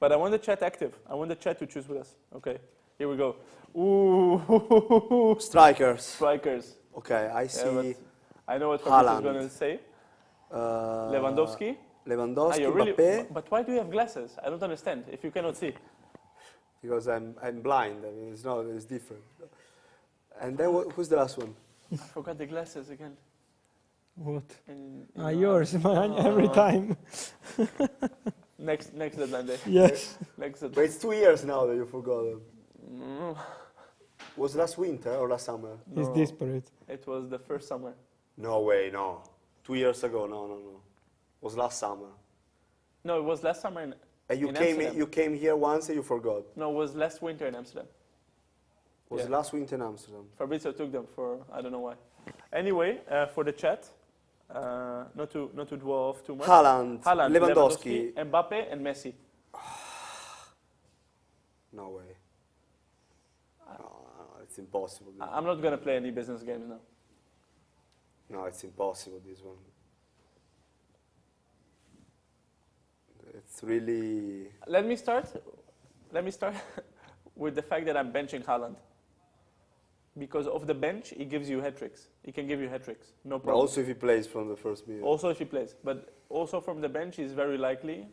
But I want the chat active. I want the chat to choose with us. Okay, here we go. Ooh, Strikers. strikers. Okay, I see. Yeah, I know what Fabrizio is Haaland. going to say. uh, Lewandowski. Lewandowski, you're really, Mbappé. but why do you have glasses? I don't understand. If you cannot see. Because I'm blind. I mean, it's different. And then who's the last one? I forgot the glasses again. What? In Yours, every time. Next deadline day. Yes. Next But deadline. it's 2 years now that you forgot them. Mm, Was last winter or last summer? He's no, desperate. it was the first summer. No way, no. 2 years ago, no. Was last summer. No, it was last summer in. And you In came Amsterdam. you came here once and you forgot. No, it was last winter in Amsterdam. Was Yeah. last winter in Amsterdam. Fabrizio took them for I don't know why. Anyway, for the chat, not to dwell off too much. Haaland, Haaland, Lewandowski. Mbappe, and Messi. No way. No, it's impossible. This I'm not gonna play any business games now. No, it's impossible, this one. It's really... Let me start with the fact that I'm benching Haaland. Because of the bench, he gives you hat-tricks. He can give you hat-tricks, no But problem. also if he plays from the first minute. Also if he plays. But also from the bench, he's very likely.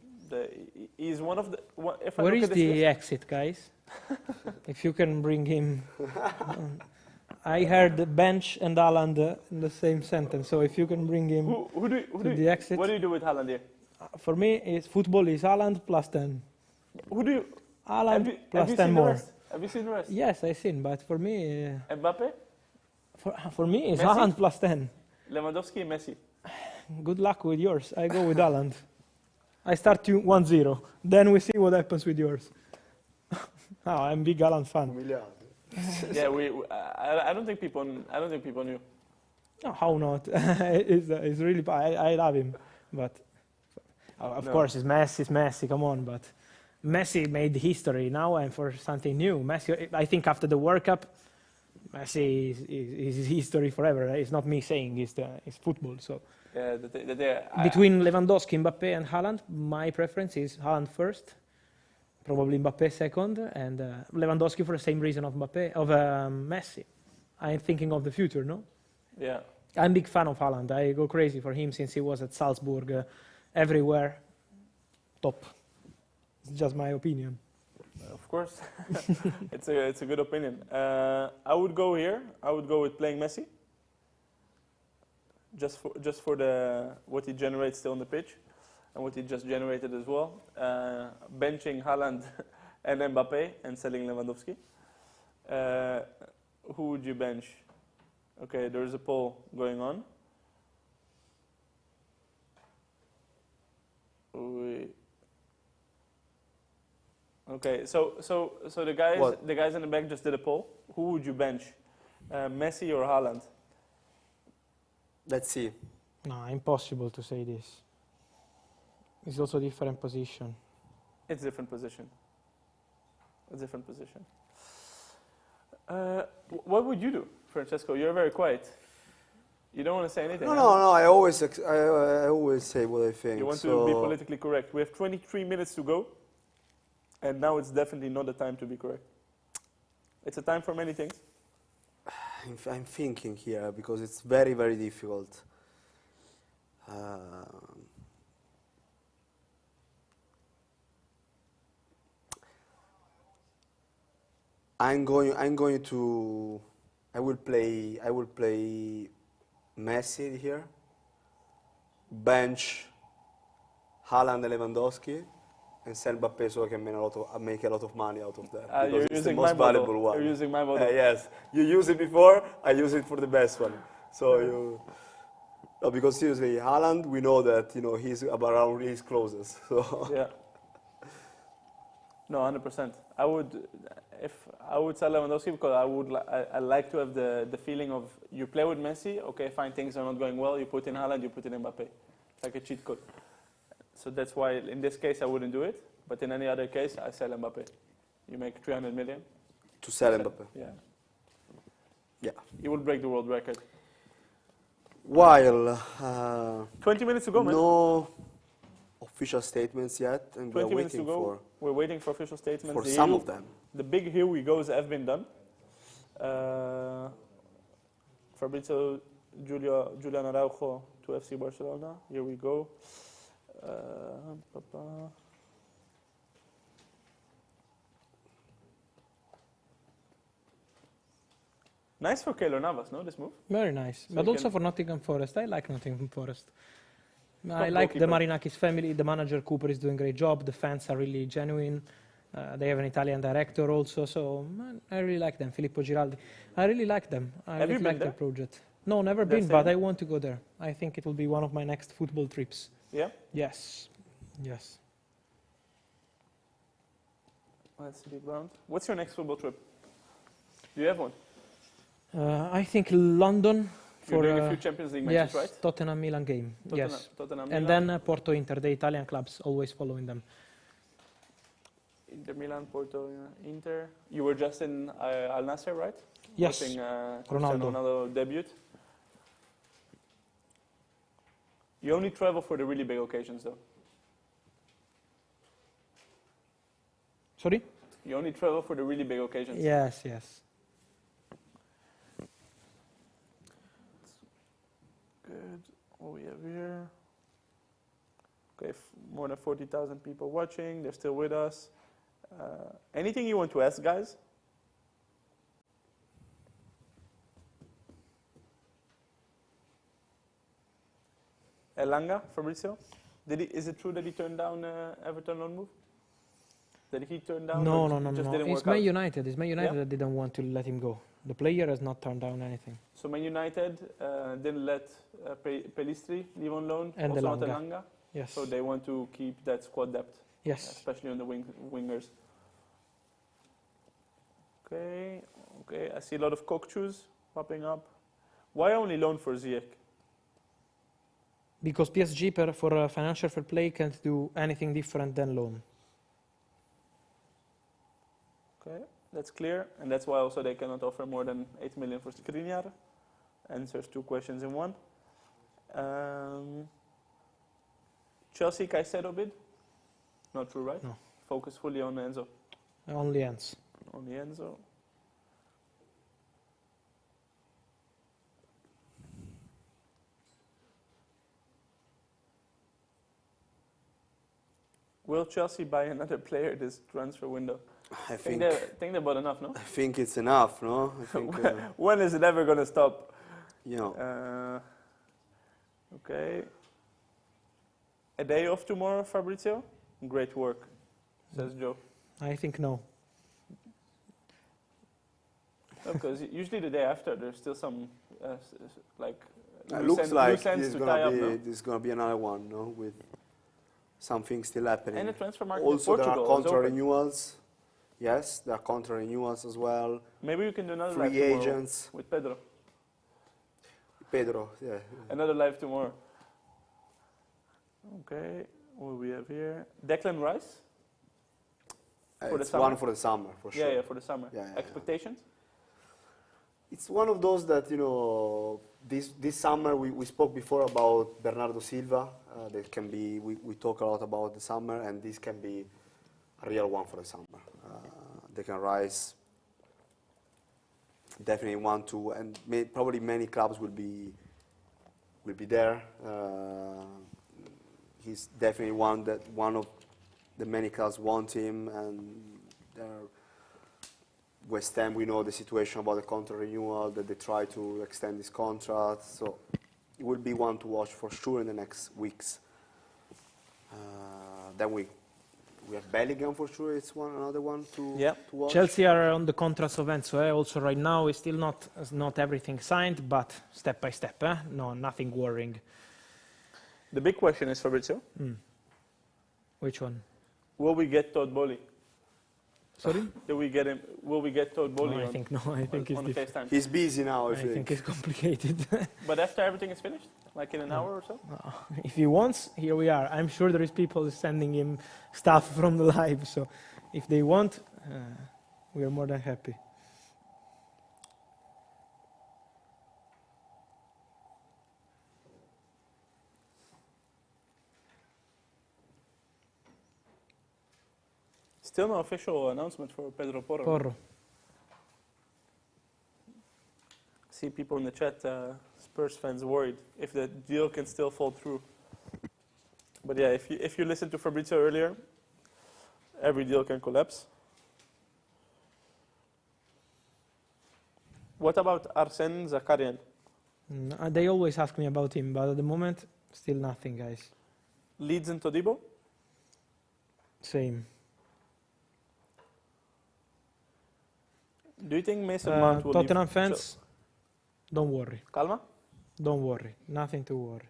He's one of the... If I Where look is at this the list- exit, guys? If you can bring him. I heard the bench and Haaland in the same sentence, so if you can bring him Who do to the exit. what do you do with Haaland here? For me, football is Haaland plus 10. Who do you... Haaland have plus you 10 seen more. The rest? Have you seen the rest? Yes, I've seen, but for me, Mbappe, for me, it's Messi? Haaland plus 10. Lewandowski, and Messi. Good luck with yours. I go with Haaland. I start you 1-0. Then we see what happens with yours. I'm big Haaland fan. Miliardi. Yeah, I don't think people knew. No, how not? It's really. I love him, but of No. course it's Messi. Come on, but Messi made history now and for something new. Messi, I think after the World Cup, Messi is history forever. Right? It's not me saying it's football. So Yeah, between Lewandowski, Mbappe, and Haaland, my preference is Haaland first, probably Mbappe second, and Lewandowski for the same reason of Messi. I'm thinking of the future, no? yeah. I'm a big fan of Haaland. I go crazy for him since he was at Salzburg, everywhere. Top. It's just my opinion. Of course, it's a good opinion. I would go here. I would go with playing Messi. Just for the what he generates still on the pitch, and what he just generated as well. Benching Haaland and Mbappe and selling Lewandowski. Who would you bench? Okay, there is a poll going on. Okay, so the guys What? the guys in the back just did a poll. Who would you bench, Messi or Haaland? Let's see. No, impossible to say this. It's also a different position. It's a different position. A different position. What would you do, Francesco? You're very quiet. You don't want to say anything. No, huh? no, no. I always say what I think. You want so to be politically correct. We have 23 minutes to go, and now it's definitely not the time to be correct. It's a time for many things. I'm thinking here because it's very, very difficult. I will play Messi here. Bench Haaland and Lewandowski, and sell Mbappe so I can make a lot of money out of that. Because You're it's the using most my model. valuable one. You're using my model. Yes, you use it before. I use it for the best one. So no, because seriously, Haaland, we know that he's around his closest. So Yeah. No, 100%. I would sell Lewandowski because I like to have the feeling of you play with Messi, okay, fine, things are not going well, you put in Haaland, you put in Mbappe. It's like a cheat code. So that's why in this case I wouldn't do it, but in any other case I sell Mbappe. You make 300 million. to sell Mbappe. Yeah. Yeah. You will break the world record. While 20 minutes to go, man. no official statements yet, and we're 20 minutes to waiting go. We're waiting for official statements. for The some here- of them. The big here we goes have been done. Fabrizio, Julian Araujo to FC Barcelona. Here we go. Nice for Keylor Navas, no, this move? Very nice. So But you also can- for Nottingham Forest. I like Nottingham Forest. I Top like the goalkeeper. Marinakis family. The manager Cooper is doing a great job. The fans are really genuine. They have an Italian director also, so I really like them. Filippo Giraldi. I really like them. I Have you really been like their there? project. No, never They're been, but staying? I want to go there. I think it will be one of my next football trips. Yeah? Yes. Yes. Let's see the ground. What's your next football trip? Do you have one? I think London You're for doing a few Champions League matches, yes, right? Tottenham Milan game. Tottenham, Yes. Tottenham And Milan, then Porto Inter, the Italian clubs, always following them. Inter Milan, Porto, Inter. You were just in Al Nassr, right? Yes. Watching Ronaldo. Cristiano Ronaldo debut. You only travel for the really big occasions, though. Sorry? You only travel for the really big occasions. Yes, yes. Good. What we have here. Okay, more than 40,000 people watching. They're still with us. Anything you want to ask, guys? Elanga, Fabrizio? Is it true that he turned down Everton loan move? Did he turn down? No, or no, it no, just no. didn't It's work Man out? United. It's Man United Yeah? that didn't want to let him go. The player has not turned down anything. So Man United didn't let Pelistri leave on loan, And also not Elanga. Elanga. Yes. So they want to keep that squad depth, Yes. especially on the wingers. Okay, okay. I see a lot of cockchoos popping up. Why only loan for Ziyech? Because PSG, for financial fair play, can't do anything different than loan. Okay. That's clear, and that's why also they cannot offer more than 8 million for Skriniar. Answers 2 questions in one. Chelsea Caicedo bid? Not true, right? No. Focus fully on Enzo. Only ends. On the Enzo. Will Chelsea buy another player this transfer window? I Think think they bought enough, no? I think it's enough, no? I think When is it ever going to stop? you know. Okay. A day off tomorrow, Fabrizio? Great work, says Joe. I think no. Because usually the day after, there's still some, like, It loose looks ends- like loose ends to tie up, no? there's gonna be another one, no? With something still happening. And the transfer market in Also, there are Portugal is contract open. renewals. Yes, there are contract renewals as well. Maybe we can do another Free live tomorrow agents. with Pedro. Pedro, yeah. Another live tomorrow. Okay, what do we have here? Declan Rice? For the It's summer? one for the summer, for sure. Yeah, for the summer. Yeah, yeah. Expectations? It's one of those that, you know, this summer we spoke before about Bernardo Silva. That can be, we talk a lot about the summer, and this can be a real one for the summer. Declan Rice, definitely one to, and probably many clubs will be there. He's definitely one of the many clubs want him, and West Ham, we know the situation about the contract renewal, that they try to extend his contract, so it will be one to watch for sure in the next weeks. Then we have Bellingham for sure, it's another one to watch. Chelsea are on the contracts of Enzo. Also, right now, it's still not everything signed, but step by step. No, nothing worrying. The big question is, Fabrizio, Which one? will we get Todd Bowley? Sorry? Do we get him? Will we get Todd Bowley No, I on, think no. I think on it's the FaceTime? He's busy now, I think it's complicated. But after everything is finished, like in an hour or so? If he wants, here we are. I'm sure there is people sending him stuff from the live. So if they want, we are more than happy. Still no official announcement for Pedro Porro. Porro. See people in the chat, Spurs fans worried if the deal can still fall through. But yeah, if you listened to Fabrizio earlier, every deal can collapse. What about Arsene Zakarian? They always ask me about him, but at the moment, still nothing, guys. Leeds and Todibo? Same. Do you think Mason Mount will leave Tottenham fans, don't worry. Calma? Don't worry. Nothing to worry.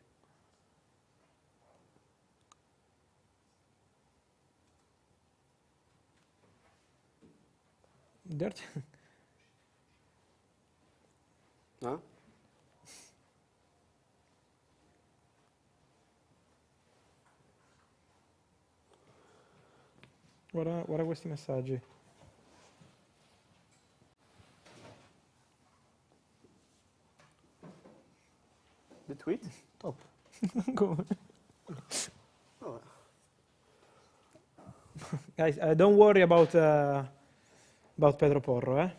Dirt. Huh? Guarda questi messaggi. The tweet? Top. Come Oh. Guys, don't worry about Pedro Porro, eh?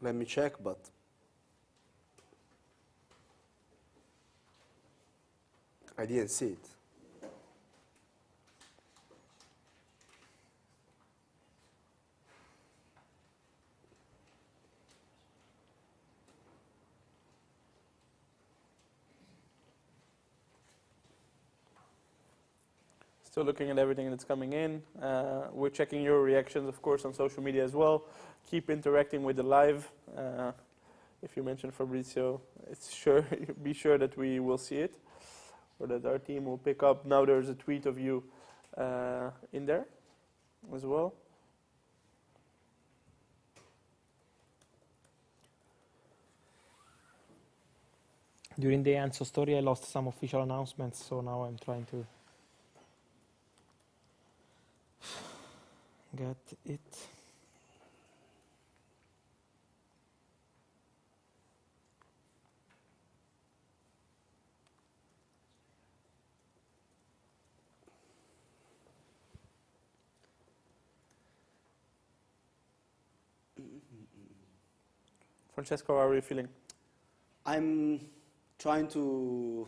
Let me check, but I didn't see it. Still looking at everything that's coming in. We're checking your reactions, of course, on social media as well. Keep interacting with the live. If you mention Fabrizio, be sure that we will see it, or that our team will pick up. Now there's a tweet of you in there as well. During the Enzo story, I lost some official announcements, so now I'm trying to Get it. Francesco, how are you feeling? I'm trying to.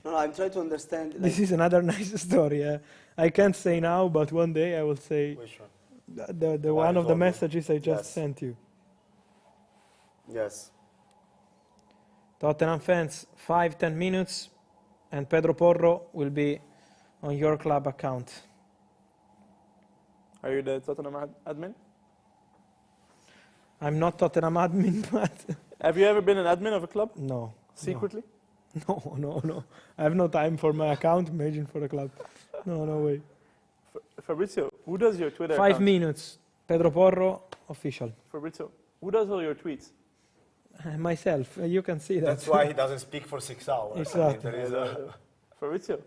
No, I'm trying to understand. This is another nice story. I can't say now, but one day I will say Which one? the one of the messages I just Yes. sent you. Yes. Tottenham fans, 5-10 minutes, and Pedro Porro will be on your club account. Are you the Tottenham admin? I'm not Tottenham admin, but Have you ever been an admin of a club? no. Secretly? No. I have no time for my account, imagine for a club. No way. Fabrizio, who does your Twitter 5 account? minutes. Pedro Porro, official. Fabrizio, who does all your tweets? Myself, you can see that. That's why he doesn't speak for 6 hours. Exactly. There is a- Fabrizio,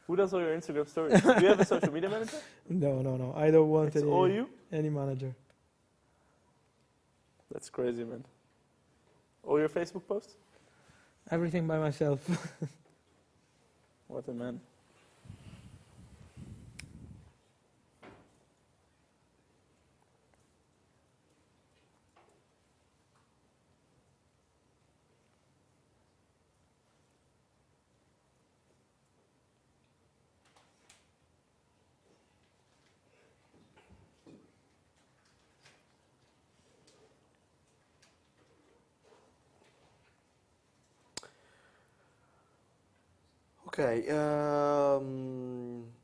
who does all your Instagram stories? Do you have a social media manager? No. I don't want It's all you? any manager. That's crazy, man. All your Facebook posts? Everything by myself. What a man.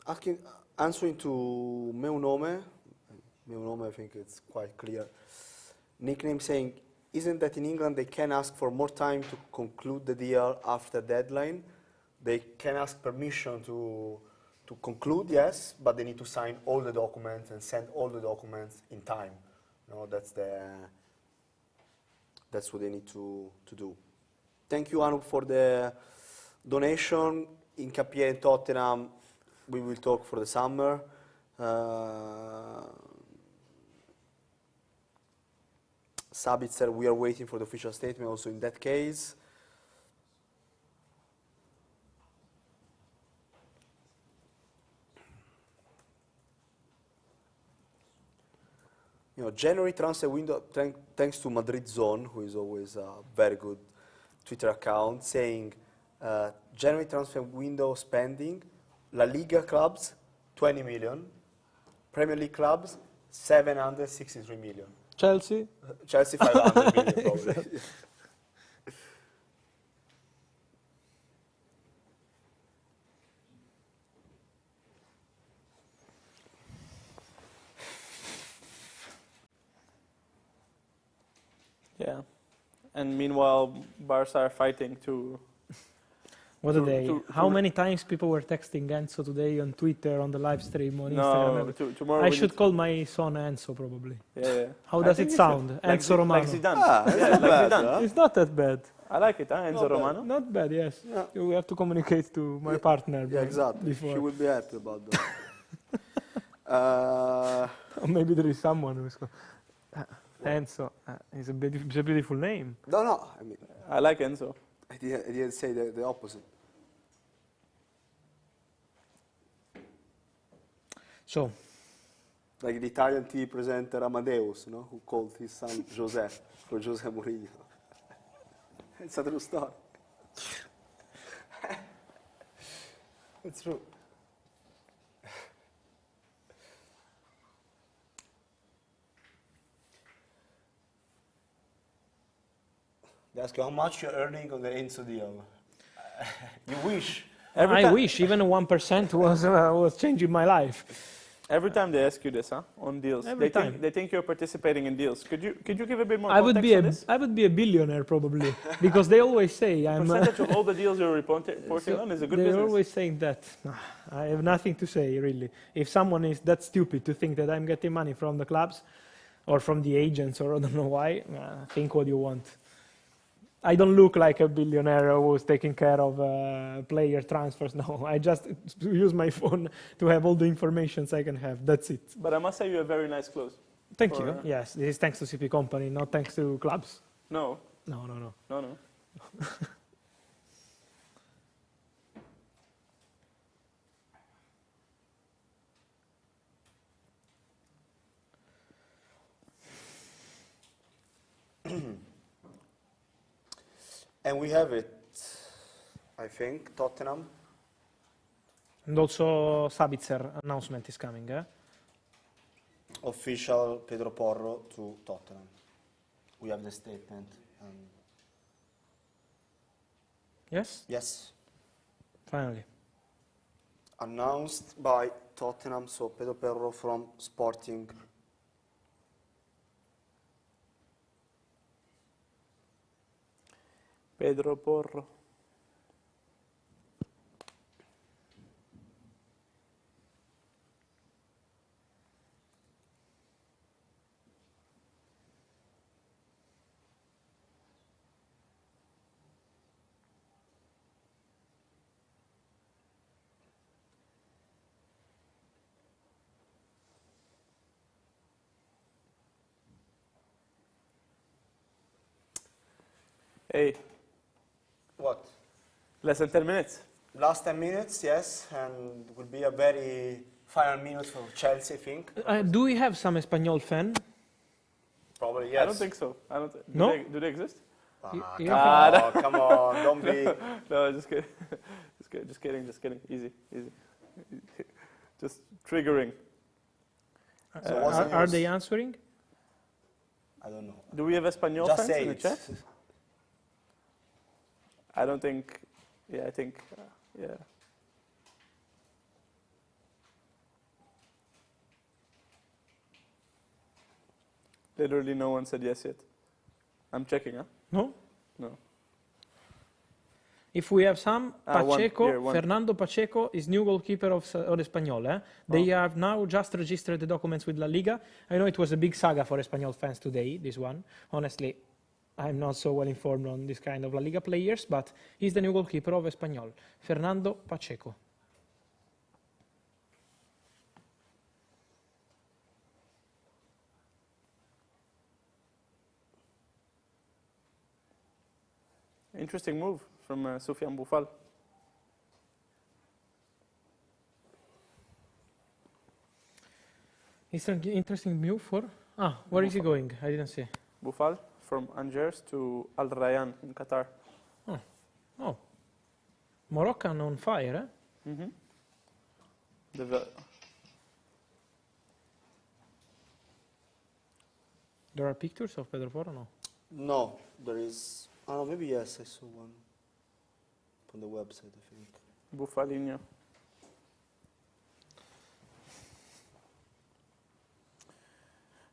Okay, answering to meu nome, I think it's quite clear. Nickname saying, isn't that in England they can ask for more time to conclude the deal after deadline? They can ask permission to conclude, yes, but they need to sign all the documents and send all the documents in time. No, that's what they need to do. Thank you, Anu, for the donation. In Capia and Tottenham, we will talk for the summer. Sabitzer, we are waiting for the official statement also in that case. January transfer window, thanks to Madrid Zone, who is always a very good Twitter account, saying January transfer window spending, La Liga clubs, 20 million, Premier League clubs, 763 million. Chelsea? Chelsea, 500 million probably. Yeah. And meanwhile, Barca are fighting to... What a day. to How many times people were texting Enzo today on Twitter, on the live stream, on No, Instagram? tomorrow I we should need- call my son Enzo, probably. Yeah. How I does think it you sound? should. Enzo Romano. Like Zidane. It's Yeah, not like bad, Zidane. huh? It's not that bad. I like it, huh? Enzo bad. Romano. Not bad, yes. Yeah. We have to communicate to my partner. Yeah, exactly. Before. She will be happy about that. Or maybe there is someone who's called Enzo. It's a beautiful name. No, I mean, I like Enzo. I didn't say the opposite. So, Like the Italian TV presenter Amadeus, no? Who called his son José for José Mourinho. It's a true story. It's true. They ask you how much you're earning on the Enzo deal. You wish. I wish even 1% was changing my life. Every time they ask you this, huh? On deals. Every time. They think you're participating in deals. Could you give a bit more I would context on this? I would be a billionaire probably because they always say I'm. Percentage of all the deals you're reporting on is a good They're business. always saying that. I have nothing to say really. If someone is that stupid to think that I'm getting money from the clubs or from the agents or I don't know why, think what you want. I don't look like a billionaire who's taking care of player transfers. No, I just use my phone to have all the information I can have. That's it. But I must say you have very nice clothes. Thank you. Yes, this is thanks to CP Company, not thanks to clubs. No. No. No. And we have it, I think, Tottenham. And also Sabitzer announcement is coming. Official Pedro Porro to Tottenham. We have the statement. Yes? Yes. Finally. Announced by Tottenham, so Pedro Porro from Sporting. Pedro Porro. Hey, What? less than 10 minutes. Last 10 minutes, yes, and will be a very final minute for Chelsea, I think. Do we have some Espanyol fan? Probably yes. I don't think so. I don't. No? Do they exist? Come on, don't be. No, just kidding. Just kidding. Easy. Just triggering. So what's the Are news? they answering? I don't know. Do we have Espanol Just fans say in the it. chat? I don't think. Yeah, I think. Yeah. Literally, no one said yes yet. I'm checking, huh? No? No. If we have some, Pacheco, one. Fernando Pacheco is new goalkeeper of Espanyol. They have now just registered the documents with La Liga. I know it was a big saga for Espanyol fans today, this one. Honestly, I'm not so well informed on this kind of La Liga players, but he's the new goalkeeper of Espanyol, Fernando Pacheco. Interesting move from Soufiane Boufal. Interesting move for... where is he going? I didn't see. Boufal from Angers to Al Rayyan in Qatar. Oh. Moroccan on fire, eh? Mm-hmm. There are pictures of Pedro Porro, no? No, there is. Oh, maybe yes, I saw one on the website, I think. Boufalinho.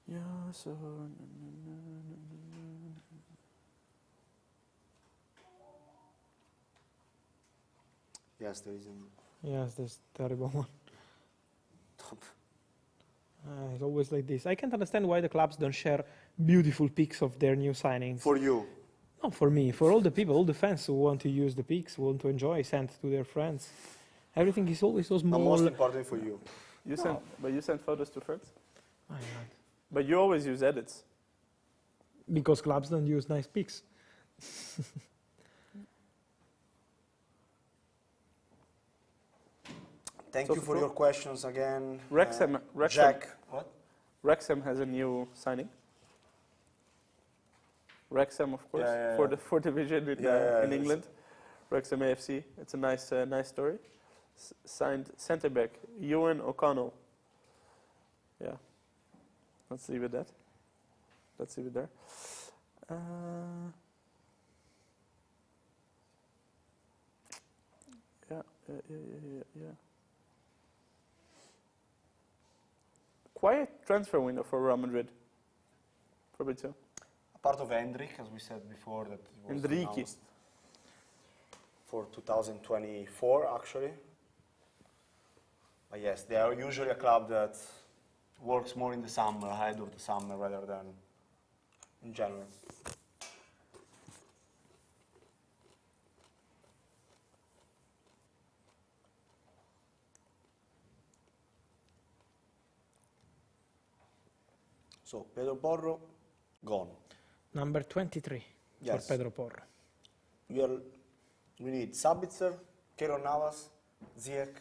Yeah, so. Yes, there is. Yes, this terrible one. It's always like this. I can't understand why the clubs don't share beautiful pics of their new signings. For you. Not for me, for all the people, all the fans who want to use the pics, who want to enjoy, send to their friends. Everything is always so The small. most important for you. But you sent photos to friends? I know. But you always use edits. Because clubs don't use nice pics. Thank So you for for- your questions again. Wrexham. Jack. What? Wrexham has a new signing. Wrexham, of course, Yeah. for the fourth division in, Yeah, in England. Wrexham AFC. It's a nice story. Signed centre back Ewan O'Connell. Yeah. Let's leave it that. Let's leave it there. Yeah. Quiet transfer window for Real Madrid. Fabrizio. Part of Hendrik, as we said before, that it was Hendriki. announced for 2024, actually. But yes, they are usually a club that works more in the summer, ahead of the summer, rather than in January. So Pedro Porro, gone. Number 23 Yes. for Pedro Porro. We need Sabitzer, Keylor Navas, Ziyech,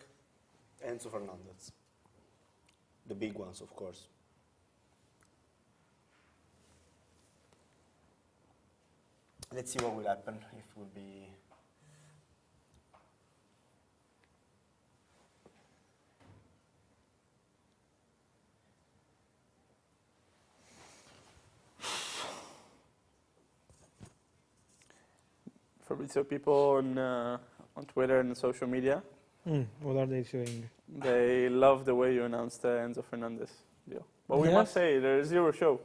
Enzo Fernandez. The big ones, of course. Let's see what will happen, if it will be... Fabrizio, people on Twitter and social media, What are they saying? they love the way you announced the Enzo Fernandez deal. But we Yes. must say, there is zero show.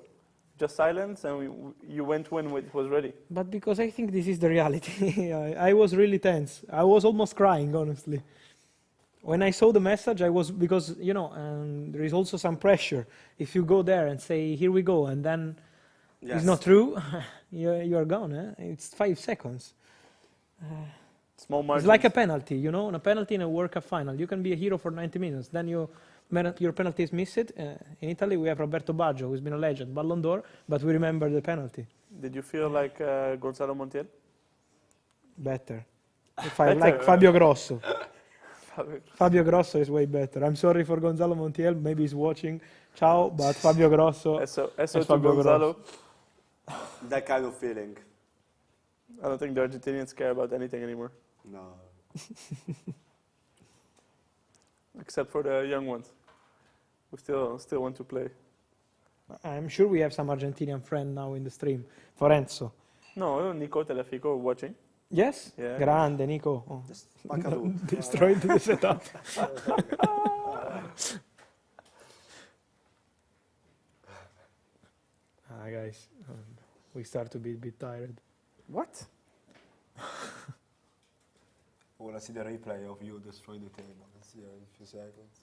Just silence, and you went when it was ready. But because I think this is the reality. I was really tense. I was almost crying, honestly. When I saw the message, I was, because, you know, there is also some pressure. If you go there and say, here we go, and then Yes. it's not true, you're gone. It's 5 seconds. Small margins. It's like a penalty, you know, a penalty in a World Cup final. You can be a hero for 90 minutes, then your penalty is missed. In Italy, we have Roberto Baggio, who's been a legend, Ballon d'Or, but we remember the penalty. Did you feel like Gonzalo Montiel? Better. If I like Fabio Grosso. Fabio Grosso is way better. I'm sorry for Gonzalo Montiel, maybe he's watching. Ciao, but Fabio Grosso. Eso es to Fabio Gonzalo. That kind of feeling. I don't think the Argentinians care about anything anymore, No. except for the young ones who still want to play. I'm sure we have some Argentinian friend now in the stream. For Enzo. No, Nico Telefico watching. Yes? Yeah. Grande, Nico. Oh. Macadou. Destroyed the setup. Guys, we start to be a bit tired. What? I want to see the replay of you destroying the table. Let's see in a few seconds.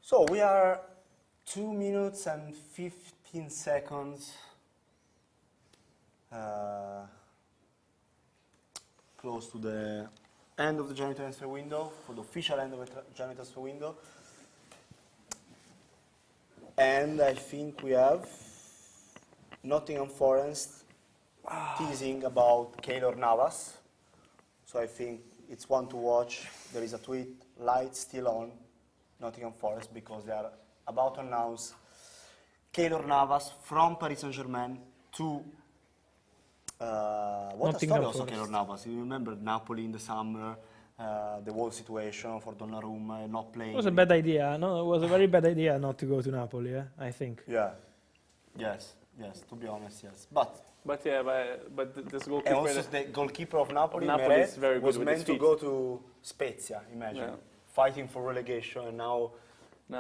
So we are 2 minutes and 15 seconds close to the end of the January transfer window, for the official end of the January transfer window. And I think we have Nottingham Forest teasing about Keylor Navas. So I think it's one to watch. There is a tweet, lights still on Nottingham Forest, because they are about to announce Keylor Navas from Paris Saint-Germain to what a story Nottingham also Forest. Keylor Navas. You remember Napoli in the summer, the whole situation for Donnarumma not playing. It was a bad idea. No, it was a very bad idea not to go to Napoli, I think. Yeah. Yes. To be honest, yes. But yeah, but this goalkeeper. and also the goalkeeper of Napoli, Napoli is Meret, very good was with meant his to feet. go to Spezia. Imagine Yeah. fighting for relegation, and now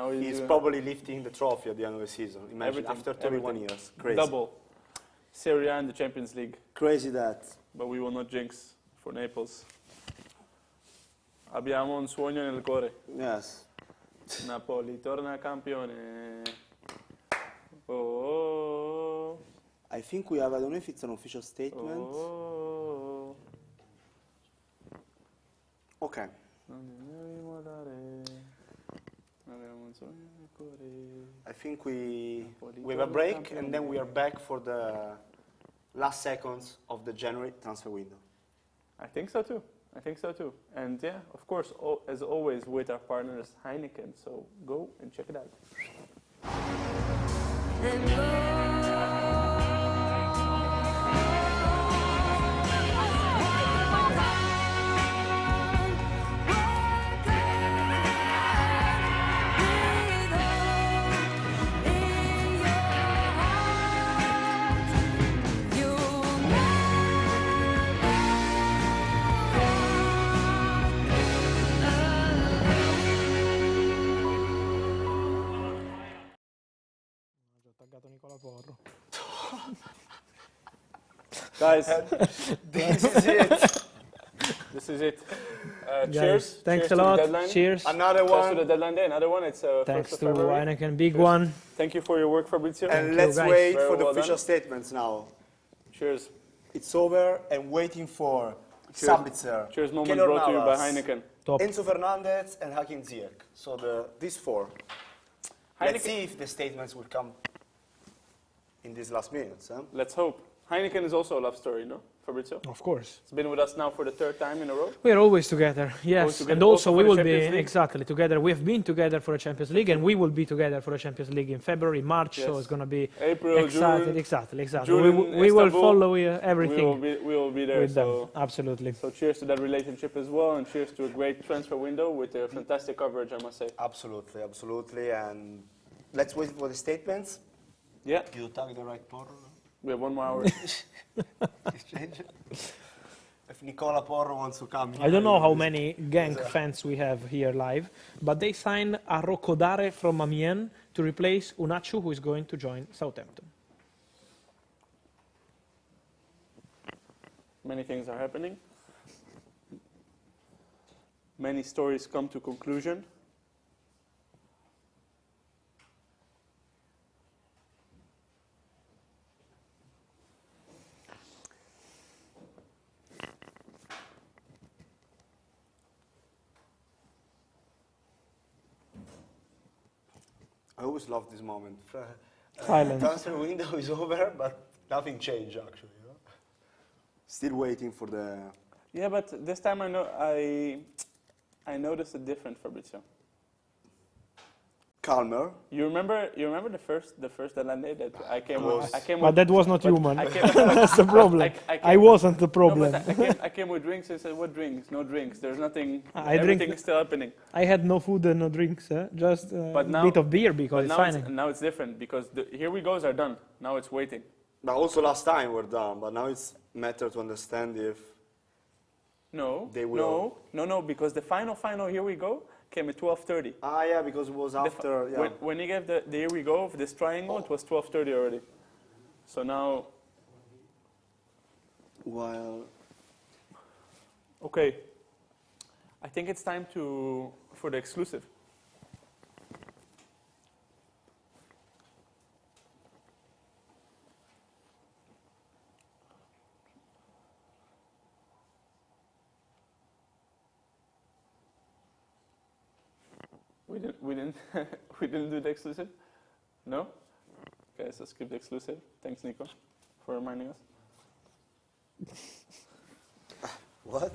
he's probably lifting the trophy at the end of the season. Imagine after 31 years. Crazy. Double. Serie A and the Champions League. Crazy that. But we will not jinx for Naples. Abbiamo un sogno nel cuore. Yes. Napoli torna campione. Oh. I think we have, I don't know if it's an official statement. Oh. Okay. I think we have a break, and then we are back for the last seconds of the January transfer window. I think so too. And yeah, of course, as always, with our partners Heineken. So go and check it out. Nicola Porro. Guys, This is it. The this is it. Guys, Cheers. thanks Cheers a to the lot. deadline. Cheers. Another Cheers one. to the deadline day. Another one. It's Thanks 1st of to February. Heineken, big one. Thank you for your work, Fabrizio. And you, let's guys. wait Very for the well official done. statements now. Cheers. It's over and waiting for Sabitzer. Cheers moment Keylor brought to you by Navas, Heineken. Top. Enzo Fernandez and Hakim Ziyech. So these four. Let's Heineken- see if the statements will come in these last minutes. Huh? Let's hope. Heineken is also a love story, no, Fabrizio? Of course. It's been with us now for the 3rd time in a row. We are always together, yes. together And also also for we the will be, Champions League? exactly, together. We have been together for a Champions League and we will be together for a Champions League in February, March, so Yes. it's going to be April, excited. June. Exactly. June We will Istanbul. follow We everything will be there. with them, So, absolutely. so cheers to that relationship as well, and cheers to a great transfer window with a fantastic coverage, I must say. Absolutely, absolutely. And let's wait for the statements. Yeah, You tag the right Porro. we have 1 more hour. Exchange it. If Nicola Porro wants to come here. I don't know how many Genk fans we have here live, but they signed Araujo from Amiens to replace Unachu, who is going to join Southampton. Many things are happening. Many stories come to conclusion. I always love this moment. Silence. Transfer window is over, but nothing changed actually. You know? Still waiting for the. Yeah, but this time I noticed a different Fabrizio. Calmer. You remember the first deadline day that I came with. But that was not but human. I came, That's the problem. I wasn't the no, problem. but I came with drinks and said, "What drinks? No drinks. There's nothing. I everything drink- is still happening." I had no food and no drinks, just a But now- bit of beer because But it's fine. now it's different because the here we goes are done. Now it's waiting. But also last time we're done, but now it's matter to understand if No, They will. no, because the final here we go came at 12:30. Ah, yeah, because it was after. Yeah. When he gave the here we go of this triangle, it was 12:30 already. So now, While okay, I think it's time for the exclusive. We didn't we didn't do the exclusive. No. Okay, so skip the exclusive. Thanks, Nico, for reminding us. what?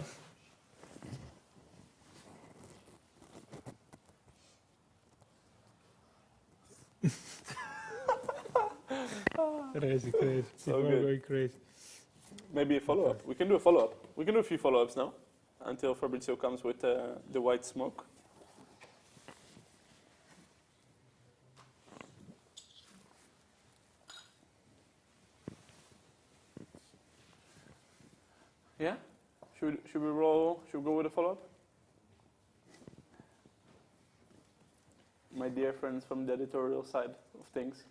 Crazy. So People are good. going crazy. Maybe a follow-up. We can do a follow-up. We can do a few follow-ups now, until Fabrizio comes with the white smoke. Yeah? Should we roll? Should we go with a follow-up? My dear friends from the editorial side of things.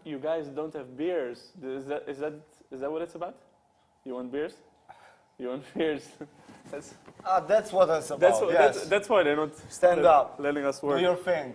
You guys don't have beers. Is that what it's about? You want beers? You want beers? That's what it's about. Yes. That's why they're not Stand up. letting us Do work. your thing.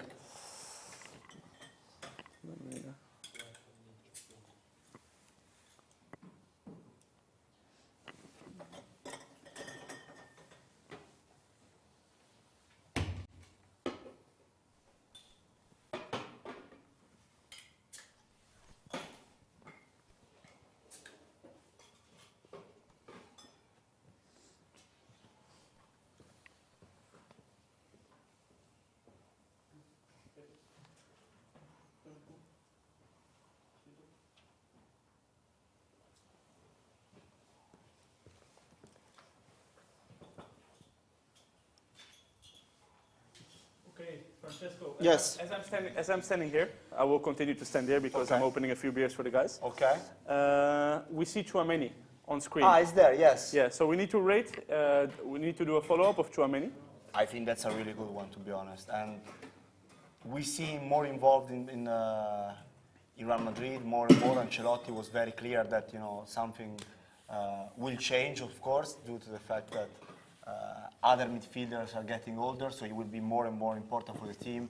Okay, Francesco. Yes. As I'm standing here, I will continue to stand here because I'm Okay. opening a few beers for the guys. Okay. We see Tchouaméni on screen. Ah, it's there. Yes. Yeah, so we need to rate. We need to do a follow-up of Tchouaméni. I think that's a really good one, to be honest. And we see him more involved in in Real Madrid, more and more, Ancelotti was very clear that something will change, of course, due to the fact that other midfielders are getting older, so he will be more and more important for the team.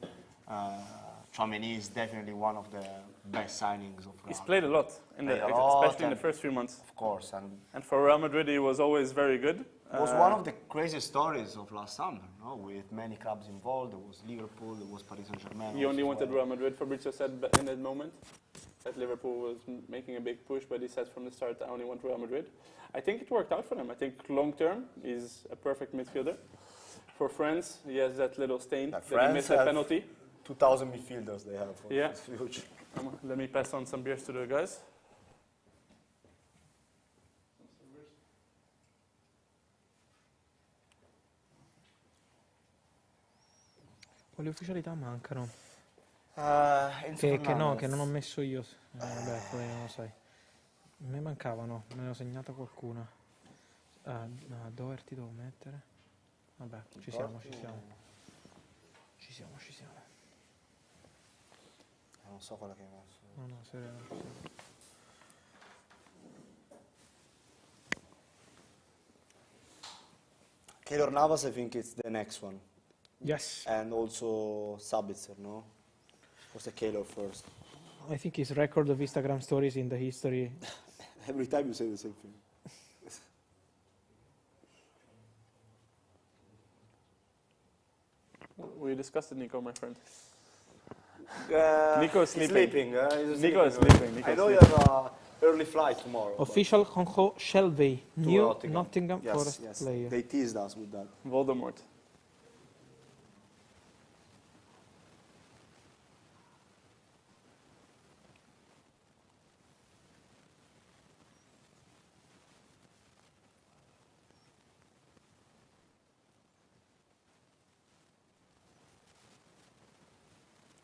Tchouaméni is definitely one of the best signings of Real. He's played a lot, especially in the first few months. Of course. And for Real Madrid, he was always very good. It was one of the craziest stories of last summer, with many clubs involved. There was Liverpool, there was Paris Saint-Germain. He only wanted Real Madrid, Fabrizio said in that moment, that Liverpool was making a big push, but he said from the start, I only want Real Madrid. I think it worked out for them. I think long term, he's a perfect midfielder. For France, he has that little stain that he missed a penalty. 2,000 midfielders they have. Yeah. It's huge. Let me pass on some beers to the guys. Le ufficialità mancano. Enzo Che no, Fernandez. che non ho messo io. Vabbè, poi non lo sai. Me mancavano, me ne ho segnata qualcuna. Doherty devo mettere. Vabbè, ci siamo. Non so quella che hai messo. No, sereno, ci siamo. Keylor Navas, I think it's the next one. Yes, And also Sabitzer, no? Forse Keylor first. I think his record of Instagram stories in the history. Every time you say the same thing. We discussed it, Nico, my friend. Nico is sleeping. Nico is sleeping. I know you have an early flight tomorrow. Official Honjo Shelby, new Nottingham. Nottingham Yes, Forest yes. player. They teased us with that. Voldemort.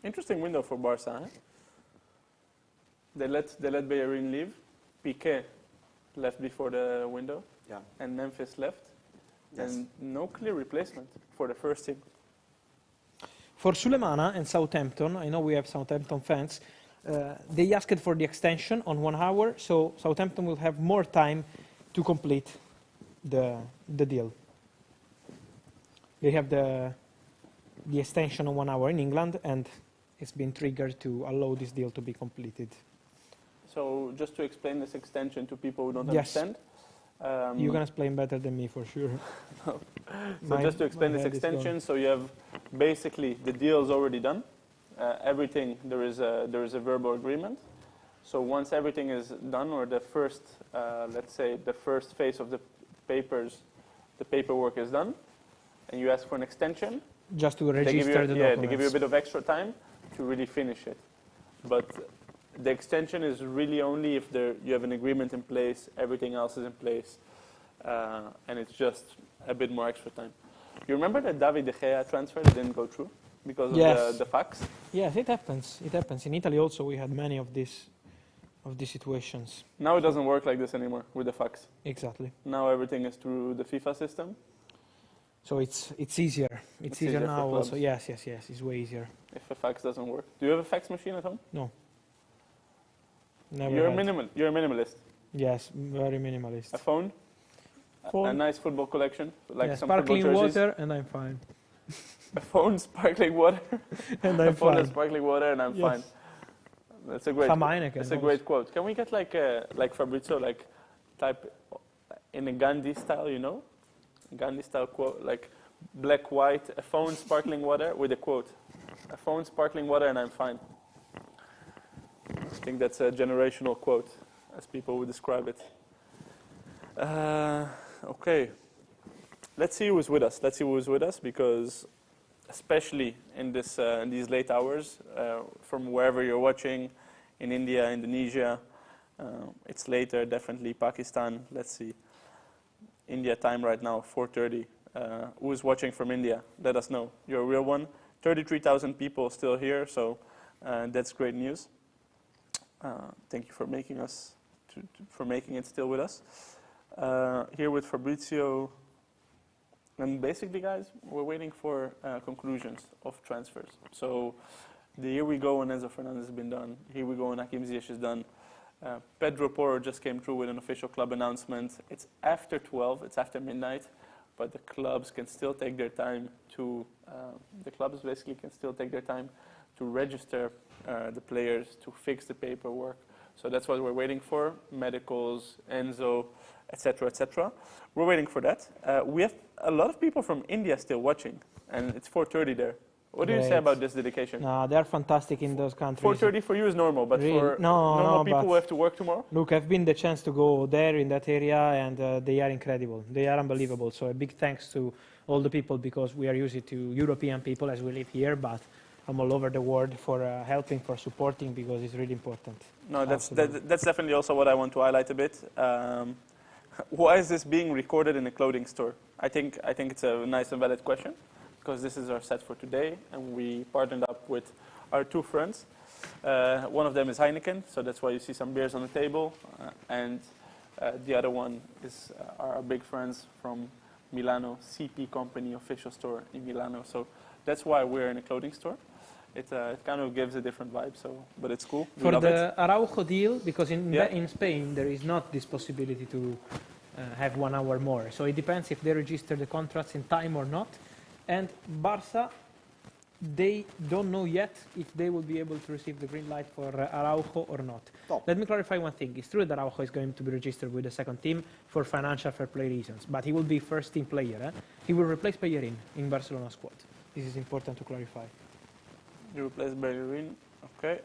Interesting window for Barca. Eh? They let Bellerin leave. Piqué left before the window, Yeah. and Memphis left. Yes. And no clear replacement for the first team. For Sulemana and Southampton, I know we have Southampton fans, they asked for the extension on 1 hour, so Southampton will have more time to complete the deal. They have the extension on 1 hour in England, and it's been triggered to allow this deal to be completed. So just to explain this extension to people who don't Yes. understand. You can explain better than me for sure. So just to explain my this head is extension, so you have basically the deal is already done. Everything, there is a verbal agreement. So once everything is done, or the first, let's say the first phase of the paperwork is done, and you ask for an extension, Just to they give register you, the yeah, documents. they give you a bit of extra time to really finish it. But the extension is really only if you have an agreement in place, everything else is in place, and it's just a bit more extra time. You remember that David De Gea transfer that didn't go through because of Yes. the fax? Yes, it happens. It happens. In Italy also we had many of these situations. Now it doesn't work like this anymore with the fax. Exactly. Now everything is through the FIFA system. So it's easier. It's easier easier for now also. clubs. Yes. It's way easier. If a fax doesn't work, do you have a fax machine at home? No. Never You're had. You're a minimalist. Yes, very minimalist. A phone, a Phone. nice football collection, like Yeah, some sparkling football jerseys. water, and I'm fine. A phone, sparkling water. And A I'm phone and fine. sparkling water, and I'm Yes. fine. That's a great. Some Heineken That's a also. great quote. Can we get like Fabrizio, like type in a Gandhi style, you know, Gandhi style quote, like black, white, a phone, sparkling water with a quote. A phone, sparkling water, and I'm fine. I think that's a generational quote, as people would describe it. Okay. Let's see who's with us. Let's see who's with us, because especially in these late hours, from wherever you're watching, in India, Indonesia, it's later, definitely Pakistan. Let's see. India time right now, 4:30. Who's watching from India? Let us know. You're a real one. 33,000 people still here, so that's great news. Thank you for making it still with us. Here with Fabrizio, and basically, guys, we're waiting for conclusions of transfers. So The Here We Go and Enzo Fernandez has been done. Here We Go and Hakim Ziyech is done. Pedro Porro just came through with an official club announcement. It's after 12, it's after midnight, but the clubs can still take their time to, to register the players, to fix the paperwork. So that's what we're waiting for, medicals, Enzo, etc., etc. We're waiting for that. We have a lot of people from India still watching, and it's 4:30 there. What do you say Great. about this dedication? No, they're fantastic in those countries. 4:30 for you is normal, but Really? for No, normal people but who have to work tomorrow? Look, I've been the chance to go there in that area, and they are incredible. They are unbelievable. So a big thanks to all the people, because we are used to European people as we live here, but I'm all over the world for helping, for supporting, because it's really important. No, that's definitely also what I want to highlight a bit. Why is this being recorded in a clothing store? I think it's a nice and valid question, because this is our set for today, and we partnered up with our two friends. One of them is Heineken, so that's why you see some beers on the table, and the other one is our big friends from Milano, CP Company official store in Milano. So that's why we're in a clothing store. It kind of gives a different vibe, but it's cool. We For love the it. Araujo deal, because Yeah. in Spain there is not this possibility to have 1 hour more. So it depends if they register the contracts in time or not. And Barca, they don't know yet if they will be able to receive the green light for Araujo or not. No. Let me clarify one thing. It's true that Araujo is going to be registered with the second team for financial fair play reasons, but he will be first team player. He will replace Bellerin in Barcelona squad. This is important to clarify. You replace Bellerin, okay.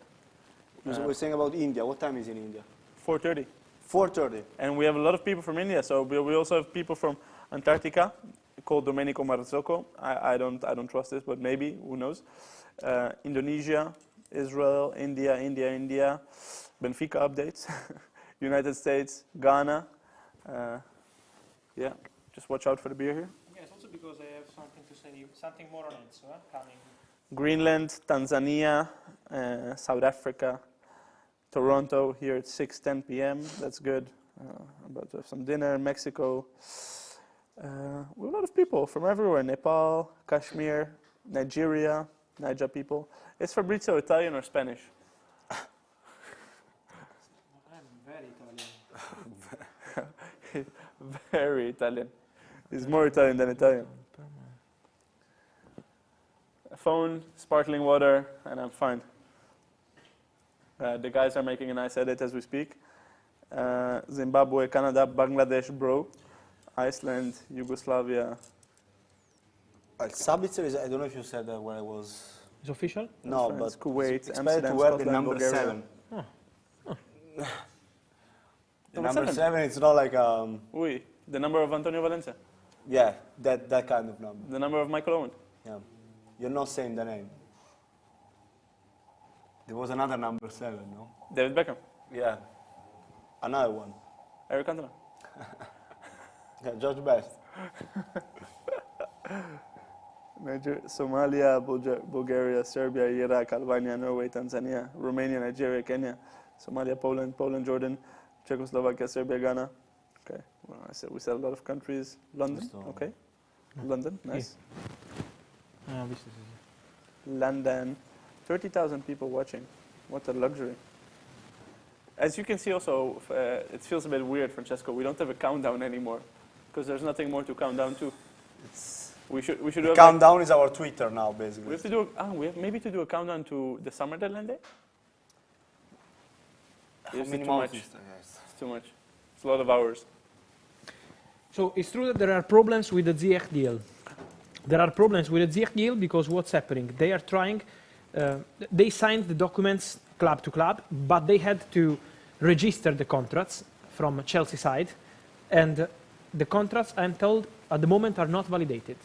So we're saying about India. What time is in India? 4:30. 4:30. And we have a lot of people from India, so we also have people from Antarctica, called Domenico Marzocco. I don't trust this, but maybe, who knows. Indonesia, Israel, India, Benfica updates, United States, Ghana. Yeah, just watch out for the beer here. Yes, also because I have something to say, something more on Enzo coming. Greenland, Tanzania, South Africa, Toronto, here at 6:10 p.m. That's good. About to have some dinner. Mexico. We have a lot of people from everywhere. Nepal, Kashmir, Nigeria, Niger people. Is Fabrizio Italian or Spanish? I'm very Italian. Very Italian. He's more Italian than Italian. A phone, sparkling water, and I'm fine. The guys are making a nice edit as we speak. Zimbabwe, Canada, Bangladesh, bro. Iceland, Yugoslavia. Sabitzer is, I don't know if you said that where I was. It's official? No, France, but Kuwait, expected Amsterdam, to wear the Scotland, number Bulgaria. 7. Oh. The Number number 7? 7, it's not like, Oui, the number of Antonio Valencia. yeah, that kind of number. The number of Michael Owen. Yeah. You're not saying the name. There was another number 7, no? David Beckham. Yeah. Another one. Eric Cantona. Yeah, George Best. Somalia, Bulgaria, Serbia, Iraq, Albania, Norway, Tanzania, Romania, Nigeria, Kenya, Somalia, Poland, Jordan, Czechoslovakia, Serbia, Ghana. Okay, well, we said a lot of countries. London, okay. London, nice. This is London, 30,000 people watching. What a luxury. As you can see also, it feels a bit weird, Francesco. We don't have a countdown anymore, because there's nothing more to count down to. We should have Countdown is our Twitter now, basically. we have to do we have maybe to do a countdown to the summer deadline day. It's too much. It's too much. It's a lot of hours. So it's true that there are problems with the Ziyech deal. There are problems with the Ziyech deal because what's happening? They are trying, they signed the documents club to club, but they had to register the contracts from Chelsea side, and the contracts, I'm told, at the moment are not validated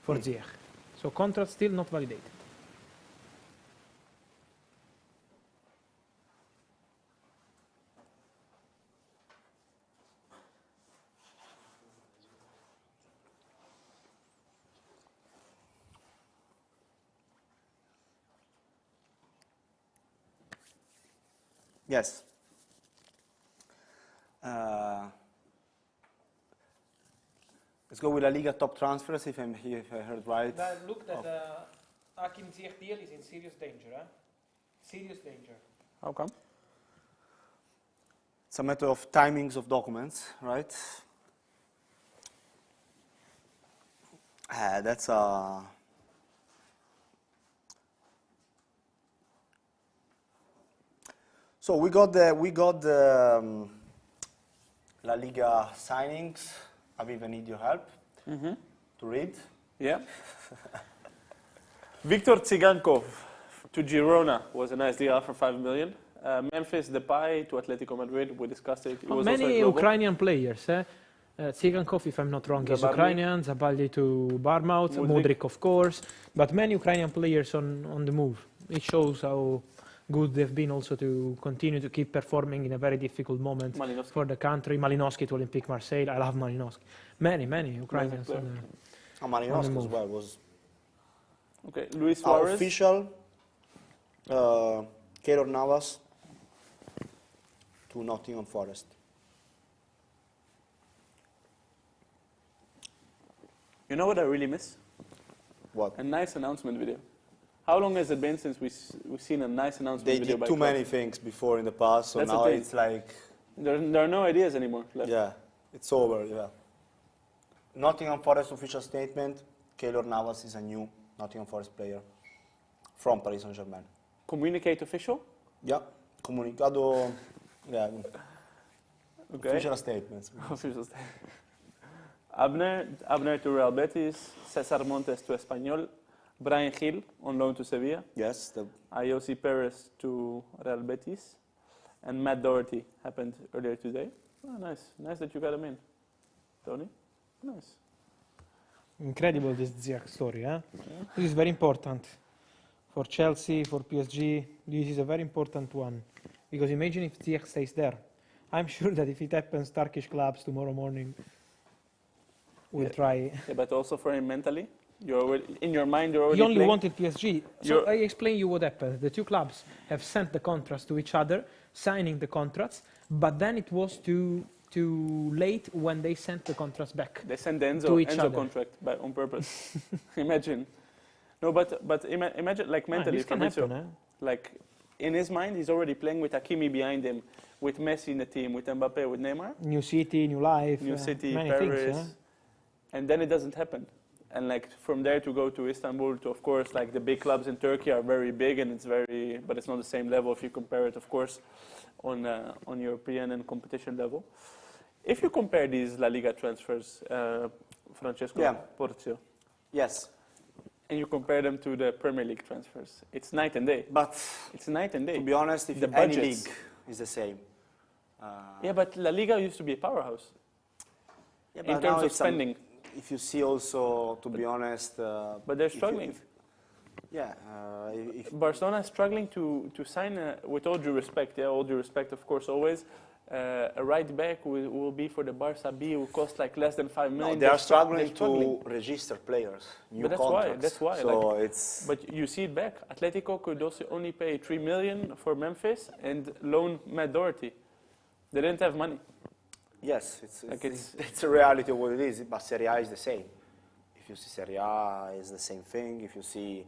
for Ziyech. So contracts still not validated. Yes. Let's go with La Liga top transfers, if I heard right. I looked at Hakim Ziyech deal is in serious danger, eh? Serious danger. How come? It's a matter of timings of documents, right? That's a... So we got the La Liga signings. I even need your help to read. Yeah. Viktor Tsigankov to Girona was a nice deal for 5 million. Memphis Depay to Atletico Madrid. We discussed it. It was Many also global. Ukrainian players, eh? Tsigankov, if I'm not wrong, is Zabarny. Ukrainian. Zaballi to Bournemouth. Mudryk, of course. But many Ukrainian players on the move. It shows how good they've been also to continue to keep performing in a very difficult moment Malinowski. for the country. Malinowski to Olympique Marseille. I love Malinowski. Many Ukrainians. player. Malinowski as move. well was Okay, Luis Suarez. official. Keylor Navas to Nottingham Forest. You know what I really miss? What? A nice announcement video. How long has it been since we've seen a nice announcement They video did by too club? many things before in the past, so That's the now thing. it's like, There are no ideas anymore left. yeah, it's over, yeah. Nottingham Forest official statement, Keylor Navas is a new Nottingham Forest player from Paris Saint-Germain. Communicate official? Yeah, comunicado, yeah, Okay. official statements. Official statement. Abner to Real Betis, Cesar Montes to Espanyol, Brian Hill on loan to Sevilla, Yes, Ayosi Perez to Real Betis, and Matt Doherty happened earlier today. Oh, nice. Nice that you got him in. Tony? Nice. Incredible this Ziyech story, eh? This is very important for Chelsea, for PSG. This is a very important one because imagine if Ziyech stays there. I'm sure that if it happens, Turkish clubs tomorrow morning will try. Yeah, but also for him mentally, you're already, in your mind, you're already He only playing. wanted PSG. So You're- I explain you what happened. The two clubs have sent the contracts to each other, signing the contracts, but then it was too late when they sent the contracts back. They sent the to each Enzo other. contract on purpose. Imagine. No, but imagine like mentally, this can Fabrizio, happen, eh? like in his mind, he's already playing with Hakimi behind him, with Messi in the team, with Mbappe, with Neymar, New city, new life, New City, many Paris, things. Eh? and then it doesn't happen. And like from there to go to Istanbul, to of course like the big clubs in Turkey are very big, and but it's not the same level if you compare it, of course, on European and competition level. If you compare these La Liga transfers, Francesco Yeah. Porcio, yes, and you compare them to the Premier League transfers, it's night and day. but It's night and day. to be honest, if The any budgets. league is the same. Yeah, but La Liga used to be a powerhouse Yeah, in but now terms of it's spending. if you see also, to be honest, But they're struggling. If Barcelona is struggling to sign, with all due respect, all due respect, of course, always, a right back will be for the Barca B, will cost like less than 5 million. they are They're struggling struggling. to register players, new But contracts. that's why, So like- it's But you see it back. Atletico could also only pay 3 million for Memphis and loan Matt Doherty. They didn't have money. yes, Like it's a reality of what it is. But Serie A is the same. If you see Serie A, it's the same thing. If you see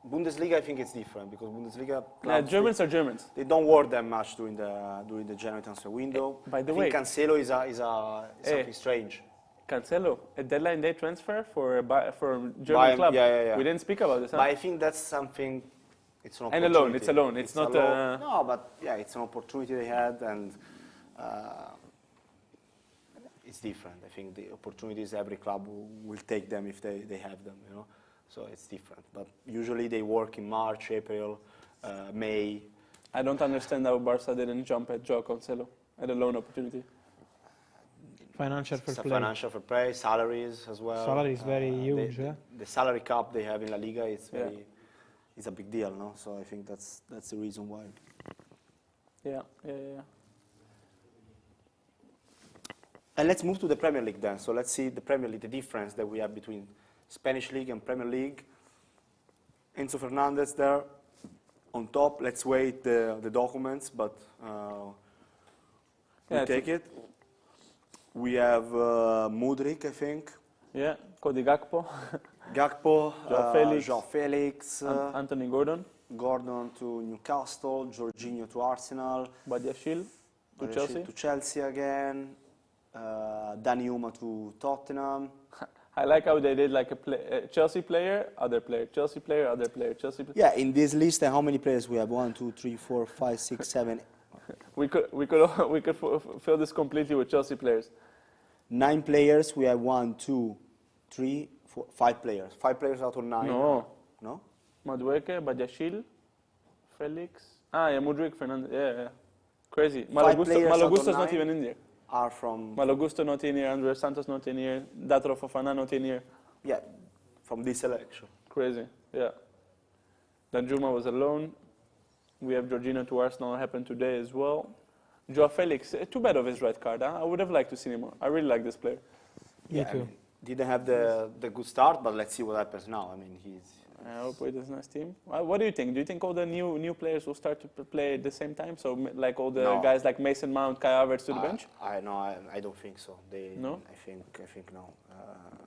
Bundesliga, I think it's different because Bundesliga clubs, Germans are Germans. they don't work that much during the January transfer window. by the I way- think Cancelo is something strange. Cancelo, a deadline day transfer for a German Bayern, club. yeah. We didn't speak about this. Huh? But I think that's something. It's an And opportunity. a loan, it's a loan, it's not a- No, but yeah, it's an opportunity they had, and it's different. I think the opportunities every club will take them if they have them, you know. So it's different. But usually they work in March, April, May. I don't understand how Barca didn't jump at Joao Cancelo at a loan opportunity. Financial fair It's a play. financial fair play, salaries as well. Salary is very huge, The, yeah. the salary cap they have in La Liga is Yeah. very, is a big deal, no? So I think that's the reason why. Yeah. And let's move to the Premier League then. So let's see the Premier League, the difference that we have between Spanish League and Premier League. Enzo Fernandez there on top. Let's wait the documents, but Yeah, we'll take it. We have Mudryk, I think. Yeah, Cody Gakpo. Gakpo, Felix. João Felix, Anthony Gordon, Gordon to Newcastle, Jorginho to Arsenal, Badiashile to Chelsea. To Chelsea again, Dani Uma to Tottenham. I like how they did like a Chelsea player, other player, Chelsea player, other player, Chelsea player. Yeah, in this list, how many players we have? 1, 2, 3, 4, 5, 6, 7. We could fill this completely with Chelsea players. 9 players. We have 1, 2, 3, 4, 5 players. 5 players out of 9. No. No? Madueke, Badiashile, Felix. Yeah, Mudryk, Fernandez. Yeah. Crazy. Five players out of Malagusto's not 9 even in there. Are from Malagusto not in here, Andres Santos not in here, Datro Fofana not in here. yeah, from this selection. Crazy, yeah. Danjuma was alone. We have Jorginho to Arsenal, happened today as well. Joao Felix, too bad of his red card. Huh? I would have liked to see him more. I really like this player. Yeah, too. Didn't have the good start, but let's see what happens now. I mean, I hope it is a nice team. What do you think? Do you think all the new players will start to play at the same time? So like all the No. guys like Mason Mount, Kai Havertz to the bench? I don't think so. No? I think no.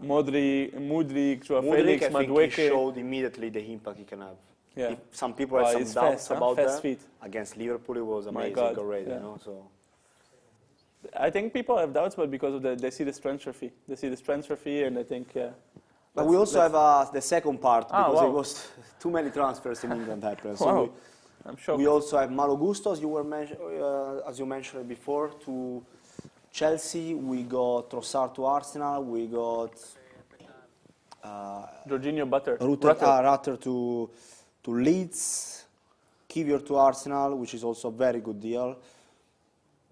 Mudryk, Joao Mudryk, Felix, I think he Madueke. showed immediately the impact he can have. Yeah. If some people had he's some doubts fast, huh? about Fast that. feet. Against Liverpool, it was My amazing God, already. yeah. You know, so. I think people have doubts, but because of they see this transfer fee. They see this transfer fee, and I think, yeah. But we also have the second part because wow. it was too many transfers in England happened. So Wow. I'm shocked. we also have Malo Gusto, as you mentioned before, to Chelsea. We got Trossard to Arsenal. We got Jorginho Rutter. Rutter to Leeds. Kiwior to Arsenal, which is also a very good deal.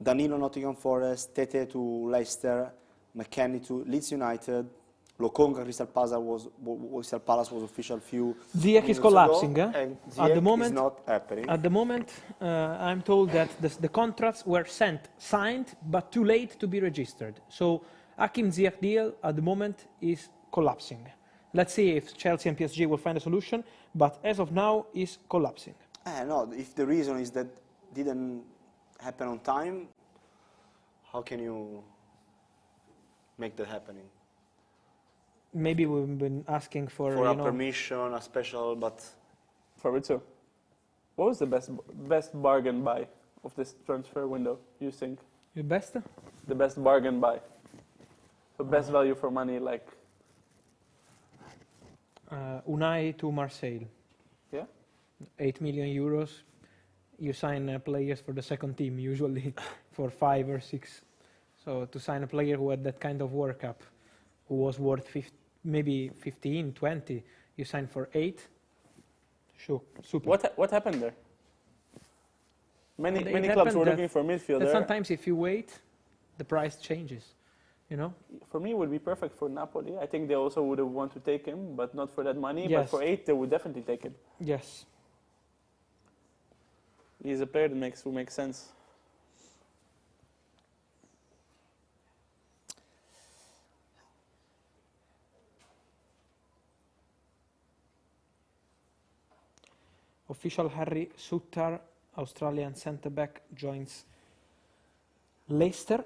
Danilo Nottingham Forest. Tete to Leicester. McKennie to Leeds United. Lokonga Crystal Palace was official few Ziyech is minutes collapsing. ago, Eh? and At Ziyech the moment, is not happening. At the moment, I'm told that the contracts were signed, but too late to be registered. So Hakim Ziyech deal at the moment is collapsing. Let's see if Chelsea and PSG will find a solution, but as of now, is collapsing. No, if the reason is that didn't happen on time, how can you make that happening? Maybe we've been asking for A permission, a special, but Fabrizio, what was the best bargain buy of this transfer window, you think? the best? The best bargain buy? The best value for money, like, Unai to Marseille. yeah? 8 million euros. You sign players for the second team, usually for 5 or 6. So to sign a player who had that kind of workup, who was worth maybe 15, 20, you sign for 8. Sure, super. What happened there? Many It clubs happened were that- looking for a That midfielder. sometimes if you wait, the price changes, you know? For me, it would be perfect for Napoli. I think they also would have want to take him, but not for that money. But Yes. for 8, they would definitely take him. Yes. He's a player that makes sense. Official Harry Sutter, Australian centre-back, joins Leicester.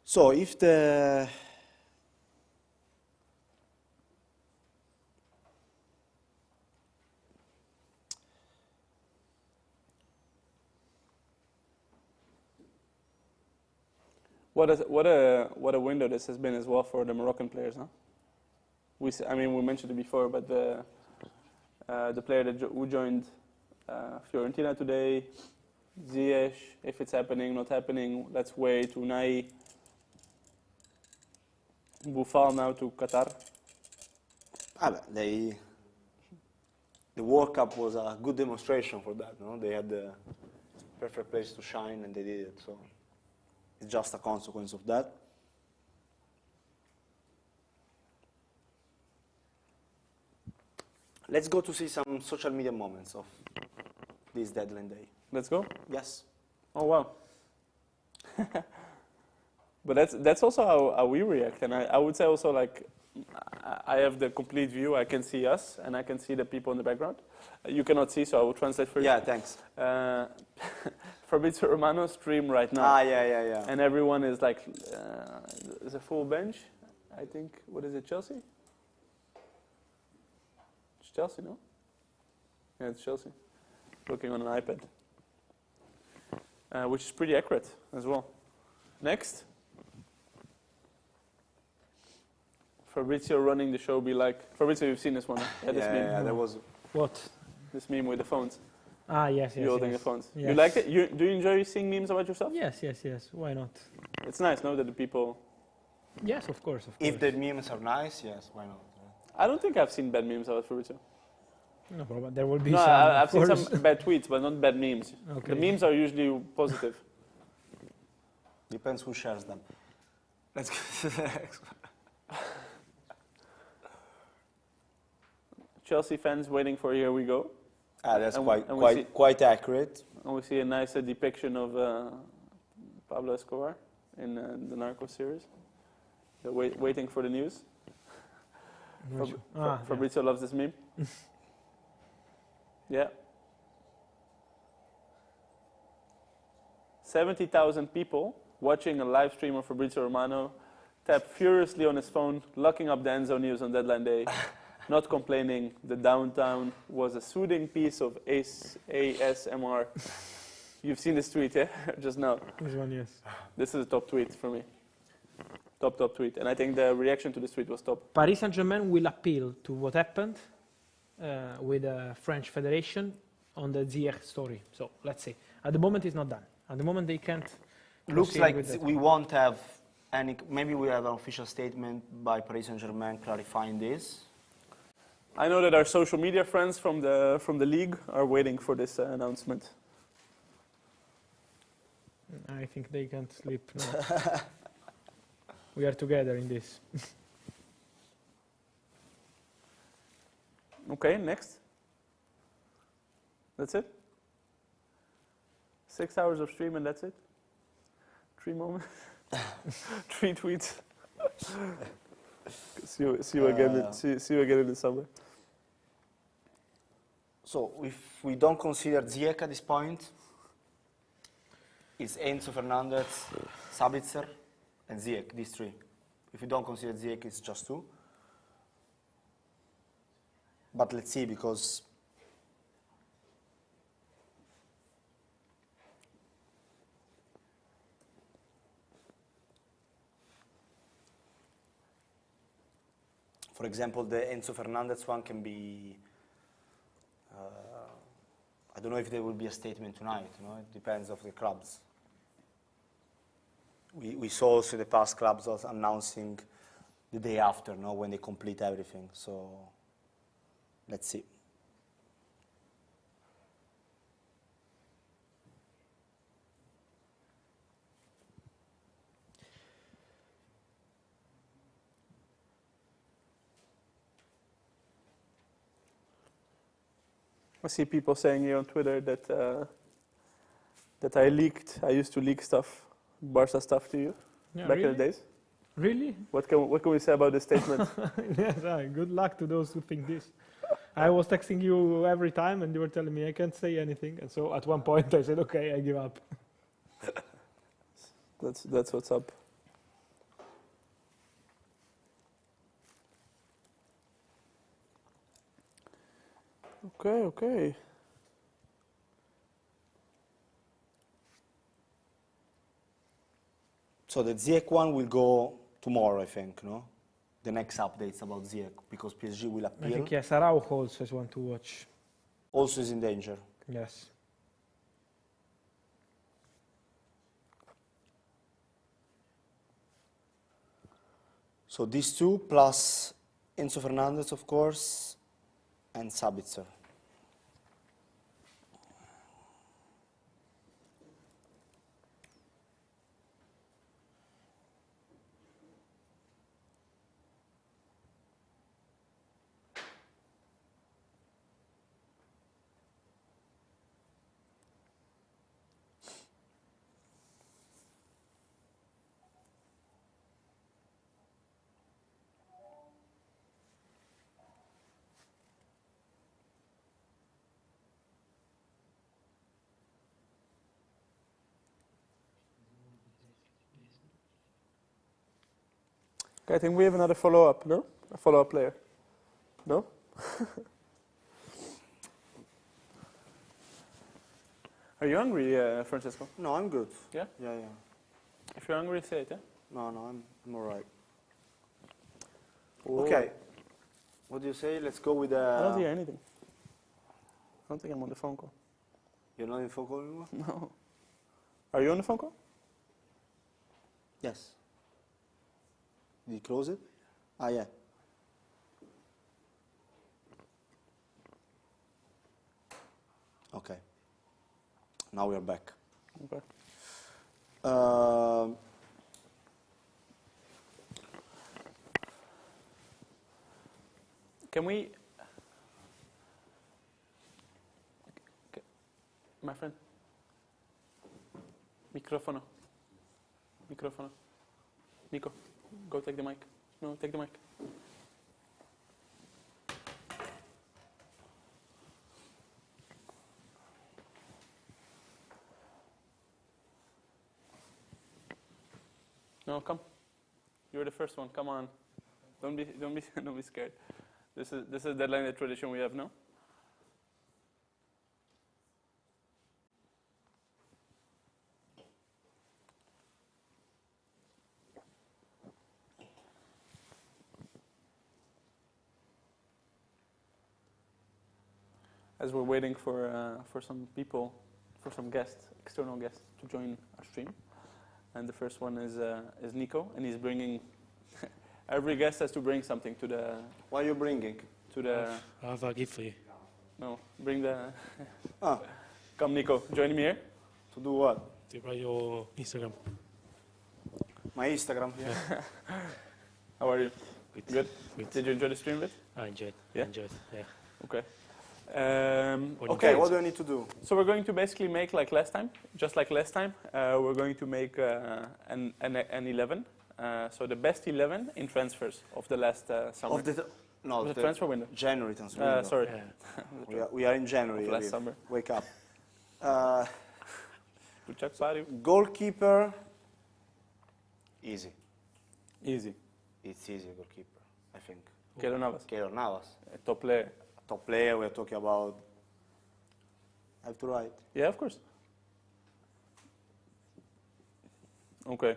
so if the What a window this has been as well for the Moroccan players, huh? We mentioned it before, but the player who joined Fiorentina today, Ziyech, if it's happening, not happening, let's wait. Unai, Boufal now to Qatar. the World Cup was a good demonstration for that. No? They had the perfect place to shine, and they did it. So it's just a consequence of that. Let's go to see some social media moments of this deadline day. Let's go. Yes. Oh wow. But that's also how we react, and I would say also like I have the complete view. I can see us, and I can see the people in the background. You cannot see, so I will translate for you. Yeah, thanks. Fabrizio Romano stream right now. Ah, yeah. And everyone is like, there's a full bench. I think, what is it, Chelsea? It's Chelsea, no? Yeah, it's Chelsea. Looking on an iPad. Which is pretty accurate as well. Next. Fabrizio running the show be like, Fabrizio, you've seen this one, huh? This meme. Yeah, there was. What? This meme with the phones. Ah, yes. You holding the phones. Yes. You liked it? Do you enjoy seeing memes about yourself? Yes. Why not? It's nice, no, that the people... Yes, of course. If the memes are nice, yes, why not? I don't think I've seen bad memes about Fabrizio. No problem. There will be No, some. I've of seen course. some bad tweets, but not bad memes. Okay. The memes are usually positive. Depends who shares them. Let's go to the next one. Chelsea fans waiting for Here We Go. That's And we quite accurate. And we see a nice depiction of Pablo Escobar in the Narcos series. They're waiting for the news. Fabrizio loves this meme. Yeah. 70,000 people watching a live stream of Fabrizio Romano, tap furiously on his phone, locking up the Enzo news on deadline day, not complaining. The downtown was a soothing piece of ASMR. You've seen this tweet, yeah? Just now. This one, yes. This is a top tweet for me. Top tweet. And I think the reaction to this tweet was top. Paris Saint-Germain will appeal to what happened with the French Federation on the Ziyech story. So let's see. At the moment, it's not done. At the moment, they can't. Looks like we won't have any. Maybe we have an official statement by Paris Saint-Germain clarifying this. I know that our social media friends from the league are waiting for this announcement. I think they can't sleep. No. We are together in this. Okay, next. That's it? 6 hours of stream and that's it? 3 moments? 3 tweets? see you again in the summer. So if we don't consider Ziyech at this point, it's Enzo Fernandez, Sabitzer, and Ziyech, these 3. If we don't consider Ziyech, it's just 2. But let's see, because for example, the Enzo Fernandez one can be, I don't know if there will be a statement tonight, it depends of the clubs. We saw also the past clubs also announcing the day after, when they complete everything, so let's see. I see people saying here on Twitter that I used to leak stuff, Barca stuff to you back in the days. Really? What can we say about this statement? Yes, good luck to those who think this. I was texting you every time and you were telling me I can't say anything. And so at one point I said, okay, I give up. That's what's up. Okay. So the Ziyech one will go tomorrow, I think, no? The next updates about Ziyech, because PSG will I appeal. think, yes, Araujo also is one to watch. Also is in danger. Yes. So these 2 plus Enzo Fernandez, of course, and Sabitzer. Okay, I think we have another follow-up, no? A follow-up player. No? Are you hungry, Francesco? No, I'm good. Yeah? Yeah, yeah. If you're hungry, say it, yeah? No, I'm all right. Oh. Okay. What do you say? Let's go with I don't hear anything. I don't think I'm on the phone call. You're not in phone call anymore? No. Are you on the phone call? Yes. Did you close it? Ah, yeah. Okay. Now we are back. Okay. Can we... Okay. My friend. Microfono. Microfono. Nico, go take the mic. No, take the mic. No, come. You're the first one. Come on. Don't be scared. This is the deadline, the tradition we have now. As we're waiting for some people, for some guests, external guests, to join our stream. And the first one is Nico, and he's bringing. Every guest has to bring something to the. What are you bringing? To the. I have a gift for you. No, bring the. Ah, Come, Nico, join me here. to do what? To write your Instagram. My Instagram. Yeah. How are you? Good. Good. Did you enjoy the stream bit? I enjoyed. Yeah? I enjoyed. Yeah. Okay. Okay, what do I need to do? So we're going to basically make like last time, just like last time. We're going to make an 11. So the best 11 in transfers of the last summer. Of the no, Of the transfer window. January transfer window. Sorry. Yeah. We are in January. Of last Aviv. summer. Wake up. To check Paris. Goalkeeper. Easy. Easy. It's easy, goalkeeper, I think. Keylor Navas. Keylor Navas. Top player. Top player, we're talking about. I have to write. Yeah, of course. Okay.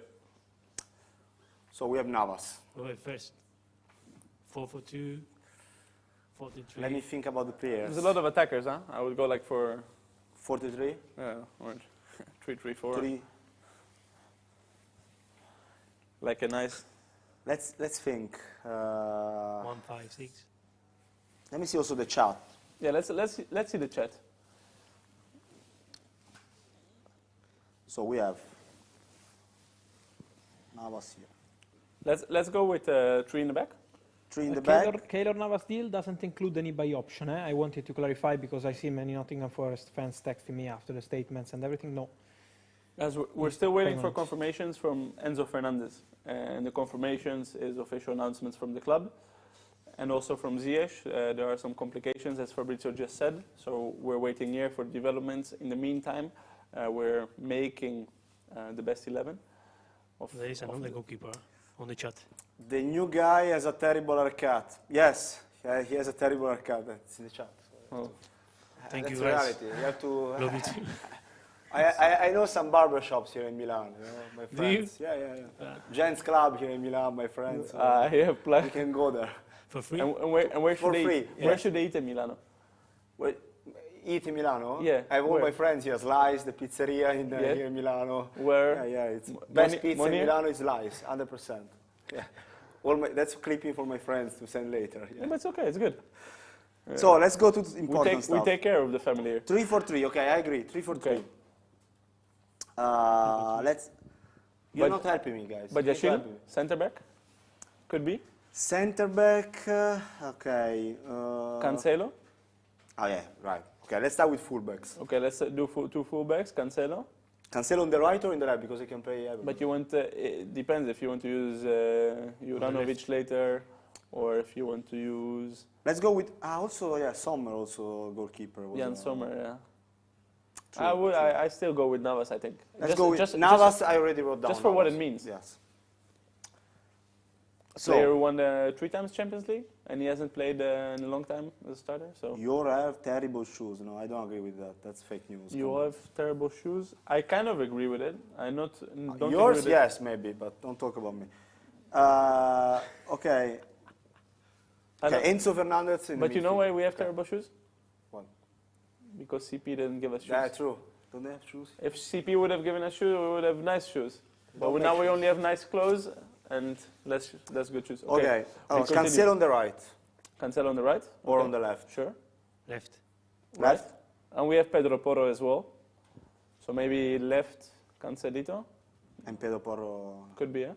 So we have Navas. Well, first. 4-4-2, 4-3. Let me think about the players. There's a lot of attackers, huh? I would go like for 43. orange. 3-3-4. 3. Like a nice. Let's think. 1-5-6. Let me see also the chat. Yeah, let's see the chat. So we have Navas here. Let's go with 3 in the back. 3 in the back. Keylor Navas deal doesn't include any buy option. I wanted to clarify because I see many Nottingham Forest fans texting me after the statements and everything. No. As we're still waiting for Payments. confirmations from Enzo Fernandez, and the confirmations is official announcements from the club, and also from Ziyech. There are some complications, as Fabrizio just said, so we're waiting here for developments. In the meantime, we're making the best 11. There is another goalkeeper on the chat. The new guy has a terrible haircut. Yes, he has a terrible haircut. That's in the chat. Oh. Thank That's you, guys. reality. You have to. Love you too. I know some barber shops here in Milan. You know, my Do you? friends. Yeah. Gents Club here in Milan, my friends. So Yeah, you can go there. For free? and where should For they free, eat? yeah. Where should they eat in Milano? Well, eat in Milano? Yeah, I have all where? my friends here. Slice, the pizzeria Yeah. here in Milano. Where? Yeah, it's Money- best pizza money? in Milano is Slice, 100%. Yeah. That's clipping for my friends to send later. Yeah, Yeah. but it's okay. It's good. So let's go to the We important take stuff. care of the family here. 3-4-3. Okay, I agree. 3-4-3. Okay. Let's. You're But- not helping me, guys. But You're not Yashil, helping me. center back, could be. Center back. Okay. Cancelo. Oh yeah, right. Okay, let's start with fullbacks. Okay, let's do two fullbacks. Cancelo. Cancelo on the right or in the left because he can play everywhere. But you want, it depends if you want to use Juranovic later, or if you want to use Let's go with also Sommer also goalkeeper. Was, Jan Sommer. Yeah. true, true. I still go with Navas. I think. Let's go with Navas. I already wrote down. just for what Navas. it means. Yes. player who So, won 3 times Champions League, and he hasn't played in a long time as a starter. So you have terrible shoes. No, I don't agree with that. That's fake news. you Come on. have terrible shoes. I kind of agree with it. I don't agree Yours, with it. yes, maybe, but don't talk about me. Okay. I Okay, don't- Enzo Fernandez in the But you know midfield. why we have terrible shoes? What? Because CP didn't give us shoes. Yeah, true. Don't they have shoes? If CP would have given us shoes, we would have nice shoes. But Don't now make we only have nice clothes and less good shoes. Okay. we continue. Cancelo on the right Cancelo on the right? or Okay. on the left? Sure. Left. Left? And we have Pedro Porro as well. So maybe left Cancelito. And Pedro Porro. Could be, yeah.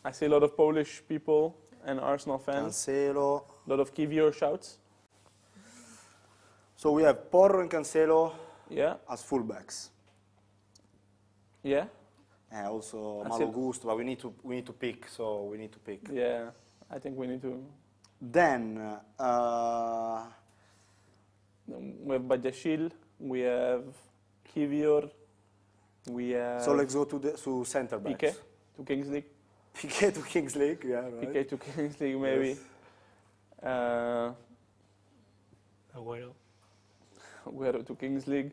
I see a lot of Polish people and Arsenal fans. Cancelo. A lot of Keylor shouts. So we have Porro and Cancelo Yeah. as fullbacks. Yeah. And also I Malo see- Gusto, but we need to pick. So we need to pick. Yeah. I think we need to. Then We have Badiashile. We have Keylor. We have so let's go to centre backs. Piqué to Kings League. Piqué to Kings League, yeah, right. Piqué to Kings League maybe. Yes. Aguero. Aguero to Kings League.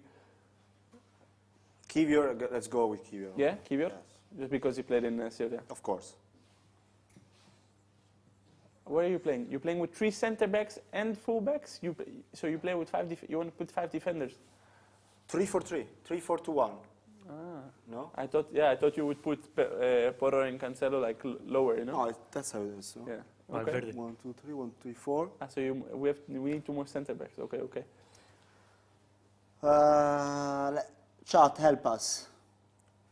Keylor, let's go with Keylor. Yeah, Keylor. Yes, Just because he played in Serie A. of course. Where are you playing? You're playing with 3 centre backs and full backs. So you play with 5. You want to put 5 defenders. 3-4-3, 3-4-2-1. Ah. No? I thought you would put Porro and Cancelo like lower, you know? No, that's how it is. No? Yeah. Okay. Valverde. 1, 2, 3, 1, 3, 4. Ah, so we need 2 more centre backs. Okay, okay. Chat, help us.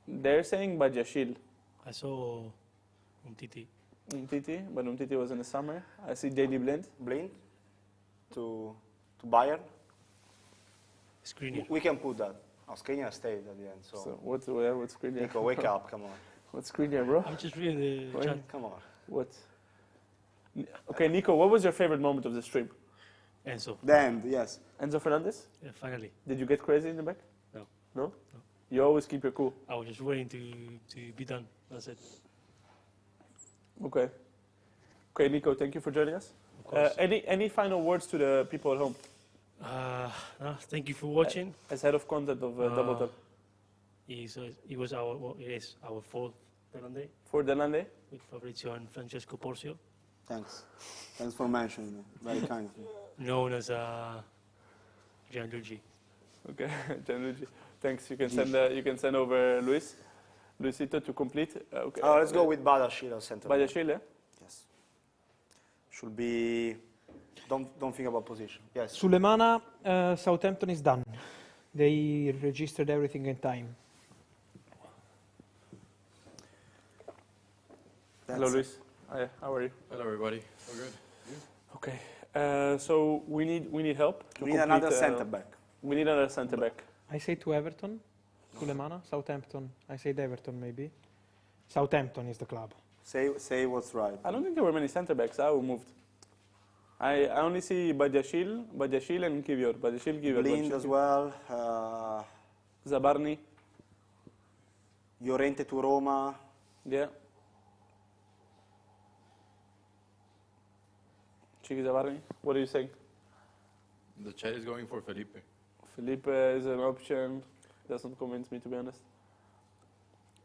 They're saying Badiashile. I saw Umtiti. Umtiti, but Umtiti was in the summer. I see Daily Blind. Blind to Bayern. Skriniar. We can put that. Oh, Skriniar stayed at the end, so. So what's Skriniar? Nico, wake up, come on. What's Skriniar, bro? I'm just reading the Wait. chat. Come on. What? Okay, Nico, what was your favorite moment of the stream? Enzo. The end, yes. Enzo Fernandez? Yeah, finally. Did you get crazy in the back? No. No? No. You always keep your cool. I was just waiting to be done. That's it. Okay. Okay, Nico, thank you for joining us. Of course. Any final words to the people at home No, thank you for watching. as head of content of Double Tap? He is our fourth Delande For Delande? with Fabrizio and Francesco Porcio, Thanks. Thanks for mentioning it. Very kind of you. known as Gianluigi. Okay, Gianluigi. Thanks. You can send over Luisito to complete. Okay. Let's go with Badiashile as centre back. Badiashile. Yes. Should be. Don't think about position. Yes. Sulemana, Southampton is done. They registered everything in time. Hello, Luis. Hi, how are you? Hello, everybody. All good. Okay. So we need help. to We need complete, another centre back. We need another centre back. I say to Everton, Sulemana, Southampton. I said Everton maybe. Southampton is the club. Say what's right. I don't think there were many centre backs who moved. I only see Badiashile and Keylor. Badiashile, Keylor. Blind as well. Zabarni. Llorente to Roma. Yeah. Chiki Zabarni. What are you saying? The chat is going for Felipe. Felipe is an option. Doesn't convince me, to be honest.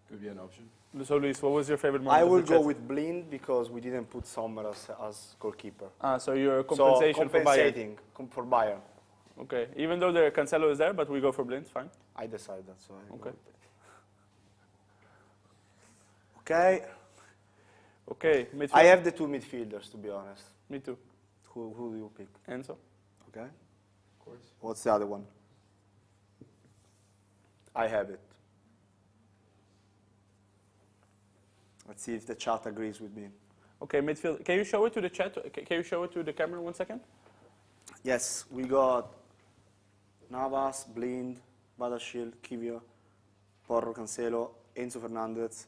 Could be an option. So, Luis, what was your favorite moment? I of will the go chat? with Blind because we didn't put Sommer as goalkeeper. So you're So compensation for Bayern. compensating for Bayern. Okay. Even though the Cancelo is there, but we go for Blind. Fine. I decide that. So I go Okay. with it. Okay. Okay. Midfield. I have the 2 midfielders, to be honest. Me too. Who do you pick? Enzo. Okay. Of course. What's the other one? I have it. Let's see if the chat agrees with me. Okay. Midfield. Can you show it to the chat? Can you show it to the camera 1 second? Yes, we got Navas, Blind, Badiashile, Keylor, Porro, Cancelo, Enzo Fernandez.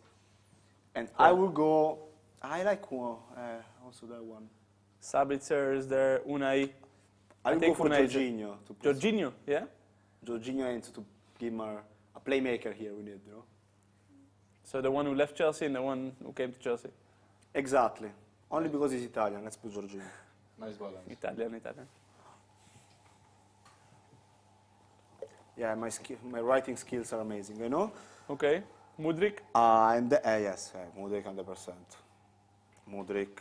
And I will go, I like also that one. Sabitzer is there. Unai. I will go think for Unai is- Jorginho. Jorginho. Yeah. Jorginho and to give him a playmaker here we need, you know. So the one who left Chelsea and the one who came to Chelsea. Exactly. Only because he's Italian. Let's put Jorginho. Nice balance. Italian. Yeah, my writing skills are amazing, you know? Okay. Mudryk. Yes, Mudryk 100%. Mudryk.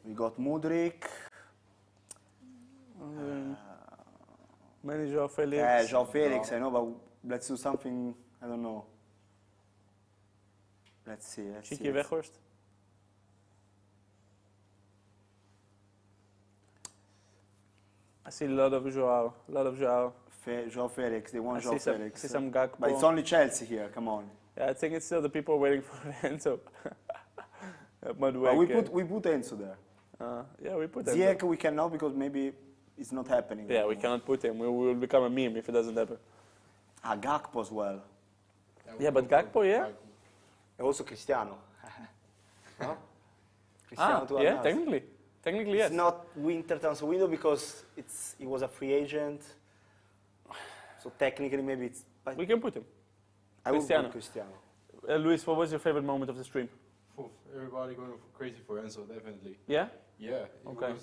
We got Mudryk. Manager Felix. Yeah, João Felix, I know, but let's do something, I don't know. Let's see. Chiki Weghorst. I see a lot of Joao. João Felix, they want João Felix. I see some Gakpo. But it's only Chelsea here, come on. Yeah, I think it's still the people waiting for Enzo. But we put Enzo there. Yeah, we put Enzo. Ziyech we cannot because maybe it's not happening. Yeah, we cannot put him. We will become a meme if it doesn't happen. Gakpo as well. Yeah, but Gakpo, yeah? And also Cristiano. No? Cristiano to yeah, us. Technically, yes. It's not winter transfer window because he was a free agent. So technically maybe it's... But We can put him. I would Cristiano. put Cristiano. Luis, what was your favorite moment of the stream? Everybody going crazy for Enzo, definitely. Yeah? Yeah. Okay.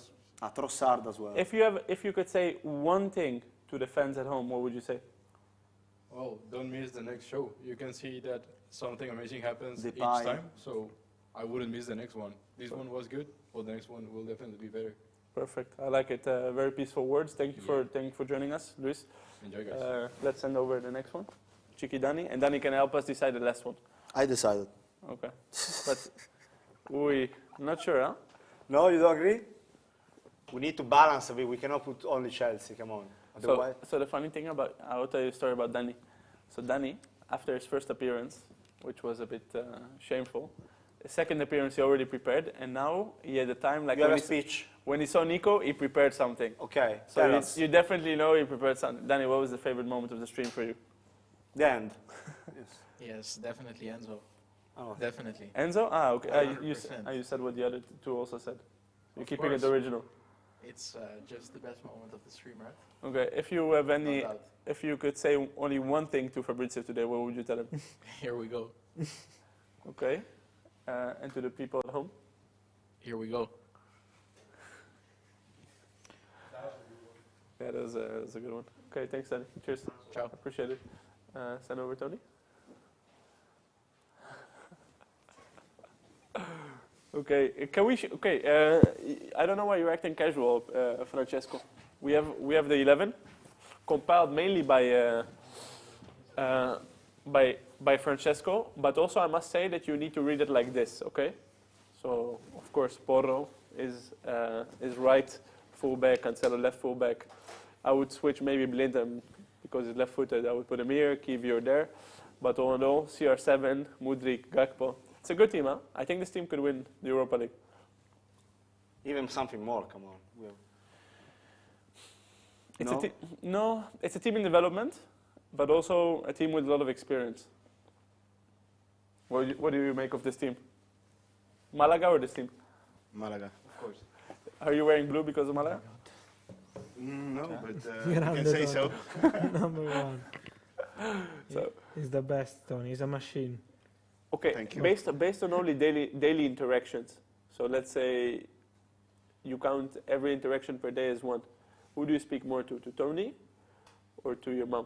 Trossard as well. If you could say one thing to the fans at home, what would you say? Well, don't miss the next show. You can see that something amazing happens each Depay. time, so I wouldn't miss the next one. This one was good, but the next one will definitely be better. Perfect. I like it. Very peaceful words. Thank you for joining us, Luis. Enjoy, guys. Let's send over the next one. Chiki Dani, and Dani can help us decide the last one. I decided. Okay. But not sure, huh? No, you don't agree? We need to balance a bit. We cannot put only Chelsea, come on. So the funny thing I'll tell you a story about Dani. So Dani, after his first appearance, which was a bit shameful, his second appearance he already prepared, and now he had the time, like You have a speech. when he saw Nico, he prepared something. Okay, So tell you, us. you definitely know he prepared something. Dani, what was the favorite moment of the stream for you? The end. Yes, definitely Enzo. Oh. Definitely. Enzo? Ah, okay. You 100%. said what the other two also said. You're Of keeping it course. original. It's just the best moment of the stream, right? Okay. If you have any, No doubt. if you could say only one thing to Fabrizio today, what would you tell him? Here we go. Okay. And to the people at home? Here we go. Yeah, that was a good one. Okay, thanks, Danny. Cheers. Ciao. Appreciate it. Send over, Tony. Okay, can we? I don't know why you're acting casual, Francesco. We have the 11, compiled mainly by Francesco, but also I must say that you need to read it like this. Okay, so of course Porro is right fullback, Cancelo left fullback. I would switch maybe Blind because he's left-footed. I would put him here, Kivior there. But all in all, CR7, Mudryk, Gakpo. It's a good team, huh? I think this team could win the Europa League. Even something more, come on. It's a team in development, but also a team with a lot of experience. What do you make of this team? Malaga or this team? Malaga, of course. Are you wearing blue because of Malaga? No, but you can say so. Number one. So He's the best, Tony. He's a machine. okay, Thank you. based on only daily interactions. So let's say you count every interaction per day as one. Who do you speak more to Tony or to your mom?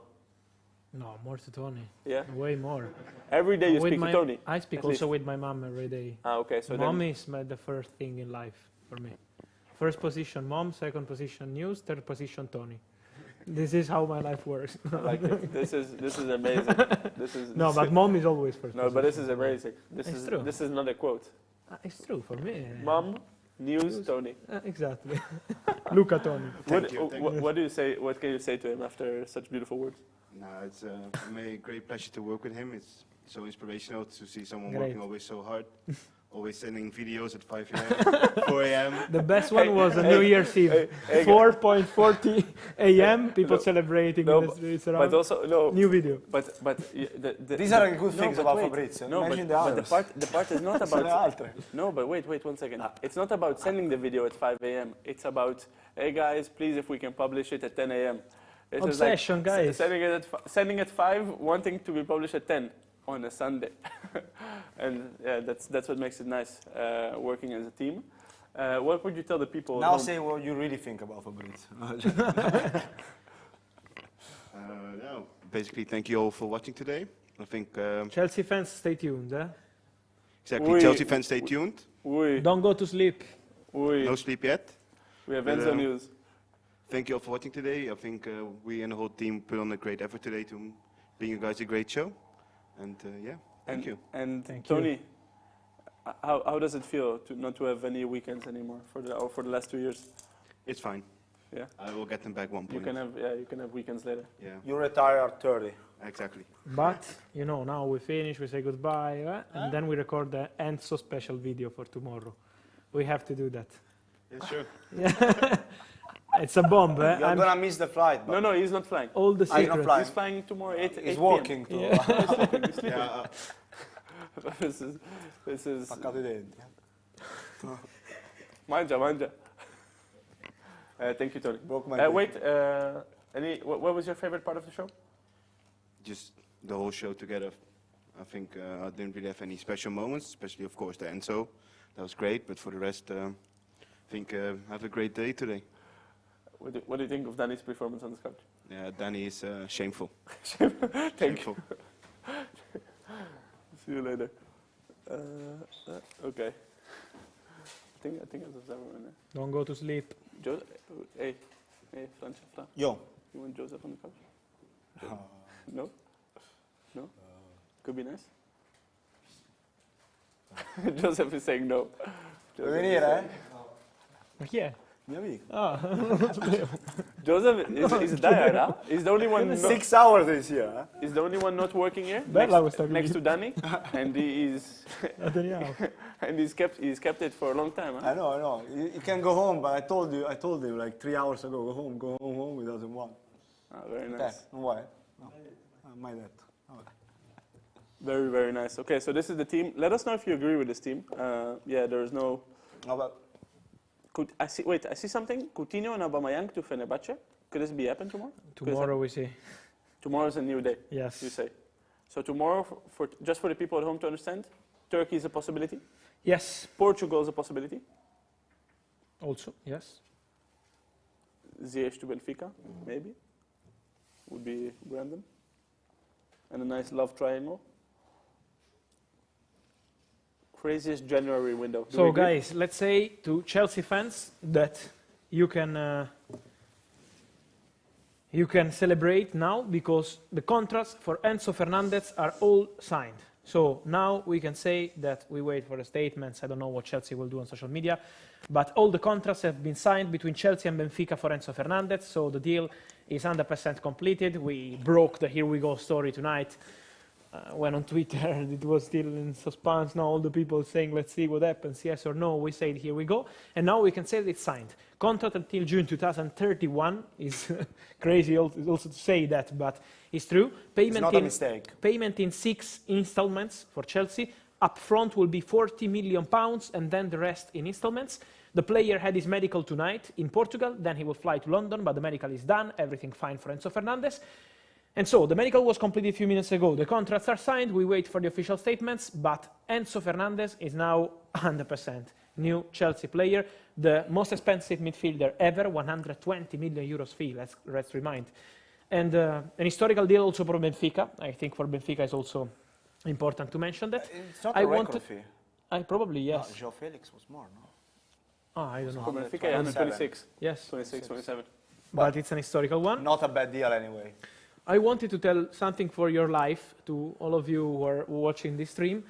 No, more to Tony. Yeah, Way more. every day you With speak to my- Tony. I speak at also least. with my mom every day. Ah, okay. So Mom then, is the first thing in life for me. First position, mom. Second position, news. Third position, Tony. This is how my life works. I like it. This is amazing. This is No, but mom is always first. no, but this is position. amazing. It's true. This is not a quote. It's true for me. Mom, news, Tony. Exactly. Look at Tony. Thank you. What do you say? What can you say to him after such beautiful words? No, it's a great pleasure to work with him. It's so inspirational to see someone Great. working always so hard, Always sending videos at 5 a.m., 4 a.m. The best one was New Year's Eve. 4:40 a.m. People celebrating in the streets around. But also no new video. But These are the good things about wait. Fabrizio. No, Imagine but the others. the part is not Sono about. altre. No, but wait 1 second. It's not about sending the video at 5 a.m. It's about, hey guys, please if we can publish it at 10 a.m. It's just Obsession, guys. Sending at 5, wanting to be published at 10 on a Sunday, and yeah, that's what makes it nice working as a team. What would you tell the people? Now say what you really think about Fabrizio. No, basically, thank you all for watching today. I think Chelsea fans, stay tuned. exactly. Chelsea fans, stay tuned. Don't go to sleep. No sleep yet. We have But, Enzo news. Thank you all for watching today. I think we and the whole team put on a great effort today to bring you guys a great show. And yeah, thank you. And Thank Tony, you. how does it feel to not to have any weekends anymore for the last 2 years? It's fine. Yeah. I will get them back one point. You can have weekends later. Yeah. You retire at 30. Exactly. But, you know, now we finish, we say goodbye, and then we record the Enzo special video for tomorrow. We have to do that. Yeah, sure. Yeah. It's a bomb, eh? You're gonna miss the flight. No, he's not flying. All the He's not secrets. flying. He's flying tomorrow 8 He's 8 walking to. Yeah. He's sleeping. Yeah, This is. Spaccato i denti. Mangia. Thank you, Tony. Broke my Wait, what was your favorite part of the show? just the whole show together. I think I didn't really have any special moments, especially, of course, the Enzo. That was great, but for the rest, I think have a great day today. What do you think of Danny's performance on the couch? Yeah, Danny is shameful. Thank you. Shameful. See you later. Okay. I think that's everyone. Don't go to sleep. Hey, Francesca. Yo. You want Joseph on the couch? No? No? Could be nice. Joseph is saying no. Vuoi venire, eh? Ma chi è? Mio amico. Ah, Joseph is there, huh? He's the only one. 6 hours is here, eh? He's the only one not working here. Bella questa Next to Danny, and La teniamo. and he's kept it for a long time. Huh? I know. He can go home, but I told him like 3 hours ago, go home. He doesn't want. Very nice. Non vuoi? No. Mai detto. Vabbè. Very, very nice. Okay, so this is the team. Let us know if you agree with this team. Yeah, there is no. No, but I see something. Coutinho and Aubameyang to Fenerbahce. Could this be happen tomorrow? Tomorrow we see. Tomorrow's a new day. Yes. You say. So tomorrow, just for the people at home to understand, Turkey is a possibility. Yes. Portugal is a possibility. Also, yes. Ziyech to Benfica, maybe. Would be random. And a nice love triangle. Craziest January window. So guys, let's say to Chelsea fans that you can celebrate now because the contracts for Enzo Fernandez are all signed. So now we can say that we wait for the statements. I don't know what Chelsea will do on social media, but all the contracts have been signed between Chelsea and Benfica for Enzo Fernandez. So the deal is 100% completed. We broke the Here We Go story tonight. When on Twitter it was still in suspense. Now all the people saying, let's see what happens, yes or no. We said, here we go. And now we can say that it's signed. Contract until June 2031 is crazy also to say that, but it's true. it's not a mistake. Payment in 6 installments for Chelsea. Up front will be £40 million, and then the rest in installments. The player had his medical tonight in Portugal. Then he will fly to London, but the medical is done. Everything fine for Enzo Fernandez. And so the medical was completed a few minutes ago. The contracts are signed. We wait for the official statements. But Enzo Fernandez is now 100% new Chelsea player. The most expensive midfielder ever, 120 million euros fee, let's remind. And an historical deal also for Benfica. I think for Benfica is also important to mention that. It's not a record fee. Probably, yes. No, João Felix was more, no? I don't know. For Benfica, 126. Yes. 26, 27. But it's an historical one. Not a bad deal anyway. I wanted to tell something for your life to all of you who are watching this stream.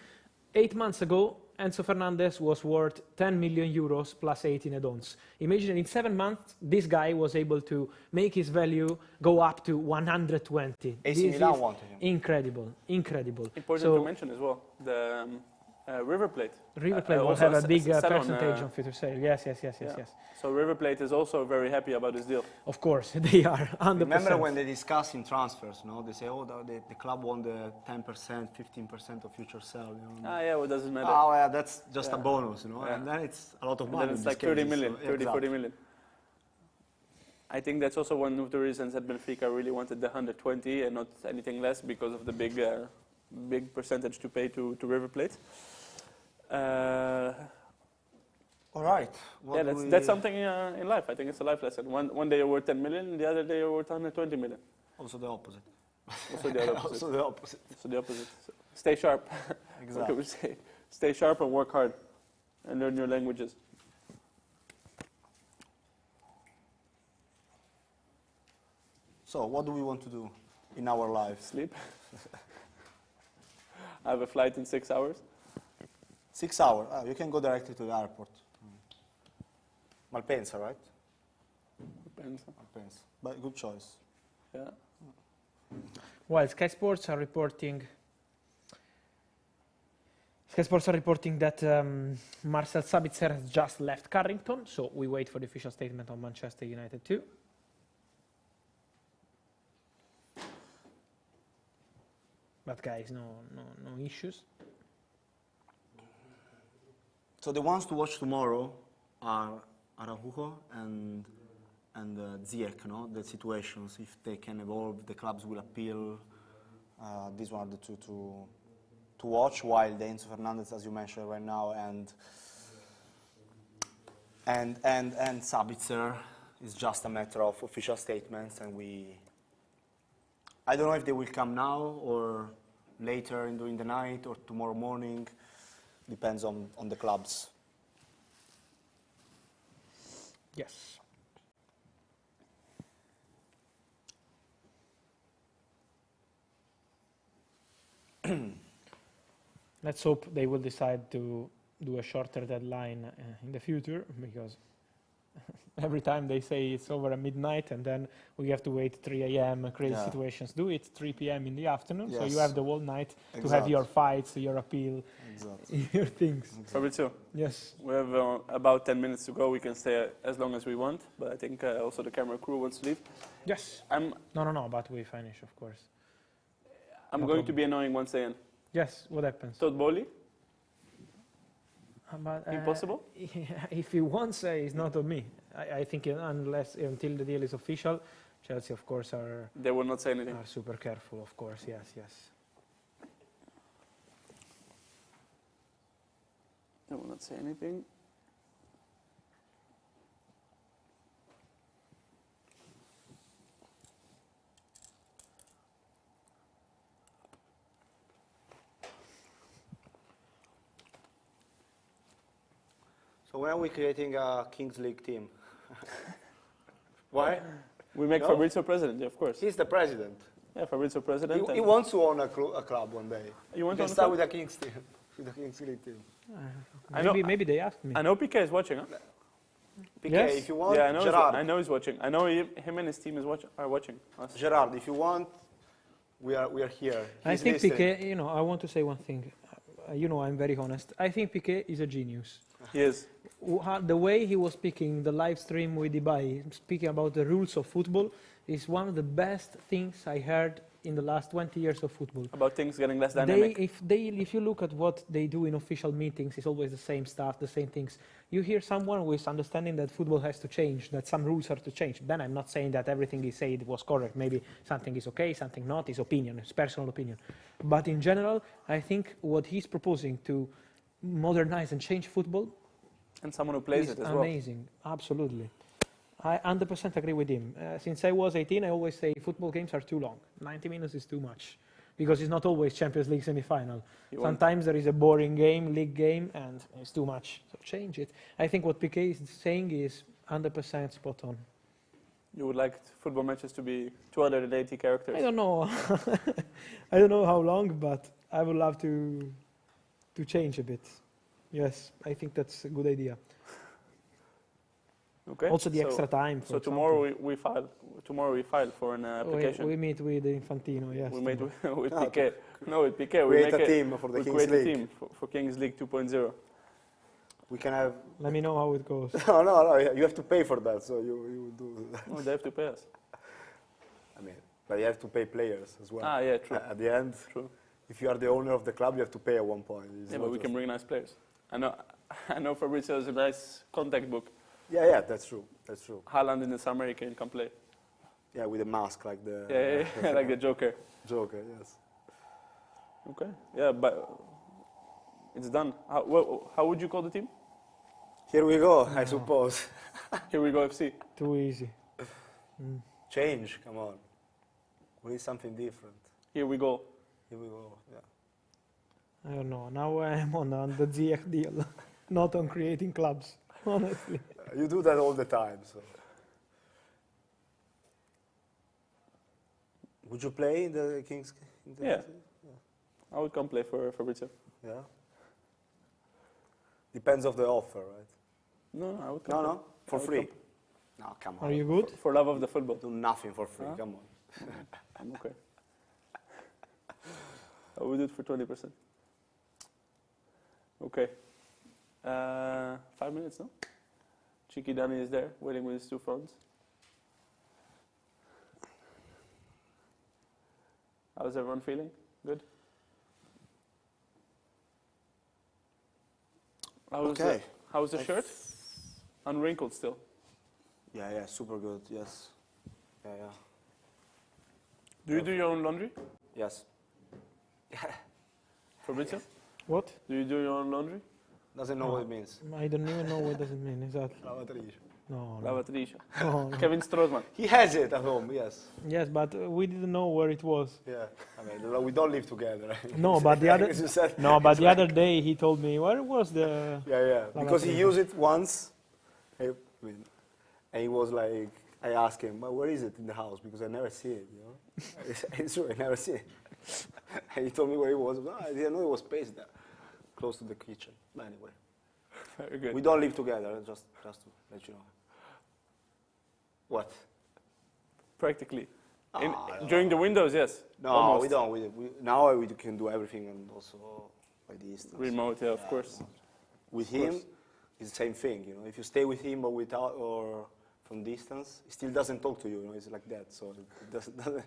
8 months ago, Enzo Fernandez was worth 10 million euros plus 18 add-ons. Imagine in 7 months, this guy was able to make his value go up to 120. AC Milan wanted him. Incredible. Important to mention as well. River Plate. River Plate will also have a big sell on, percentage on future sale. Yes. So River Plate is also very happy about this deal. Of course, they are 100%. Remember when they discuss in transfers, no? They say, oh, the club won the 10%, 15% of future sale. You know? Yeah, well, it doesn't matter. Oh, yeah, that's just a bonus, you know? Yeah. And then it's a lot of And money. then it's in like these 30 cases, million, so, 30, 40 million. I think that's also one of the reasons that Benfica really wanted the 120 and not anything less, because of the big percentage to pay to River Plate. All right. That's something in life. I think it's a life lesson. One day you're worth 10 million, the other day you're worth 120 million. Also the opposite. Also the other opposite. Also the opposite. So the opposite. So stay sharp. Exactly. What can we say? Stay sharp and work hard, and learn new languages. So what do we want to do in our lives? Sleep. I have a flight in 6 hours. 6 hours. You can go directly to the airport. Malpensa, right? Malpensa. But good choice. Yeah. Well, Sky Sports are reporting that Marcel Sabitzer has just left Carrington, so we wait for the official statement on Manchester United too. But guys, no issues. So the ones to watch tomorrow are Araujo and Ziyech, no? The situations, if they can evolve, the clubs will appeal. These one are the two to watch, while the Enzo Fernandez, as you mentioned right now, and Sabitzer is just a matter of official statements, and I don't know if they will come now or later during the night or tomorrow morning. Depends on the clubs. Yes. Let's hope they will decide to do a shorter deadline in the future, because every time they say it's over at midnight and then we have to wait 3 a.m. Crazy situations. Do it 3 p.m. in the afternoon, so you have the whole night to have your fights, your appeal, your things. Fabrizio? Yes. We have about 10 minutes to go. We can stay as long as we want, but I think also the camera crew wants to leave. Yes. No, but we finish, of course. I'm going to be annoying once again. Yes, what happens? Todd Bowley? But, Impossible? If he wants, it's not on me. I think until the deal is official, Chelsea, of course, they will not say anything. Are super careful, of course. Yes. They will not say anything. So when are we creating a Kings League team? Why? We make Fabrizio president, of course. He's the president. Yeah, Fabrizio president. He wants to own a club one day. You want to start with a Kings team, with a Kings League team. Maybe they asked me. I know PK is watching, huh? PK, if you want, Gerard. I know he's watching. I know him and his team are watching us. Gerard, if you want, we are here. I think PK, I want to say one thing. I'm very honest. I think PK is a genius. He is. The way he was speaking, the live stream with Ibai, speaking about the rules of football, is one of the best things I heard in the last 20 years of football. About things getting less dynamic. If you look at what they do in official meetings, it's always the same stuff, the same things. You hear someone with understanding that football has to change, that some rules are to change. Then I'm not saying that everything he said was correct. Maybe something is okay, something not. It's opinion, it's personal opinion. But in general, I think what he's proposing to modernize and change football, and someone who plays it as well. Amazing, absolutely. I 100% agree with him. Since I was 18, I always say football games are too long. 90 minutes is too much, because it's not always Champions League semi-final. Sometimes there is a boring game, league game, and it's too much. So change it. I think what PK is saying is 100% spot on. You would like football matches to be 280 characters? I don't know. I don't know how long, but I would love to change a bit. Yes, I think that's a good idea. Okay. Also the so, extra time. So tomorrow we file. Tomorrow we file for an application. We meet with Infantino. Yes. We meet with Piqué. No, with Piqué. We create a team for the we Kings create League. a team for Kings League 2.0. We can have. Let me know how it goes. No. You have to pay for that, so you do. Oh, they have to pay us. I mean, but you have to pay players as well. Ah, yeah, true. At the end, True. if you are the owner of the club, you have to pay at one point. Yeah, but we can bring nice players. I know Fabrizio has a nice contact book. Yeah, that's true. That's true. Haaland in the summer, he can come play. Yeah, with a mask like the. Yeah, like the Joker. Joker, yes. Okay. Yeah, but it's done. How would you call the team? Here we go, I suppose. Here we go, FC. Too easy. Change, come on. We need something different. Here we go. Here we go, yeah. I don't know. Now I'm on the Ziyech deal, not on creating clubs. Honestly. You do that all the time, so. Would you play in the Kings? Yeah. I would come play for Fabrizio. Yeah. Depends of the offer, right? No, I would come. No, for free. No, come on. Are you good? For love of the football. Do nothing for free. Huh? Come on. I'm okay. I would do it for 20%. Okay. 5 minutes, no? Cheeky Danny is there, waiting with his two phones. How's everyone feeling? Good? How's the shirt? Unwrinkled still. Yeah, super good, yes. Yeah. Do you do your own laundry? Yes. Fabrizio? What? Do you do your own laundry? Doesn't know what it means. I don't even know what does it mean exactly. Lavatrice. No. Lavatrice. No. Kevin Strootman. He has it at home, yes. Yes, but we didn't know where it was. Yeah, I mean, we don't live together. No, but the other. As you said, No, but the like- other day he told me where was the. Yeah, because he Lavatrice. used it once. And he was like, I asked him, well, where is it in the house? Because I never see it, you know. It's true, I never see it. And he told me where it was. Oh, I didn't know it was space there, close to the kitchen. But anyway, Very good. we don't live together, just to let you know. What? Practically. In, no. During the windows, yes. No, Almost. we don't. Now we can do everything and also by distance. Remote, yeah, of course. With Of him, course. it's the same thing. You know, if you stay with him or without or from distance, he still doesn't talk to you. You know, it's like that. So it doesn't there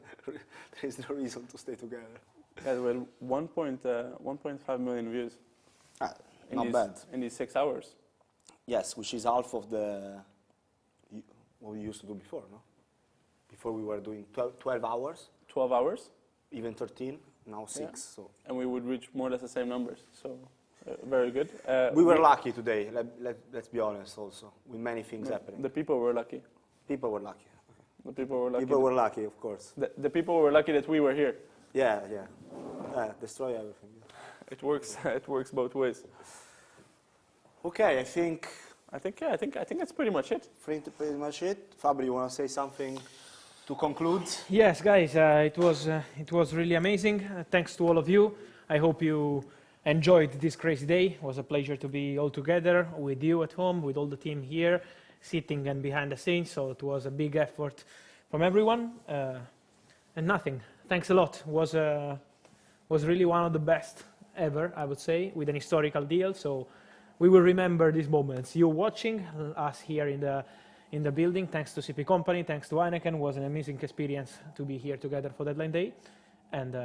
is no reason to stay together. Yeah, well, 1.5 million views. Not bad. In these 6 hours. Yes, which is half of what we used to do before. No, before we were doing 12 hours. 12 hours. Even 13. Now 6. Yeah. So And we would reach more or less the same numbers. So very good. we were lucky today. Let's be honest. Also, with many things happening. The people were lucky. People were lucky. The people were lucky. People were lucky, of course. The people were lucky that we were here. Yeah. Destroy everything. It works. It works both ways. Okay, I think that's pretty much it. Pretty much it. Fabri, you want to say something to conclude? Yes, guys, it was really amazing. Thanks to all of you. I hope you enjoyed this crazy day. It was a pleasure to be all together with you at home, with all the team here, sitting and behind the scenes. So it was a big effort from everyone. And nothing. Thanks a lot. Was really one of the best ever, I would say, with an historical deal. So we will remember these moments. You watching us here in the building, thanks to CP Company, thanks to Heineken. It was an amazing experience to be here together for Deadline Day. And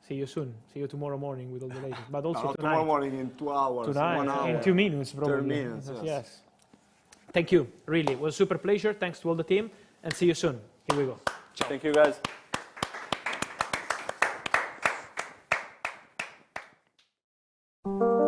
see you soon. See you tomorrow morning with all the ladies. But also tonight. Tomorrow morning in 2 hours. Tonight, 1 hour. in 2 minutes, probably. 30 minutes, Yes. Thank you. Really, it was a super pleasure. Thanks to all the team. And see you soon. Here we go. Ciao. Thank you, guys. Thank you.